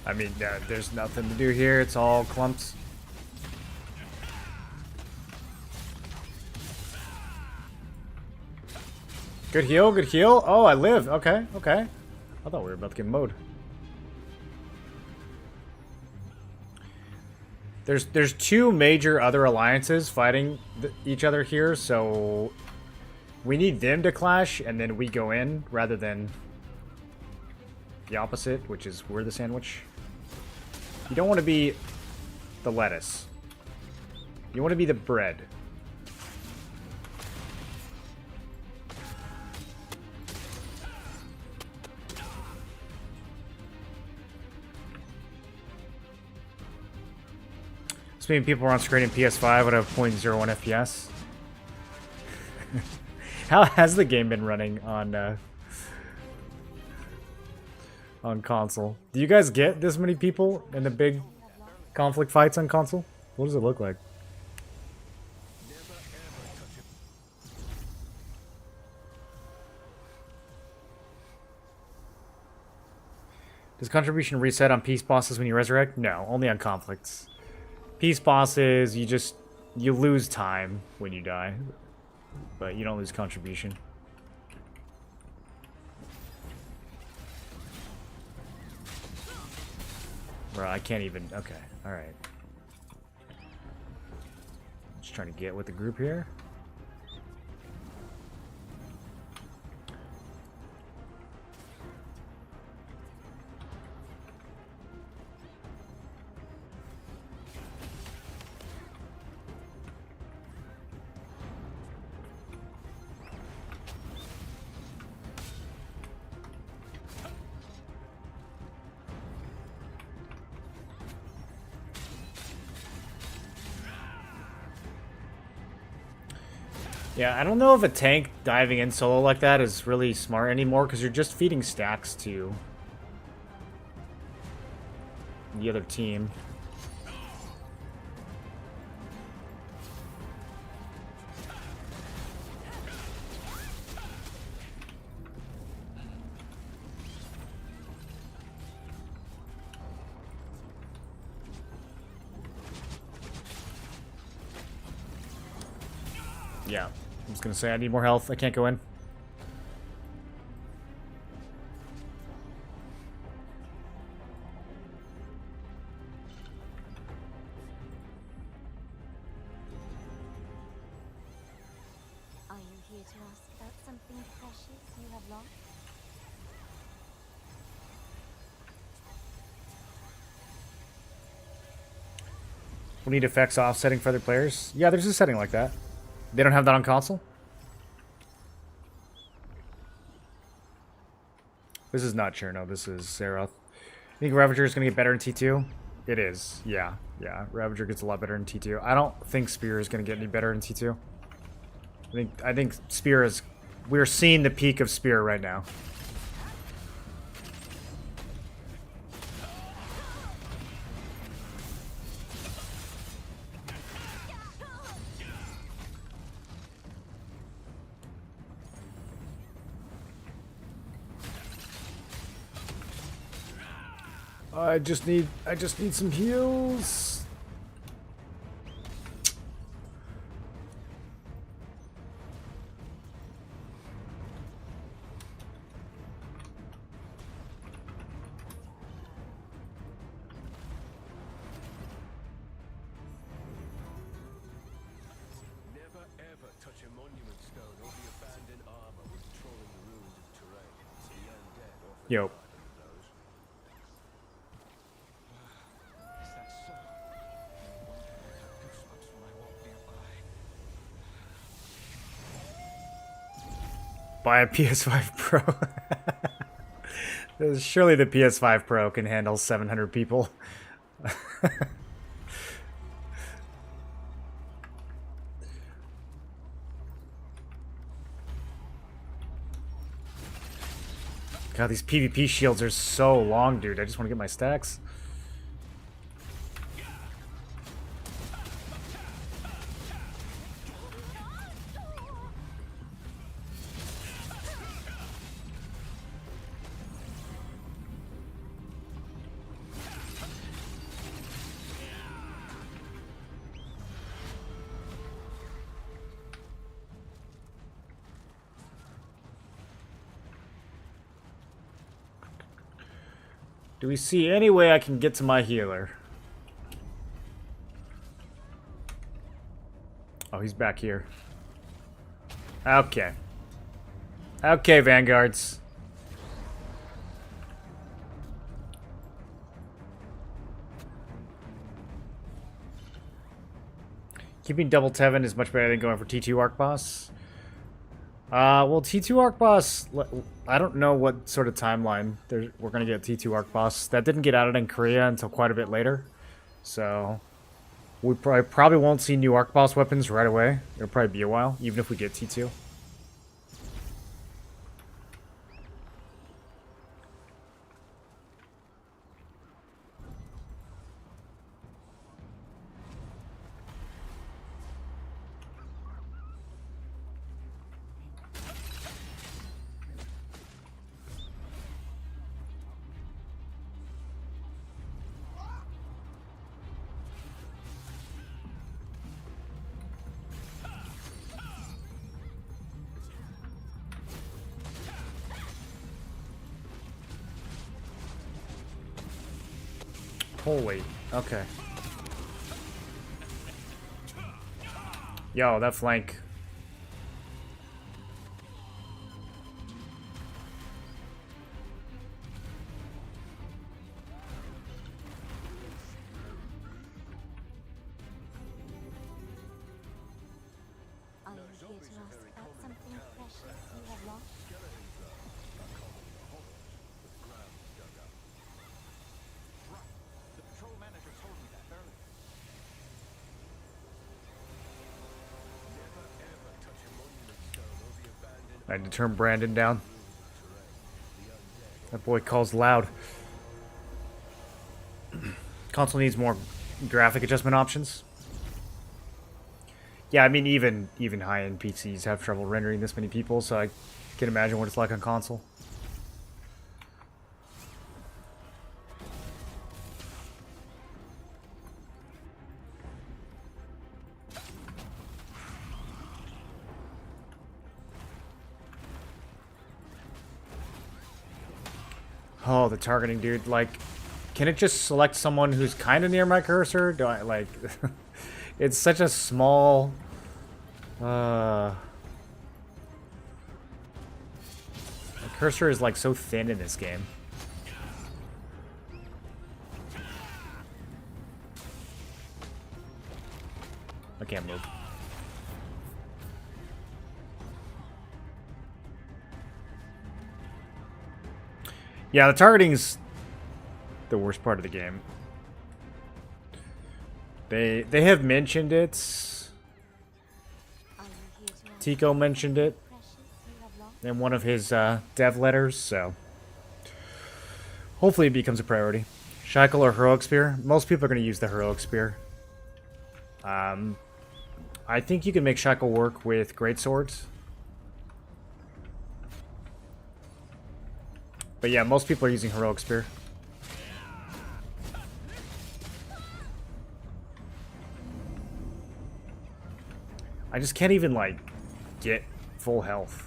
I mean, there's nothing to do here. It's all clumps. Good heal, good heal. Oh, I live. Okay, okay. I thought we were about to get mowed. There's 2 major other alliances fighting each other here, so we need them to clash, and then we go in, rather than the opposite, which is we're the sandwich. You don't want to be the lettuce. You want to be the bread. So many people are on screen in PS5 would have 0.01 FPS. How has the game been running on console? Do you guys get this many people in the big conflict fights on console? What does it look like? Does contribution reset on peace bosses when you resurrect? No, only on conflicts. Peace bosses, you lose time when you die, but you don't lose contribution. Bro, I can't even. Okay, all right. Just trying to get with the group here. Yeah, I don't know if a tank diving in solo like that is really smart anymore, because you're just feeding stacks to the other team. Yeah. I was gonna say I need more health. I can't go in. Are you here to ask about something precious you have lost? We need effects offsetting for other players. Yeah, there's a setting like that. They don't have that on console? This is not Cherno, this is Zeroth. I think Ravager is going to get better in T2? It is, yeah. Yeah, Ravager gets a lot better in T2. I don't think Spear is going to get any better in T2. I think Spear is... We're seeing the peak of Spear right now. I just need some heals. Never ever touch a monument stone or the abandoned armor when patrolling the ruins of terrain. The undead often Yo. hide under those. Is that so? No wonder I have goosebumps when I walk nearby. Buy a PS5 Pro. Surely the PS5 Pro can handle 700 people. God, these PvP shields are so long, dude. I just want to get my stacks. Do we see any way I can get to my healer? Oh, he's back here. Okay. Okay, Vanguards. Keeping double Tevin is much better than going for T2 Arc Boss. Well, T2 Arc Boss, I don't know what sort of timeline we're going to get T2 Arc Boss. That didn't get added in Korea until quite a bit later. So, we probably won't see new Arc Boss weapons right away. It'll probably be a while, even if we get T2. Holy, okay. Yo, that flank. Are you here to ask about something precious you have lost? The patrol manager told me that earlier. Never ever touch a monument stone or the abandoned I had to turn Brandon down. That boy calls loud. Console needs more graphic adjustment options. Yeah, I mean, even high-end PCs have trouble rendering this many people, so I can imagine what it's like on console. Oh, the targeting, dude. Like, can it just select someone who's kind of near my cursor? Do I, like... It's such a small... The cursor is, like, so thin in this game. I can't move. Yeah, the targeting's the worst part of the game. They have mentioned it. Are you here to ask Tico mentioned it precious you have lost? in one of his dev letters, so hopefully it becomes a priority. Shackle or Heroic Spear? Most people are going to use the Heroic Spear. I think you can make Shackle work with Great Swords. But yeah, most people are using Heroic Spear. I just can't even, like, get full health.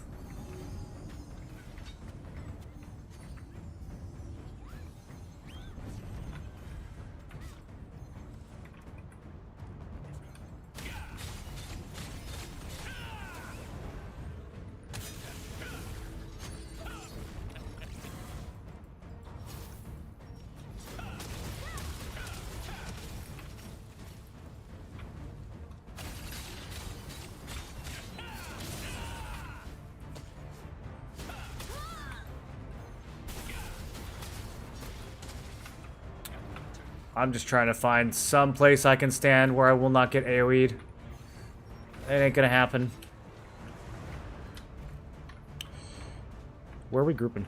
I'm just trying to find some place I can stand where I will not get AoE'd. It ain't gonna happen. Where are we grouping?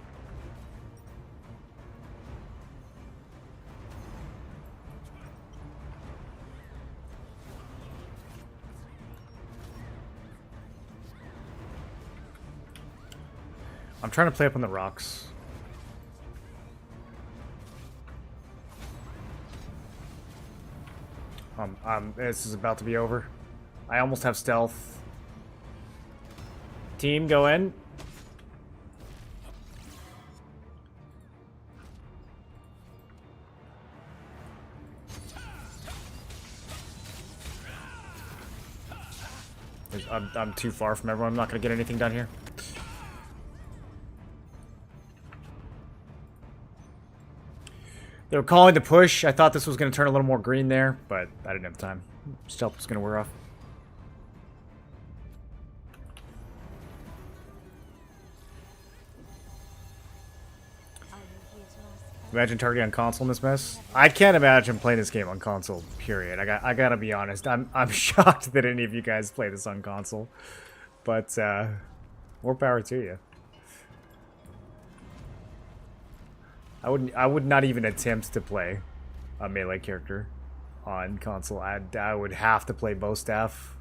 I'm trying to play up on the rocks. This is about to be over. I almost have stealth. Team, go in. I'm too far from everyone. I'm not going to get anything done here. They were calling the push. I thought this was going to turn a little more green there, but I didn't have time. Stealth was going to wear off. Imagine targeting on console in this mess. I can't imagine playing this game on console. Period. I gotta be honest. I'm shocked that any of you guys play this on console. But more power to you. I would not even attempt to play a melee character on console. I would have to play bow staff,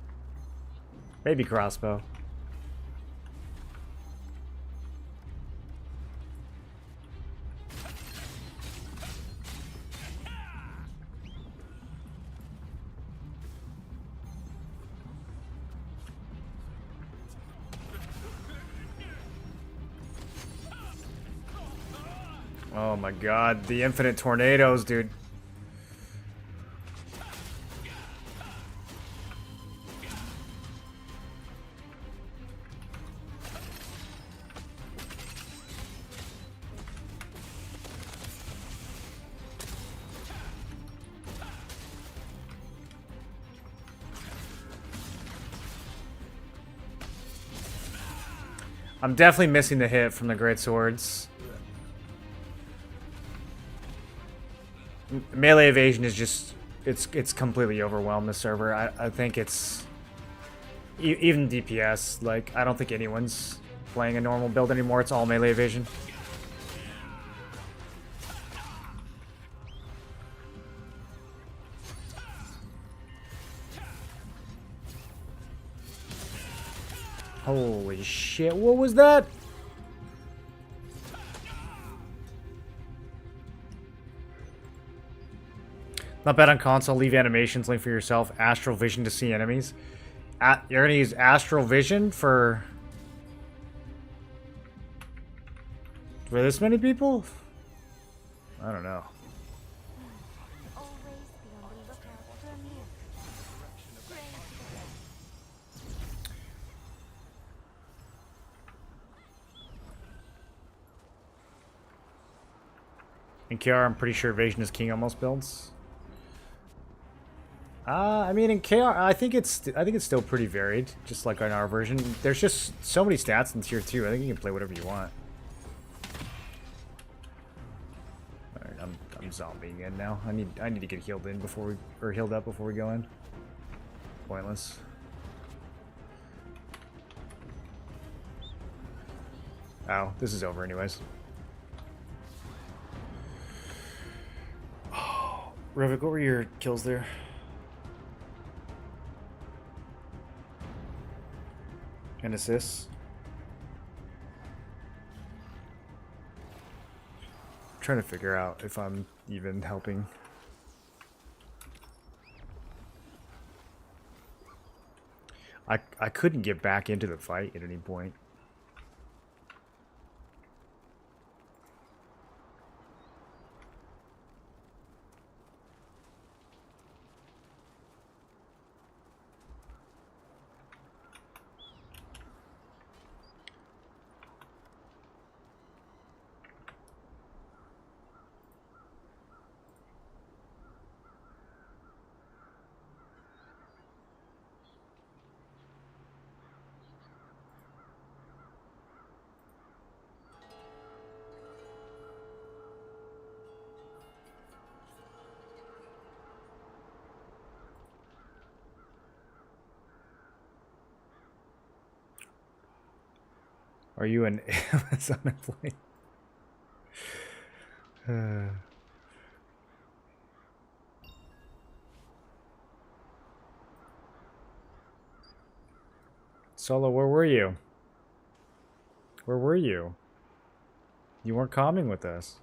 maybe crossbow. Oh my god, the infinite tornadoes, dude. I'm definitely missing the hit from the great swords. Melee evasion is just it's completely overwhelmed the server. I think it's even DPS, like I don't think anyone's playing a normal build anymore. It's all melee evasion. Holy shit, what was that? Not bad on console. Leave animations, link for yourself. Astral vision to see enemies. You're gonna use astral vision for this many people? I don't know. Always be on the lookout for a meal. Pray for them. In KR, I'm pretty sure evasion is king on most builds. I mean, in KR, I think it's still pretty varied, just like on our version. There's just so many stats in tier 2. I think you can play whatever you want. Alright, I'm zombieing in now. I need to get healed in before we healed up before we go in. Pointless. Oh, this is over anyways. Oh, Revik, what were your kills there? And assists. I'm trying to figure out if I'm even helping. I couldn't get back into the fight at any point. Are you an Amazon employee? Solo, where were you? Where were you? You weren't calming with us.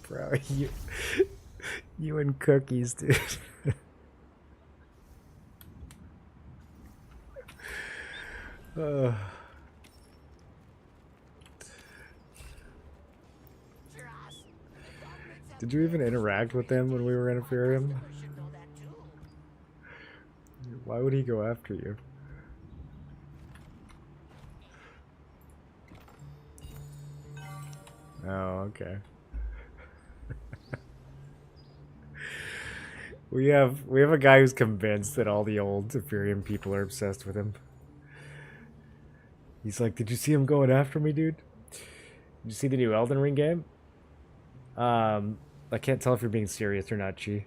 Bro, you and cookies, dude. Did you even interact with him when we were in Ethereum? Why would he go after you? Oh, okay. We have a guy who's convinced that all the old Ethereum people are obsessed with him. He's like, "Did you see him going after me, dude? Did you see the new Elden Ring game?" I can't tell if you're being serious or not, Chi.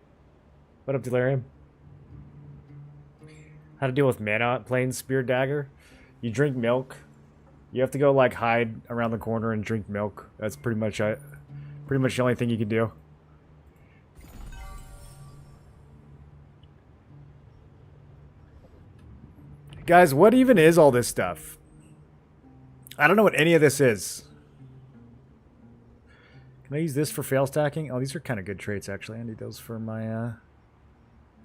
What up, Delirium? How to deal with mana playing Spear Dagger? You drink milk. You have to go like hide around the corner and drink milk. That's pretty much the only thing you can do. Guys, what even is all this stuff? I don't know what any of this is. Can I use this for fail stacking? Oh, these are kind of good traits, actually. I need those for my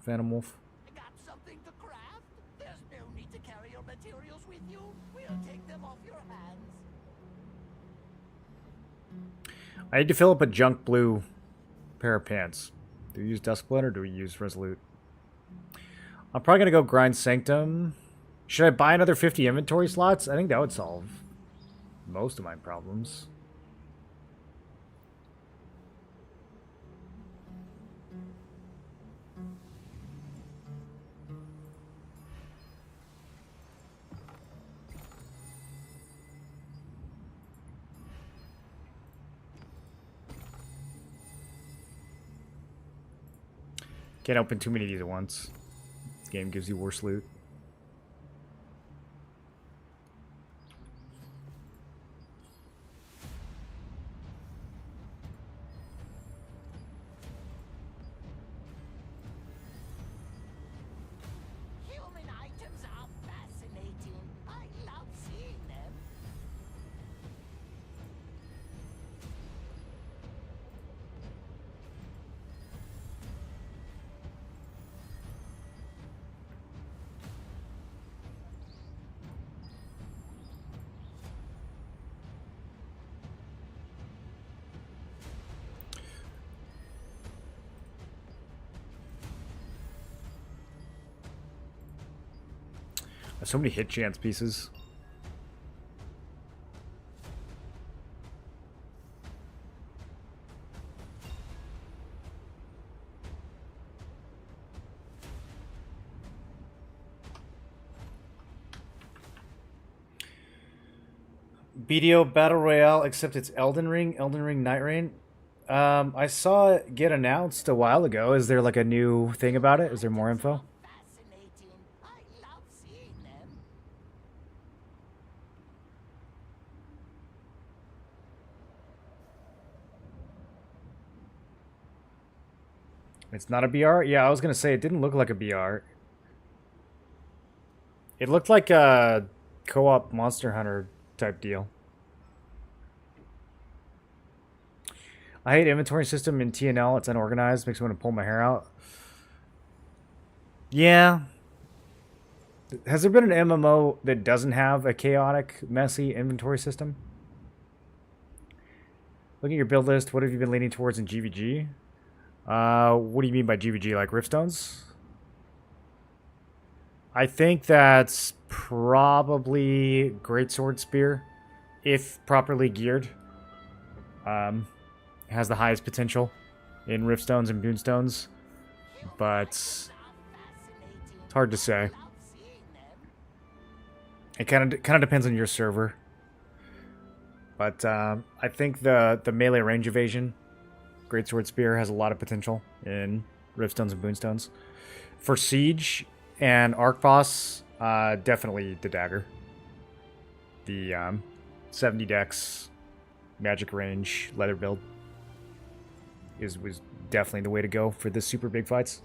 Phantom Wolf. Got something to craft? There's no need to carry your materials with you. We'll take them off your hands. I need to fill up a junk blue pair of pants. Do we use Duskblood or do we use Resolute? I'm probably going to go grind Sanctum. Should I buy another 50 inventory slots? I think that would solve most of my problems. Can't open too many of these at once. This game gives you worse loot. Human items are fascinating. I love seeing them. So many hit chance pieces. BDO Battle Royale, except it's Elden Ring Night Rain. I saw it get announced a while ago. Is there like a new thing about it? Is there more info? Fascinating. I love seeing them. It's not a BR? Yeah, I was gonna say it didn't look like a BR. It looked like a co-op Monster Hunter type deal. I hate inventory system in TNL. It's unorganized. Makes me want to pull my hair out. Yeah. Has there been an MMO that doesn't have a chaotic, messy inventory system? Looking at your build list, what have you been leaning towards in GVG? What do you mean by GVG? Like Riftstones? I think that's probably Greatsword Spear, if properly geared. Has the highest potential in Riftstones and Boonstones, but it's hard to say. It kind of depends on your server. But I think the melee range evasion, Greatsword Spear, has a lot of potential in Riftstones and Boonstones. For Siege and Arc Boss, definitely the dagger. The 70 dex magic range leather build was definitely the way to go for the super big fights.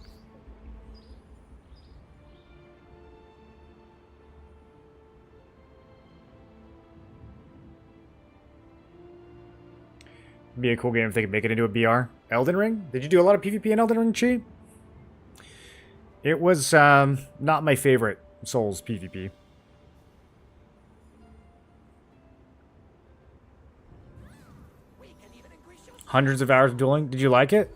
Be a cool game if they could make it into a BR. Elden Ring? Did you do a lot of PvP in Elden Ring, Chi? It was not my favorite Souls PvP. Hundreds of hours of dueling. Did you like it?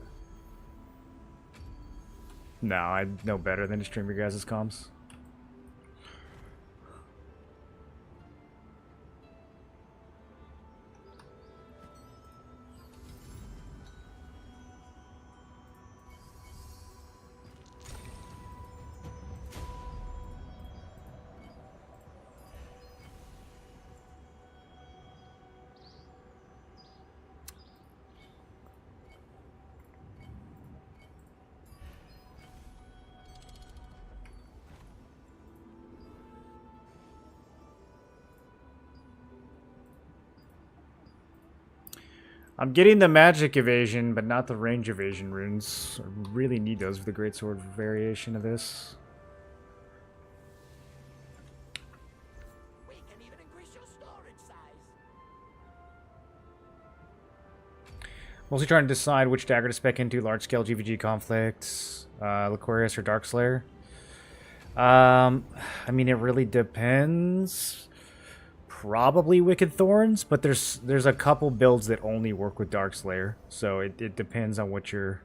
No, I know better than to stream your guys' comms. I'm getting the magic evasion, but not the range evasion runes. I really need those for the greatsword variation of this. We can even increase your storage size. Mostly trying to decide which dagger to spec into large-scale GVG conflicts, Lycorius or Darkslayer. I mean, it really depends. Probably Wicked Thorns, but there's a couple builds that only work with Darkslayer, so it depends on what your...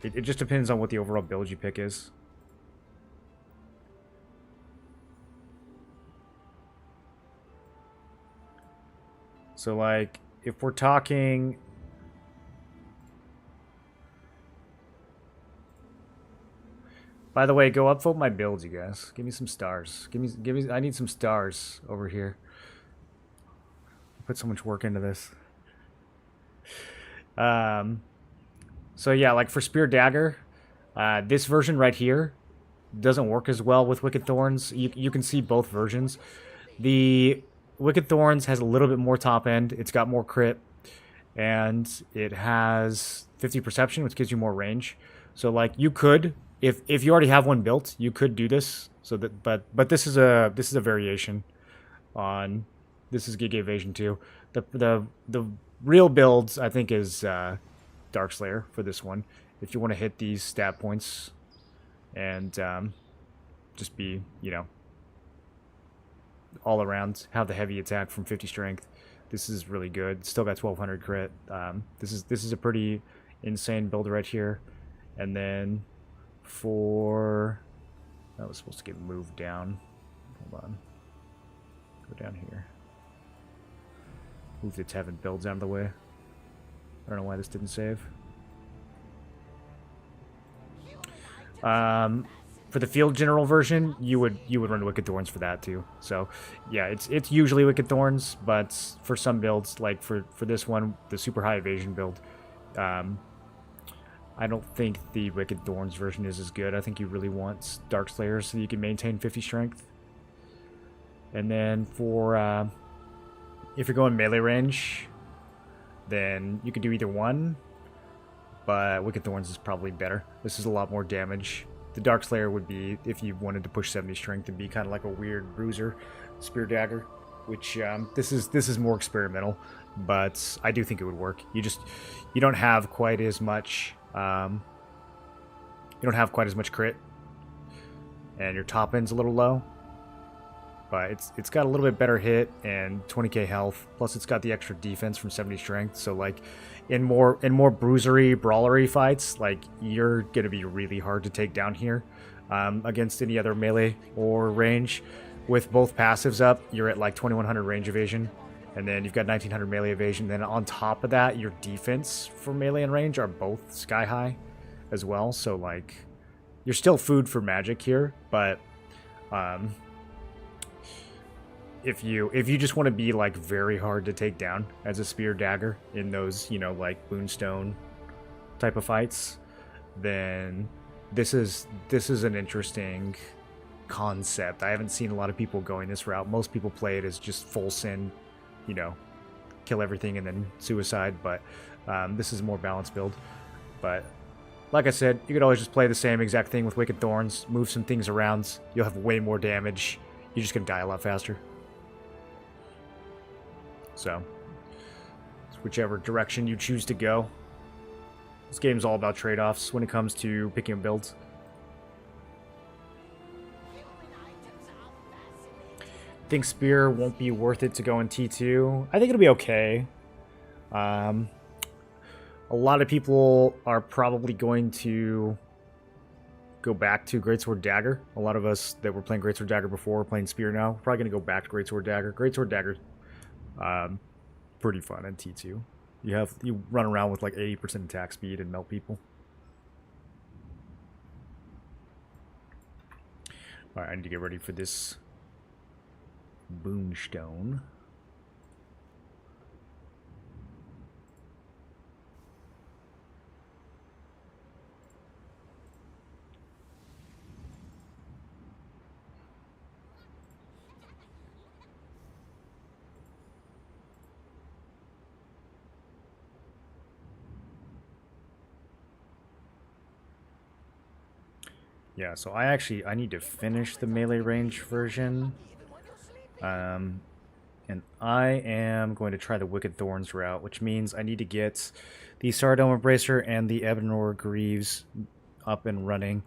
It just depends on what the overall build you pick is. So, like, if we're talking... By the way, go upvote my builds, you guys. Give me some stars. Give me. I need some stars over here. I put so much work into this. So yeah, like for Spear Dagger, this version right here doesn't work as well with Wicked Thorns. You can see both versions. The Wicked Thorns has a little bit more top end. It's got more crit, and it has 50 perception, which gives you more range. So like you could. If you already have one built, you could do this. So that, but this is a variation on this is Giga Evasion 2. The real builds I think is Darkslayer for this one. If you want to hit these stat points and just be, you know, all around, have the heavy attack from 50 strength. This is really good. Still got 1200 crit. This is a pretty insane build right here. And then for... That was supposed to get moved down. Hold on. Go down here. Move the Tevin builds out of the way. I don't know why this didn't save. For the Field General version, you would run Wicked Thorns for that too. So yeah, it's usually Wicked Thorns, but for some builds, like for this one, the super high evasion build, I don't think the Wicked Thorns version is as good. I think you really want Darkslayer so you can maintain 50 strength. And then for if you're going melee range, then you can do either one, but Wicked Thorns is probably better. This is a lot more damage. The Darkslayer would be, if you wanted to push 70 strength, and be kind of like a weird bruiser Spear Dagger, which this is more experimental, but I do think it would work. You don't have quite as much crit, and your top end's a little low, but it's got a little bit better hit and 20k health, plus it's got the extra defense from 70 strength. So like in more bruisery, brawlery fights, like you're gonna be really hard to take down here against any other melee or range. With both passives up, you're at like 2100 range evasion, and then you've got 1900 melee evasion. Then on top of that, your defense for melee and range are both sky high as well. So like you're still food for magic here, but if you just want to be like very hard to take down as a Spear Dagger in those, you know, like Boonstone type of fights, then this is an interesting concept. I haven't seen a lot of people going this route. Most people play it as just full sin, you know, kill everything and then suicide, but this is a more balanced build. But like I said, you could always just play the same exact thing with Wicked Thorns, move some things around, you'll have way more damage, you're just gonna die a lot faster. So, it's whichever direction you choose to go. This game's all about trade-offs when it comes to picking a build. Think Spear won't be worth it to go in T2. I think it'll be okay. I A lot of people are probably going to go back to Greatsword Dagger. A lot of us that were playing Greatsword Dagger before, playing Spear now, we're probably going to go back to Greatsword Dagger. Greatsword Dagger, pretty fun in T2. You run around with like 80% attack speed and melt people. Alright, I need to get ready for this Boonstone. Yeah, so I need to finish the melee range version. And I am going to try the Wicked Thorns route, which means I need to get the Sardome Embracer and the Ebonmore Greaves up and running.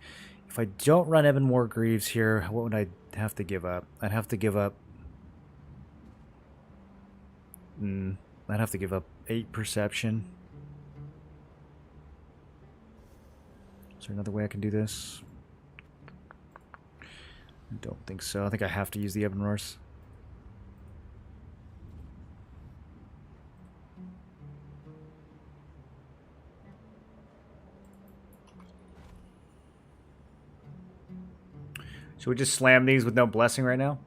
If I don't run Ebonmore Greaves here, what would I have to give up? I'd have to give up... I'd have to give up 8 Perception. Is there another way I can do this? I don't think so. I think I have to use the Ebonmores. Should we just slam these with no blessing right now?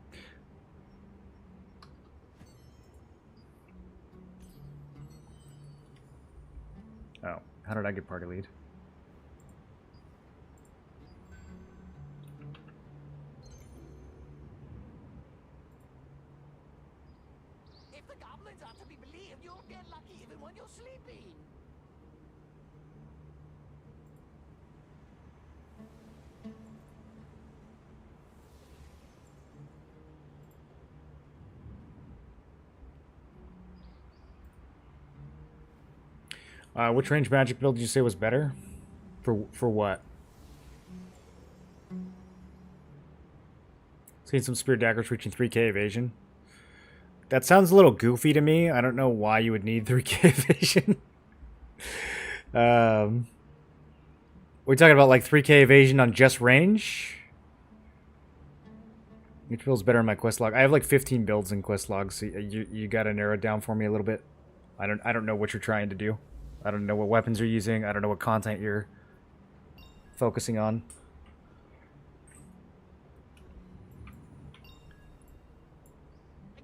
Oh, how did I get party lead? If the goblins are to be believed, you'll get lucky even when you're sleeping. Which range magic build did you say was better? For what? Seen some spear daggers reaching 3k evasion. That sounds a little goofy to me. I don't know why you would need 3k evasion. We're talking about like 3k evasion on just range? Which build's better in my quest log? I have like 15 builds in quest log, so you gotta narrow it down for me a little bit. I don't know what you're trying to do. I don't know what weapons you're using. I don't know what content you're focusing on.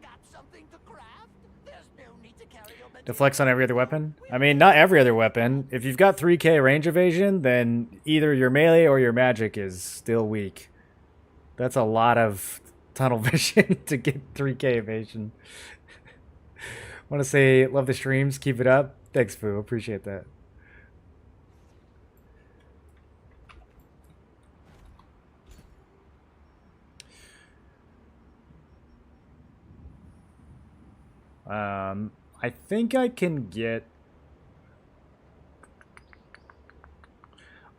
Got something to craft? There's no need to carry your Deflects on every other weapon? I mean, not every other weapon. If you've got 3k range evasion, then either your melee or your magic is still weak. That's a lot of tunnel vision to get 3k evasion. Want to say, love the streams, keep it up. Thanks, Foo. Appreciate that. I think I can get...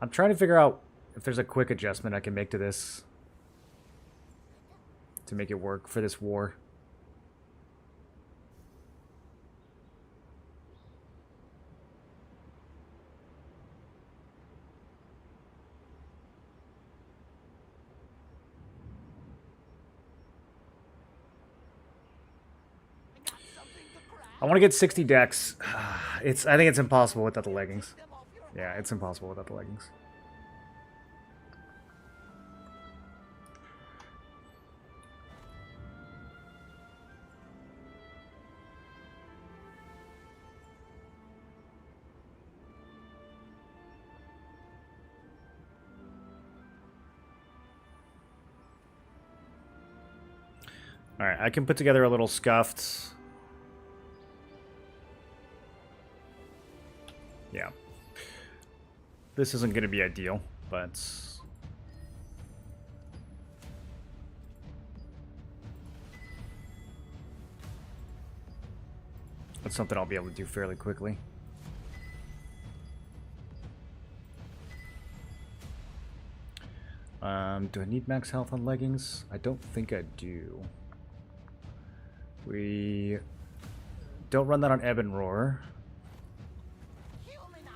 I'm trying to figure out if there's a quick adjustment I can make to this to make it work for this war. I want to get 60 decks. I think it's impossible without the leggings. Yeah, it's impossible without the leggings. Alright, I can put together a little scuffed... Yeah. This isn't going to be ideal, but... That's something I'll be able to do fairly quickly. Do I need max health on leggings? I don't think I do. We don't run that on Ebb and Roar. Kill me now.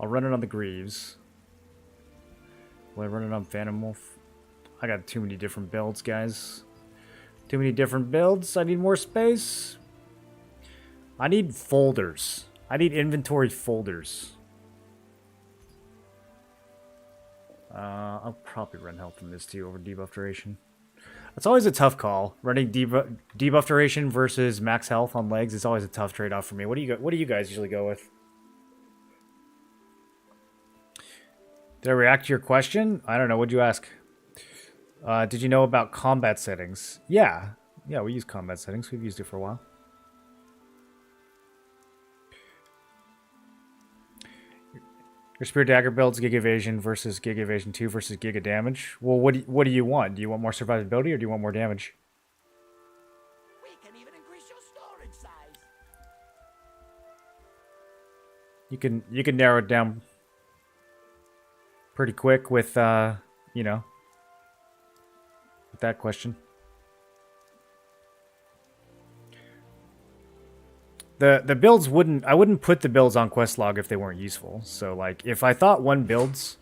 I'll run it on the Greaves. Will I run it on Phantom Wolf? I got too many different builds, guys. Too many different builds. I need more space. I need folders. I need inventory folders. I'll probably run health in this too over debuff duration. It's always a tough call. Running debuff duration versus max health on legs is always a tough trade-off for me. What do you guys usually go with? Did I react to your question? I don't know. What'd you ask? Did you know about combat settings? Yeah. Yeah, we use combat settings. We've used it for a while. Your Spear Dagger builds Giga Evasion versus Giga Evasion 2 versus Giga Damage. Well, what do you want? Do you want more survivability or do you want more damage? We can even increase your storage size. You can narrow it down pretty quick with you know, with that question. The builds I wouldn't put the builds on Questlog if they weren't useful. So like if I thought one builds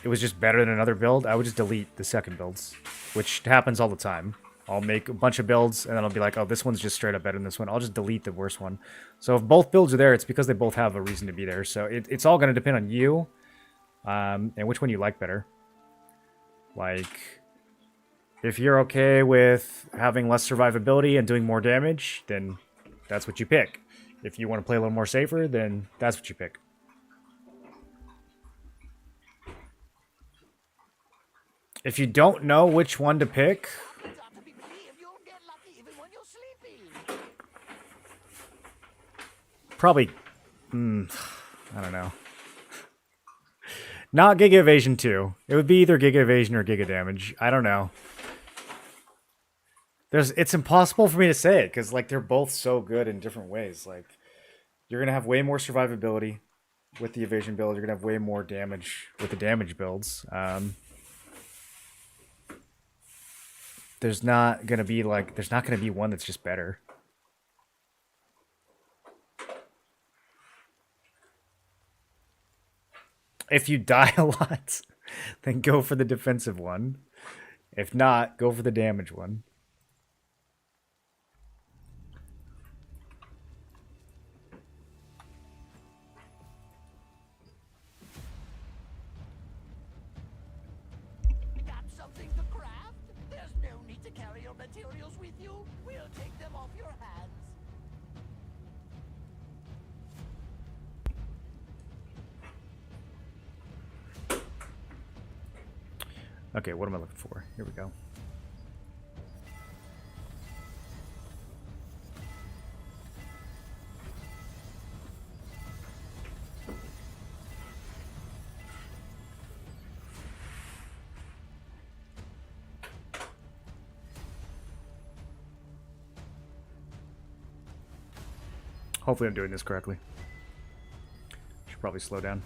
it was just better than another build, I would just delete the second builds, which happens all the time. I'll make a bunch of builds and then I'll be like, oh, this one's just straight up better than this one. I'll just delete the worst one. So if both builds are there, it's because they both have a reason to be there. So it's all going to depend on you and which one you like better. Like, if you're okay with having less survivability and doing more damage, then that's what you pick. If you want to play a little more safer, then that's what you pick. If you don't know which one to pick, probably, I don't know. Not Giga Evasion 2. It would be either Giga Evasion or Giga Damage. I don't know. It's impossible for me to say it, because like they're both so good in different ways. Like, you're going to have way more survivability with the Evasion build. You're going to have way more damage with the damage builds. There's not going to be one that's just better. If you die a lot, then go for the defensive one. If not, go for the damage one. Got something to craft? There's no need to carry your materials with you. We'll take them off your hands. Okay, what am I looking for? Here we go. Hopefully I'm doing this correctly. Should probably slow down.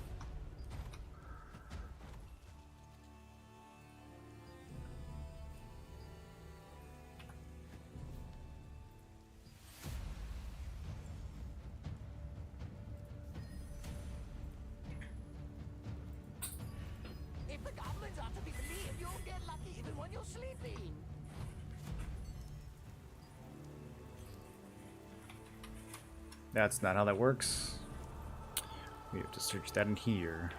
If the goblins are to be believed, you'll get lucky even when you're sleeping. That's not how that works. We have to search that in here.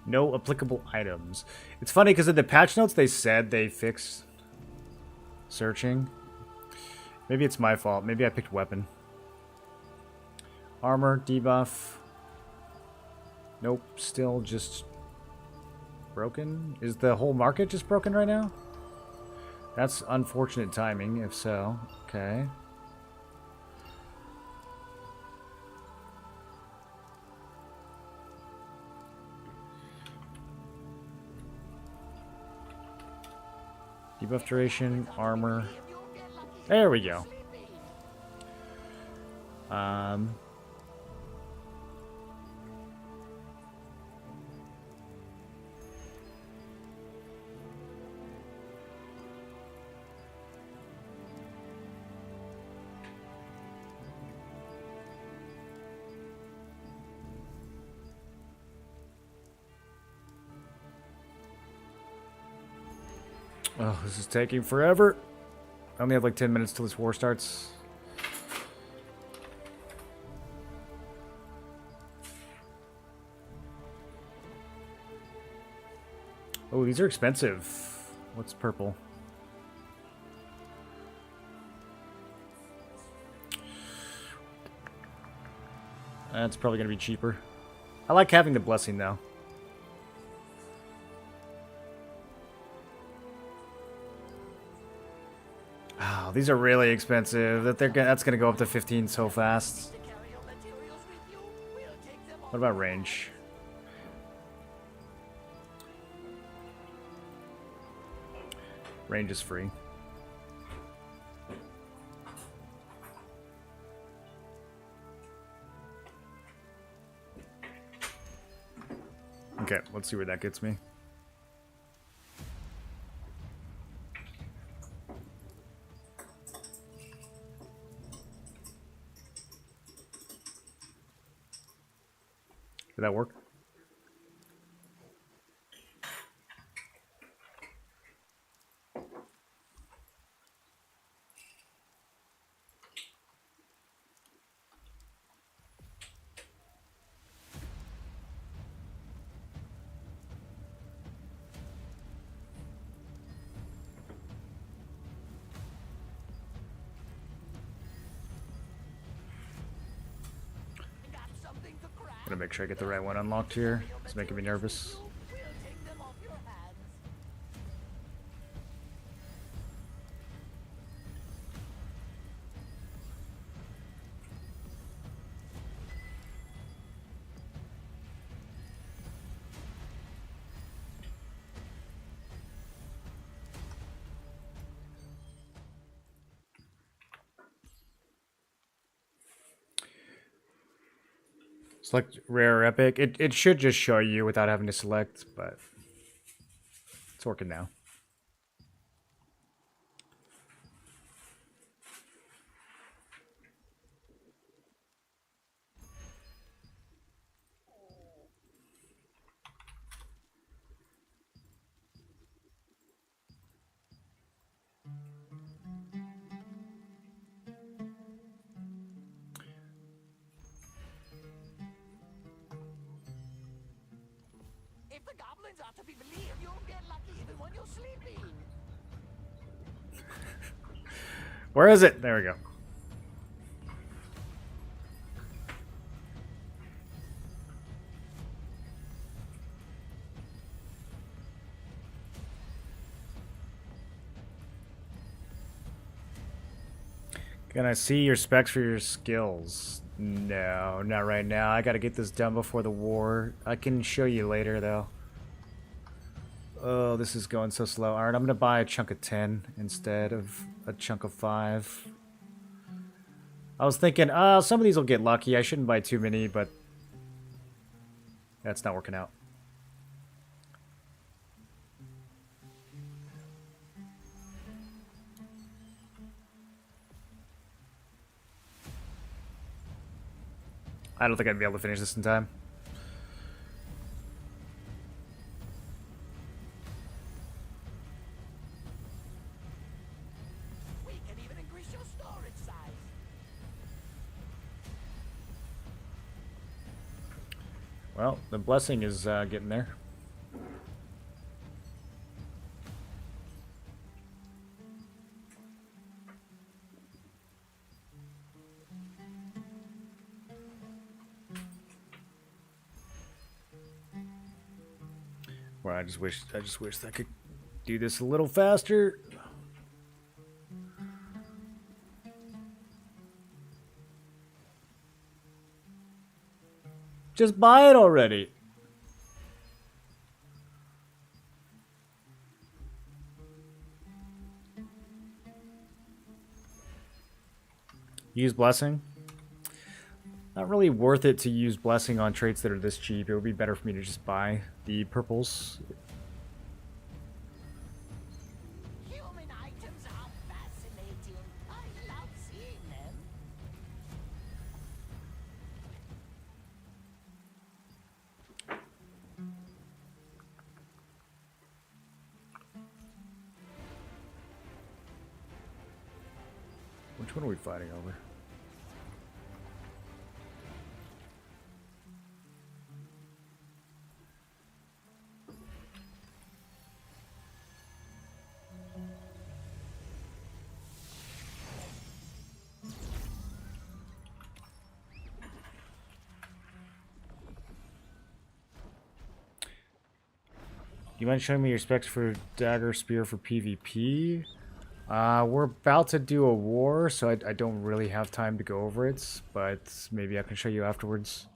No applicable items. It's funny because in the patch notes they said they fixed searching. Maybe it's my fault. Maybe I picked weapon. Armor, debuff. Nope, still just broken. Is the whole market just broken right now? That's unfortunate timing, if so. Okay. Debuff duration, armor. There we go. Oh, this is taking forever. I only have like 10 minutes till this war starts. Oh, these are expensive. What's purple? That's probably going to be cheaper. I like having the blessing, though. Oh, these are really expensive. That's going to go up to 15 so fast. To carry your materials with you, we'll take them off What about range? Range is free. Okay, let's see where that gets me. Did that work? Got something to craft. Gotta make sure I get the right one unlocked here. It's making me nervous. We'll take them off your hands. Select rare or epic. It should just show you without having to select, but it's working now. If the goblins are to be believed, you'll get lucky even when you're sleeping. Where is it? There we go. Can I see your specs for your skills? No, not right now. I gotta get this done before the war. I can show you later, though. Oh, this is going so slow. Alright, I'm gonna buy a chunk of 10 instead of a chunk of 5. I was thinking, some of these will get lucky. I shouldn't buy too many, but that's not working out. I don't think I'd be able to finish this in time. We can even increase your storage size. Well, the blessing is getting there. Well, I just wish I could do this a little faster. Just buy it already. Use blessing. Not really worth it to use blessing on traits that are this cheap. It would be better for me to just buy the purples. Human items are fascinating. I love seeing them. Which one are we fighting over? You mind showing me your specs for dagger spear for PvP? We're about to do a war, so I don't really have time to go over it, but maybe I can show you afterwards.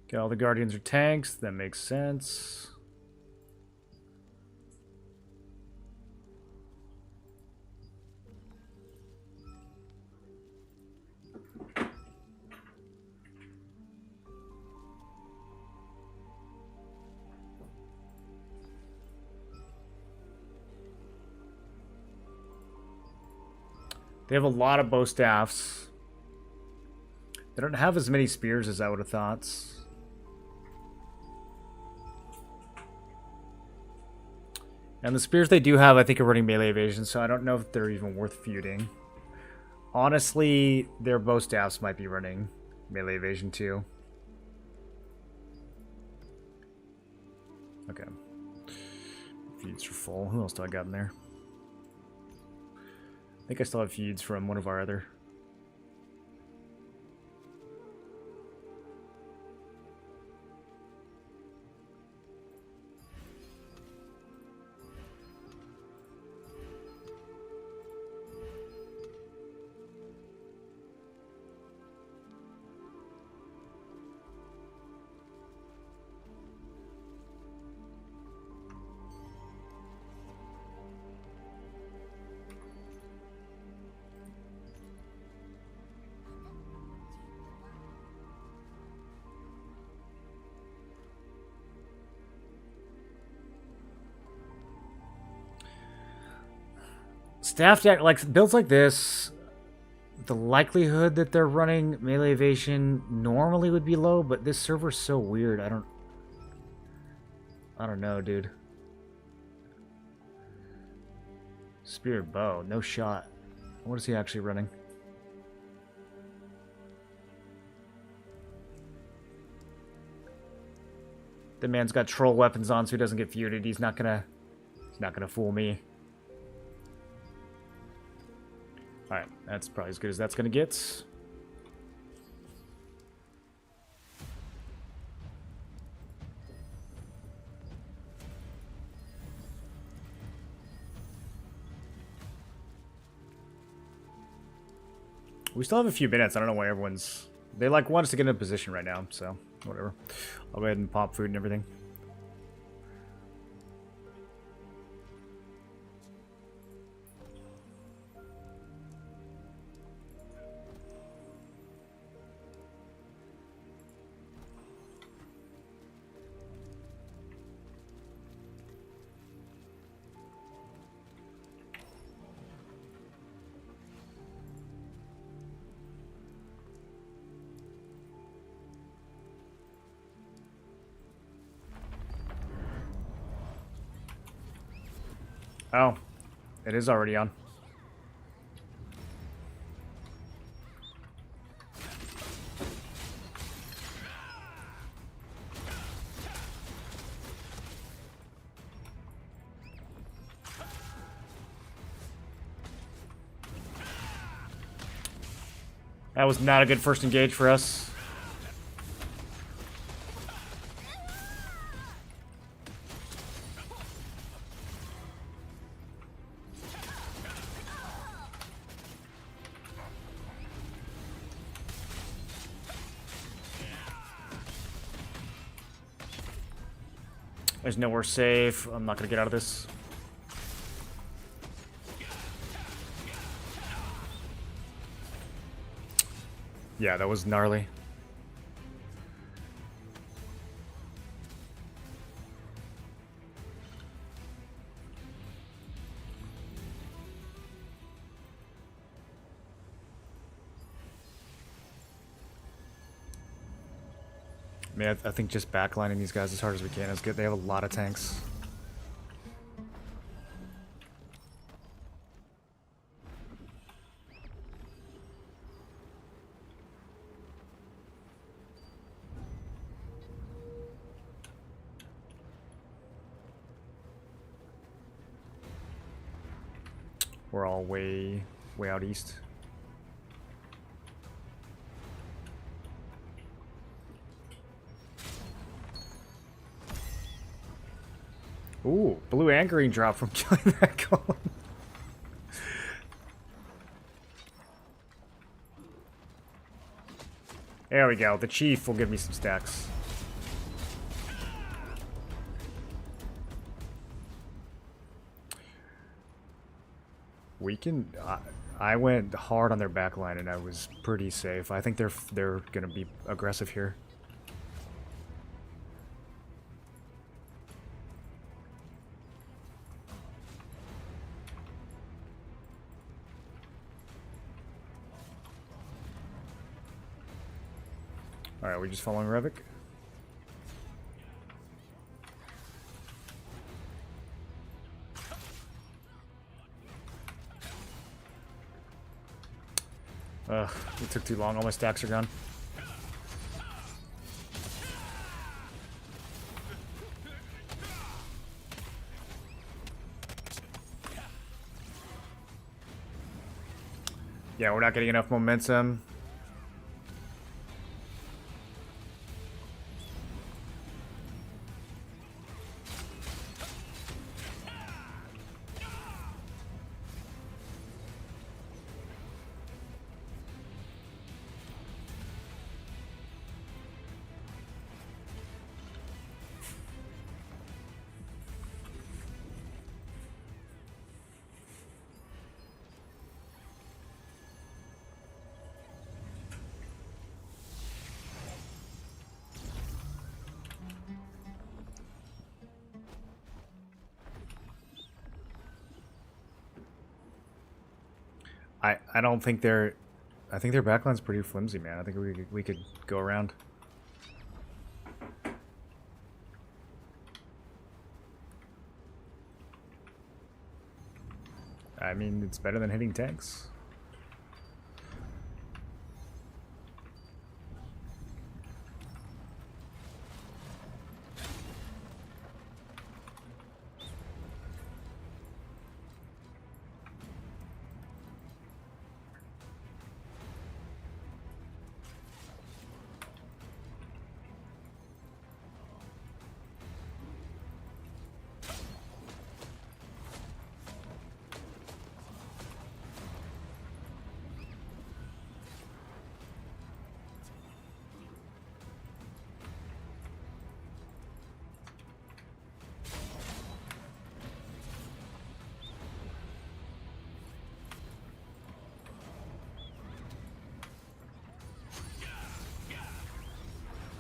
Okay, all the Guardians are tanks. That makes sense. They have a lot of bow staffs. They don't have as many spears as I would have thought. And the spears they do have, I think, are running melee evasion, so I don't know if they're even worth feuding. Honestly, their bow staffs might be running melee evasion too. Okay. Feuds are full. Who else do I got in there? I think I still have feuds from one of our other. Staff deck, like builds like this, the likelihood that they're running melee evasion normally would be low, but this server's so weird. I don't know, dude. Spirit bow, no shot. What is he actually running? The man's got troll weapons on, so he doesn't get feuded. He's not gonna fool me. Alright, that's probably as good as that's gonna get. We still have a few minutes. I don't know why everyone's... They like want us to get in a position right now, so whatever. I'll go ahead and pop food and everything. Oh, it is already on. That was not a good first engage for us. There's nowhere safe. I'm not gonna get out of this. Yeah, that was gnarly. I mean, I think just backlining these guys as hard as we can is good. They have a lot of tanks. We're all way out east. Ooh, blue anchoring drop from killing that golem. There we go. The chief will give me some stacks. We can. I went hard on their backline and I was pretty safe. I think they're gonna be aggressive here. Alright, we just following Revik? Ugh, it took too long. All my stacks are gone. Yeah, we're not getting enough momentum. I don't think they're. I think their backline's pretty flimsy, man. I think we could go around. I mean, it's better than hitting tanks.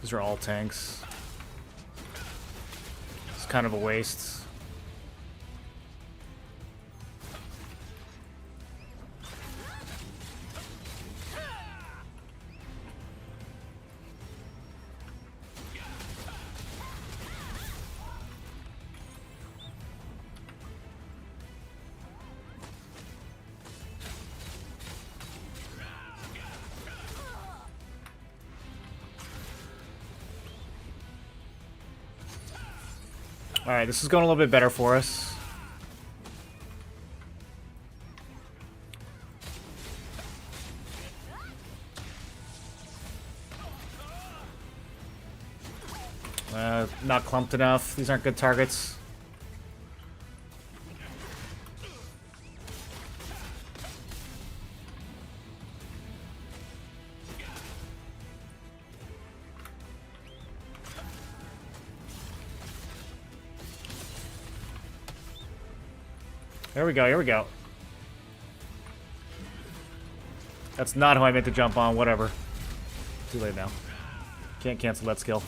These are all tanks. It's kind of a waste. Alright, this is going a little bit better for us. Not clumped enough. These aren't good targets. Here we go, here we go. That's not who I meant to jump on, whatever. Too late now. Can't cancel that skill.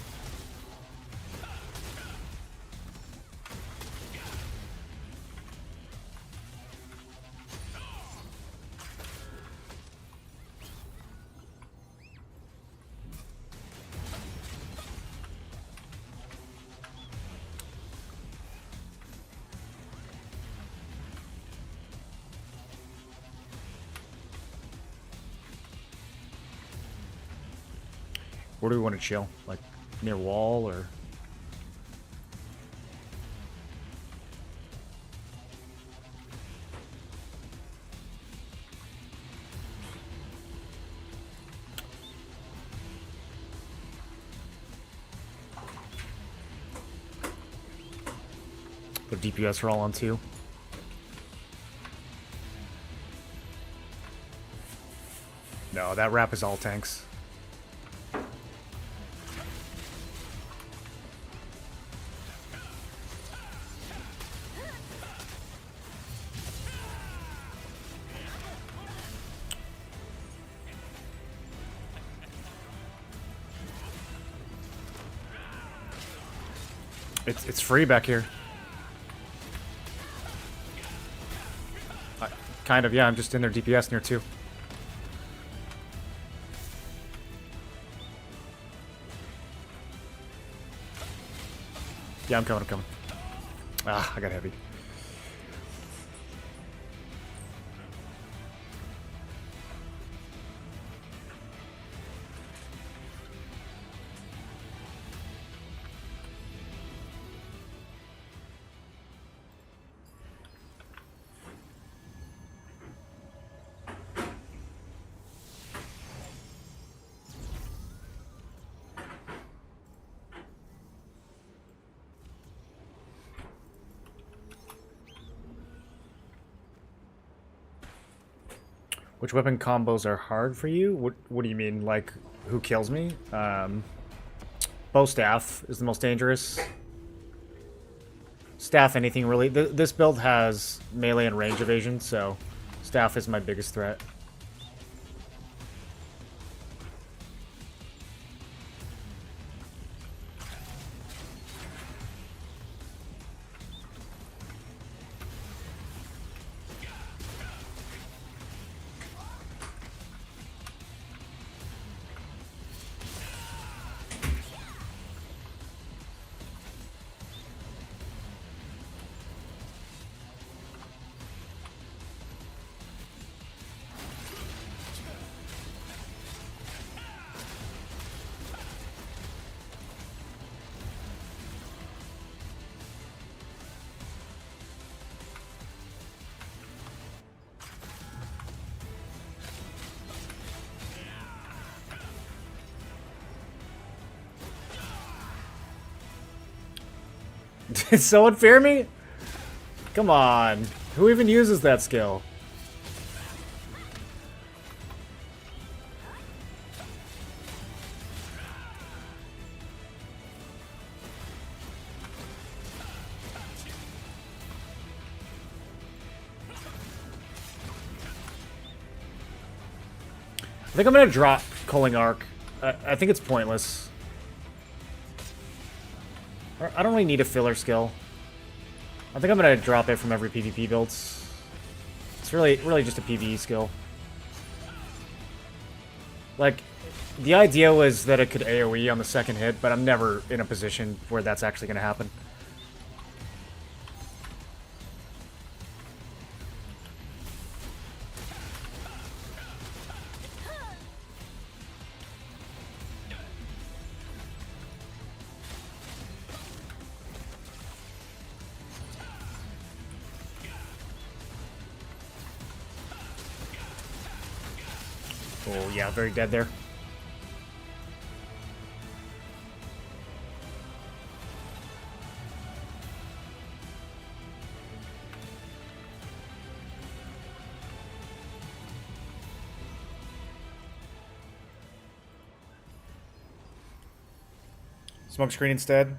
Where do we want to chill? Like, near wall, or...? Put DPS roll on too. No, that wrap is all tanks. It's free back here. Kind of, yeah, I'm just in their DPS near 2. Yeah, I'm coming. Ah, I got heavy. Which weapon combos are hard for you? What do you mean? Like, who kills me? Bow staff is the most dangerous. Staff, anything really. This build has melee and range evasion, so staff is my biggest threat. Did someone fear me? Come on. Who even uses that skill? I think I'm gonna drop Culling Arc. I think it's pointless. I don't really need a filler skill. I think I'm gonna drop it from every PvP builds. It's really just a PvE skill. Like, the idea was that it could AoE on the second hit, but I'm never in a position where that's actually gonna happen. Oh yeah, very dead there. Smoke screen instead.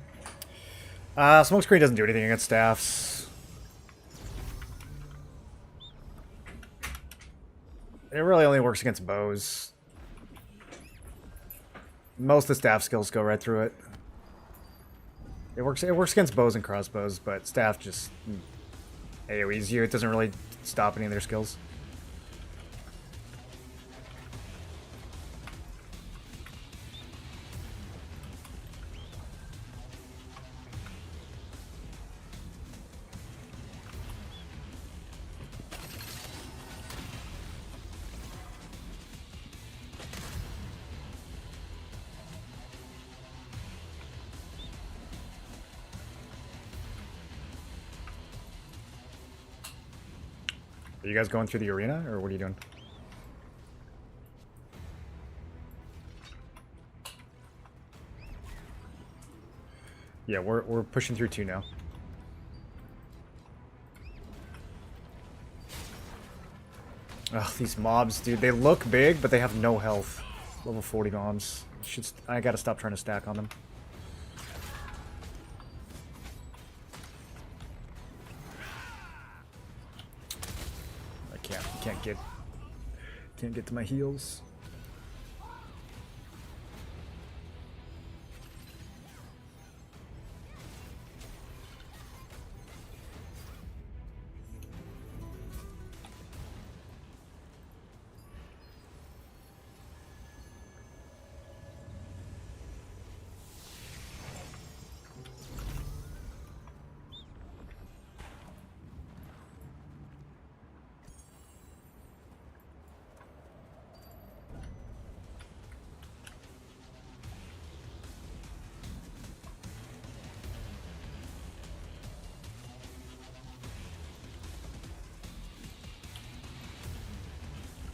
Smoke screen doesn't do anything against staffs. It really only works against bows. Most of the staff skills go right through it. It works against bows and crossbows, but staff just AoEs you. It doesn't really stop any of their skills. Are you guys going through the arena, or what are you doing? Yeah, we're pushing through 2 now. Ugh, these mobs, dude, they look big, but they have no health. Level 40 mobs. I gotta stop trying to stack on them. Can't get to my heals.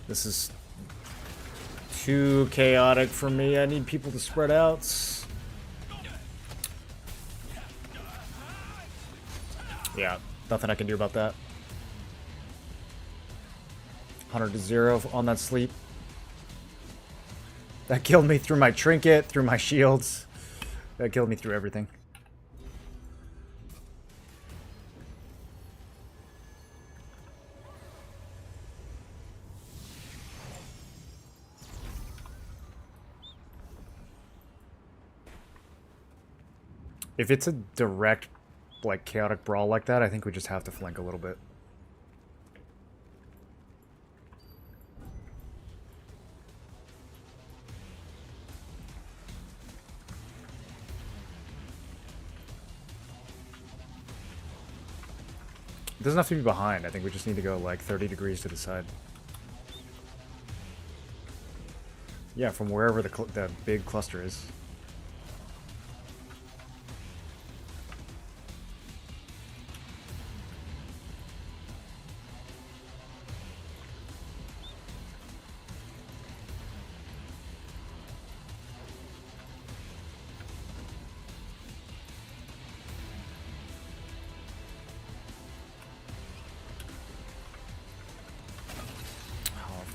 This is too chaotic for me. I need people to spread out. Yeah, nothing I can do about that. 100-0 on that sleep. That killed me through my trinket, through my shields. That killed me through everything. If it's a direct, like, chaotic brawl like that, I think we just have to flank a little bit. It doesn't have to be behind. I think we just need to go, like, 30 degrees to the side. Yeah, from wherever the big cluster is.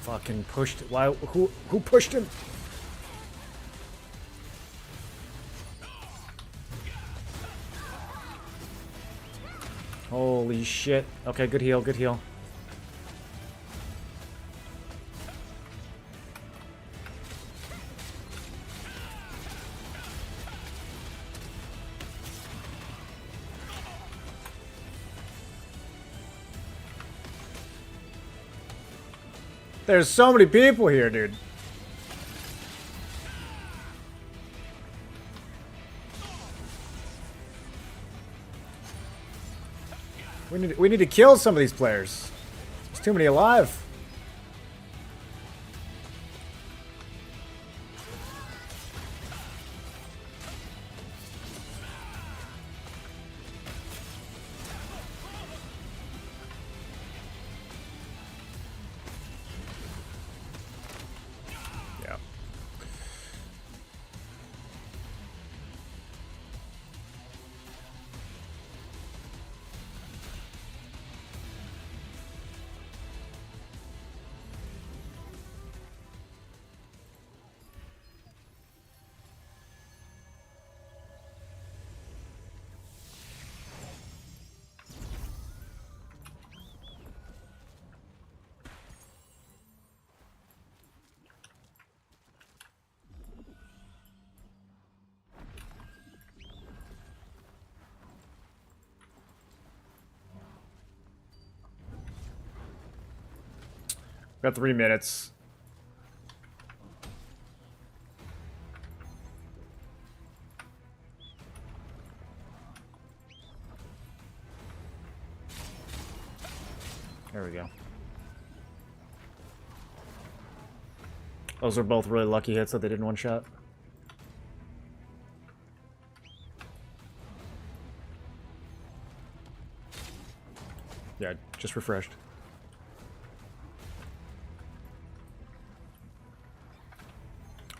Fucking pushed. Why? Who pushed him? Holy shit. Okay, good heal, good heal. There's so many people here, dude. We need to kill some of these players. There's too many alive. Got 3 minutes. There we go. Those are both really lucky hits that they didn't one-shot. Yeah, just refreshed.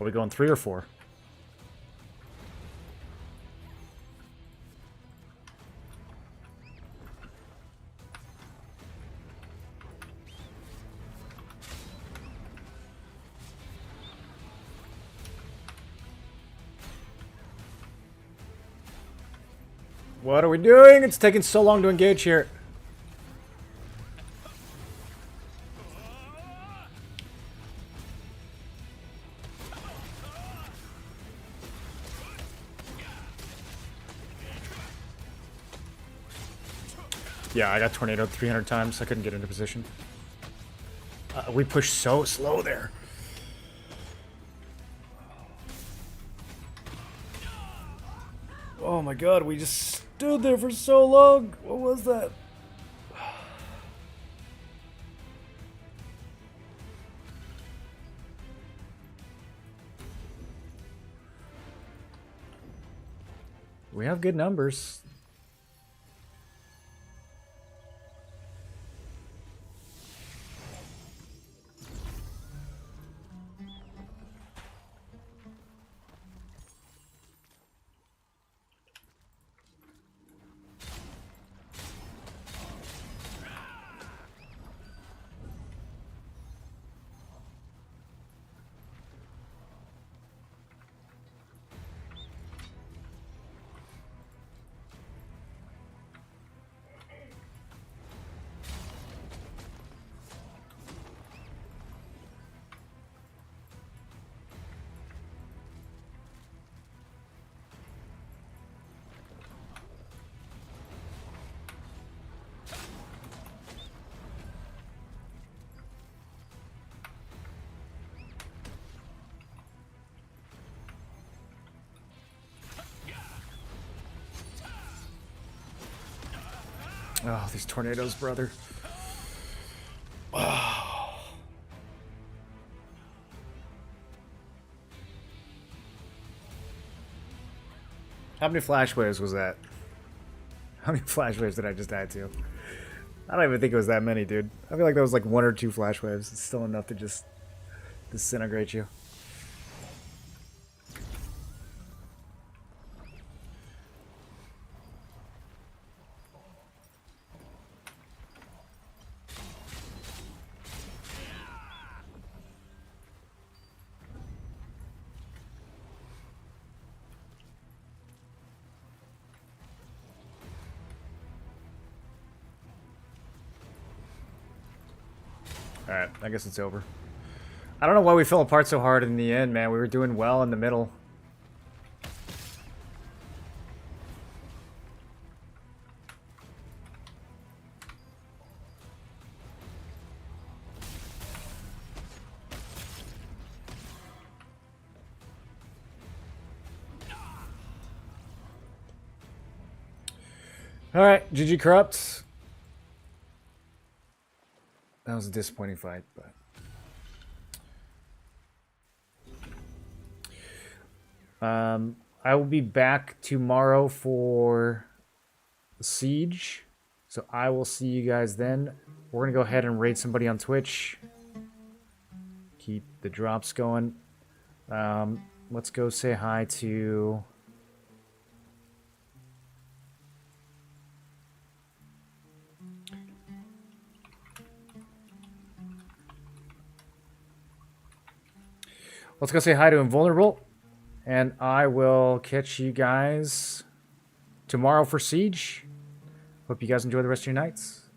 Are we going 3 or 4? What are we doing? It's taking so long to engage here. Yeah, I got tornadoed 300 times. I couldn't get into position. We pushed so slow there. Oh my god, we just stood there for so long. What was that? We have good numbers. Oh, these tornadoes, brother. Oh. How many flash waves was that? How many flash waves did I just die to? I don't even think it was that many, dude. I feel like that was like 1 or 2 flash waves. It's still enough to just disintegrate you. Alright, I guess it's over. I don't know why we fell apart so hard in the end, man. We were doing well in the middle. Alright, GG Crypt. That was a disappointing fight, but... I will be back tomorrow for Siege. So I will see you guys then. We're going to go ahead and raid somebody on Twitch. Keep the drops going. Let's go say hi to... Let's go say hi to Invulnerable. And I will catch you guys tomorrow for Siege. Hope you guys enjoy the rest of your nights.